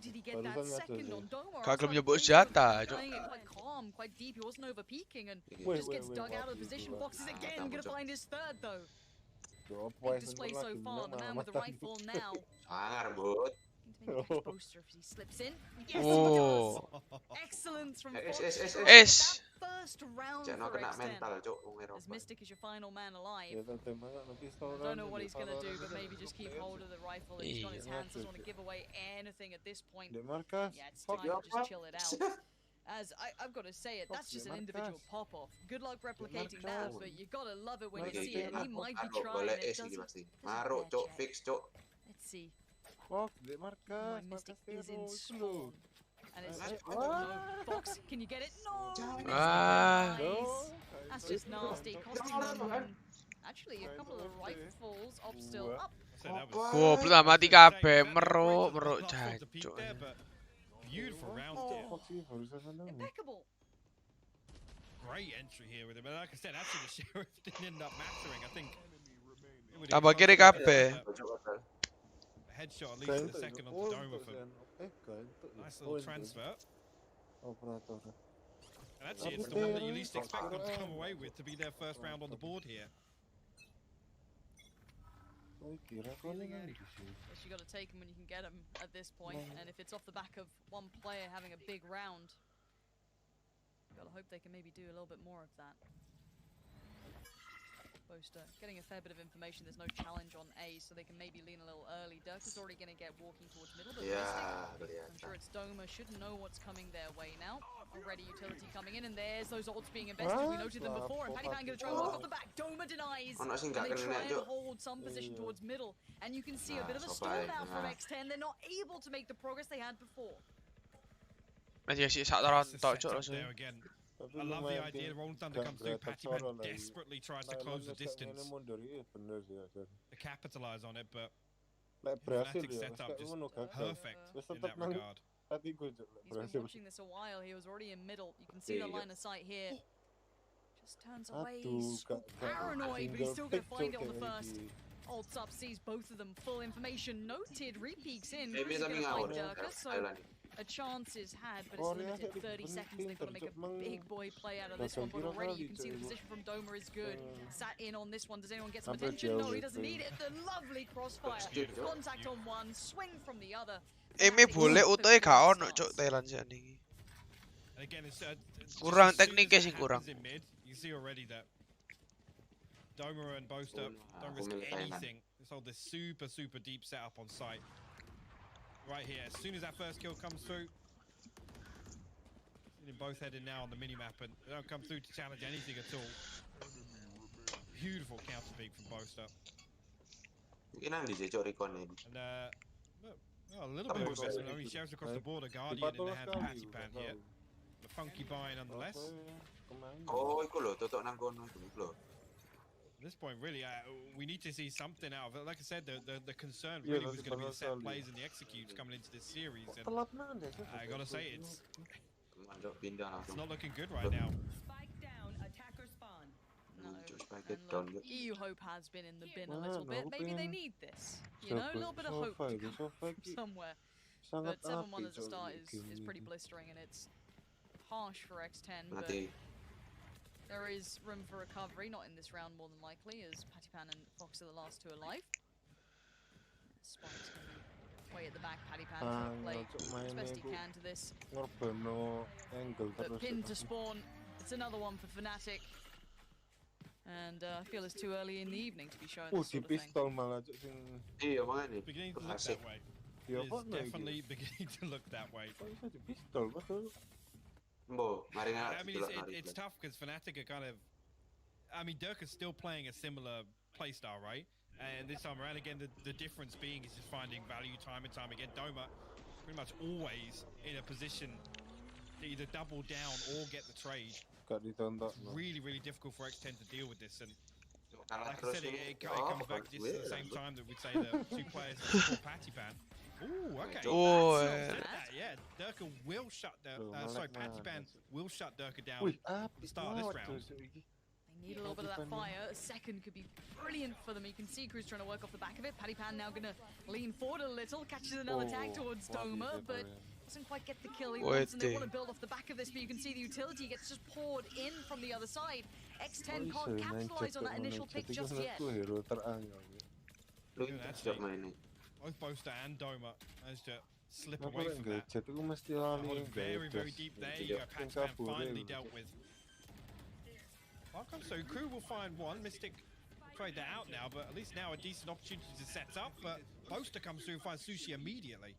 did he get that second on Doma? Kagak nyebut senjata, cok. Playing it quite calm, quite deep. He wasn't over peeking and just gets dug out of the position. Fox is again going to find his third though. Big display so far. The man with the rifle now. Boaster if he slips in. Yes, he does. Excellence from Fox. First round for X10. As Mystic is your final man alive. I don't know what he's gonna do, but maybe just keep hold of the rifle that he's got in his hands. Doesn't want to give away anything at this point. Yeah, it's time to just chill it out. As I've got to say it, that's just an individual pop-off. Good luck replicating that, but you gotta love it when you see it. And he might be trying. It doesn't. Let's see. My Mystic is in spawn. And it's Fox, can you get it? No! Nice. That's just nasty. Costing them actually a couple of rifles up still up. Goblok tak mati kabeh, meruk jancuk. Beautiful round Impeccable. Great entry here with him, but like I said, actually the Sheriff didn't end up mattering. I think tambah kiri kabeh. Headshot at least in the second onto Doma for nice little transfer. And actually, it's the one that you least expect them to come away with to be their first round on the board here. Guess you got to take them when you can get them at this point, and if it's off the back of one player having a big round, you got to hope they can maybe do a little bit more of that. Boaster getting a fair bit of information. There's no challenge on A, so they can maybe lean a little early. Durka's already going to get walking towards middle, but Mystic, I'm sure it's Doma, should know what's coming their way now. Already utility coming in, and there's those ults being invested. We noted them before, and Patty Pan gonna try and walk off the back. Doma denies, and they try and hold some position towards middle. And you can see a bit of a stall now from X10. They're not able to make the progress they had before. Nanti sih sak tarantok cok langsung. I love the idea. Rolling Thunder comes through. Patty Pan desperately tries to close the distance to capitalize on it, but Fnatic setup just perfect in that regard. He's been watching this a while. He was already in middle. You can see the line of sight here. Just turns away. He's so paranoid, but he's still going to find it on the first. Ults up, sees both of them. Full information noted. Repeaks in. He's going to find Durka, so a chance is had, but it's limited. 30 seconds. They've got to make a big boy play out of this one. But already you can see the position from Doma is good. Sat in on this one. Does anyone get some attention? No, he doesn't need it. The lovely crossfire. Contact on one, swing from the other. Boleh utuh gak ono cok Thailand sini. Kurang tekniknya sih kurang. You see already that Doma and Boaster don't risk anything. Let's hold this super deep setup on site. Right here, as soon as that first kill comes through, they're both heading now on the minimap, and they don't come through to challenge anything at all. Beautiful counter peek from Boaster. And well, a little bit of investment. I mean, shares across the border. Guardian in the hand of Patty Pan here. The funky buy nonetheless. Oh, iku lho, tutuk nang kono iku lho. At this point, really, we need to see something out of it. Like I said, the concern really was going to be the set plays and the executes coming into this series. And I gotta say, it's not looking good right now. Spike down, attacker spawn. No, and look, EU hope has been in the bin a little bit. Maybe they need this. You know, a little bit of hope to come from somewhere. But 7-1 as a start is pretty blistering, and it's harsh for X10, but there is room for recovery, not in this round more than likely, as Patty Pan and Fox are the last two alive. Spike's way at the back, Patty Pan trying to play as best he can to this. But pin to spawn, it's another one for Fnatic. And I feel it's too early in the evening to be showing this sort of thing. Beginning to look that way. It's definitely beginning to look that way. I mean, it's tough because Fnatic are kind of... I mean, Durk is still playing a similar playstyle, right? And this time around, again, the difference being is just finding value time and time again. Doma pretty much always in a position to either double down or get the trade. Really difficult for X10 to deal with this. And like I said, it comes back just at the same time that we'd say the two players for Patty Pan. Ooh, okay. Oh, yeah. Durka will shut Patty Pan will shut Durka down at the start of this round. They need a little bit of that fire. A second could be brilliant for them. You can see Cruz trying to work off the back of it. Patty Pan now going to lean forward a little, catches another tag towards Doma, but doesn't quite get the kill he wants, and they want to build off the back of this, but you can see the utility gets just poured in from the other side. X10 can't capitalize on that initial pick just yet. Both Boaster and Doma managed to slip away from that. Very deep there. You go, Patty Pan finally dealt with. Welcome, so Crew will find one. Mystic trade that out now, but at least now a decent opportunity to set up. But Boaster comes through and finds Sushi immediately.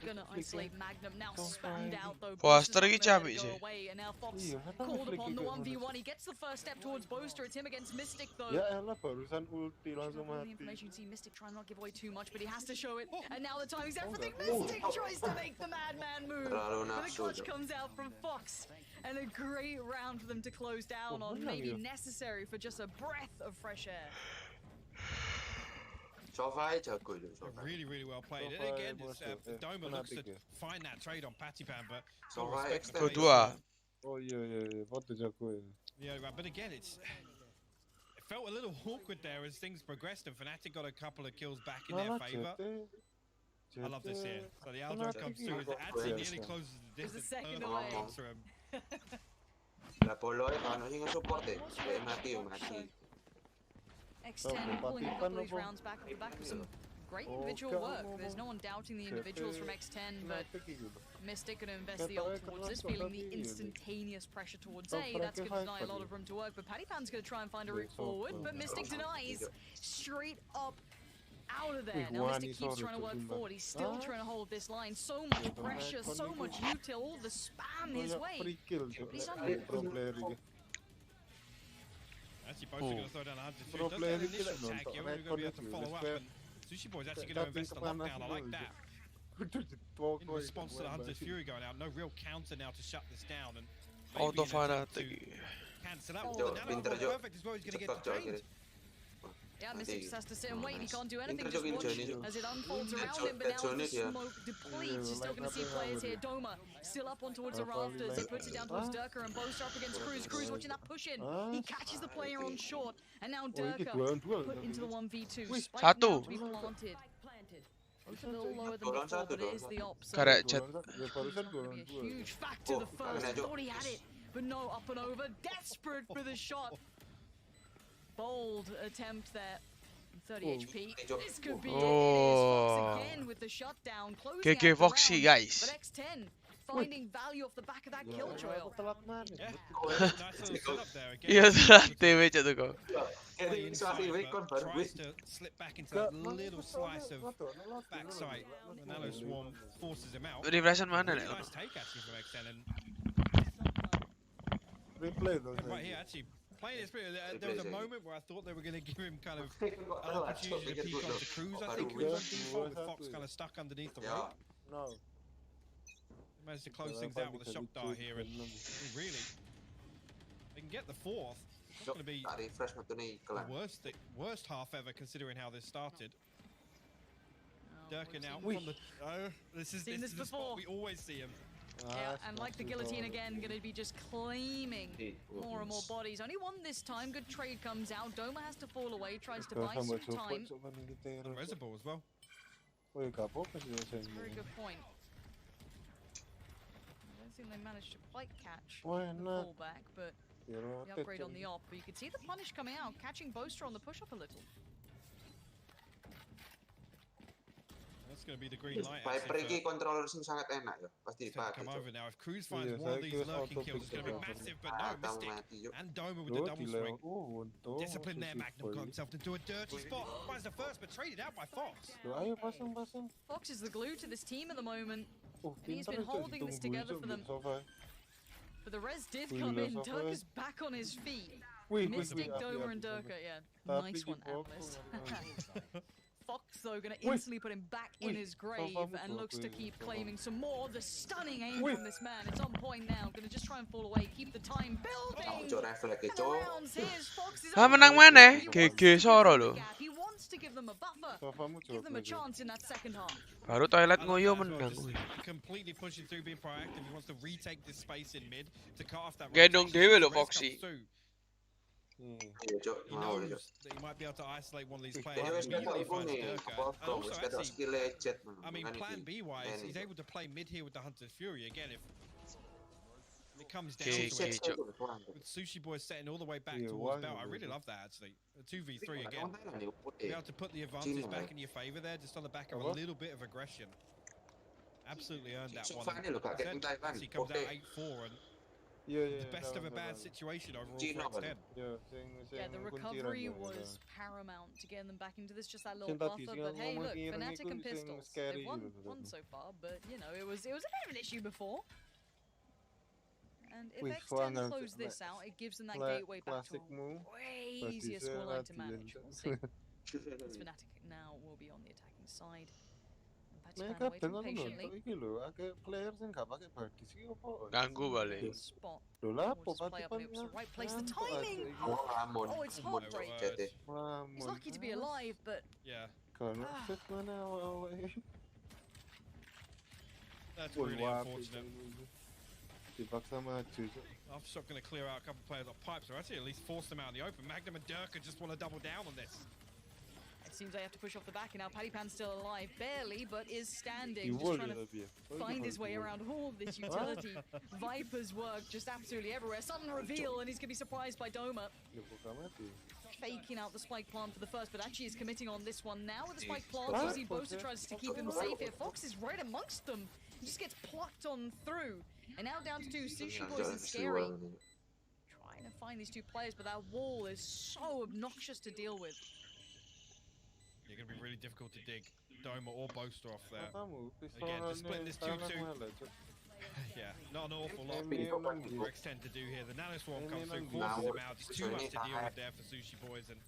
Gonna isolate Magnum, now spammed out though. Boaster lagi capek sih. And now Fox called upon the 1v1. He gets the first step towards Boaster. It's him against Mystic though. Ya elah, barusan ulti langsung mati. The information, you see Mystic trying not to give away too much, but he has to show it. And now the timing's everything. Mystic tries to make the madman move. But the clutch comes out from Fox. And a great round for them to close down on. Maybe necessary for just a breath of fresh air. Really well played. And again, Doma looks to find that trade on Patty Pan, but kedua. Oh yeah, foto jago. Yeah, right. But again, it felt a little awkward there as things progressed, and Fnatic got a couple of kills back in their favor. I love this here. So the Aldo comes through as Adzi nearly closes the distance. Second away. La Polo no sin soporte, mati. X10 pulling a couple of these rounds back off the back of some great individual work. There's no one doubting the individuals from X10, but Mystic going to invest the ult towards this, feeling the instantaneous pressure towards A. That's going to deny a lot of room to work, but Patty Pan's going to try and find a route forward, but Mystic denies. Straight up out of there. Now Mystic keeps trying to work forward. He's still trying to hold this line. So much pressure, so much util, all the spam his way. But he's under. Actually, both are going to throw down 100. Does get an initial tag here. We're going to be able to follow up. And Sushi Boy's actually going to invest a lockdown. I like that. In response to the Hunter's Fury going out, no real counter now to shut this down. And maybe cancel out. The Nano perfect as well. He's going to get detained. Yeah, Mystic just has to sit and wait. He can't do anything. Just watch as it unfolds around him. But now as the smoke depletes, you're still going to see players here. Doma still up on towards the rafters. He puts it down towards Durka and Boaster up against Cruz. Cruz watching that push in. He catches the player on short. And now Durka put into the 1v2. Spike now to be planted. Both a little lower than before, but it is the op. So Correct. it's going to be a huge factor the first. Thought he had it, but no, up and over. Desperate for the shot. Bold attempt there. 30 HP. This could be it. It is Fox again with the shutdown. KK Foxy, guys. But X10 finding value off the back of that kill trail. Iya telat TV tu kau. Tries to slip back into that little slice of backside. Manalo Swarm forces him out. Refreshan mana ni? Nice take actually from X10 and right here actually. Playing this, there was a moment where I thought they were going to give him kind of an opportunity to peek onto Cruz. I think he was on default with Fox kind of stuck underneath the rope. No. He managed to close things out with a shock dart here, and really, they can get the fourth. It's not going to be the worst half ever considering how this started. Durka now from the. Oh, this is the spot we always see him. Yeah, and like the guillotine again, going to be just claiming more and more bodies. Only one this time. Good trade comes out. Doma has to fall away, tries to buy some time. And Reservoir as well. Very good point. I don't think they managed to quite catch the fallback, but the upgrade on the op. But you can see the punish coming out, catching Boaster on the push-up a little. That's going to be the green light. Viper ini controller sing sangat enak ya, pasti dipakai. Come over now. If Cruz finds one of these lurking kills, it's going to be massive. But no, Mystic and Doma with the double swing. Discipline there. Magnum got himself into a dirty spot. Finds the first, but traded out by Fox. Fox is the glue to this team at the moment. And he's been holding this together for them. But the res did come in. Durka's back on his feet. Mystic, Doma, and Durka. Yeah, nice one, Atlas. Fox, though, going to instantly put him back in his grave and looks to keep claiming some more. The stunning aim from this man. It's on point now. Going to just try and fall away. Keep the time building. And the rounds is Fox is menang mana? KK Soro lo. He wants to give them a buffer. Give them a chance in that second half. Baru toilet ngoyo menang. Completely pushing through, being proactive. He wants to retake this space in mid to cut off that. Gendong dewe lo Foxy. He knows that he might be able to isolate one of these players. Immediately finds Durka. And also, actually, I mean, plan B-wise, he's able to play mid here with the Hunter's Fury. Again, if it comes down to it, with Sushi Boy setting all the way back towards Belt, I really love that, actually. A 2v3 again. Be able to put the advantage back in your favor there, just on the back of a little bit of aggression. Absolutely earned that one. He comes out 8-4 and the best of a bad situation overall for X10. Yeah, the recovery was paramount to getting them back into this, just that little buffer. But hey, look, Fnatic and Pistols, they've won so far, but you know, it was a bit of an issue before. And if X10 close this out, it gives them that gateway back to a way easier scoreline to manage. We'll see. As Fnatic now will be on the attacking side. Mereka dengan iki lho, akeh player sing gak pakai body sih opo? Ganggu balik. Lho lah, apa right place, the timing. Oh, it's heartbreak. He's lucky to be alive, but yeah. That's really unfortunate. Offshot going to clear out a couple of players off pipes, or actually at least force them out in the open. Magnum and Durka just want to double down on this. It seems they have to push off the back, and now Paddypan's still alive, barely, but is standing, just trying to find his way around all of this utility. Viper's work just absolutely everywhere. Sudden reveal, and he's going to be surprised by Doma. Faking out the spike plant for the first, but actually is committing on this one now with the spike plant. You see Boaster tries to keep him safe here. Fox is right amongst them. He just gets plucked on through. And now down to 2, Sushi Boys and Scary. Trying to find these two players, but that wall is so obnoxious to deal with. You're going to be really difficult to dig Doma or Boaster off there. Kamu, Again, just splitting this 2-2. Yeah, not an awful lot for X10 to do here. The Nano Swarm comes through, forces him out. Just too much to deal with there for Sushi Boys, and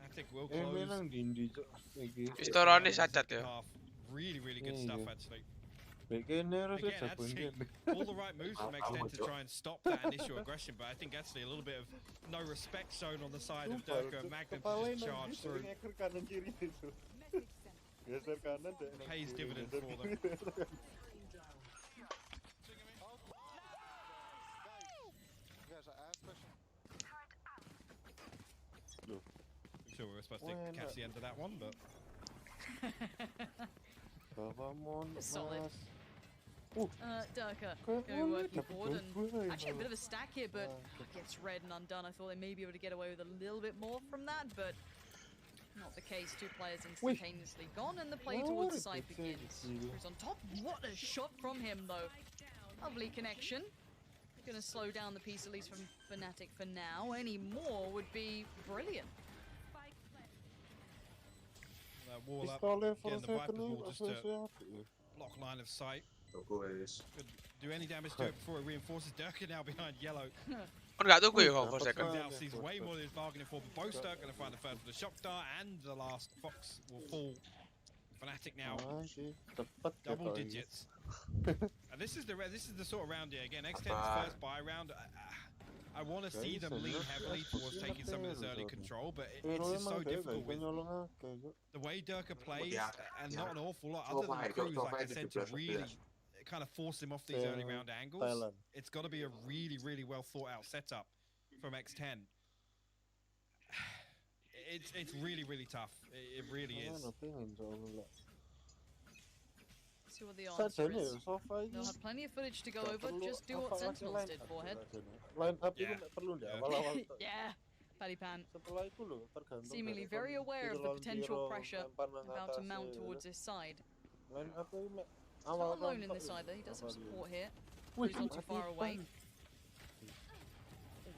Fnatic will close. Pistorone cacat ya. Really, really good stuff actually. Again, that's all the right moves from X10 to try and stop that initial aggression, but I think actually a little bit of no respect shown on the side of Durka and Magnum to just charge through. Pays dividends for them. I'm sure we were supposed to catch the end of that one, but... Solid. Durka going working forward, and actually a bit of a stack here, but gets red and undone. I thought they may be able to get away with a little bit more from that, but not the case. Two players instantaneously gone, and the play towards the side begins. Who's on top? What a shot from him, though. Lovely connection. Gonna slow down the piece, at least from Fnatic for now. Any more would be brilliant. Wall up, getting the Viper ball just to block line of sight. Could do any damage to it before it reinforces. Durka now behind yellow. Kan nggak tunggu ya kok for second. Now sees way more than he's bargaining for, but Boaster going to find the first with the shock dart, and the last Fox will fall. Fnatic now double digits. And this is the sort of round here again. X10's first buy round. I want to see them lean heavily towards taking some of this early control, but it's just so difficult with the way Durka plays, and not an awful lot other than Cruz, like I said, to really kind of force him off these early round angles. It's got to be a really, really well thought out setup from X10. It's really, really tough. It really is. See what the answer is. They'll have plenty of footage to go over. Just do what Sentinels did, Forehead. Yeah, Paddy Pan. Seemingly very aware of the potential pressure about to mount towards his side. He's not alone in this either. He does have support here. He's not too far away.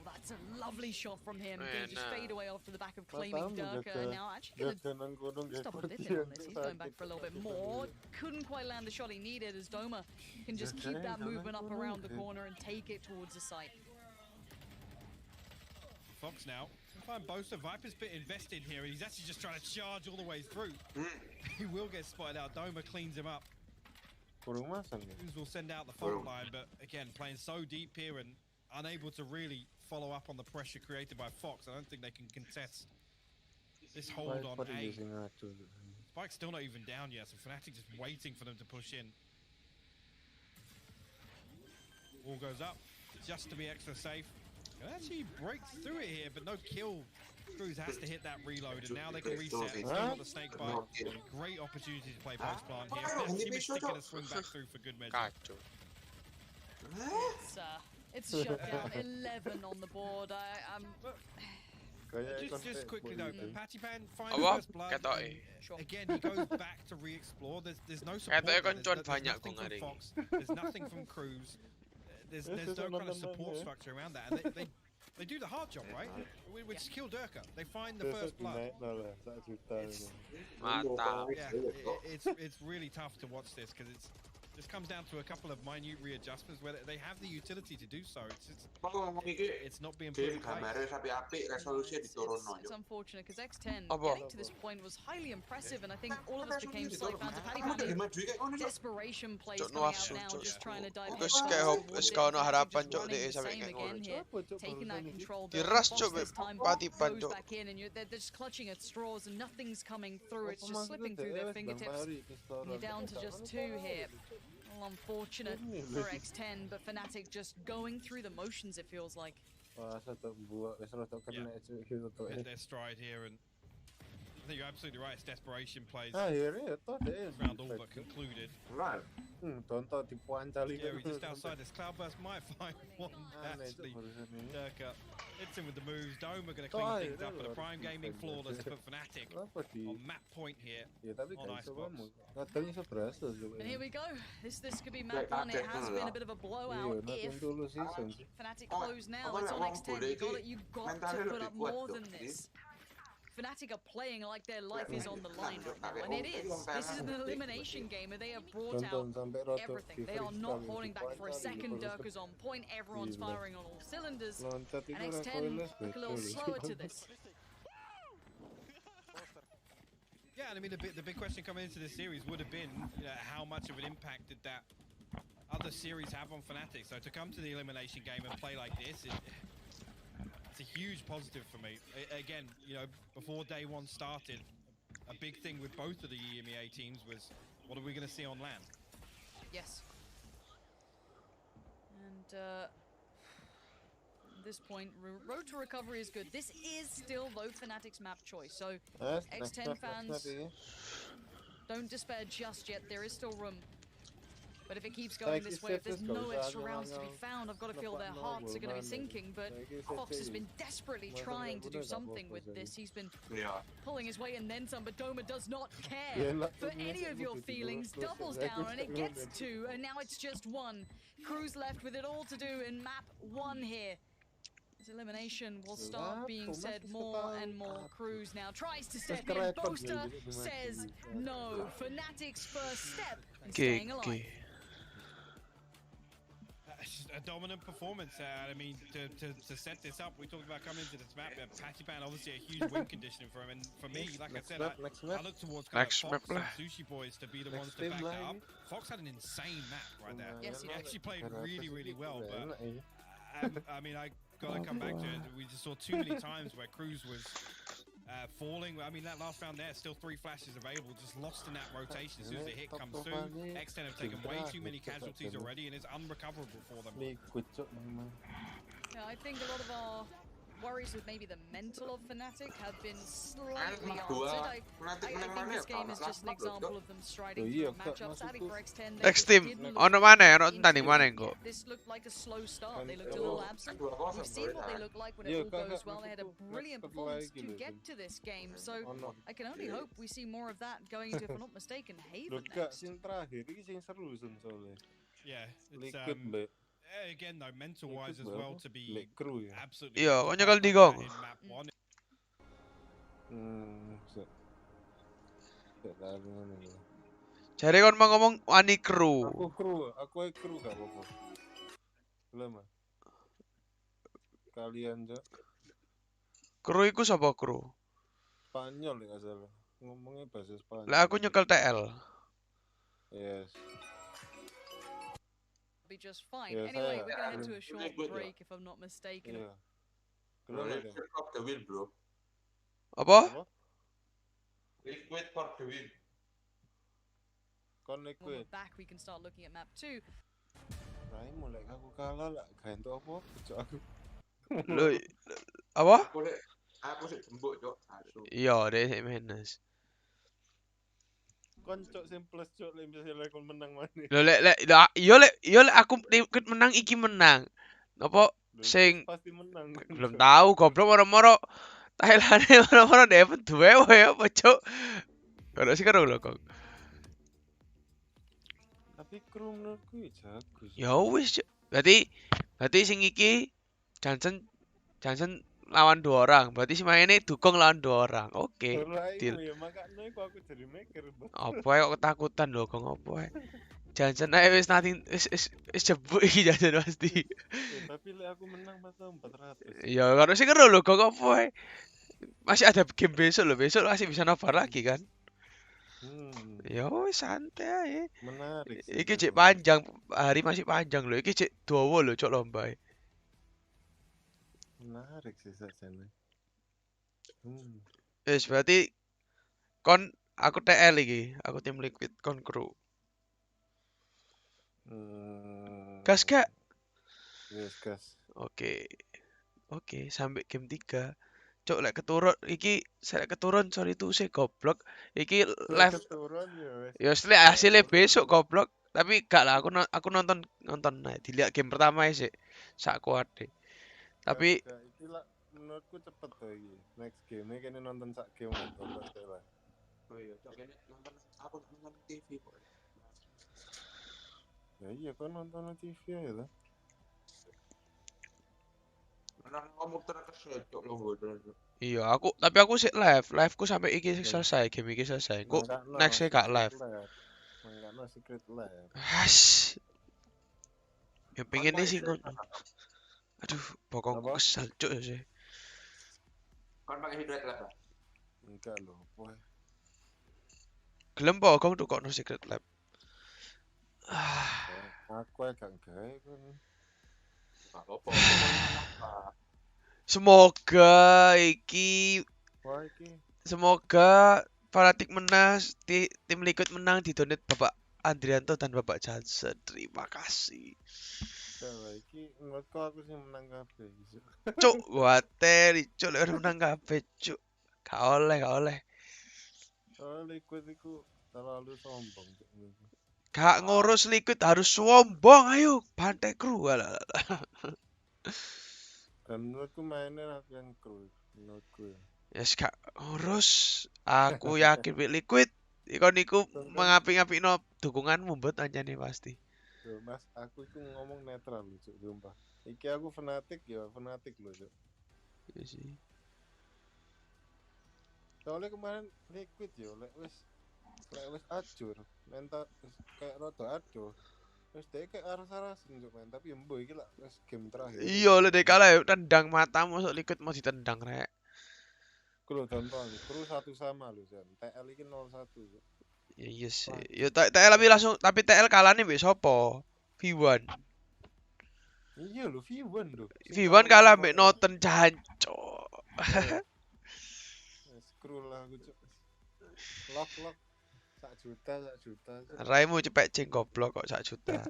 That's a lovely shot from him. Gonna just fade away off to the back of claiming Durka. Now actually gonna just double dipping on this. He's going back for a little bit more. Couldn't quite land the shot he needed, as Doma can just keep that movement up around the corner and take it towards the site. Fox now. Find Boaster. Viper's bit invested here, and he's actually just trying to charge all the way through. He will get spotted out. Doma cleans him up. Cruz will send out the fault line, but again, playing so deep here and unable to really follow up on the pressure created by Fox. I don't think they can contest this hold on A. Spike's still not even down yet, so Fnatic just waiting for them to push in. Wall goes up just to be extra safe. And actually breaks through it here, but no kill. Cruz has to hit that reload, and now they can reset. Still got the snake bite. Great opportunity to play post plant here. Team is sticking a swing back through for good measure. It's shut down. 11 on the board. Just quickly though, Patty Pan finds the first blood. Again, he goes back to re-explore. There's no support. There's nothing from Fox. There's nothing from Cruz. There's no kind of support structure around that. And they do the hard job, right? Which is kill Durka. They find the first blood. It's really tough to watch this because it's just comes down to a couple of minute readjustments where they have the utility to do so. It's not being put in place. It's unfortunate because X10 getting to this point was highly impressive, and I think all of us became slight fans of Paddy Pan. Desperation plays coming out now, just trying to dive in. Taking that control, this time goes back in, and they're just clutching at straws, and nothing's coming through. It's just slipping through their fingertips. And you're down to just 2 here. Well, unfortunate for X10, but Fnatic just going through the motions, it feels like. Hit their stride here, and I think you're absolutely right. It's desperation plays. Round all but concluded. Scary, just outside this. Cloudburst might find one actually. Durka hits him with the moves. Doma going to clean things up, but a Prime Gaming flawless for Fnatic on map point here on Icebox. And here we go. This could be map 1. It has been a bit of a blowout. If Fnatic close now, it's on X10. You got to put up more than this. Fnatic are playing like their life is on the line right now, and it is. This is an elimination game, and they have brought out everything. They are not holding back for a second. Dirk is on point. Everyone's firing on all cylinders. And X10 look a little slower to this. Yeah, and I mean the big question coming into this series would have been, how much of an impact did that other series have on Fnatic? So to come to the elimination game and play like this, it's a huge positive for me. Again, before day one started, a big thing with both of the EMEA teams was, what are we going to see on LAN? Yes. And at this point, road to recovery is good. This is still though Fnatic's map choice, so X10 fans, don't despair just yet. There is still room. But if it keeps going this way, if there's no extra rounds to be found, I've got to feel their hearts are going to be sinking. But Fox has been desperately trying to do something with this. He's been pulling his weight and then some, but Doma does not care for any of your feelings. Doubles down, and it gets 2, and now it's just 1. Crew's left with it all to do in map 1 here. This elimination will start being said more and more. Cruz now tries to step in. Boaster says no. Fnatic's first step in staying alive. A dominant performance. I mean, to set this up, we talked about coming into this map. Pattypan, obviously a huge win conditioning for him, and for me, like I said, I look towards kind of Fox and Sushi Boys to be the ones to back that up. Fox had an insane map right there. Yes, he actually played really, really well, but I mean, I gotta come back to it. We just saw too many times where Cruz was falling. I mean, that last round there, still 3 flashes available, just lost in that rotation. As soon as the hit comes through, X10 have taken way too many casualties already, and it's unrecoverable for them. Yeah, I think a lot of our worries with maybe the mental of Fnatic have been slightly answered. I think this game is just an example of them striding through a matchup. Sadly for X10, X-Team, ono mana? Ono tanding mana engko? This looked like a slow start. They looked a little absent. We've seen what they look like when it all goes well. They had a brilliant performance to get to this game. So I can only hope we see more of that going into, if I'm not mistaken, Haven next. Yeah, it's again though, mental wise as well, to be absolutely Iya, kok nyekel di gong. in map 1. Jare kon mau ngomong wani kru. Aku kru gak apa-apa. Belum. Kalian, Cok. Kru iku sapa kru? Spanyol ya salah. Ngomongnya bahasa Spanyol. Lah aku nyekel TL. Yes. Be just fine. Anyway, we're gonna head to a short break if I'm not mistaken. Of the wheel, bro. Apa? Liquid for the wheel. When we're back, we can start looking at map 2. Rai mulai aku kalah lah, gak entuk apa, Cok aku. Loh, apa? Aku sih jembuk, Cok. Iya, deh sik menes. Kon Cok sing plus, Cok, lek misalnya kon menang maneh. Lho lek aku ikut menang iki menang. Napa sing pasti menang. Belum tahu goblok moro-moro Thailand moro-moro dapat 2 ya apa, Cuk? Ora sih karo lho, Kong. Tapi kru menurutku ya jago. Ya wis, berarti sing iki Johnson lawan 2 orang. Berarti si mainnya dukung lawan 2 orang. Oke. Deal. Ya makanya aku jadi mikir. Apa ya kok ketakutan lho, Kong, apa ya? Johnson ae wis jebuk iki Johnson pasti. Tapi lek aku menang patah 400. Ya karo sing karo lho, Kong, apa ya? Masih ada game besok masih bisa nobar lagi kan? Ya wis santai ae. Menarik. Iki cek panjang, hari masih panjang loh. Iki cek dawa loh, Cok, lomba. Menarik sih sakjane. Wis berarti kon aku TL iki, aku tim Liquid kon kru. Gas gak? Yes, gas. Oke, sampai game 3. Cok, lek keturun iki, saya keturun sorry tuh saya goblok. Iki live keturun ya wis hasilnya besok goblok. Tapi gak lah, aku nonton nah, dilihat game pertama sih. Sak kuat deh. Tapi iki lah menurutku cepet tuh iki. Next game kene nonton sak game nonton lah. Oh iya, Cok, kene nonton aku nonton TV kok. Ya iya kan nonton TV ya lah. Kamu terkesedok lo bodoh. Iya, tapi aku sih live ku sampai iki selesai, game iki selesai. Kok nextnya gak live. Mangkano secret lab. Hash. Ya pengen sih ngono. Aduh, bokongku kesel cuk ya sih. Kan pakai secret lab lah. Enggak loh, boy. Gelem bokong tuh kok no secret lab. Aku agak gawe kan. Apa-apa. Semoga iki Wah iki. semoga fanatik menang, tim Liquid menang di donate Bapak Andrianto dan Bapak Johnson. Terima kasih. Coba iki menurutku aku sih menang kabeh. Cuk, wateri cuk lek menang kabeh cuk. Gak oleh. Soalnya Liquid iku terlalu sombong cuk. Gak ngurus Liquid harus sombong, ayo bantai kru. Dan menurutku mainnya aku yang kru, menurutku ya. Yes, gak ngurus. Aku yakin Liquid ikon iku mengapi-ngapi no dukunganmu buat aja nih pasti. Tuh, Mas, aku itu ngomong netral loh, Cuk, sumpah. Iki aku fanatik loh, Cuk. Iya sih. Soalnya kemarin Liquid yo, lek wis ajur, mental kayak rada aduh. Terus dia kayak aras-arasin Cuk, main, tapi embo iki lah wis game terakhir. Iya, lek kalah tendang matamu masuk Liquid mau ditendang rek. Kru contoh, kru 1 sama lho, Jan. TL iki 0-1, Cuk. Iya sih. Yo TL tapi TL kalahnya mbek sopo? V1. Iya lho, V1 lho. V1 kalah mbek Noten jancuk. Scroll lah aku, Cuk. Lock 1 juta. Raimu cepet cing goblok kok 1 juta.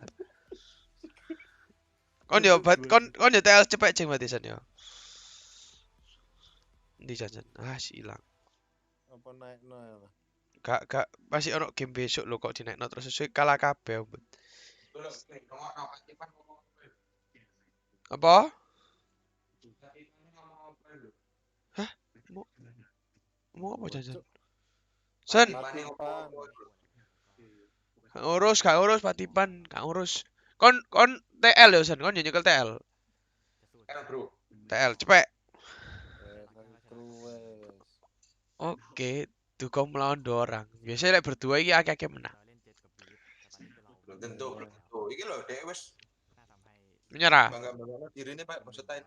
Kon yo TL cepet cing berarti san yo. Ndi jajan? Hilang. Apa naikno ya lah. Gak masih ono game besok lo kok dinaikno terus sesuai kalah kabeh. Apa? Hah? Mau apa jajan? Sen. Gak urus Patipan, gak urus. Kon TL yo Sen, kon nyekel TL. TL bro. TL cepet. Oke, dukung melawan 2 orang. Biasanya lek berdua iki akeh-akeh menang. Tentu. Iki lho dhek wis menyerah. Bangga-bangga dirine Pak Bosetain.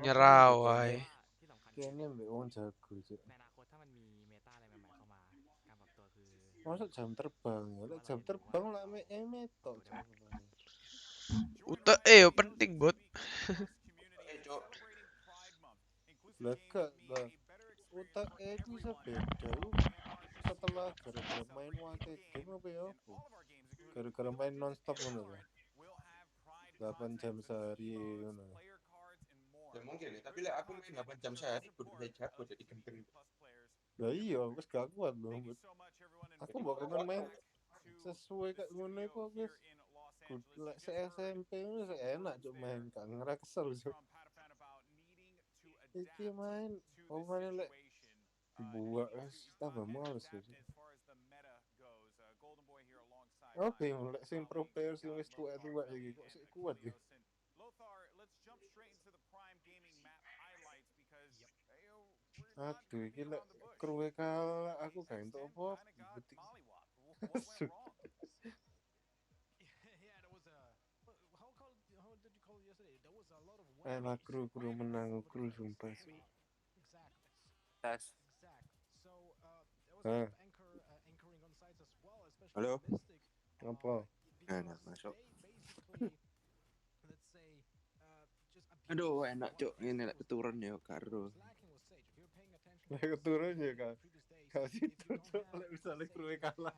Nyerah wae. Kayaknya mbak wong jago Cuk. Masuk jam terbang ya, jam terbang lah metok. Yo penting bot. Lega lah. Utak itu bisa beda setelah gara-gara main wake game apa ya? Gara-gara main nonstop ngono kan. 8 jam sehari ngono. Ya mungkin ya, tapi aku main 8 jam sehari kudu bisa jago jadi genteng. Lah iya, wis gak kuat lho. Aku mbok main sesuai kayak ngono iku wis lek SMP wis enak cuk main gak ngera kesel cuk. Iki main main lek buat wis tambah males cuk. Oke, lek sing pro player sing wis tuwa-tuwa iki kok sik kuat ya. Aduh, iki lek kruwe kalah aku gak entuk apa. Enak kru menang kru sumpah. Tes. Halo. Apa? Enak masuk. Aduh, enak cuk, ini lek keturun ya karo. Lek keturun ya kan. Kasih cuk lek misale kruwe kalah.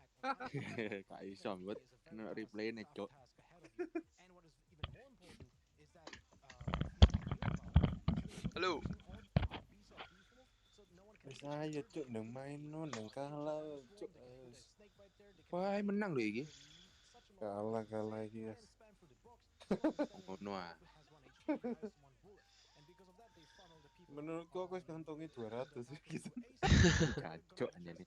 Gak iso buat replay nih cuk. Halo. Wis ayo cuk nang main nang kalah cuk. Wah, menang lho iki. Kalah iki guys. Ngono ah. Menurutku aku wis ngantongi 200 gitu. Cacok anjene.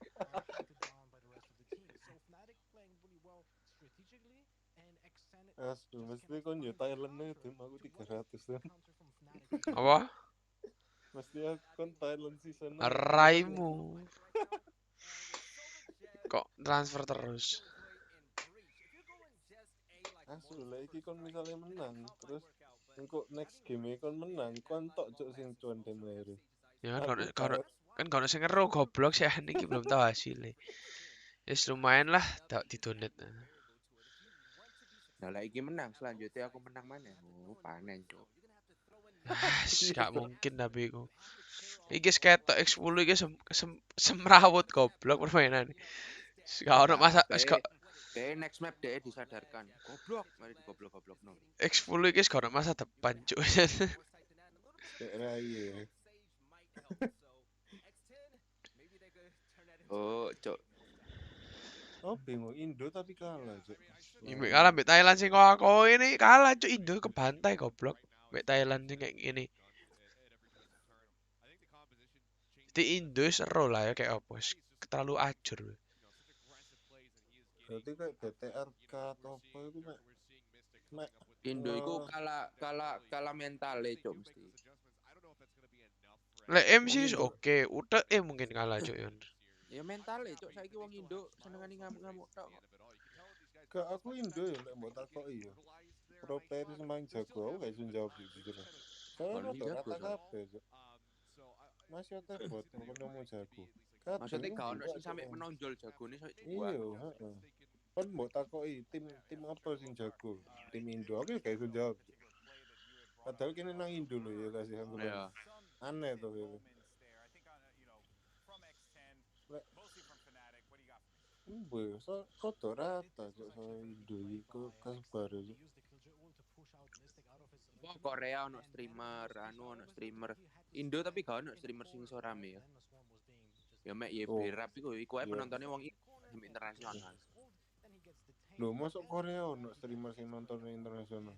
Asli mesti kon yo Thailand itu aku 300 kan. Apa? Mesti aku kon Thailand season. Raimu. Kok transfer terus? Asli lah iki kon misalnya menang terus engko next game kon menang kon tok cuk sing cuan dem lahir. Ya kan kalau sing ngero goblok sih iki belum tahu hasilnya. Yes lumayan lah di donate. Nah, lah iki menang selanjutnya aku menang mana? Oh, panen cuk. Gak mungkin tapi iku. Iki ketok X10 iki semrawut goblok permainan. Gak ono masa Deh next map deh disadarkan. Goblok, mari digoblok-goblok no. X10 iki gak ono masa depan cuk. Iya. Oh, cuk. Oh, bingung Indo tapi kalah, cuk. Imbek kalah mbek Thailand sing kok ini kalah cuk Indo kebantai goblok. Mbek Thailand sing kayak gini. Di Indo seru lah ya kayak apa terlalu ajur. Berarti kayak BTRK atau apa itu mek Indo iku kalah mental cuk mesti. Lek MC oke, utek mungkin kalah cuk yon. Ya mental cuk saiki wong Indo senengane ngamuk-ngamuk tok. Ke aku Indo ya lek mbok takoki ya. Pro player sing main jago gak iso jawab jujur. Soalnya rata kabeh cuk. Masih ada bot ngono mau jago. Maksudnya gak ono sing sampe menonjol jagone sak iya, heeh. Kan mbok takoki tim apa sing jago? Tim Indo aku gak iso jawab. Padahal kene nang Indo lho ya kasih aku. Iya. Aneh tuh ya. So kotor rata so Indo iku kasebar aja. Korea ono streamer, ono streamer Indo tapi gak ono streamer sing iso rame ya. Ya mek YB rap iku ae penontonnya wong internasional. Lho, masuk Korea ono streamer sing nonton internasional.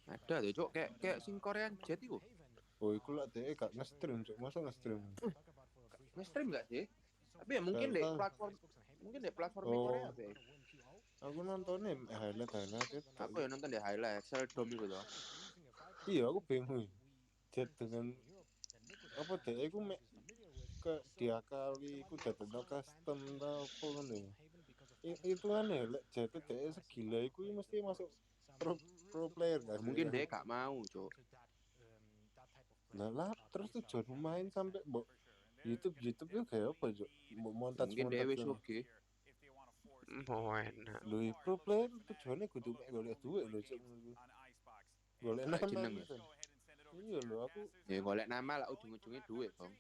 Ada tuh, Cuk, kayak sing Korean Jet iku. Oh, iku lak dhek gak nge-stream, Cuk. Masa nge-stream? Nge-stream gak sih? Tapi ya mungkin deh platform Korea be. Aku nontonnya highlight. Aku ya nonton di highlight, seldom iku to. Iya, aku bingung. Jet dengan apa dhek iku mek ke diakali iku dadekno custom ta apa ngono. Itu aneh lek Jet dhek segila iku mesti masuk pro player kan. Mungkin dia gak mau, Cuk. Lah terus tujuan main sampai mbok YouTube yo kayak apa, Cuk? Mbok montage. Mungkin dia wis oke. Mau enak. Lho, pro player tujuannya kudu golek duit lho, Cuk. Golek nama jeneng. Iya lho, aku ya golek nama lah ujung-ujungnya duit, Bang.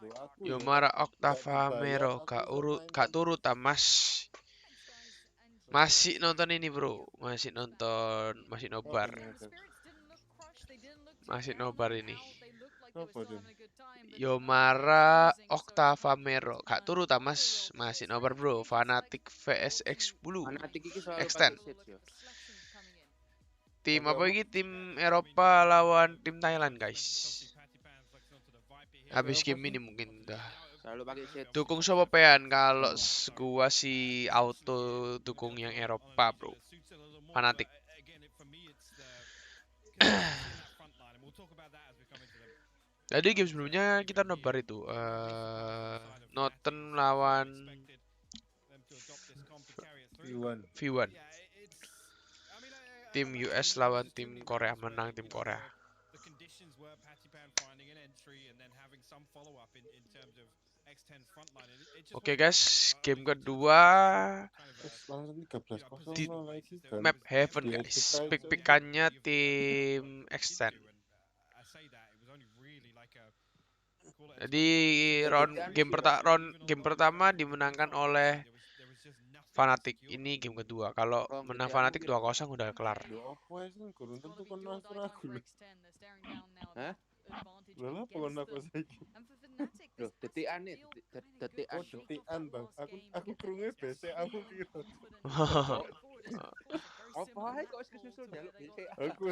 Lho aku yo mara Octava Mero gak turut Mas. Masih nonton ini bro, masih nobar. Masih nobar ini. Yomara Octava Mero, gak turut Mas, masih nobar bro. Fanatic vs X10. Fanatic iki soal Extend. Tim apa ini? Tim Eropa lawan tim Thailand guys. Habis game ini mungkin dah. Selalu pakai set. Dukung siapa pean kalau gua si auto dukung yang Eropa bro. Fanatik. Jadi game sebelumnya kita nobar itu Noten lawan V1. Tim US lawan tim Korea, menang tim Korea. Oke guys, game kedua di map Heaven guys. Pick-pickannya tim Extend. Jadi game pertama dimenangkan oleh Fanatic. Ini game kedua. Kalau menang Fanatic 2-0 udah kelar. Hah? Lha apa kon aku saiki? Loh, detikan nih, detikan. Oh, detikan, Bang. Aku krunge BC aku piro. Apa ae kok kesusul njaluk BC? Aku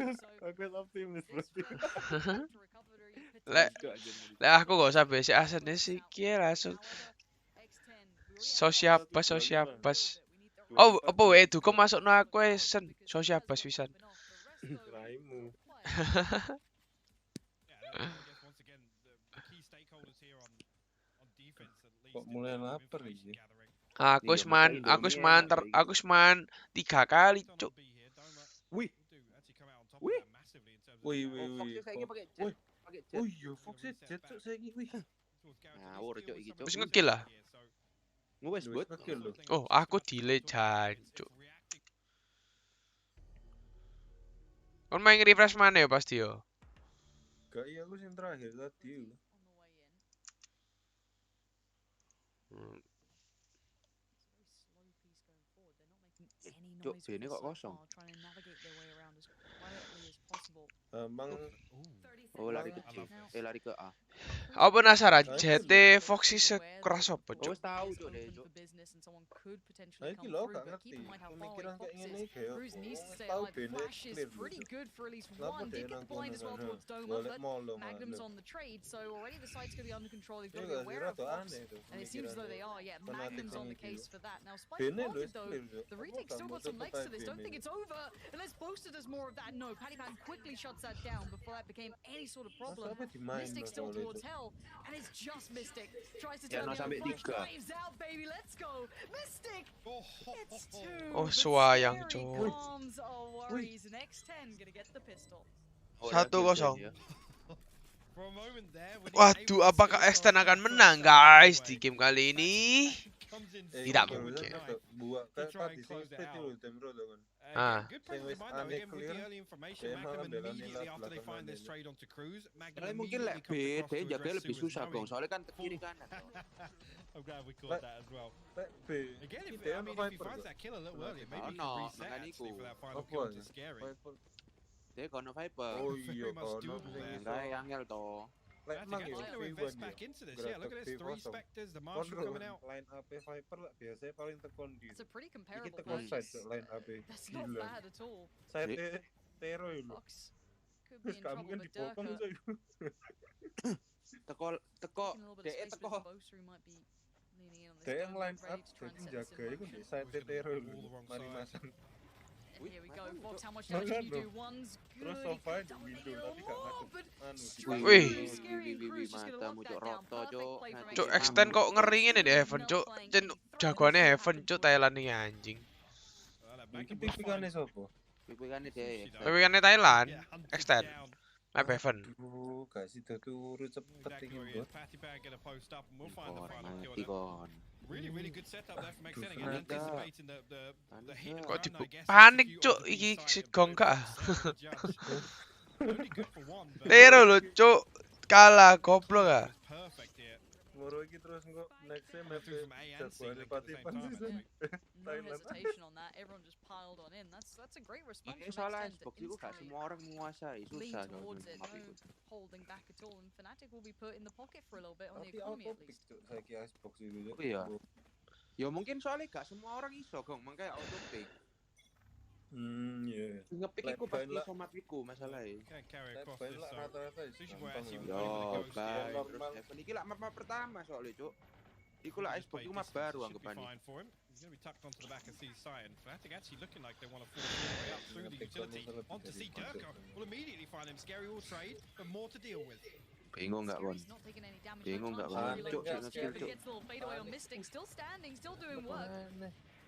optimis berarti. Lek aku gak usah BC asene sih, langsung sosiapas. Oh, apa wae duko masukno aku sen sosial bas pisan. Raimu. Kok mulai lapar iki? Aku seman 3 kali, cuk. Wih. Wih. Wih. Wih. Oh iya, Fox jet cuk saiki wih. Ngawur cuk iki cuk. Wis ngekill lah. Wis bot. Oh, aku delay jancuk. Kon main refresh mana ya pasti yo? Gak iya aku sing terakhir tadi. Cuk, ini kok kosong. Emang oh lari ke C, lari ke A. Aku penasaran, JT Foxy sekeras apa, Oh, cuk? tahu cuk deh, cuk. Nah, iki lho gak ngerti. Pemikiran kayak ngene iki ya. Tahu bene clear. Kenapa dia nang kono? Boleh molong. Magnum's on the trade, so already the site's going to be under control. They've got to Iya, be aware of Fox. aneh tuh. And it seems as though they are, yeah. Magnum's on the case for that. Now, Spike Bene spotted lho though. clear. The retake still got some legs to this. Don't think it's over unless Boaster does more of that. No, Paddypan quickly shuts that down before that became any sort of problem. Mystic still towards hell, and it's just Mystic. Tries to turn the other flash, dives out, baby. Let's go. Mystic! It's two. Oh, swayang, Very cuk. calms our worries. And X10 gonna get the pistol. 1-0. Waduh, apakah X10 akan menang, guys, di game kali ini? Tidak mungkin. Buat kan tadi sing split itu tem bro kan. Ah. Sing wis aneh clear. Kali mungkin lek B, dia jaga lebih susah, Bang. Soalnya kan ke kiri kanan. I'm glad we caught that as well. B. Again, if he finds that kill a little earlier, maybe he can reset actually for that final kill to scary. Dia kono Viper. Oh iya kono. Enggak angel to. Lek mang yo to invest back into this. Yeah, look at this. 3 Spectres, the Marshal coming out. Line up Viper lah biasanya paling tekon di. It's a pretty comparable Iki tekon place. side line up. That's not bad at all. Side Tero itu. Fox could be in Kamu trouble, kan but di pokong Durka saya. Teko taking a little bit of space, teko. but Boaster who might be leaning in on this. Dia yang Dome, line ready up to try and jadi set this jaga in itu motion. di side Tero itu. Mari masan. And here we go. Fox, how much damage can you do? One's good. Terus so far di window tapi gak ngadep. Wih. Matamu cuk roto cuk. Cuk, extend kok ngeringin di Heaven, cuk. Jen jagoannya Heaven, cuk, Thailand ini anjing. Iki pipikannya sopo? Pipikannya dia. Pipikannya Thailand, extend. Map Heaven. Kasih turut cepet iki bot. Mati kon. Really good setup there from Extend again, anticipating the hit. Kok panik, cuk, iki sigong kah? Tero lho, cuk. Kalah goblok ah. Moro iki terus kok next map jagoane Patipan season. No hesitation on that. Everyone just piled on in. That's a great response Ini from soalnya X10 Xbox to itu gak instantly semua orang menguasai, lean susah towards it. map No itu. holding back at all, and Fnatic will be put in the pocket for a little bit on the Tapi economy at auto pick least. cuk saiki Xbox itu. Oh iya. Ya mungkin soalnya gak semua orang iso, Gong, makanya auto pick. Iya. Ngepick iku pasti iso map iku masalahnya. Rata-rata Yo, guys, terus Heaven iki lah map pertama soalnya, cuk. Iku lah Xbox iku map baru anggapannya. He's going to be tucked onto the back of C's side, and Fnatic actually looking like they want to force their way up through the utility onto C. Durka will immediately find him. Scary will trade, but more to deal with. Bingung gak, Bon? Bingung gak, Bon? Cuk, cuk, skill, cuk. Gets a little fadeaway on Mystic, still standing, still doing work.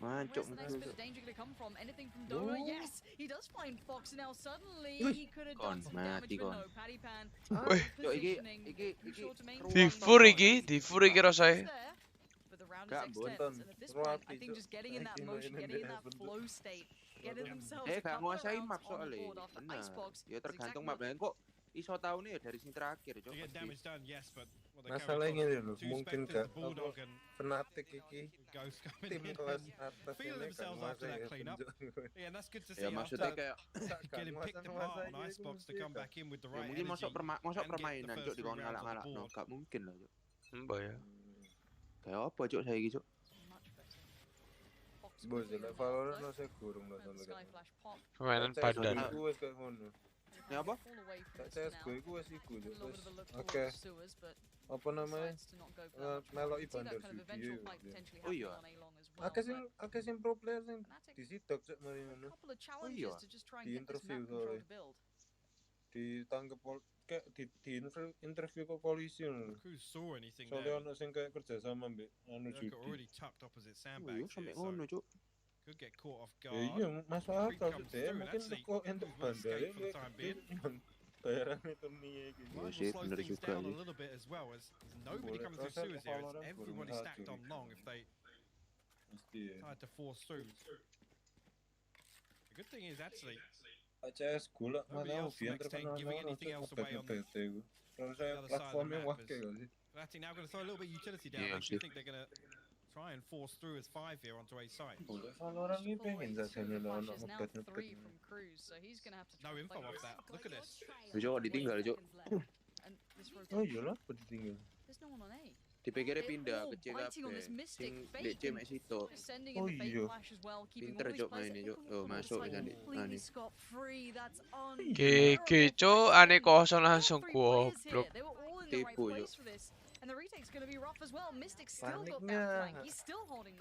Mancuk, Where's the next bit of danger going to come from? Anything from Doma? Yes, he does find Fox now. Suddenly, he could have done some damage, but no. Paddypan. Wih. Cuk, iki Difur iki rasanya. But the round is extends, and at this point, I think just getting in that motion, getting in that flow state, getting themselves a gak couple of nguasai rounds map on the soalnya. board after Benar. Icebox. Ya tergantung map lain kok iso tahu nih dari sini terakhir, cuk. Masalahnya ini loh, mungkin gak Fnatic iki tim kelas atas ini kan menguasai Ya maksudnya kayak getting picked apart on Icebox to come back in with the ya right mungkin energy. masuk permainan cuk di ngalak-ngalak no, gak mungkin lah cuk. Mbak ya. Kayak apa cuk saya iki cuk? Bos, lek Valorant saya gurung lah sampe kan. Permainan padan. Aku wis kayak ngono. Ini apa? CSGO iku wis iku lho, wis oke. Apa namanya? Meloki bandar judi. Oh iya. Akeh sing pro player sing disidok cek mari ngono. Oh iya. Di interview soalnya. Ditangkep kayak di interview ke polisi ngono. Soalnya ono sing kayak kerja sama mbek anu judi. Oh iya, sampai ngono, Cuk. Ya iya, masuk akal deh. Mungkin kok entuk bandar bayaran itu nih gitu. Iya sih, bener juga sih. Nobody coming through sewers here. It's everybody stacked on long if they tried to force through. The good thing is actually CS gula nobody mana else from ubian X10 giving anything else away on the terus saya platformnya wah kayak gitu. Fnatic now going to throw a little bit of utility down. Yeah, They think they're going to try and force through as 5 here onto A side. Valorant ini pengen jasanya lo anak ngebet. No info off that. Look at this. Cuk, ditinggal, Cuk. Oh iyalah, kok ditinggal. Dipikirnya pindah ke CKP. Sing di C mek situ. Oh iya. Pinter, Cuk, mainnya, Cuk. Oh, masuk bisa di ani. GG, Cuk, aneh kosong langsung goblok. Tipu, Cuk.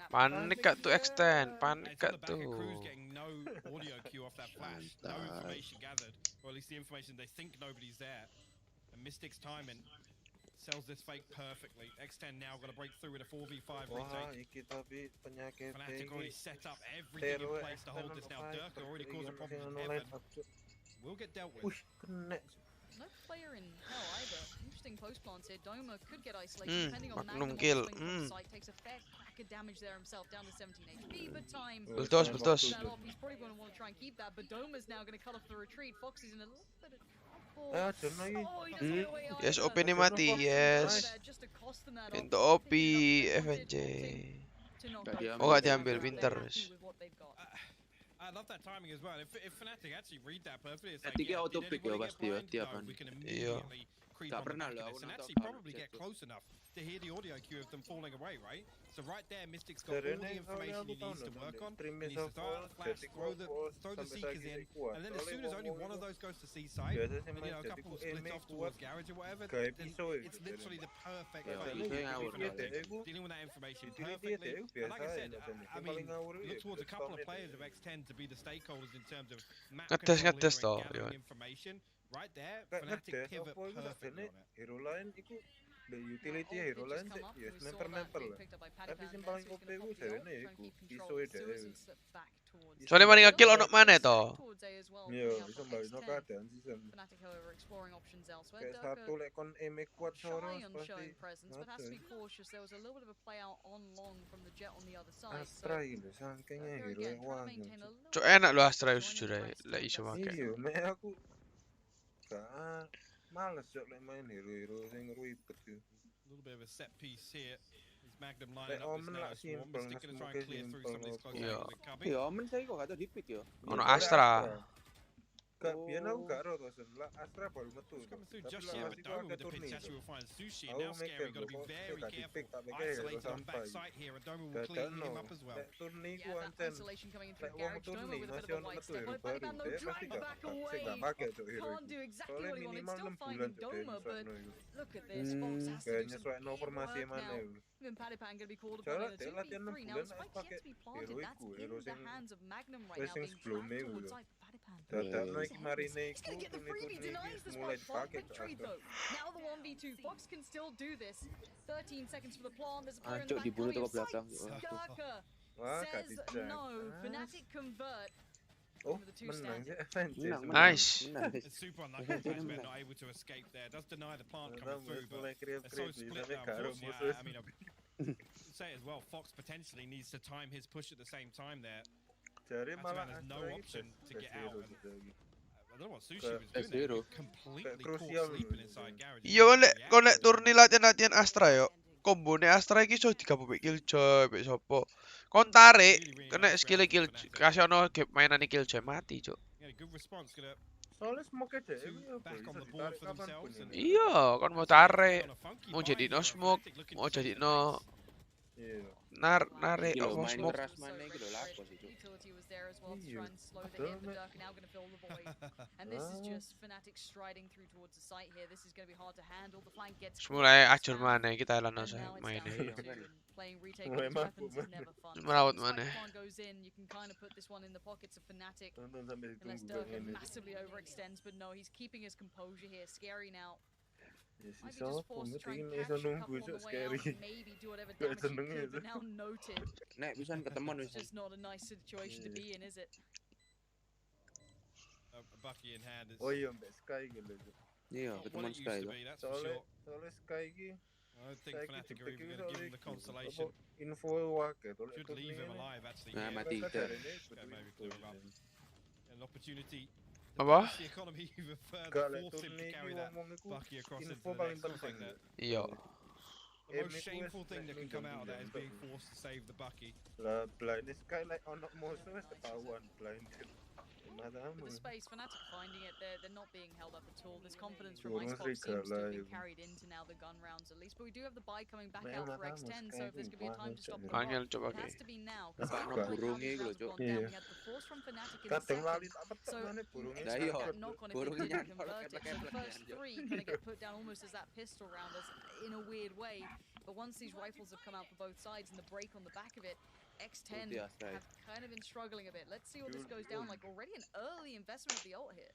Panik gak tuh extend, panik gak tuh. No audio cue off that flash. No information gathered, or at least the information they think nobody's there. And Mystic's timing sells this fake perfectly. X10 now got to break through with a 4v5 retake. Iki tapi penyakit Fnatic already set up everything in place to hold this now. Durka already caused a problem with Evan. Will get dealt with. No player in hell either. Interesting post plants here. Doma could get isolated depending on Magnum Magnum kill. site takes a fair crack of damage there himself, down to 17 HP, but time. Betul. He's probably going to want to try and keep that, but Doma's now going to cut off the retreat. Foxy's in a little bit of trouble. Yes, OP ini mati, yes. Pintu OP, FNJ. Oh, gak diambil, pinter. I love that timing as well. If Fnatic actually read that perfectly, it's like, Ketika auto pick ya pasti ya tiap kan. Iya. Gak pernah loh aku and nonton. actually probably get close enough to hear the audio cue of them falling away, right? So right there, Mystic's got all the information he needs to work on. He needs to throw out the flash, throw the seekers in, and then as soon as only one of those goes to C-side, and you know, a couple split off towards garage or whatever, then it's literally the perfect fight. Dealing with that information perfectly. And like I said, I mean, look towards a couple of players of X10 to be the stakeholders in terms of map control and gathering information. Right there, Fnatic pivot perfectly on it. Hero lain iku utility hero lain ya member lah. Tapi sing paling OP ku jarene iku iso dhewe. Soalnya mari nge-kill ono mana to? Iya, iso balino keadaan season. Kayak satu lek kon aim kuat soro pasti. Astra ini saking hero yang wangi. Cuk enak lo Astra jujur ae, lek iso make. Iya, mek aku gak males cok lek main hero-hero sing ribet yo. A little bit of a set piece here. Is Magnum lining up this now swarm? Mystic gonna try and clear through some of these close angles with Cubby. Iya, men saya kok gak tau di pick yo. Ono Astra. Gak biyen aku gak ro to lah Astra baru metu. Coming through just yet, but Doma with the pinch actually will find Sushi. And now Scary got to be very careful. Isolated on back side here, and Doma will clean him up as well. Turni ku ancen. Lek wong turni masih ono metu hero baru. Dia pasti gak pakai tuh hero. Soalnya minimal 6 bulan tuh kayak nyesuaiin formasi mana yo. Soalnya dia latihan 6 bulan harus pakai hero iku, hero sing sebelumnya yo. Dadakno iki marine iku turni mulai dipakai tuh. Now the 1v2, Fox can still do this. 13 seconds for the plant. There's a player in Cuk the back dibunuh going ke belakang. Skirka Wah, says no. Fnatic convert. Oh, menang sih Avengers. Nice. It's super unlucky that they're not able to escape there. Does deny the plant coming through, but they're so split now. Unfortunately, I mean, say as well, Fox potentially needs to time his push at the same time there. There's no option to get out. I don't know what Sushi was doing there. Completely caught sleeping inside garage. Iya kon lek turni latihan Astra yo. Kombone Astra iki iso digabung Killjoy, mek sopo. Kon tarik, kena skill kill kasih ono mainan Killjoy mati, Cuk. Soalnya smoke deh, Iya, kon mau tarik, mau jadi no smoke, mau jadi no narik Iki lho main Cosmo. keras mana iki lho lapo sih, Cuk. Utility was there as well to try and slow the hit, but Dirk now going to fill the void. And this is just Fnatic striding through towards the site here. This is going to be hard to handle. The flank gets Mulai acur mana kita lana and saya now it's main down ini. to two, and playing retake with these weapons is never fun. Merawat So mana? the spike goes in, you can kind of put this one in the pockets of Fnatic. Unless Dirk massively overextends, but no, he's keeping his composure here. Scary now. Might be just forced to try and catch a couple on the way out, maybe do whatever damage he could, but now noted. Nek bisa ketemu It's just not a nice situation to be in, is it? Bucky in hand is... Oh iya, Mbak Sky gitu. Iya, ketemu Sky. Soalnya Sky iki I don't think Fnatic are even going to give him the consolation. Info wake. Should leave him alive, actually. Nah, mati. Maybe clear him up. An opportunity to Apa? push the economy even further, force him to carry that Bucky across into the next thing there. Iya. The most shameful thing that can come out of that is being forced to save the Bucky. Lah, blind Sky like anak musuh wis ketahuan blinded. With the space, Fnatic finding it, they're not being held up at all. This confidence from Icebox seems to have been carried into now the gun rounds at least. But we do have the buy coming back out for X10, so if there's going to be a time to stop the clock, it has to be now. Because how these rounds have gone down, we had the force from Fnatic in the second. So that knock on if they can convert it. So the first three kind of get put down almost as that pistol round, as in a weird way. But once these rifles have come out for both sides and the break on the back of it, X10 have kind of been struggling a bit. Let's see what this goes down like. Already an early investment of the ult here.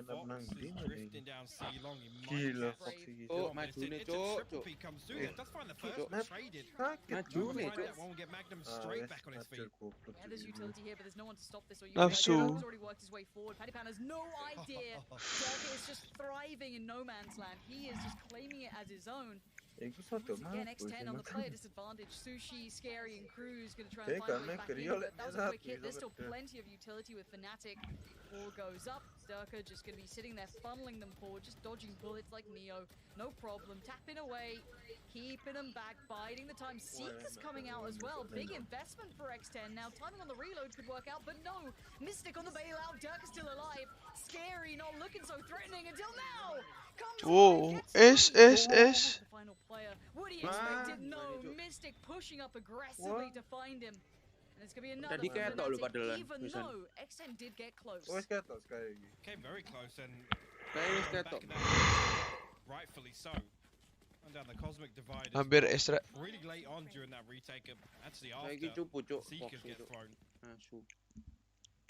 Fox is drifting down C long. Gila, Oh, maju nih, Cuk. Triple P comes through. Does find the first one traded. Maju nih, Cuk. That one will get Magnum straight back on his feet. Yeah, there's utility here, but there's no one to stop this. Or Nafsu. He's already worked his way forward. Paddy Pan has no idea. Dirk is just thriving in no man's land. He is just claiming it as his own. Again, X10 on the player disadvantage. Sushi, Scary, and Cruz going to try and find a way back in, but that was a quick hit. There's still plenty of utility with Fnatic. Ball goes up. Durka just going to be sitting there, funneling them forward, just dodging bullets like Neo. No problem. Tapping away, keeping them back, biding the time. Seeker's coming out as well. Big investment for X10. Now, timing on the reload could work out, but no. Mystic on the bailout. Durka's still alive. Scary, not looking so threatening until now. Whoa, S. Final player. What do you expect? No, Mystic pushing up aggressively to find him. And it's going to be another Tadi ketok lho padahal. even though X10 did get close. Came very close and ketok. rightfully so. And down the cosmic divide. Hampir Esra. Really late on during that retake. Actually Saiki after cupu, Cuk. Seekers get thrown. Asu.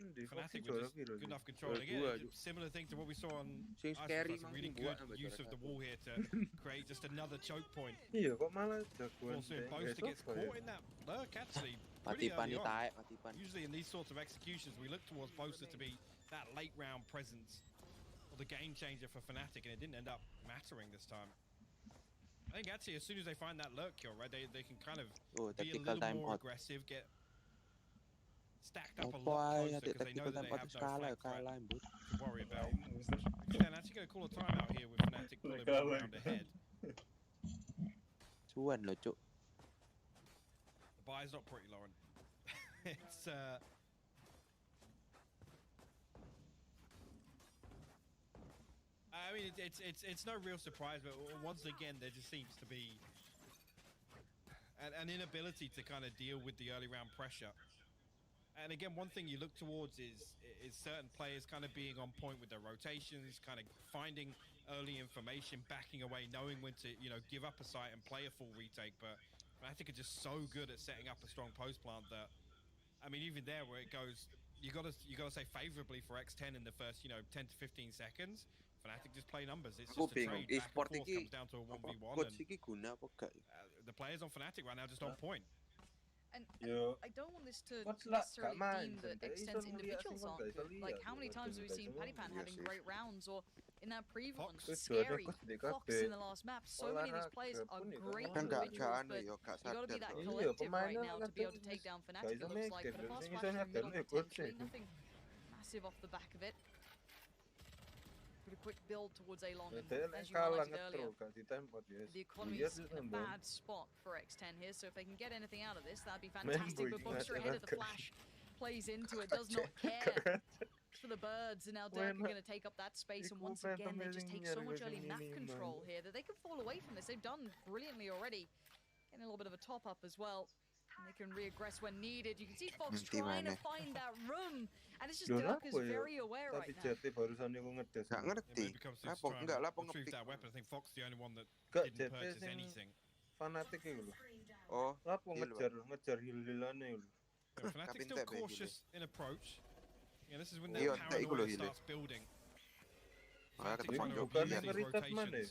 Fnatic with just good enough control. Again, similar thing to what we saw on Scary, really good use of the wall here to create just another choke point. Iya, kok malah jagoan. Also, Boaster gets caught in that lurk actually pretty early on. Usually in these sorts of executions, we look towards Boaster to be that late round presence or the game changer for Fnatic, and it didn't end up mattering this time. I think actually as soon as they find that lurk kill, right, they can kind of be a little more aggressive, get stacked up a lot closer because they know that they have no flank threat to worry about. Then actually going to call a timeout here with Fnatic pulling one round ahead. Cuan loh, Cuk. The buy's not pretty, Lauren. It's I mean, it's no real surprise, but once again, there just seems to be an inability to kind of deal with the early round pressure. And again, one thing you look towards is certain players kind of being on point with their rotations, kind of finding early information, backing away, knowing when to, you know, give up a site and play a full retake. But I think it's just so good at setting up a strong post plant that, I mean, even there where it goes, you gotta say favorably for X10 in the first, you know, 10 to 15 seconds. Fnatic just play numbers. It's just a trade back and forth, comes down to a 1v1. And, the players on Fnatic right now just on point. And I don't want this to necessarily mean that X10's individuals aren't good. Like, how many times have we seen Paddy Pan having great rounds, or in that previous one, Scary, Fox in the last map. So many of these players are great individuals, but you got to be that collective right now to be able to take down Fnatic, it looks like. But a fast flash from middle potentially, nothing massive off the back of it. Put a quick build towards A-Long, and as you highlighted earlier, the economy is in a bad spot for X10 here, so if they can get anything out of this, that'd be fantastic. But Boxer ahead of the flash, plays into it, does not care for the birds, and now Dirk are going to take up that space, and once again, they just take so much early map control here that they can fall away from this. They've done brilliantly already. Getting a little bit of a top-up as well. And they can reaggress when needed. You can see Fox trying to find that room. And it's just Dirk is very aware right now. Nggak ngerti. Enggak lah, Retrieve that weapon. I think Fox the only one that Gak didn't JP purchase sing anything. fanatik itu lho. Oh, Lapo ngejar heal-healane lho. Yeah, Fnatic's still cautious in approach. Yeah, this is when Iya, their tak iku lho paranoia heal. starts building. Ah, Fnatic ketemu trying to Jok. use Bukannya these ngeritas mana ya? rotations.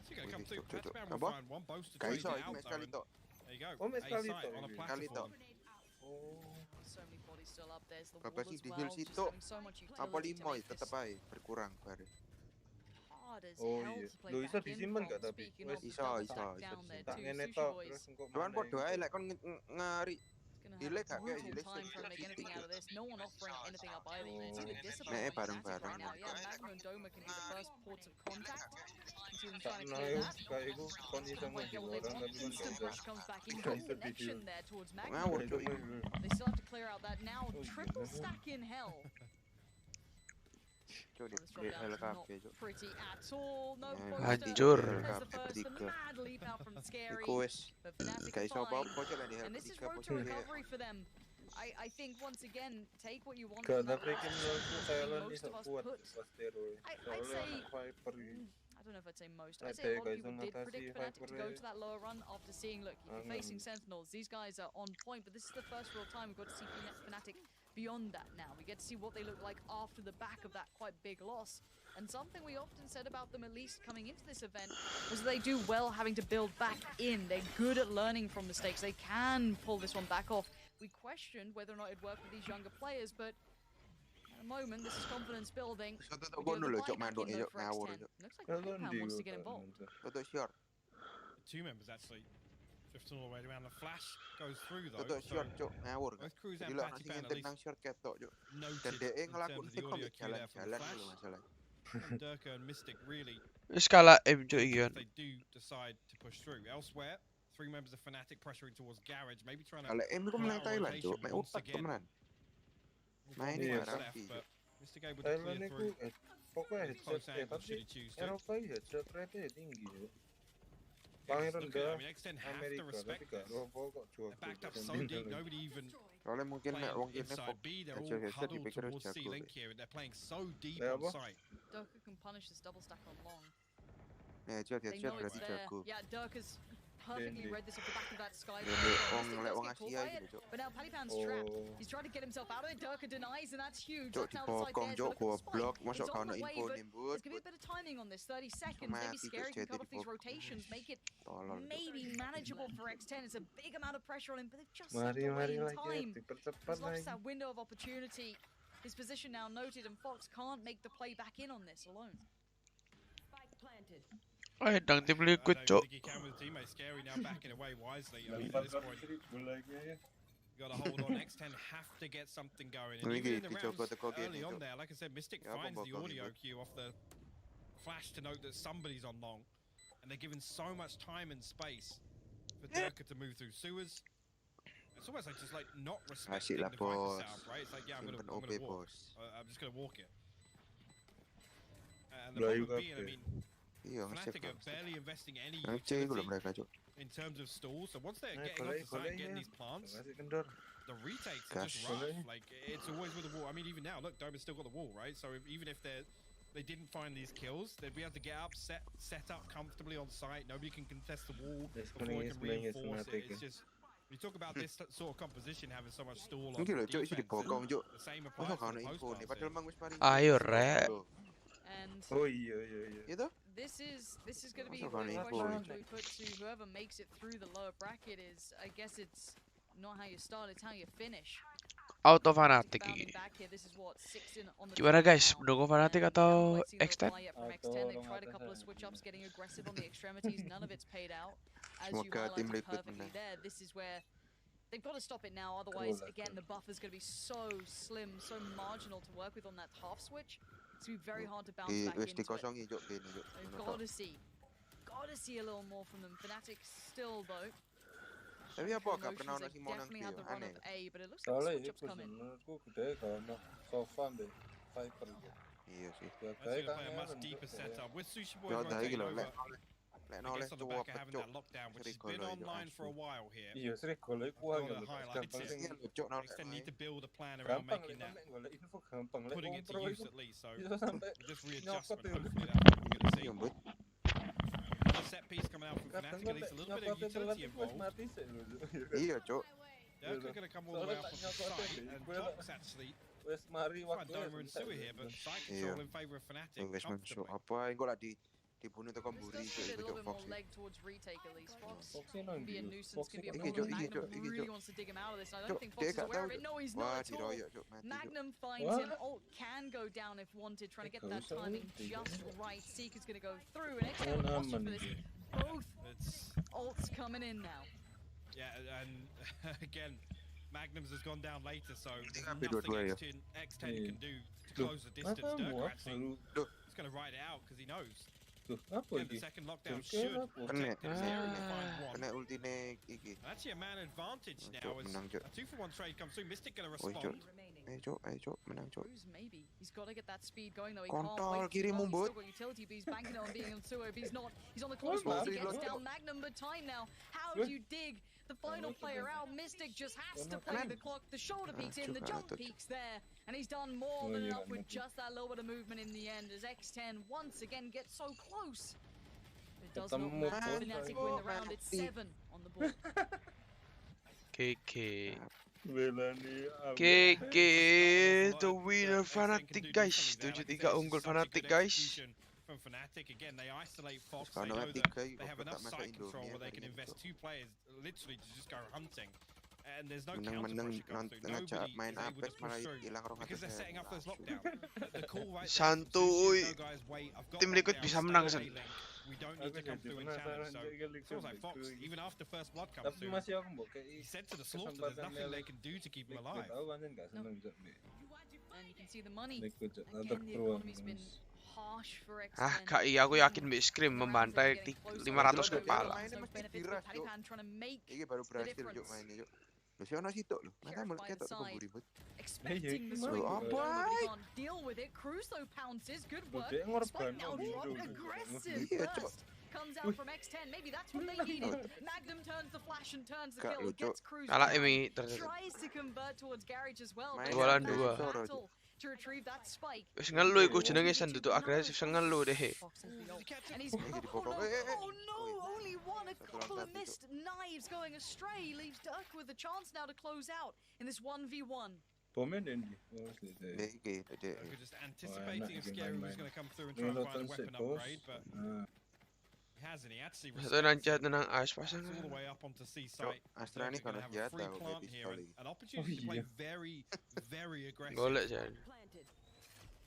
So you're gonna come through. Cuk. Patchman will Apa? find one boast to Gak trade iso, it iku out mes though. kali and tok. There you go. Oh, mes A kali site tok on a ini. Kali tok. platform. So many bodies still up. There's the Berapa wall sih as di well. heal Just situ? having so much Apa utility to 5 make tetep this aja berkurang baru. hard as Oh hell iya. to play Lho iso back in disimpen from. gak tapi? Speaking Wes of the Iso, double iso, stack iso down there tak too. ngene Sushi tok Boys terus engko Cuman mana podo iku. ae lek kon ngari gonna delay have a gak kayak brutal delay time trying to make anything out of this. No one offering anything up either. You can see the discipline Nek on Fnatic bareng-bareng. right now. Yeah, Magma and Doma can be the first ports of contact. You see them Tak trying to nah clear iku that. kayak iku kon iso Wait, ngeheal they orang want tapi kon instant gak rush comes back in. Gak Good iso connection di-heal. there towards Magma. ngawur Gak iso cuk. ngeheal. They still have to clear out that now. Triple stack in hell. Cuk di This drop down hell is not kabeh cuk. pretty at all. No Hancur. poster. There's the first, the mad leap out from Scary. Iku wis But Fnatic gak are iso fine. apa-apa cuk lek di hell And this is ketiga road to posisi. recovery for them. I think once again, take what you want Gak from that tapi last kan round. menurutku I think Thailand most iso of us kuat put. pas Tero. I'd Soalnya say. anak Viper ini. I don't know if I'd say most. I'd Ada say a lot gak of iso people did ngatasi predict Fnatic to go Viper to that lower run after seeing, look, if you're facing Sentinels, these guys are on point, but this is the first real time we've got to see Fnatic beyond that now. We get to see what they look like after the back of that quite big loss. And something we often said about them, at least coming into this event, was that they do well having to build back in. They're good at learning from mistakes. They can pull this one back off. We questioned whether or not it'd work with these younger players, but at the moment, this is confidence building. Iso tutuk We do kono lho have cuk the buyback manduk in cuk though for ngawur X10. cuk. Looks like Paypan wants to get involved. Tutuk short. Two members actually drifting all the way around. The flash goes through though. Tutuk short cuk ngawur. Both Cruz Jadi and lek sing Patty Pan at ngintip least nang short ketok cuk. Dan noted dhek in terms ngelakune of the audio komik cue there for the jalan-jalan flash. lho masalah. And Durka and Mystic really Wis kalah M cuk iki kan. if they do decide to push through. Elsewhere, three members of Fnatic pressuring towards Garage, maybe trying to Kalau M iku pull menang out a Thailand rotation cuk, mek once upat again. temenan. Main Four ini minutes barang left, sih. but Mystic able to Thailand clear itu through. pokoknya With close headshot angles should tapi he choose to. Eropa headshot rate tinggi ya. Yeah, Paling just look at it. rendah I mean, X10 have to Amerika respect tapi gak this. Eropa kok jual They're backed up so deep, nobody even Soalnya mungkin nek wong playing kene inside kok B. They're all headshot huddled dipikir wis towards jago. C-Link here, and they're playing so deep Ya on apa? site. Durka can punish this double stack on long. Headshot They know it's berarti there. jago. Yeah, Durka's perfectly read this off the back of that Sky. Wong Mystic lek does wong get caught Asia by it, gitu cuk. but now Palipan's trapped. Oh. He's trying to get himself out of it. Durka denies, and that's huge. Cuk That's now the side dipokong there. cuk But look at the goblok, spike. masuk It's kau on no the way, info but nimbut. there's gonna be a bit of timing on this. 30 seconds. Maybe Mati Scary Gus can cut jadi off these dipokong. rotations, make it Tolol. maybe manageable for X10. It's a big amount of pressure on him, but they've just Mari stepped away in lagi time. dipercepat He's lost lagi. that window of opportunity. His position now noted, and Fox can't make the play back in on this alone. Oh, dang tim liquid I cuk. don't think he can with teammates. Scary now backing away wisely. I mean, at this point, you got to hold on. X10 have to get something going. And even in the rounds early on there, like I said, Mystic finds the audio cue off the flash to note that somebody's on long. And they're given so much time and space for Durka to move through sewers. It's almost like just like not respecting the Asik lah Viper bos. setup, right? It's like, yeah, I'm Simpen gonna OP walk. bos. I'm just gonna walk it. And the Melayu problem being, I kabeh. mean, Iya ngecek Fnatic are lah. barely investing any Ngecek iku lho utility mereka cuk. in terms of stalls. So once they're Nah, getting off the side, golek getting ya. these plants, Kasih kendor. the retakes are just Gas. rough. Like it's always with the wall. I mean, even now, look, Doma's still got the wall, right? So even if they didn't find these kills, they'd be able to get up, set up comfortably on site. Nobody can contest the wall before it can reinforce it. It's just you talk about this sort of composition having so much stall on Mungkin lho cuk isi defense. dipokong cuk. The same Masa applies kau to no the info post nih plants padahal here. mang wis mari. Ayo rek. And Oh iya. Itu? this is going to be Masa the kau no info question nih. we put to whoever makes it through the lower bracket. Is I guess it's not how you start, it's how you finish. Auto fanatik Bounding iki. back here, this is what 16 on the Gimana draw guys? now. Mendukung fanatik And atau haven't quite seen the extend? reply yet from X10. They've tried a couple of switch ups, getting aggressive on the extremities. None of it's paid out. As you Semoga tim highlighted liquid perfectly menang. there, this is where they've got to stop it now. Otherwise, again, the buffer's going to be so slim, so marginal to work with on that half switch. It's going to be very hard to bounce back Wis into it. dikosongi cuk kene cuk. They've got to see a little more from them. Fnatic still, though, Tapi apa gak pernah ono Emotions, sing they've mau nang definitely had the run aneh. of A, but it looks like Soalnya switch up's itu coming. menurutku gede kalau sofa deh Viper gitu. Iya sih. Ya Let's kayak play a much deeper setup with Sushi Boys Yo dah iki rotating lho over. lek I oleh guess on the cowok back of having pecok. that lockdown, which has Sering been golo online itu for a while here. Iya sering golek I've kuah got gitu. to highlight Gampang it. sing Extend need to build a plan around gampang making that, golek info gampang lek putting it to pro use itu at least. So bisa sampai just nyokot readjustment. itu. Hopefully that's what we're going to see. Iya, Bud. Another set piece coming out from Kadang Fnatic. At least a little bit of nyokotnya telat utility itu wis involved. mati sih lho. Iya, Cuk. They're going to come all the way up on the site, and Fox actually wis mari find waktu Doma and Sui here, but side Iya. control in favor of Fnatic. Wes menso Comfortably. apa engko lah dibunuh tekan This mburi does Cuk give it a iku little Cuk bit Fox. more leg towards retake at least. Fox Foxy can be a nang nuisance, can be a Iki, problem. Cuk, iki, Magnum Cuk, iki, really Cuk. wants to dig him out of this. I Cuk, don't think Fox dia is gak aware tahu, of it. Cuk. No, he's Wah, not at all. diroyok, Cuk, mati, Cuk. Magnum finds him. Ult can go down if wanted, trying to get that timing just right. Seeker's going to go through, and X on for this. Both ults coming in now. Yeah, and again, Magnums has gone down later, so there's Tapi nothing dua-dua ya. X10 can do to close the distance. Durka actually is going to ride it out because he knows. Apa Again, the iki? second lockdown Durka should apa? protect this area to find one. Kena ultine iki. Actually, a man advantage Cuk, now as menang, Cuk. a 2-for-1 trade comes through. Mystic going to Oi, Cuk. respond. Ayo, Cuk, menang, Cuk. Maybe he's got to get that speed going though. He Kontol, can't wait. kirimu, He's Bud. still got utility, but he's banking it on being on Suo. But he's not. He's on the close one. He gets down Magnum, but time now. How do you dig the final player out? Mystic just has to play the clock. The shoulder peeks in, the jump peeks there, and he's done more than enough with just that little bit of movement in the end. As X10 once again gets so close. It does not matter. Fnatic win the round. It's 7 on the board. KK. Belani KK the winner Fnatic guys. 7-3 unggul Fnatic guys. From Fnatic again, they isolate Fox. They Sekarang know ada that tiga, they have kok enough tak masuk side control Indomie where they hari can ini, invest Cuk. 2 players literally to just go hunting. And there's no Menang-menang counter pressure comes through. ngajak Nobody main is able to apes malah push through hilang roh because they're setting up those lockdowns. The call right there Santuy. from Sushi is, no guys, wait, I've got Tim Liquid lockdown, bisa stay menang, away San. link. We don't need to come through and challenge. So it feels like Fox, even after first blood comes Tapi through, masih aku mbok he said to the slaughter, there's nothing they can do to keep him alive. Tahu kan enggak seneng Cuk. And you can see the money. Ikut Cuk, Again, tetep the peruan. economy's been harsh for X10. Ah, kak iya aku yakin Mbak Scream membantai 500 kepala. Iki baru berhasil Cuk mainnya, Cuk. Lho si ono sitok lho. Mata mulai ketok tekan mburi, Bud. Expecting the Lho swing, apa? but he can't deal with it. Crusoe pounces, good work. Dia ngorban Spike now dropped, aggressive Iya, Cuk. burst comes out from X10. Maybe that's what they needed. Magnum turns the flash and turns the Gak kill. lucu. Gets Crusoe Kalah down. Emi ternyata. Tries to convert towards Garage as well. Main Dua lawan Bad dua. battle to retrieve that spike. Wis ngeluh iku jenenge sen duduk agresif sen ngeluh deh. And he's oh no, only one. A couple of missed knives going astray leaves Dirk with a chance now to close out in this 1v1. Bomnya Dendi. Iki, Dek. We're just anticipating if Scary was going to come through and try and find a weapon upgrade, but he hasn't. He actually Satu nanti tenang as all pasangan. the way up onto C Cuk, site. Astra ini They're kalau going to have a senjata free udah plant here, pistol and iki. an opportunity to play very, very aggressive. Golek jan.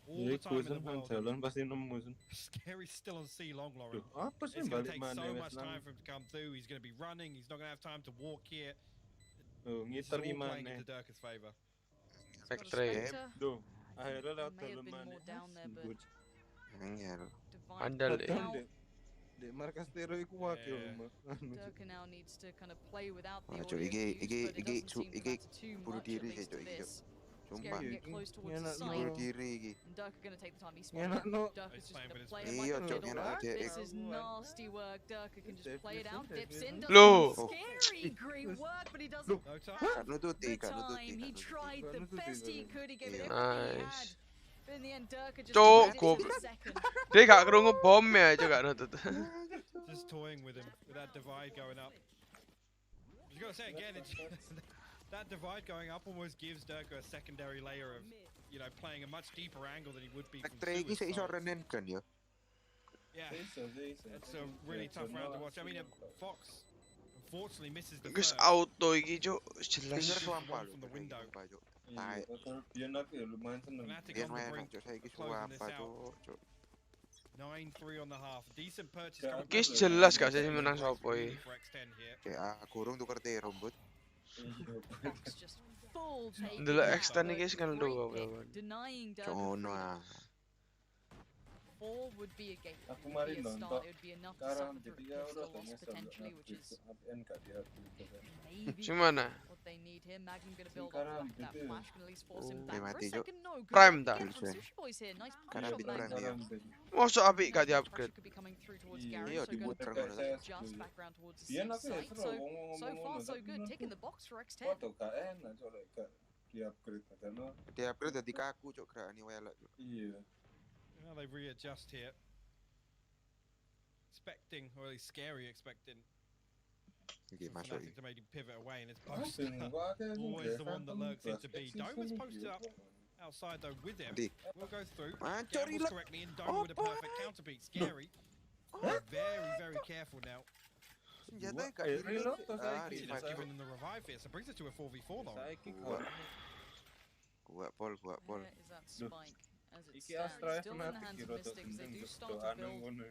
All the time in the Kan world. jalan pasti nemu. Scary's still on C long, Lauren. Apa sih It's going to balik take mana so wis much nang. time for him to come through. He's going to be running. He's not going to have time to walk here. Oh, This is all ngiter playing imane. into Durka's favor. Spectre. Duh, akhirnya lewat May have dalam been mana. more down there, but Angel. Divine Andal deh. now. Dek markas Tero iku wakil Yeah. mah. Durka now needs to kind of play without the Wah, audio Cuk, iki cues, but it doesn't seem to iki matter too bunuh much, diri at sih, least Cuk, to iki, Cuk. this. Sumpah. Scary can get close towards the Enak site, Bunuh diri iki. and Durka gonna take the time. He's Enak spotted. no. Durka's just gonna play it Iya, like a Cuk, middle. enak aja. This is nasty work. Durka can just play it out, dips in, does Loh. Scary, great work, but he doesn't No time. Kak nututi, the kak nututi, time. He kak nututi. tried the best he could. He gave it Iya. everything he Nice. had. But in the end, Durka just Cuk, dipped it goblok. to the second. Dia gak kerungu bomnya aja gak nutut. Just toying with him, with that divide going up. You gotta say again, it's that divide going up almost gives Durka a secondary layer of, you know, playing a much deeper angle than he would be from Spectre iki Suicide. sik iso renen kan ya. Yeah, Bisa, bisa. it's a really tough round to watch. I mean, Fox unfortunately misses the Wis first. auto iki cuk, jelas. Denger suampa One lho. from the window. Sumpah, Cuk. Iya, Tai. kalau dia nak ya lumayan seneng. Fnatic Biar on the main brink, Cuk, saiki closing this suampa, out. Cuk. 9-3 on the half. Decent purchase Ya, coming Iki from jelas the gak sih menang sopo iki. for X10 here. Cek gurung tuker Tero, Bud. Fox just full take. Ndelok now, X10 iki but sing ngeluh great apa pick, kawan. denying Durka Cuk the ngono freedom. ah. 4 would be a gate. Aku It would mari be a nonton. start. It would be enough to Sekarang suffer jadi through ya a udah pistol loss tanya potentially, which is APN gak diupdate kan. maybe Gimana? what they need here. Magnum gonna build off Sekarang that gitu. flash, can at least force him Oh, back for mati, a Cok. second. No, good Prime work dah. again from Sushi Boys here. Nice punish Karena on big that. brand ya. Masa Abi gak Pressure di-upgrade? could be coming through towards Iya, Gary, iya, so gonna diputer push ngono. just back round towards the Iya, C aku ya site. seru So ngomong-ngomong far ngono, so tapi good. menurutku Ticking the box for X10. foto gak enak colek gak diupgrade karena Di-upgrade dadi kaku, Cok, gerakane welek. iya. Now they readjust here. Expecting, or at least scary expecting, Oke, for masuk Fnatic iki. to maybe pivot away, and it's Asing, Poster. kok akeh sing Always the gawe one that phantom lurks into basket B. Dome was season posted iki, up outside though with him. Di. Will go through. Mancur Gambles reload. correctly, and Dome with a perfect counterbeat. Scary. Very, very careful now. Senjata gak Eh, di-reload. reload to Ah, saiki. That's revive. giving them the revive here, so brings it to a 4v4 though. Saiki Kuat. kok. Kuat pol. Where is that spike? As it Iki stands, Astra still in the Fnatic hands iki of rada Mystic as they gendeng do start to doane build ngono.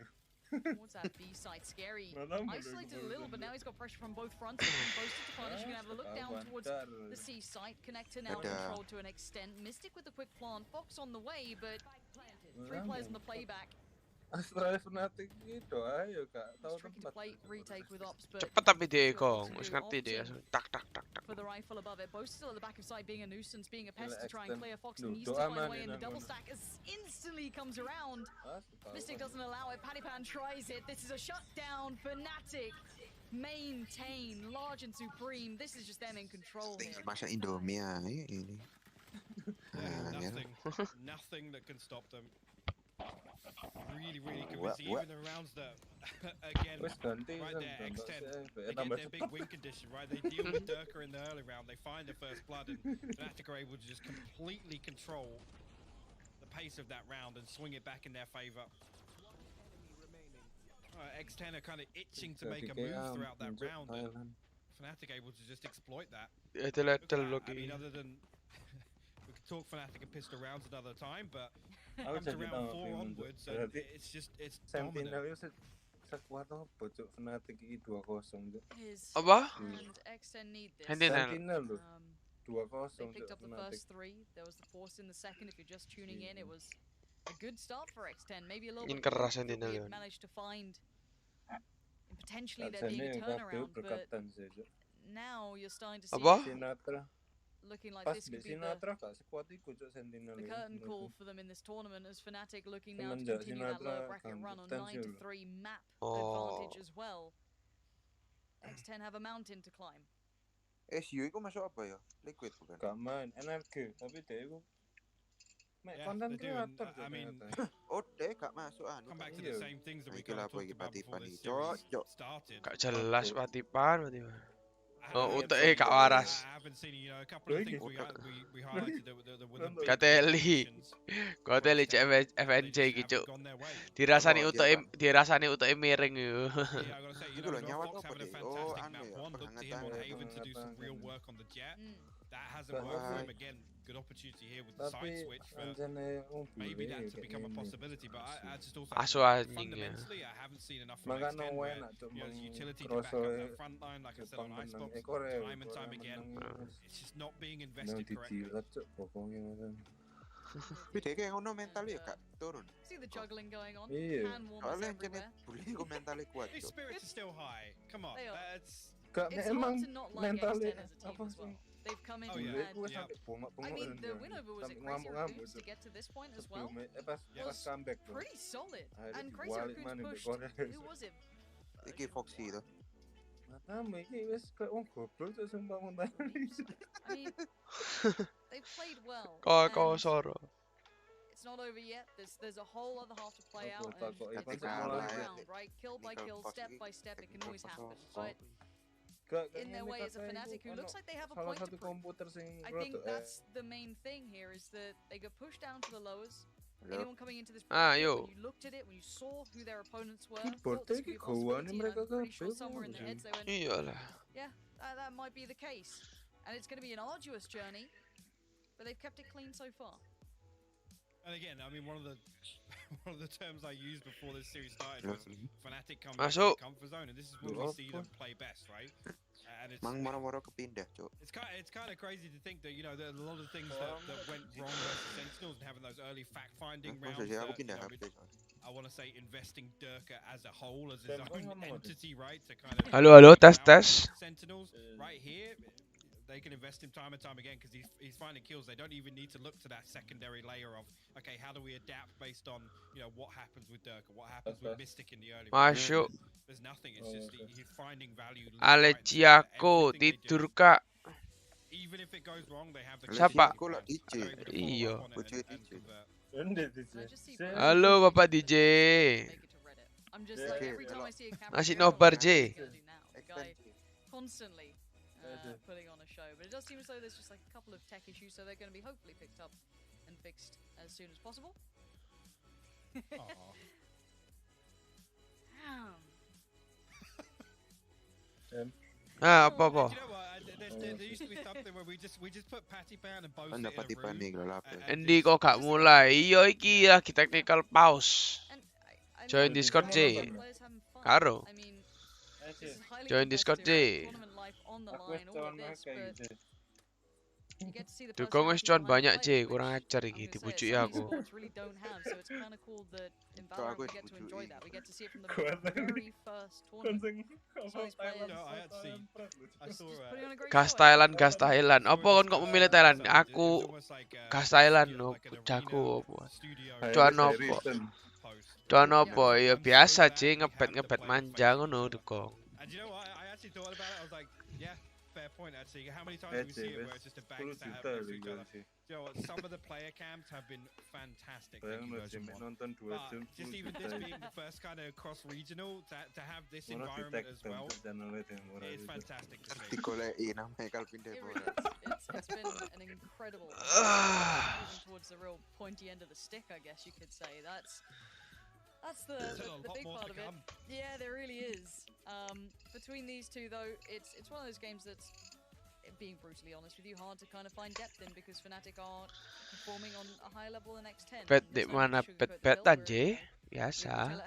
towards that B side. Scary isolated a little, but now he's got pressure from both fronts. Close to punish. You can have a look down towards the C site. Connector now Ada. controlled to an extent. Mystic with the quick plant. Fox on the way, but 3 players on the playback. Astra Fnatic gitu ayo gak tau It's tricky to tempat. play retake with ops, but Cepet tapi dia kong. Wis ngerti dia. Tak tak tak tak. for the rifle above it. Both still at the back of side, being a nuisance, being a pest to try extend. and clear. Fox Duh, needs to doa find a man way in ini the double ngono. stack as instantly comes around. Mystic doesn't allow it. Panipan tries it. This is a shutdown. Fnatic maintain large and supreme. This is just them in control here. Masak Indomie aja ini. Ah, ya. Nothing that can stop them. Really, really What? convincing. Even the rounds that, again, Wes ganti right there, kan, X10, tambah they get tambah their big cepet. win condition, right? They deal with Durka in the early round, they find the first blood, and Fnatic are able to just completely control the pace of that round and swing it back in their favor. X10 are kind of itching to make a move throughout that round, and Fnatic able to just exploit that. Itu Look at letel that. I lagi. mean, other than we could talk Fnatic and pistol rounds another time, but Aku comes jadi around tahu 4 Bim, onwards, and berarti it's dominant. Sentinel itu sekuat apa cuk Fnatic iki 2-0 cuk. Apa? And X10 need this. Sentinel lho. 2-0 They picked cuk up the Fnatic. first 3. There was the force in the second. If you're just tuning in, it was a good start for X10. Maybe a little Ingin bit keras late, but Sentinel we ya. had managed to find and potentially there being a Sajane kabeh turnaround, but berkatan sih cuk. now you're starting to see Apa? Sinatra. looking like Pas this di could be Sinatra gak sekuat iku cuk Sentinel. the ya, curtain call menurutku. for them in this tournament, as Fnatic looking now to Semenjak continue that Sinatra lower bracket run on ganti 9-3 map Oh. advantage as well. X10 have a mountain to climb. SU itu masuk apa ya? Liquid bukan? Gak main energi, tapi dia itu mek Yeah, konten they do, and, kreator I mean, Oh, deh gak masuk anu. come back to Iya. the same things that we Iki kind lah of apa talked iki about patipan before iki. this series Cok. started. Gak jelas patipan. Oh, I- utek I- gak waras. I haven't seen, you know, a couple of things we highlighted that were the big Kateli. positions. Kateli cek FNJ gitu. Dirasani utek miring yo. Yeah, I gotta say, you Itu know, loh, nyawa Fox tuh apa having a deh? Oh, fantastic anu map ya, one, look to him on penghangatan. Haven to do some real work on the jet. That hasn't worked for him again. Good opportunity here with the side Tapi switch for anjane maybe that to kayak become a gini. possibility, but I just also Asu think anjing ya. fundamentally I haven't seen enough from Makanya X10 where enak cuk you know, the utility to cross back up that front line, like I said on Jepang menang. Icebox, Korea time and time again. It's just not being Nang invested correctly. dijilat cuk pokoknya macam. Tapi dia kayak ngono mentalnya gak turun. See the juggling going on. Iya. Hand warmers Soalnya jenis everywhere. bully kok mentalnya kuat His cok. spirits are still high. Come on, They are. that's Gak It's emang hard to not like mentalnya X10 as a team apa as sih? well. They've come in Oh, and yeah. had. Gue Yeah. sampai bongak-bongak I mean, dan the dia. win over was a Sampai Crazy ngamuk-ngamuk Raccoons to cuk. get to this point as well. Sebelumnya pas Was comeback tuh. Pretty solid. Akhirnya And Crazy dibalik Raccoons mana di pushed. Korea. Who was it? Iki Foxy itu. Matamu iki wis kayak wong goblok cuk sumpah I mentah. mean, they've played well. Kau and soro. It's not over yet. There's a whole other half to play out, and Takut it's ikut a kalah long ya. round, right? Kill by kill, step by step, it can always happen. But Gak in their way is a Fnatic who looks like they have a salah point to satu prove. komputer sing I think that's the main thing here is that they got pushed down to the lowers. Yep. Anyone coming into this Ah, bracket, yo. when you looked at it, when you saw who their opponents were, Keyboard thought this could be a iki gawane possibility, mereka and I'm pretty sure kabeh, somewhere in their heads they went, Iyalah. yeah, that might be the case. And it's going to be an arduous journey, but they've kept it clean so far. And again, I mean, one of the one of the terms I used before this series started was Fnatic coming Masuk. to the comfort zone, and this is when we see them play best, right? And it's moro-moro kepindah, Cuk. it's kind of crazy to think that there are a lot of things that went wrong versus Sentinels and having those early fact-finding rounds. Masa sih aku That, pindah HP. I want to say investing Durka as a whole, as his own entity, right? To kind of Halo, tes. Sentinels right here. They can invest him time and time again because he's finding kills. They don't even need to look to that secondary layer of, okay, how do we adapt based on what happens with Durka, what happens with Mystic in the early. Masuk. There's nothing. It's just he's finding value. Aleciako tidur kak. Even if it goes wrong, they have the. Siapa? Iyo. Halo Bapak DJ. Masih nobar J. Constantly putting on a show, but it does seem as though there's just like a couple of tech issues, so they're going to be hopefully picked up and fixed as soon as possible. Apa? There used to be something where we just put Patty Pan and both in a room. Endi kok gak mulai? Iya iki lagi technical pause. Join Discord J. Karo. Join Discord J. Dukung wis cuan banyak J, kurang ajar iki dibujuki aku. Gas Thailand. Apa kon kok memilih Thailand? Aku gas Thailand no, jago apa? Cuan apa? Ya biasa J, ngebet manja ngono Dukung. And you know what? I actually thought about it. I was like, yeah, fair point actually. How many times do we see it where it's just a bang set up next to each other? You know what? Some of the player cams have been fantastic. Thank you, version 1. Just even this being the first kind of cross-regional to have this environment as well, it's fantastic to see. It's been an incredible moving towards the real pointy end of the stick, I guess you could say. That's the big part of it. Yeah, there really is. Between these two, though, it's one of those games that's, being brutally honest with you, hard to kind of find depth in because Fnatic are performing on a higher level than X10. Bet di mana bet-betan J? Biasa.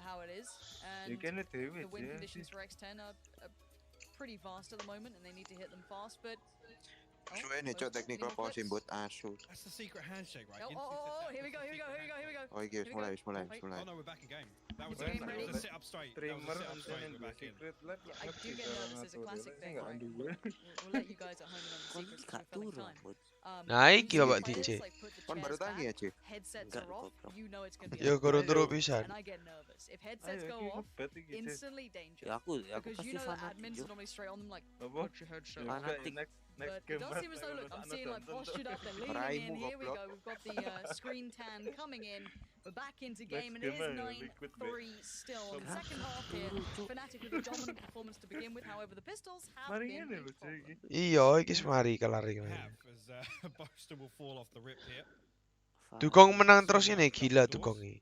The win conditions for X10 are pretty fast at the moment, and they need to hit them fast, but. Technical pause buat asu. That's the secret handshake, right? Oh, here we go. Oh, iya, mulai. Oh no, we're back in game. That was a sit up straight. We're back in. I do get nervous. There's a classic thing, right? We'll let you guys at home know the secrets for time. Naik ya Pak DJ. Kon baru tangi ya, Ci? Headsets are off. You know it's going to be. Ya kurang turu pisan. And I get nervous. If headsets go off, instantly danger. Aku because you know that admins are normally straight on them like, put your headset on. But it does seem as though, look, I'm seeing like postured up, they're leaning in, here we go, we've got the screen tan coming in, we're back into game, and it is 9-3 still in the second half here. Fnatic with a dominant performance to begin with, however the Pistols have been a problem. Iya, iki mari kelar iki. Boston will fall off the rip here. Dukung menang terus ini gila Dukung ini.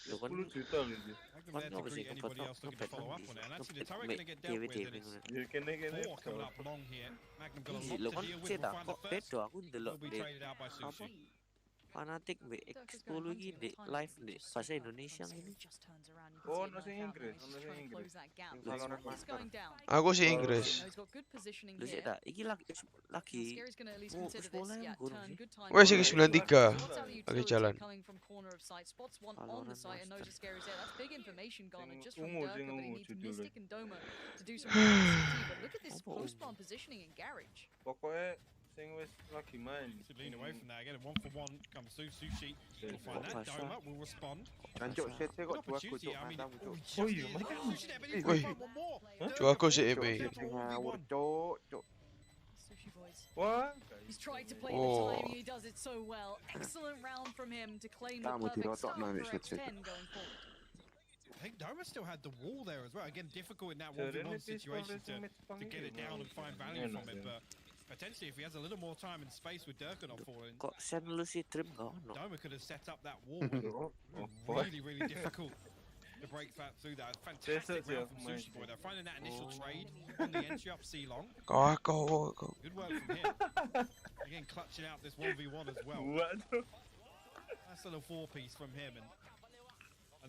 10 juta loh dia. Kan nggak bisa anybody else looking to follow up on it. And actually the turret gonna get dealt with. And it's 4 coming up long here. Magnum got a lot to deal with. We'll find the first. Will be traded out by Sushi. Fanatik X10 iki di live di bahasa Indonesia ini. Oh, nasi Inggris. Aku sih Inggris. Lu sih dah, iki lagi Wes iki 93 lagi jalan. Pokoknya sing wis lagi main. Should lean away from that again. 1-for-1 comes through Sushi. We'll find that. Doma will respond. Jancuk set kok dua aku cuk mantap cuk. Oh iya, Wih. Cuk aku sih EP. Ngawur cuk. Wah. He's trying to play the timing, he does it so well. Excellent round from him to claim the perfect start for X10 going forward. I think Doma still had the wall there as well. Again, difficult in that 1v1 situation to get it down and find value from it, but potentially if he has a little more time and space with Durka not falling, kok sen lu si trim gak ono. Doma could have set up that wall. Really difficult to break that through that. Fantastic round from Sushi Boy. They're finding that initial trade on the entry up C-Long. Go. Good work from him. Again, clutching out this 1v1 as well. That's a little 4-piece from him, and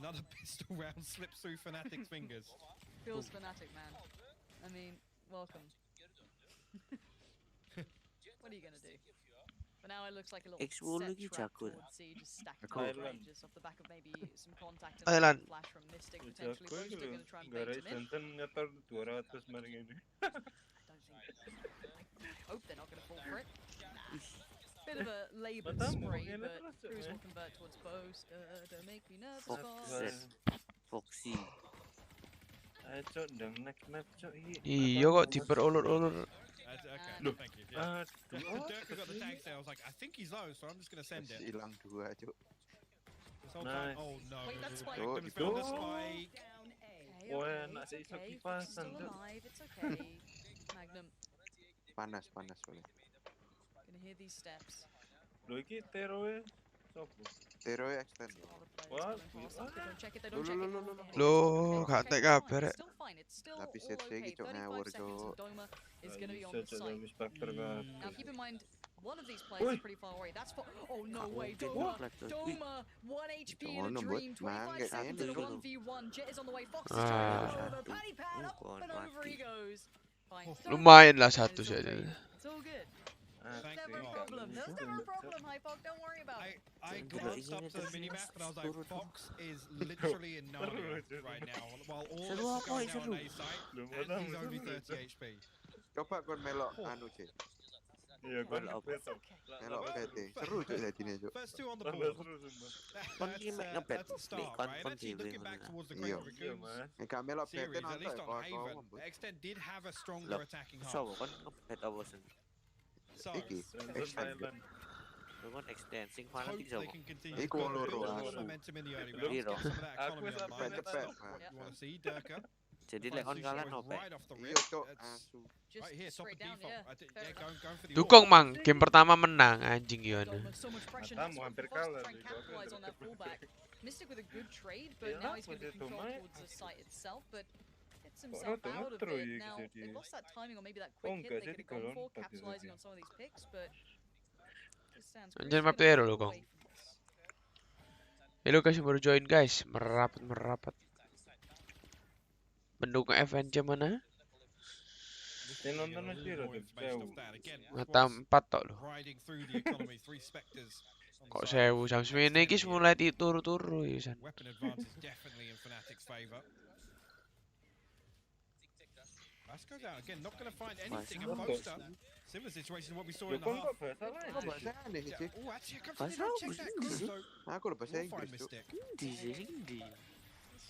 another pistol round slips through Fnatic's fingers. Feels Fnatic, man. I mean, welcome. What are you gonna do? But now it looks like a little X-Wall set lagi trap jago. towards C, just stacking Jago. up ranges off the back of maybe some contact and Thailand. flash from Mystic potentially. Jago Both itu are loh. gonna try and bait Garai him in. Johnson nyetor 200 mari ini. I hope they're not gonna fall for it. Nah. Bit of a laboured spray, but Cruz will convert towards Boast. Don't make me nervous, boss. Foxy. Ayo cok, dang next map cok. Iya kok diperulur-ulur. Okay, thank you. Yeah. Dirk got the tag there. I was like, I think he's low, so I'm just gonna send it. Hilang 2, Cuk. This whole time, oh no. Wait, that's Spike. Victims found the spike. Wah, enak sih iso kipasan Still cok. alive, it's okay. Magnum, Panas soalnya. gonna hear these steps. Lho iki teroe sopo? Teroe extend. Wah, Don't check it, they don't check it. Loh, gak tek kabar. Still fine, it's still all Tapi set okay. iki cok 35 ngawur seconds cok. and Doma is gonna be on the site. Kan. Now keep in mind, one of these players is pretty far away. That's for oh no way, Doma, 1 HP in a dream, 25 seconds in a 1v1. Jet is on the way, Fox is trying to go over, Paddy Pad up and over he goes. Fine. Lumayan lah satu saja. It's all good. There's never a problem. There's never a problem, Hypok. Don't worry about it. I glanced up to the minimap and I was like, Fox is literally in Narnia right now. While all this is going down on A site, and he's only 30 HP. Coba kon melok anu sih. Iya, kon melok PT. Seru cok jadinya cok. First two on the board. Kon ki mek ngebet nek kon Looking back towards the Great Raccoons Nek melok PT series, at nonton least on kok. Haven, Extend did have a stronger attacking half. So kon ngebet apa sen? Iki extend. Kon extend sing mana iki sopo? Iku loro asu. Piro? You want to see Durka? Jadi lek kon kalah nope. Iya cok asu. Right here, top of default. Going for the Dukung mang, game pertama menang anjing gimana? Matamu hampir kalah. Mystic with a good trade, but now he's going to control towards the site itself, but gets himself out of it. Now, they lost that timing or maybe that quick hit they could have gone for, capitalizing on some of these picks, but this stands Anjir map hero lo kong. Halo guys yang baru join guys, merapat. Pendukung FNC mana? Nonton Zero Mata 4 tok lo. Kok 1000 jam semene iki mulai turu-turu ya san. Weapon advantage definitely in Fnatic's favor. Let's go down again. Not going to find anything. A poster. Similar situation to what we saw in the half. Oh, actually, I can't check that. Aku udah bahasa We'll find Inggris cok. Mystic.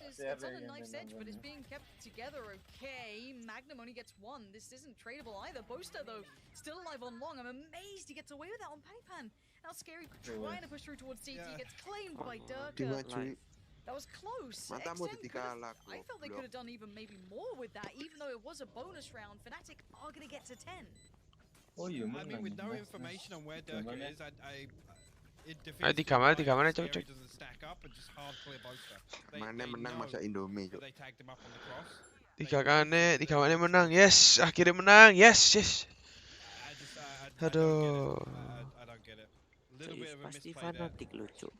It's on a knife's edge, but it's being kept together okay. Magnum only gets 1. This isn't tradable either. Boaster, though, still alive on long. I'm amazed he gets away with that on Paddypan. Now Scary trying to push through towards CT, gets claimed by Durka. That was close. I felt they could have done even maybe more with that, even though it was a bonus round. Fnatic are going to get to 10. Oh iya, I mean, with no information on where Durka is, Di kamar cok. Mana menang masa Indomie cok. Tiga kane menang. Yes, akhirnya menang. Yes. Aduh. Pasti fanatik lucu.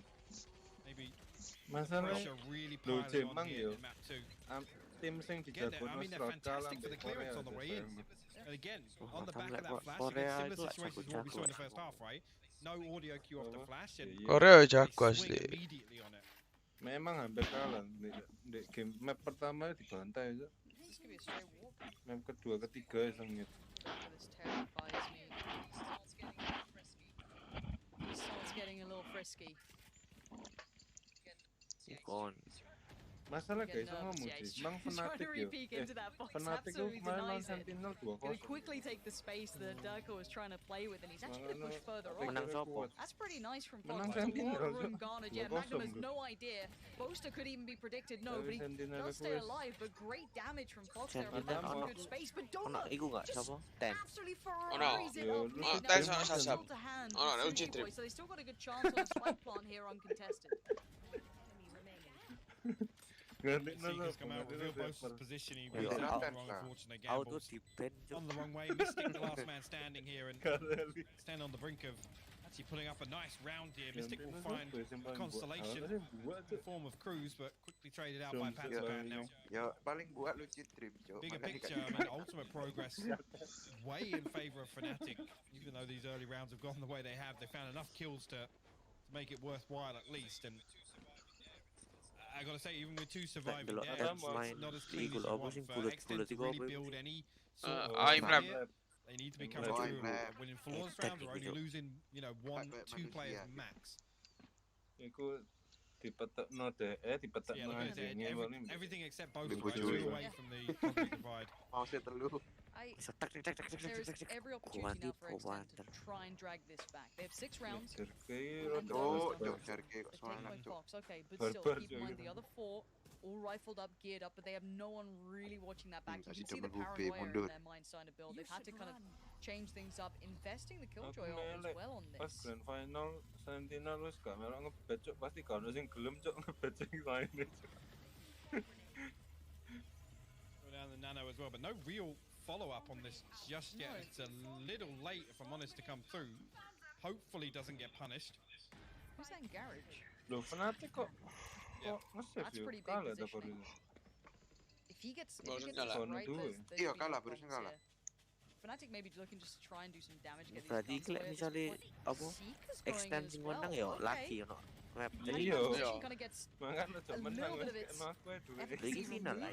Masalah lu cemang yo. Tim sing dijagono slot kalah mbek Korea. And again, on the back of that flash, it's similar situation to what we saw in the first half, right? No audio cue off the flash, and Korea jago asli. immediately on it. Memang hampir kalah di game map pertama dibantai aja. Map kedua ketiga sengit. Starts getting a little frisky. Masalah guys, ngomong sih, Bang Fnatic yo. Fnatic tuh kemarin lawan Sentinel 2-0. Gonna quickly take the space that Durka was trying to play with, and he's actually gonna push further on. That's pretty nice from Fox. A lot of room garnered. Yeah, Magnum has no idea. Boaster could even be predicted. No, but he does stay alive. But great damage from Fox there. Good space, but Doma absolutely Ferraris it up. So they still got a good chance on the spike plant here uncontested. Seekers come out, reveal Boast's positioning. On the wrong way, Mystic, the last man standing here, and stand on the brink of Actually pulling up a nice round here. Mystic will find a constellation in the form of Cruise, but quickly traded out by Panzerpan now. Ya paling buat lucu dream, Cok. Bigger Makanya picture, I kayak mean, ultimate progress way in favor of Fnatic. Even though these early rounds have gone the way they have, they found enough kills to make it worthwhile at least. And I gotta say, even with 2 surviving dead, it's not as clean as you want for Extend to really build any sort of idea. They need to be coming through winning flawless rounds or only losing, you know, 1, 2 players max. Iku dipetekno dipetekno Everything except both sides away from the concrete divide. There is every opportunity now for Extend to try and drag this back. They have 6 rounds. Okay, but still, keep in mind the other 4 all rifled up, geared up, but they have no one really watching that back. You can see the paranoia in their mind starting to build. They've had to kind of change things up, investing the Killjoy as well on this. Pas grand final Sentinel wis gak melok ngebet, Cok. Pasti gak ono sing gelem, Cok, ngebet sing lainnya. Go down the nano as well, but no real follow-up on this just yet. It's a little late, if I'm honest, to come through. Hopefully doesn't get punished. Who's that in garage? Loh, Fnatic kok. That's pretty big positioning. If he gets this right, iya kalah, barusan kalah. Fnatic maybe looking just to try and do some damage. Berarti kalau misalnya apa extending menang ya lagi ono. Iya. Makanya cok menang lagi final lah,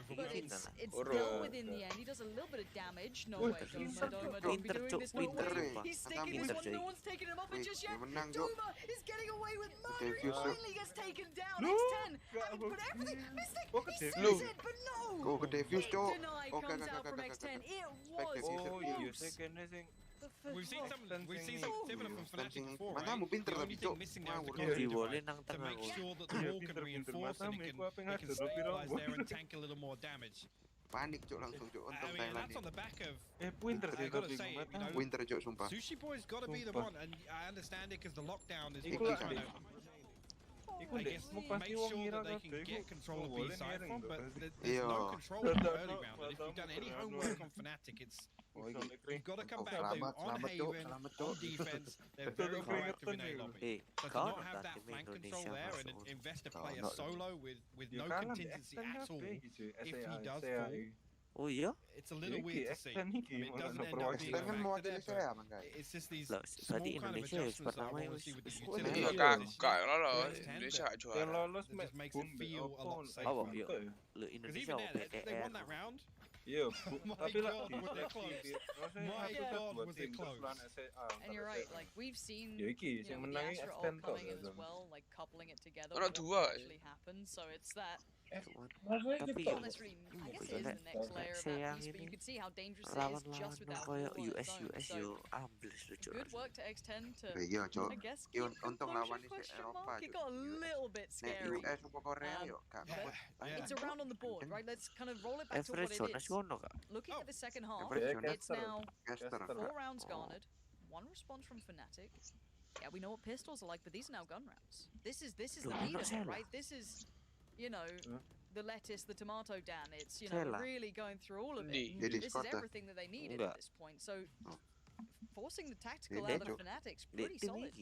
It's still within the end. He does a little bit of damage. No way, Doma, don't be doing this. No way. He's sticking this one. No one's taking him up and just yet. Doma is getting away with murder. He finally gets taken down. X10 having put everything. Mystic, he sees it, but no. Go ke defuse, Cok. Deny comes out from X10. It was We've seen some similar from Fnatic before, right? Matamu pinter tapi, Cok. To make sure that the wall can reinforce and it can stabilize there and tank a little more damage. Panik, Cok, langsung, Cok. Untung I mean, that's on the back of. Winter I gotta say, you know, Winter, Cok, sumpah. Sushi Boy's gotta be the one, and I understand it because the lockdown is Iku trying to. I guess make sure that they can get control of B side from, but there's no control in the early round. And if you've done any homework on Fnatic, it's you've got to come back on Haven, on defense. They're very proactive in A lobby. So to not have that flank control there and invest a player solo with no contingency at all, if he does fall. Oh iya? It's a little weird to see. I mean, it doesn't end up being a factor there, but it's just these small kind of adjustments that I want to see with the utility. Kakak lolos, Indonesia juara. It just makes it feel a lot safer. Because even there, they won that round. Yeah, My God, was they close? My God, was they close? And you're right, like we've seen Ya you iki know, sing the menangi Astra all extend kok. coming in as well, like coupling it together. Orang what dua. actually happens, so it's that. Tapi Not necessarily, I guess it is the next layer of that piece, but you can see how dangerous it is just with that wall on its own. So, good work to X10 to, Iya, Cok. I guess, Iya, keep untung composure, lawannya si question Eropa, mark. It Cok. got a little bit Nek scary. US sama Korea yo, Kak. It's around on the board, right? Let's kind of roll it back to what it is. Looking at the second half, it's now 4 rounds garnered, 1 response from Fnatic. Yeah, we know what pistols are like, but these are now gun rounds. This is the lead of it, right? This is, you know, the lettuce, the tomato, Dan. It's, you know, really going through all of it. This is everything that they needed at this point. So, forcing the tactical out of Fnatic's pretty solid.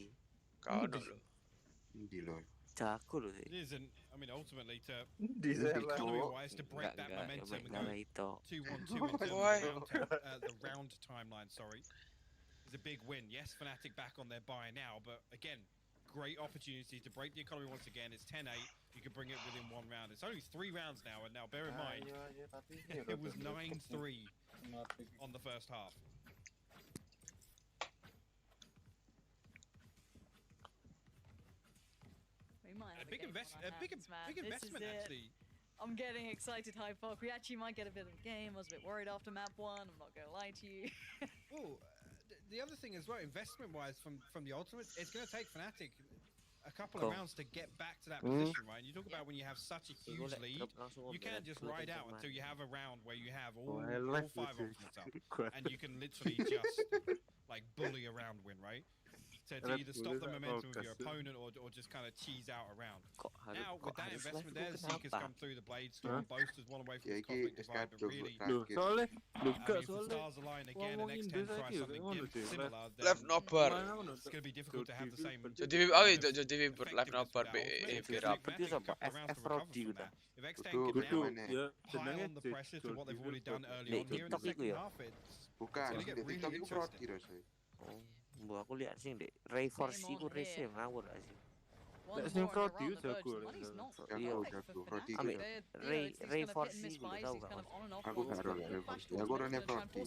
It is, and I mean, ultimately, economy-wise, to break that momentum and go 2-1-2 in terms of the round timeline, sorry, is a big win. Yes, Fnatic back on their buy now, but again, great opportunity to break the economy once again. It's 10-8. You can bring it within 1 round. It's only 3 rounds now, and now bear in mind, it was 9-3 on the first half. A big investment, actually. I'm getting excited, Hypok. We actually might get a bit of a game. I was a bit worried after map 1. I'm not gonna lie to you. Oh, the other thing as well, investment-wise, from the ultimate, it's going to take Fnatic a couple of rounds to get back to that position, right? And you talk about when you have such a huge lead, you can't just ride out until you have a round where you have all 5 ultimates up, and you can literally just like bully a round win, right? to either stop the momentum of your opponent or just kind of cheese out around. Now, with that investment there, the Seekers come through the Blade Storm. Boaster's one away from his Cosmic Divide, but really, if the stars align again and X10 try something similar, then Left NOBAR. it's going to be difficult to have the same. Jadi vibur left NOBAR berapa? If X10 can now pile on the pressure to what they've already done early on here in the second half, it's going to get really interesting. Aku lihat sih dek, Ray Force itu race ngawur aja. Sing Frody jago. Ray Force itu tahu gak? Aku baru ya aku orangnya Frody.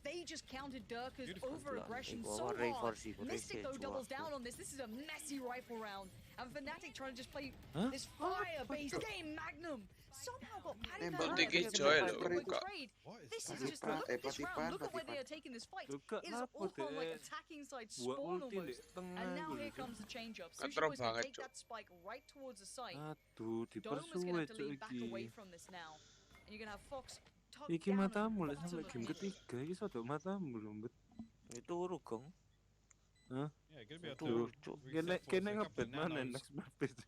They just counted Durka's over-aggression so hard. Mystic though doubles down on this. This is a messy rifle round. And Fnatic trying to just play this fire-based game. Magnum somehow got patty This is just look at this round. Look at where they are taking this fight. It is all on like attacking side spawn almost. And now here comes the change-up. Sushi Boy's going to take that spike right towards the site. Dome is going to have to lead back away from this now. And you're going to have Fox. Iki matamu lah sampai game ketiga iki sodo matamu lho mbet. Itu rugong. Hah? Tuh, kene ngebet mana next map itu.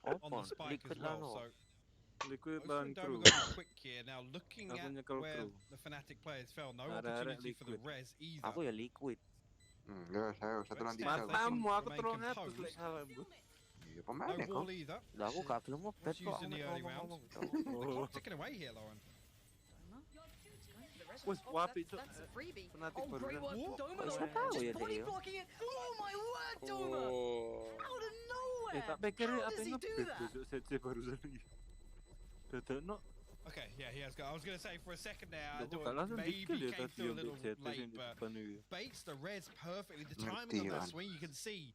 On the spike as well, so Liquid lan crew. Quick here now, looking at where the Fnatic players fell, no opportunity for the res either. Aku ya Liquid. Ya saya satu lantai. Matamu aku 300 lek salah mbet. Ya pemain kok. Lah aku gak belum ngebet kok. Taken away here, Lauren. Wes wapi itu Fnatic baru. Body blocking it. Oh my word, Doma! Out of nowhere! Tak pikir apa ngebet besok CC barusan iki. Dadakno. Okay, yeah, he has got. I was going to say for a second there, I Loh, thought langsung maybe di-kill ya came tadi through a yang little di-jet late, yang di but depan itu. baits the res perfectly. The timing of that swing, you can see.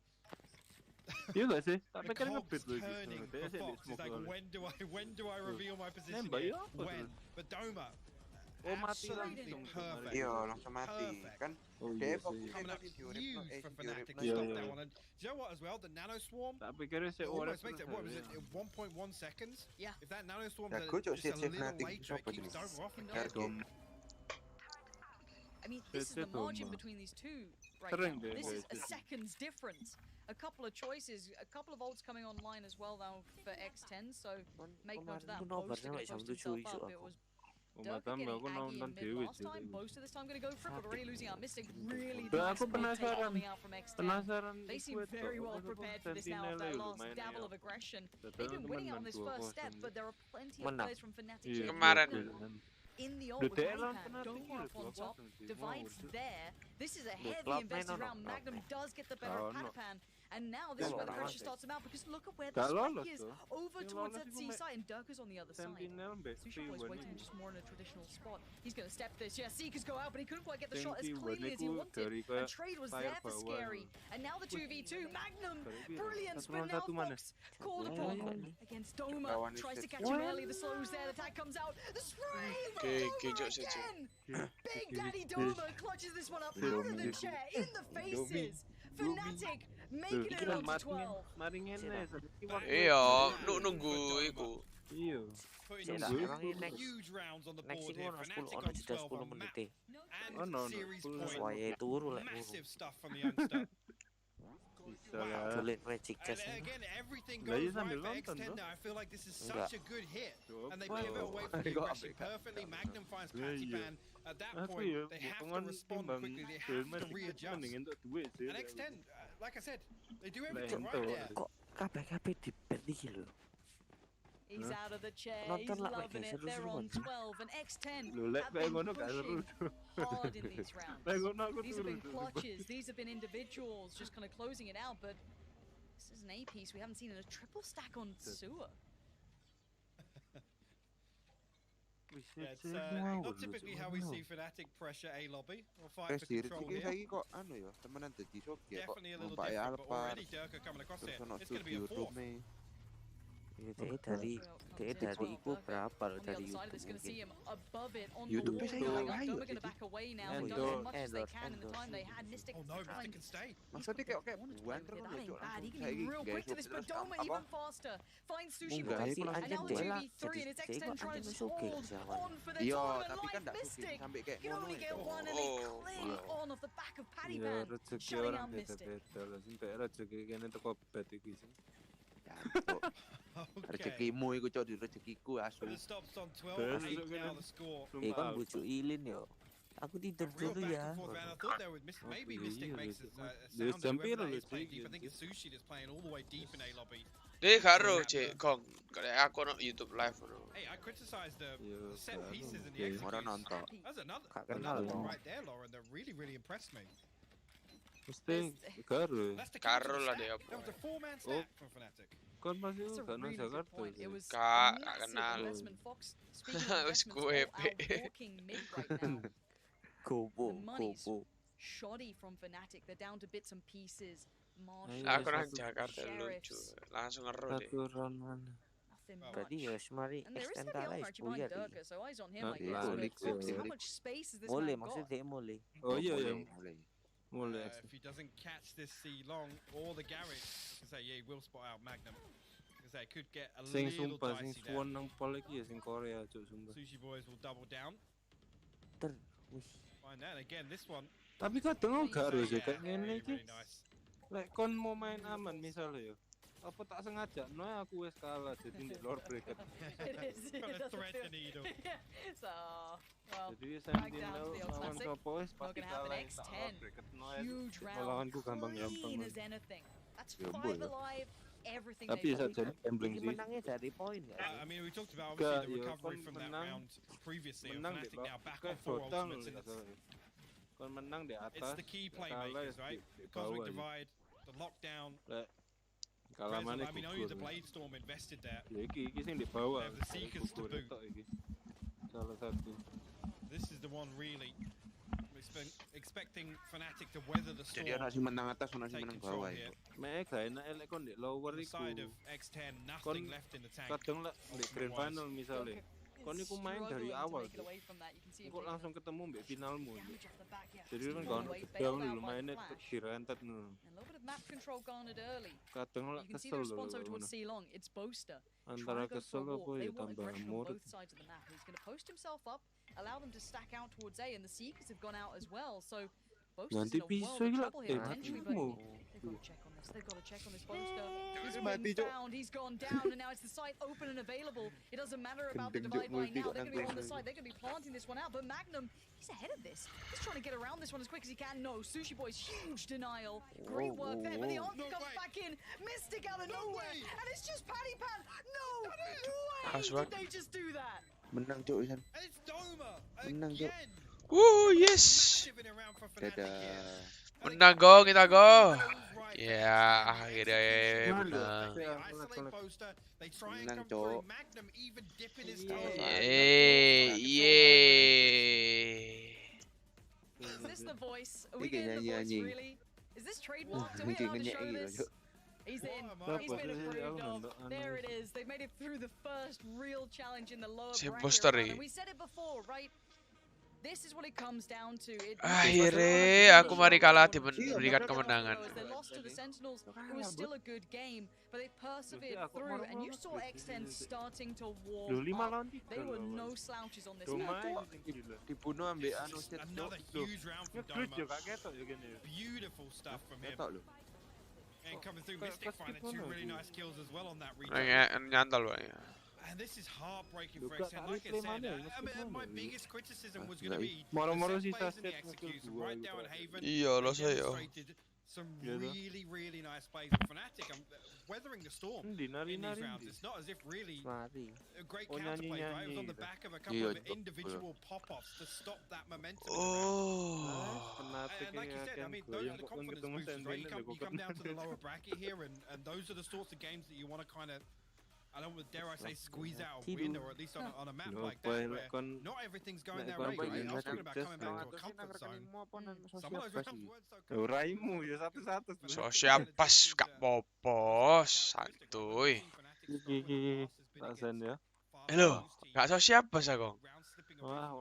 Iya gak sih? Tak The pikir cogs ngebet lagi. turning for Fox. It's like when do I reveal my position Nembak here? ya apa When? tuh? But Doma. Oh mati Absolutely langsung. perfect. Iya langsung mati kan. Iya Coming up sih. huge for Fnatic to Iya, stop iya. that one. And do you know what as well? The Nano Swarm Tak pikir sih almost makes it. What was it? 1.1 seconds? Yeah. If that Nano Swarm Ya just gue a sih little Fnatic later, it siapa keeps jenis? Doma off Garden. again. I mean, this is the margin between these two right Sering now. deh, This is a guys. second's difference. A couple of choices, a couple of ults coming online as well now for X10, so make note of that. Boaster gonna post himself up. It was Durka getting Aggie in mid last time. Boaster this time gonna go for it, but already losing out. Mystic really nice Aku take penasaran. coming out from X10. Penasaran They seem very well prepared for this now. That last dabble of aggression. They've been winning on this first step, but there are plenty of players from Fnatic in the ult with Maypan. Doma up on top. Divides there. This is a heavy invested round. Magnum does get the better of Patapan. And now this is where the pressure starts him out because look at where the spike is over towards that C side and Durka's on the other side. Sushi Boy's waiting just more in a traditional spot. He's going to step this. Yeah, Seekers go out, but he couldn't quite get the shot as cleanly as he wanted. And Trade was there for Scary. And now the 2v2. Magnum, brilliant spin now. Fox called upon against Doma. Tries to catch him early. The slows there. The tag comes out. The spray! Again! Big Daddy Doma clutches this one up out of the chair in the faces. Fnatic making it on to 12. Iya, nunggu iku. Iya. Putting huge rounds on the board here. Fnatic on 12 on map and series point. Massive stuff from the youngster. Sulit magic chest. And again, everything goes right for X10 now. I feel like this is such a good hit. And they pivot away from the aggression perfectly. Magnum finds Patipan. At that point, they have to respond quickly. They have to readjust. And X10, like I said, they do everything right there. Kok kabeh di bed iki lho. He's out of the chair, he's loving it, they're on 12, and X10 have been pushing hard in these rounds. These have been clutches, these have been individuals just kind of closing it out, but this is an A piece we haven't seen in a triple stack on Sewer. Yeah, it's not typically how we see Fnatic pressure A lobby or fight for control here. Definitely a little different, but already Durka coming across here. It's going to be a fourth. dari iku berapa loh dari YouTube mungkin. YouTube Endor. Maksudnya kayak buan terus loh cok langsung munggah sih anjir jela jadi anjir suke iya tapi kan nggak suke sampai kayak ngono itu ya rezeki orang beda-beda lah sing rezeki kene teko bet iki sing rezekimu iku cok di rezekiku asu kan bujuk ilin yo aku tidur dulu ya Deh karo cek kong kayak aku no YouTube live no. Orang nonton gak kenal mesti karo lah deh aku kan masih kan nang Jakarta gak kenal wis gue Kobo shoddy from Fnatic. They're down to bits and pieces. Aku nang Jakarta lucu langsung ngeru deh berarti ya semari extendalize buyar so eyes on him like how much space is this mulai man maksudnya dia mulai oh iya mulai if he doesn't catch this C long or the garage say yeah he will spot out Magnum because they could get a sing little sumpah sing dicey there. suwon nang pol iki ya sing Korea cuk sumpah Sushi boys will double down find that again this one tapi kadang gak harus ya kayak ngene iki lek kon mau main aman misalnya ya apa tak sengaja no aku wis kalah jadi di lower bracket so well jadi sentinel lawan sopo wis pasti kalah bracket no lawanku gampang-gampang that's 5 alive everything tapi saja gambling sih menangnya dari poin enggak I mean we talked about obviously the recovery from that round previously menang Fnatic now back on 4 ultimates kon menang di atas it's the key playmakers right cosmic divide the lockdown kalah mana I mean only the blade storm invested there ya iki sing di bawah the seekers to boot salah satu this is the one really expecting Fnatic to weather the storm jadi orang sih menang atas orang sih menang bawah ya mek gak enak elek kon di lower iku side of X10 nothing left in the tank kadang lek di grand final misalnya kon iku main dari awal kok langsung ketemu mbek finalmu jadi kan kon down dulu mainnya direntet no kadang lek kesel lho antara kesel apa ya tambah murid allow them to stack out towards A, and the Seekers have gone out as well. So nanti bisa gila matimu. They've got to check on this Boaster. He's been found, he's gone down, and now it's the site open and available. It doesn't matter about the divide by now. They're going to be on the side. They're going to be planting this one out. But Magnum, he's ahead of this. He's trying to get around this one as quick as he can. No, Sushi Boy's huge denial. Great work there, but the answer comes back in. Mystic out of nowhere, and it's just Paddy Pan. No way did they just do that? Menang cok Isan. Menang cok. Yes. Dadah. Menang go kita go. Ya akhirnya menang. Menang cok. Is this the voice? Are we getting the voice really? Is this trademarked? Are we allowed to show this? He's in. He's been approved of. There it is. They made it through the first real challenge in the lower bracket. And we said it before, right? This is what it comes down to. Akhirnya aku mari kalah diberikan kemenangan. They lost to the Sentinels. It was still a good game, but they persevered through. And you saw X10 starting to warm up. They were no slouches on this map. Dibunuh ambek anu set. Another huge round from Doma. Beautiful stuff from him. And coming through Mystic finding 2 really nice kills as well on that retake. Nyantal Pak. And this is heartbreaking for X10. Like I said, my biggest criticism was going to be the set plays and the execution. Right down in Haven, they demonstrated some really nice plays. And Fnatic, weathering the storm in these rounds. It's not as if really a great counterplay, right? It was on the back of a couple of individual pop-offs to stop that momentum. And like you said, I mean, those are the confidence boosters, right? You come down to the lower bracket here, and those are the sorts of games that you want to kind of, I don't dare I say, squeeze out a win, or at least on a map like that, where not everything's going their way, right? I was talking about coming back to a comfort zone. Some of those rounds weren't so comfortable. Raimu ya satu-satu. So siapa gak popos santuy. Iki tak send ya. Halo, gak tau siapa sih kok. Wah,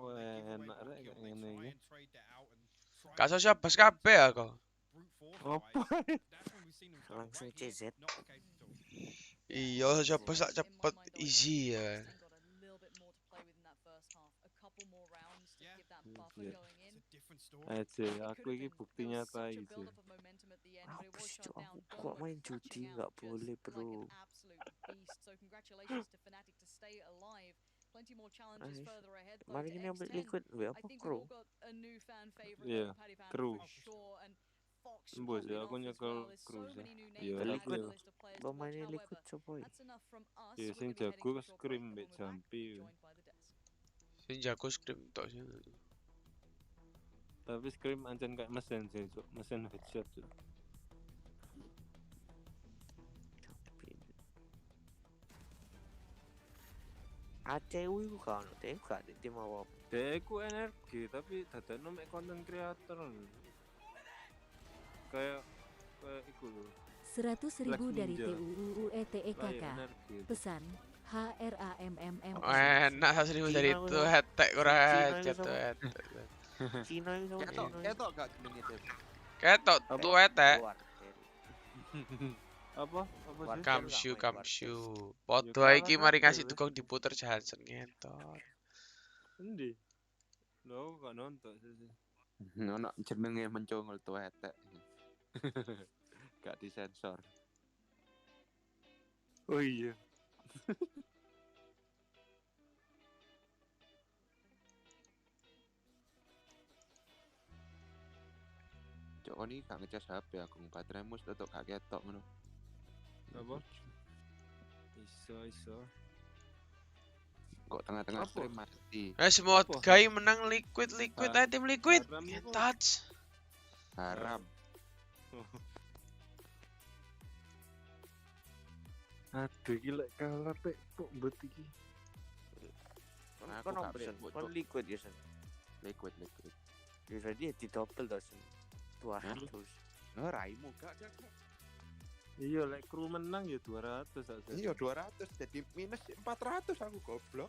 enak rek kayak ngene iki. Gak tau siapa kabeh ya kok. Apa? Langsung CZ. Iya, siapa sak cepet easy ya. Aja, aku ini bukti nyata itu. Apa sih, Cok? Aku kok main judi nggak boleh, bro. Mari ini ambil liquid, apa kru? Iya, kru. Bos ya, aku nyekel kru sih. Iya, liquid. Lo mainnya liquid coba. Ya, sing jago scream mbek jampi. Sing jago scream tok sih. Tapi scream ancen kayak mesin sih, Cok. Mesin headshot, Cok. ACU itu kan, TF gak di tim apa? Deku energi, tapi dadane mek konten kreator. Kayak iku lho. 100.000 dari TUUUETEKK. Pesan HRAMMM. Enak 100.000 dari itu hetek kurang jatuh hetek. Cina itu ketok gak jenenge itu. Ketok tuh hetek. Apa sih? Kamsyu. Podo iki mari ngasih tukang diputer Johnson ngentot. Endi? Lho gak nonton sih. Ono jenenge mencongol tuh hetek. Gak disensor. Oh iya. Cok ini gak ngecas HP aku bateraimu tetep gak ketok ngono. Apa? Iso. Kok tengah-tengah stream mati. Semua guy menang liquid item liquid. Touch. Haram. Aduh gila kalah pek kok bet iki. Kan option, kan liquid ya, Sen. Liquid. Jadi di double dah, Sen. 200. Nah, raimu gak. Iya, lek kru menang ya 200 saja. Iya 200 jadi minus 400 aku goblok.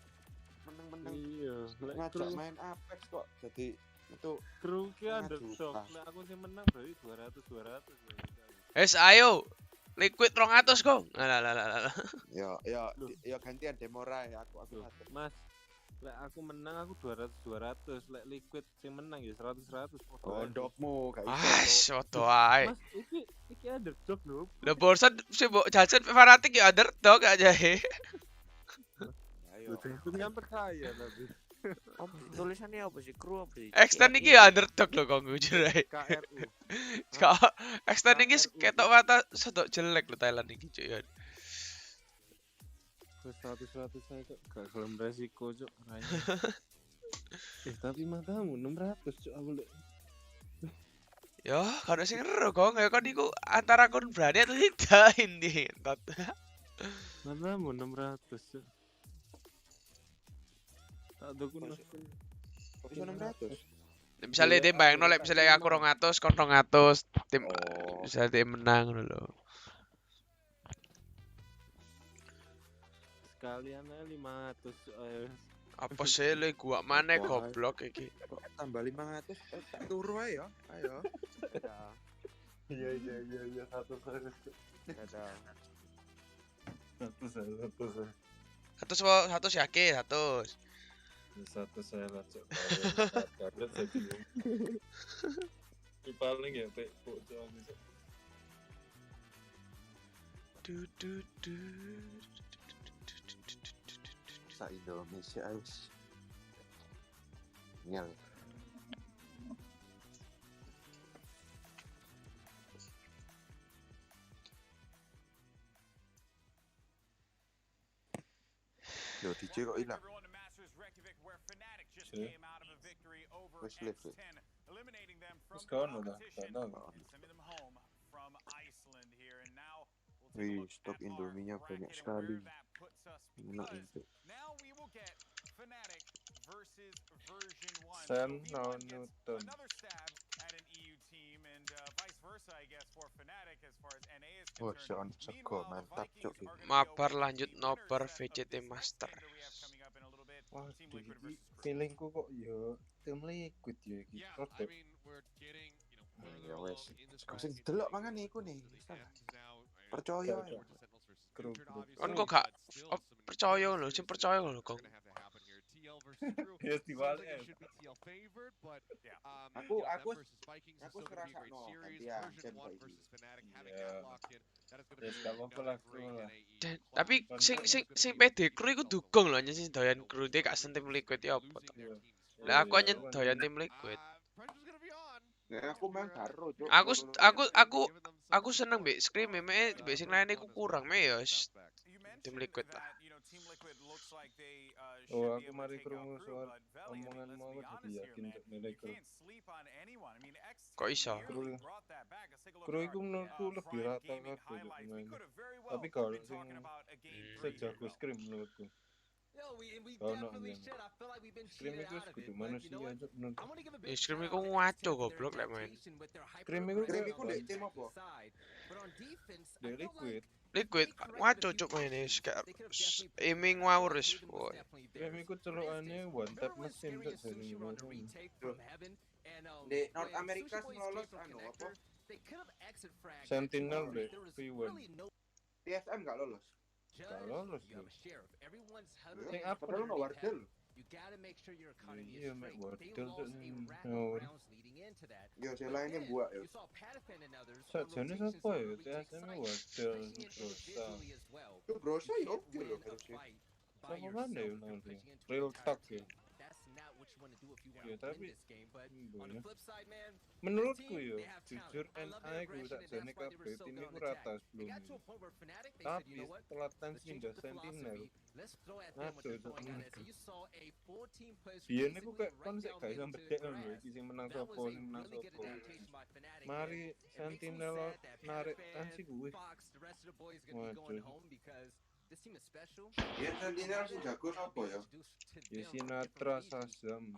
Menang-menang. Iya, lek ngajak main Apex kok jadi itu kru ki underdog. Lek aku sing menang berarti 200. Ayo. Liquid 200 kok. Lah. Ya gantian demorai aku ngatur. Mas, lek aku menang aku 200. Lek liquid sing menang ya 100. Pondokmu gak iso. Soto ae. Mas, iki underdog lho. Lah borsan sing mbok jajan fanatik ya underdog aja he. Ayo. Itu kan percaya tapi. Tulisannya apa sih? Kru apa sih? Extend iki ya underdog lho kok jujur ae. KRU. Extend iki ketok mata sedok jelek lho Thailand iki cuy. 100 saya Cok, gak gelem resiko Cok. Tapi matamu 600 Cok aku lek. Yo, kalau sing ero kok ya kon iku antara kon berani atau tidak ini. Matamu 600 Cok. Tak dukun. Kok iso 600? Misalnya dia bayangno lek misalnya aku 200 kon 200 tim bisa tim menang ngono lho. Sekalian aja 500 Apa sih lu gua mana goblok iki. Tambah 500 tak turu ae ya. Ayo. Iya 100. Ada. 100 yakin 100. 100 saya lah Cok. Kaget saya bingung. Ini paling ya Pak Cok bisa. Sa Indonesia wis. Nyal. Yo, DJ kok hilang? Wes live. Wes kawan udah. Wih, stok Indominya banyak sekali. Enak itu. Sen Menonton. Another stab at an EU team and vice versa, I guess, for Fnatic as far as NA is Wah, Sean Sego mantap cuk. Mabar lanjut nobar VCT Master. Waduh, iki feelingku kok ya tim liquid ya iki. Rodok. Ya wes, sing delok mangan iku nih. Percaya ya. Kon kok gak percaya lho, sing percaya lho, Kong. Ya diwale. Aku ngerasakno gantian jen saiki. Ya gak apa-apa lah. Tapi sing pede kru iku dukung lho, sing doyan kru dia gak sentim liquid ya apa to. Lah aku aja doyan tim liquid. Nah, aku main karo, Cuk. Aku seneng mbek scream mbek sing lain iku kurang ya tim liquid lah. Oh, aku mari krungu soal omongan mau jadi yakin untuk nilai kru. Kok iso? Kru iku menurutku lebih rata kabeh pemain. Tapi kalau sing sejago scream menurutku. Oh no, Scream itu kudu manusia aja menurutku. Scream iku ngaco goblok lek main. Scream iku ndek tim apa? Ndek liquid. Liquid ngaco cuk maine kayak aiming ngawur wis. Scream iku celukane one tap mesin tok dari Di North America sing lolos anu apa? Sentinel deh, V1. TSM gak lolos. Gak lolos ya. Sing apa padahal no Wardel. Iya, mek Wardel tuh yo selainnya buat ya. Sajane sapa ya? TSM Wardel Brosa. Yo Brosa yo oke lho harusnya. Sama mana ya nanti? Real talk ya. Ya tapi menurutku ya jujur NA gue tak jane kabeh tim iku rata sebelumnya. Tapi setelah Tans pindah Sentinel ngaco biyen iku kayak kon sik gak iso mbedek lho iki sing menang sapa sing menang sapa. Mari Sentinel narik Tans iku wis. Waduh. Ya Sentinel sing jago sapa ya? Ya Sinatra Sazam.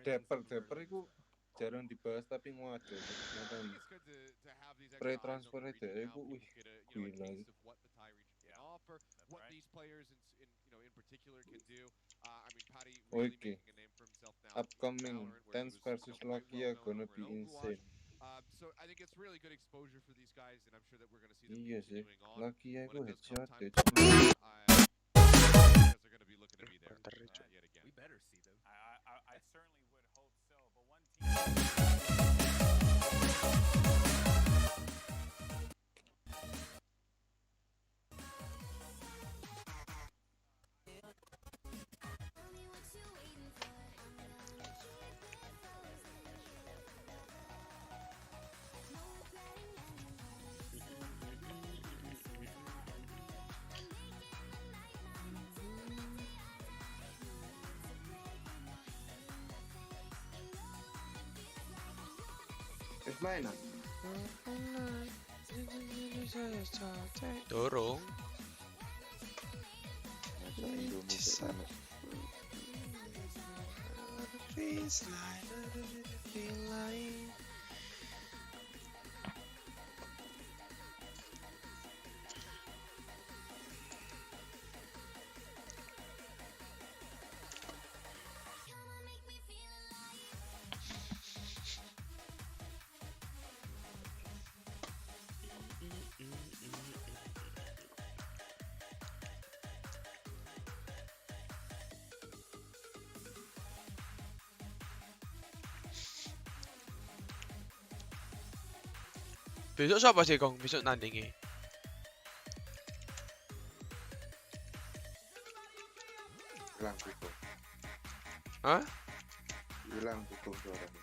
Deper iku jarang dibahas tapi ngaco. Pre-transfer itu iku wih gila. Oke. Upcoming Tens versus Lakia gonna be insane. So I think it's really good exposure for these guys, and I'm sure that we're going to see them Iya sih, continue on. Lakia iku headshot deh. Because they're going to be looking to be there yet again. We better see them. I certainly would hope so, but one team. Wis mainan. Dorong. Besok siapa sih Kong? Besok nandingi. Hilang tutup. Hah? Hilang tutup suaranya.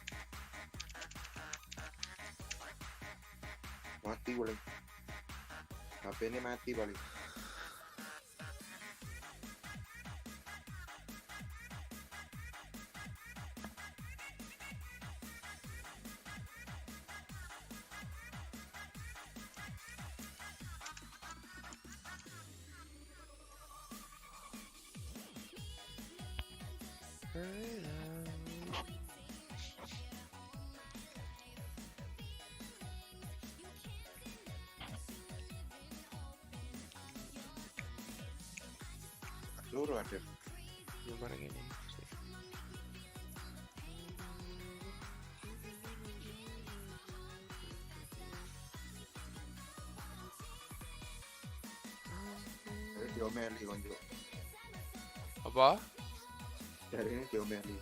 Mati boleh. HP ini mati balik. loro ada. Gimana gini? Diomeli konco. Apa? Dari ini diomeli.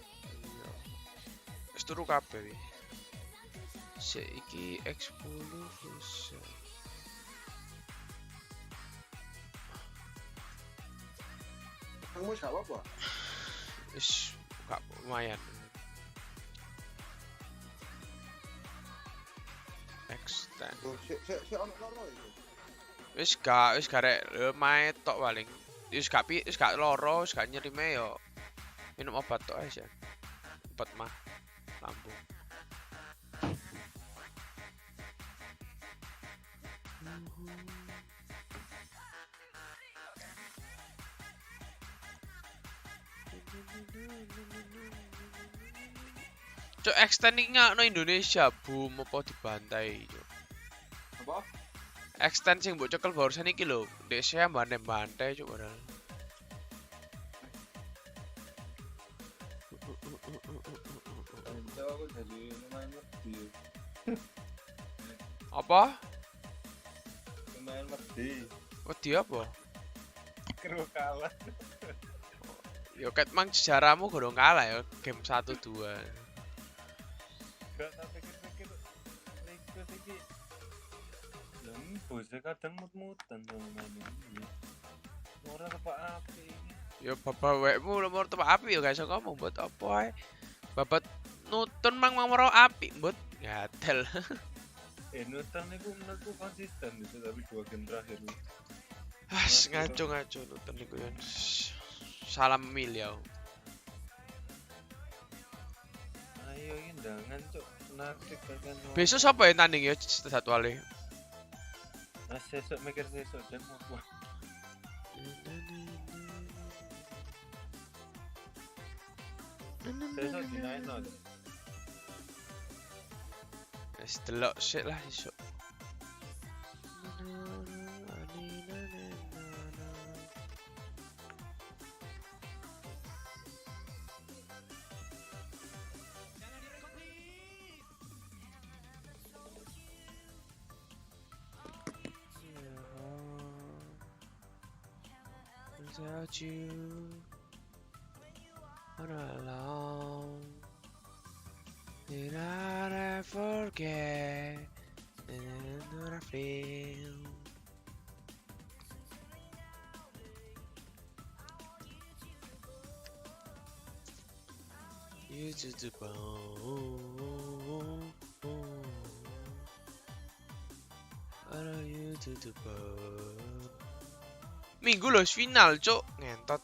Wis turu kabeh iki. Saiki X10 wis. Kamu siapa, Pak? Wis gak lumayan. Extend. Si ono loro itu. Wis gak rek mae tok paling. Wis gak loro, wis gak nyerime yo. Minum obat tok ae ya. Obat mah lambung. Cuk extend iki no Indonesia, boom apa dibantai, cuk. Apa? Extend sing mbok cekel barusan iki lho, ndek saya bantai cuk padahal. Aku jadi lumayan wedi. Apa? Lumayan wedi. Wedi apa? Kru kalah. Yo ket mang sejarahmu gorong kalah ya game 1-2. Gak tak pikir-pikir request iki. Bosnya kadang mut-mutan sama mainnya. Ora tepak api. Ya bapak wekmu nomor tepak api ya guys ngomong buat apa ae. Bapak nutun mang maro api mbut. Gatel. Nutun iku menurutku konsisten gitu tapi 2 game terakhir. Ngaco nutun iku ya. Salam mil ya. Ayo indangan cuk, nakik kan. Besok siapa yang tanding ya satu kali? Sesuk mikir sesuk dan apa? Sesuk dinaik no. Wis delok sik lah sesuk. Without you, all alone, did I forget what I feel? You to the bone, are you to the bone? Minggu loh final cok ngentot.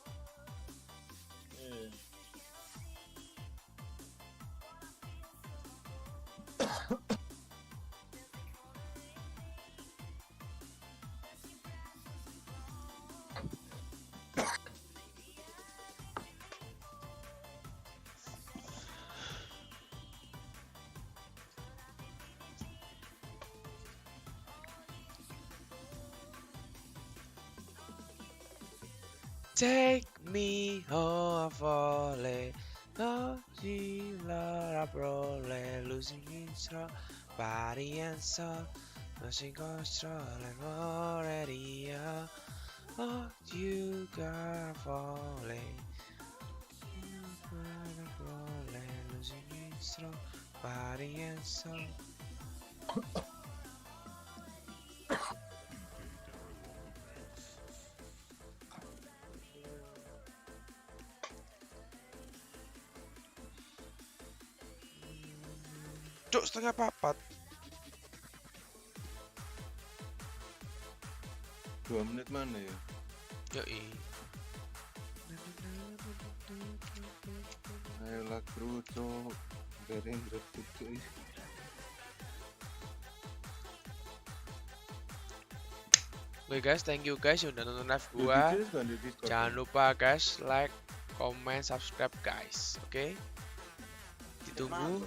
Take me home, falling. No, you are rolling, losing control, body and soul, losing control, I'm already oh, you got falling. Rolling, losing control, body and soul. Cuk, setengah papat. 2 menit mana ya? Yoi. Ayolah kru cuk. Berin cuy. Oke guys, thank you guys yang udah nonton live gua. Jangan lupa guys like, comment, subscribe guys. Oke. Ditunggu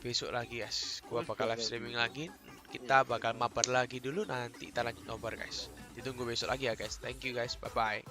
besok lagi guys. Gua bakal live streaming lagi. Kita bakal mabar lagi dulu, nanti kita lanjut nobar guys. Ditunggu besok lagi ya guys. Thank you guys. Bye bye.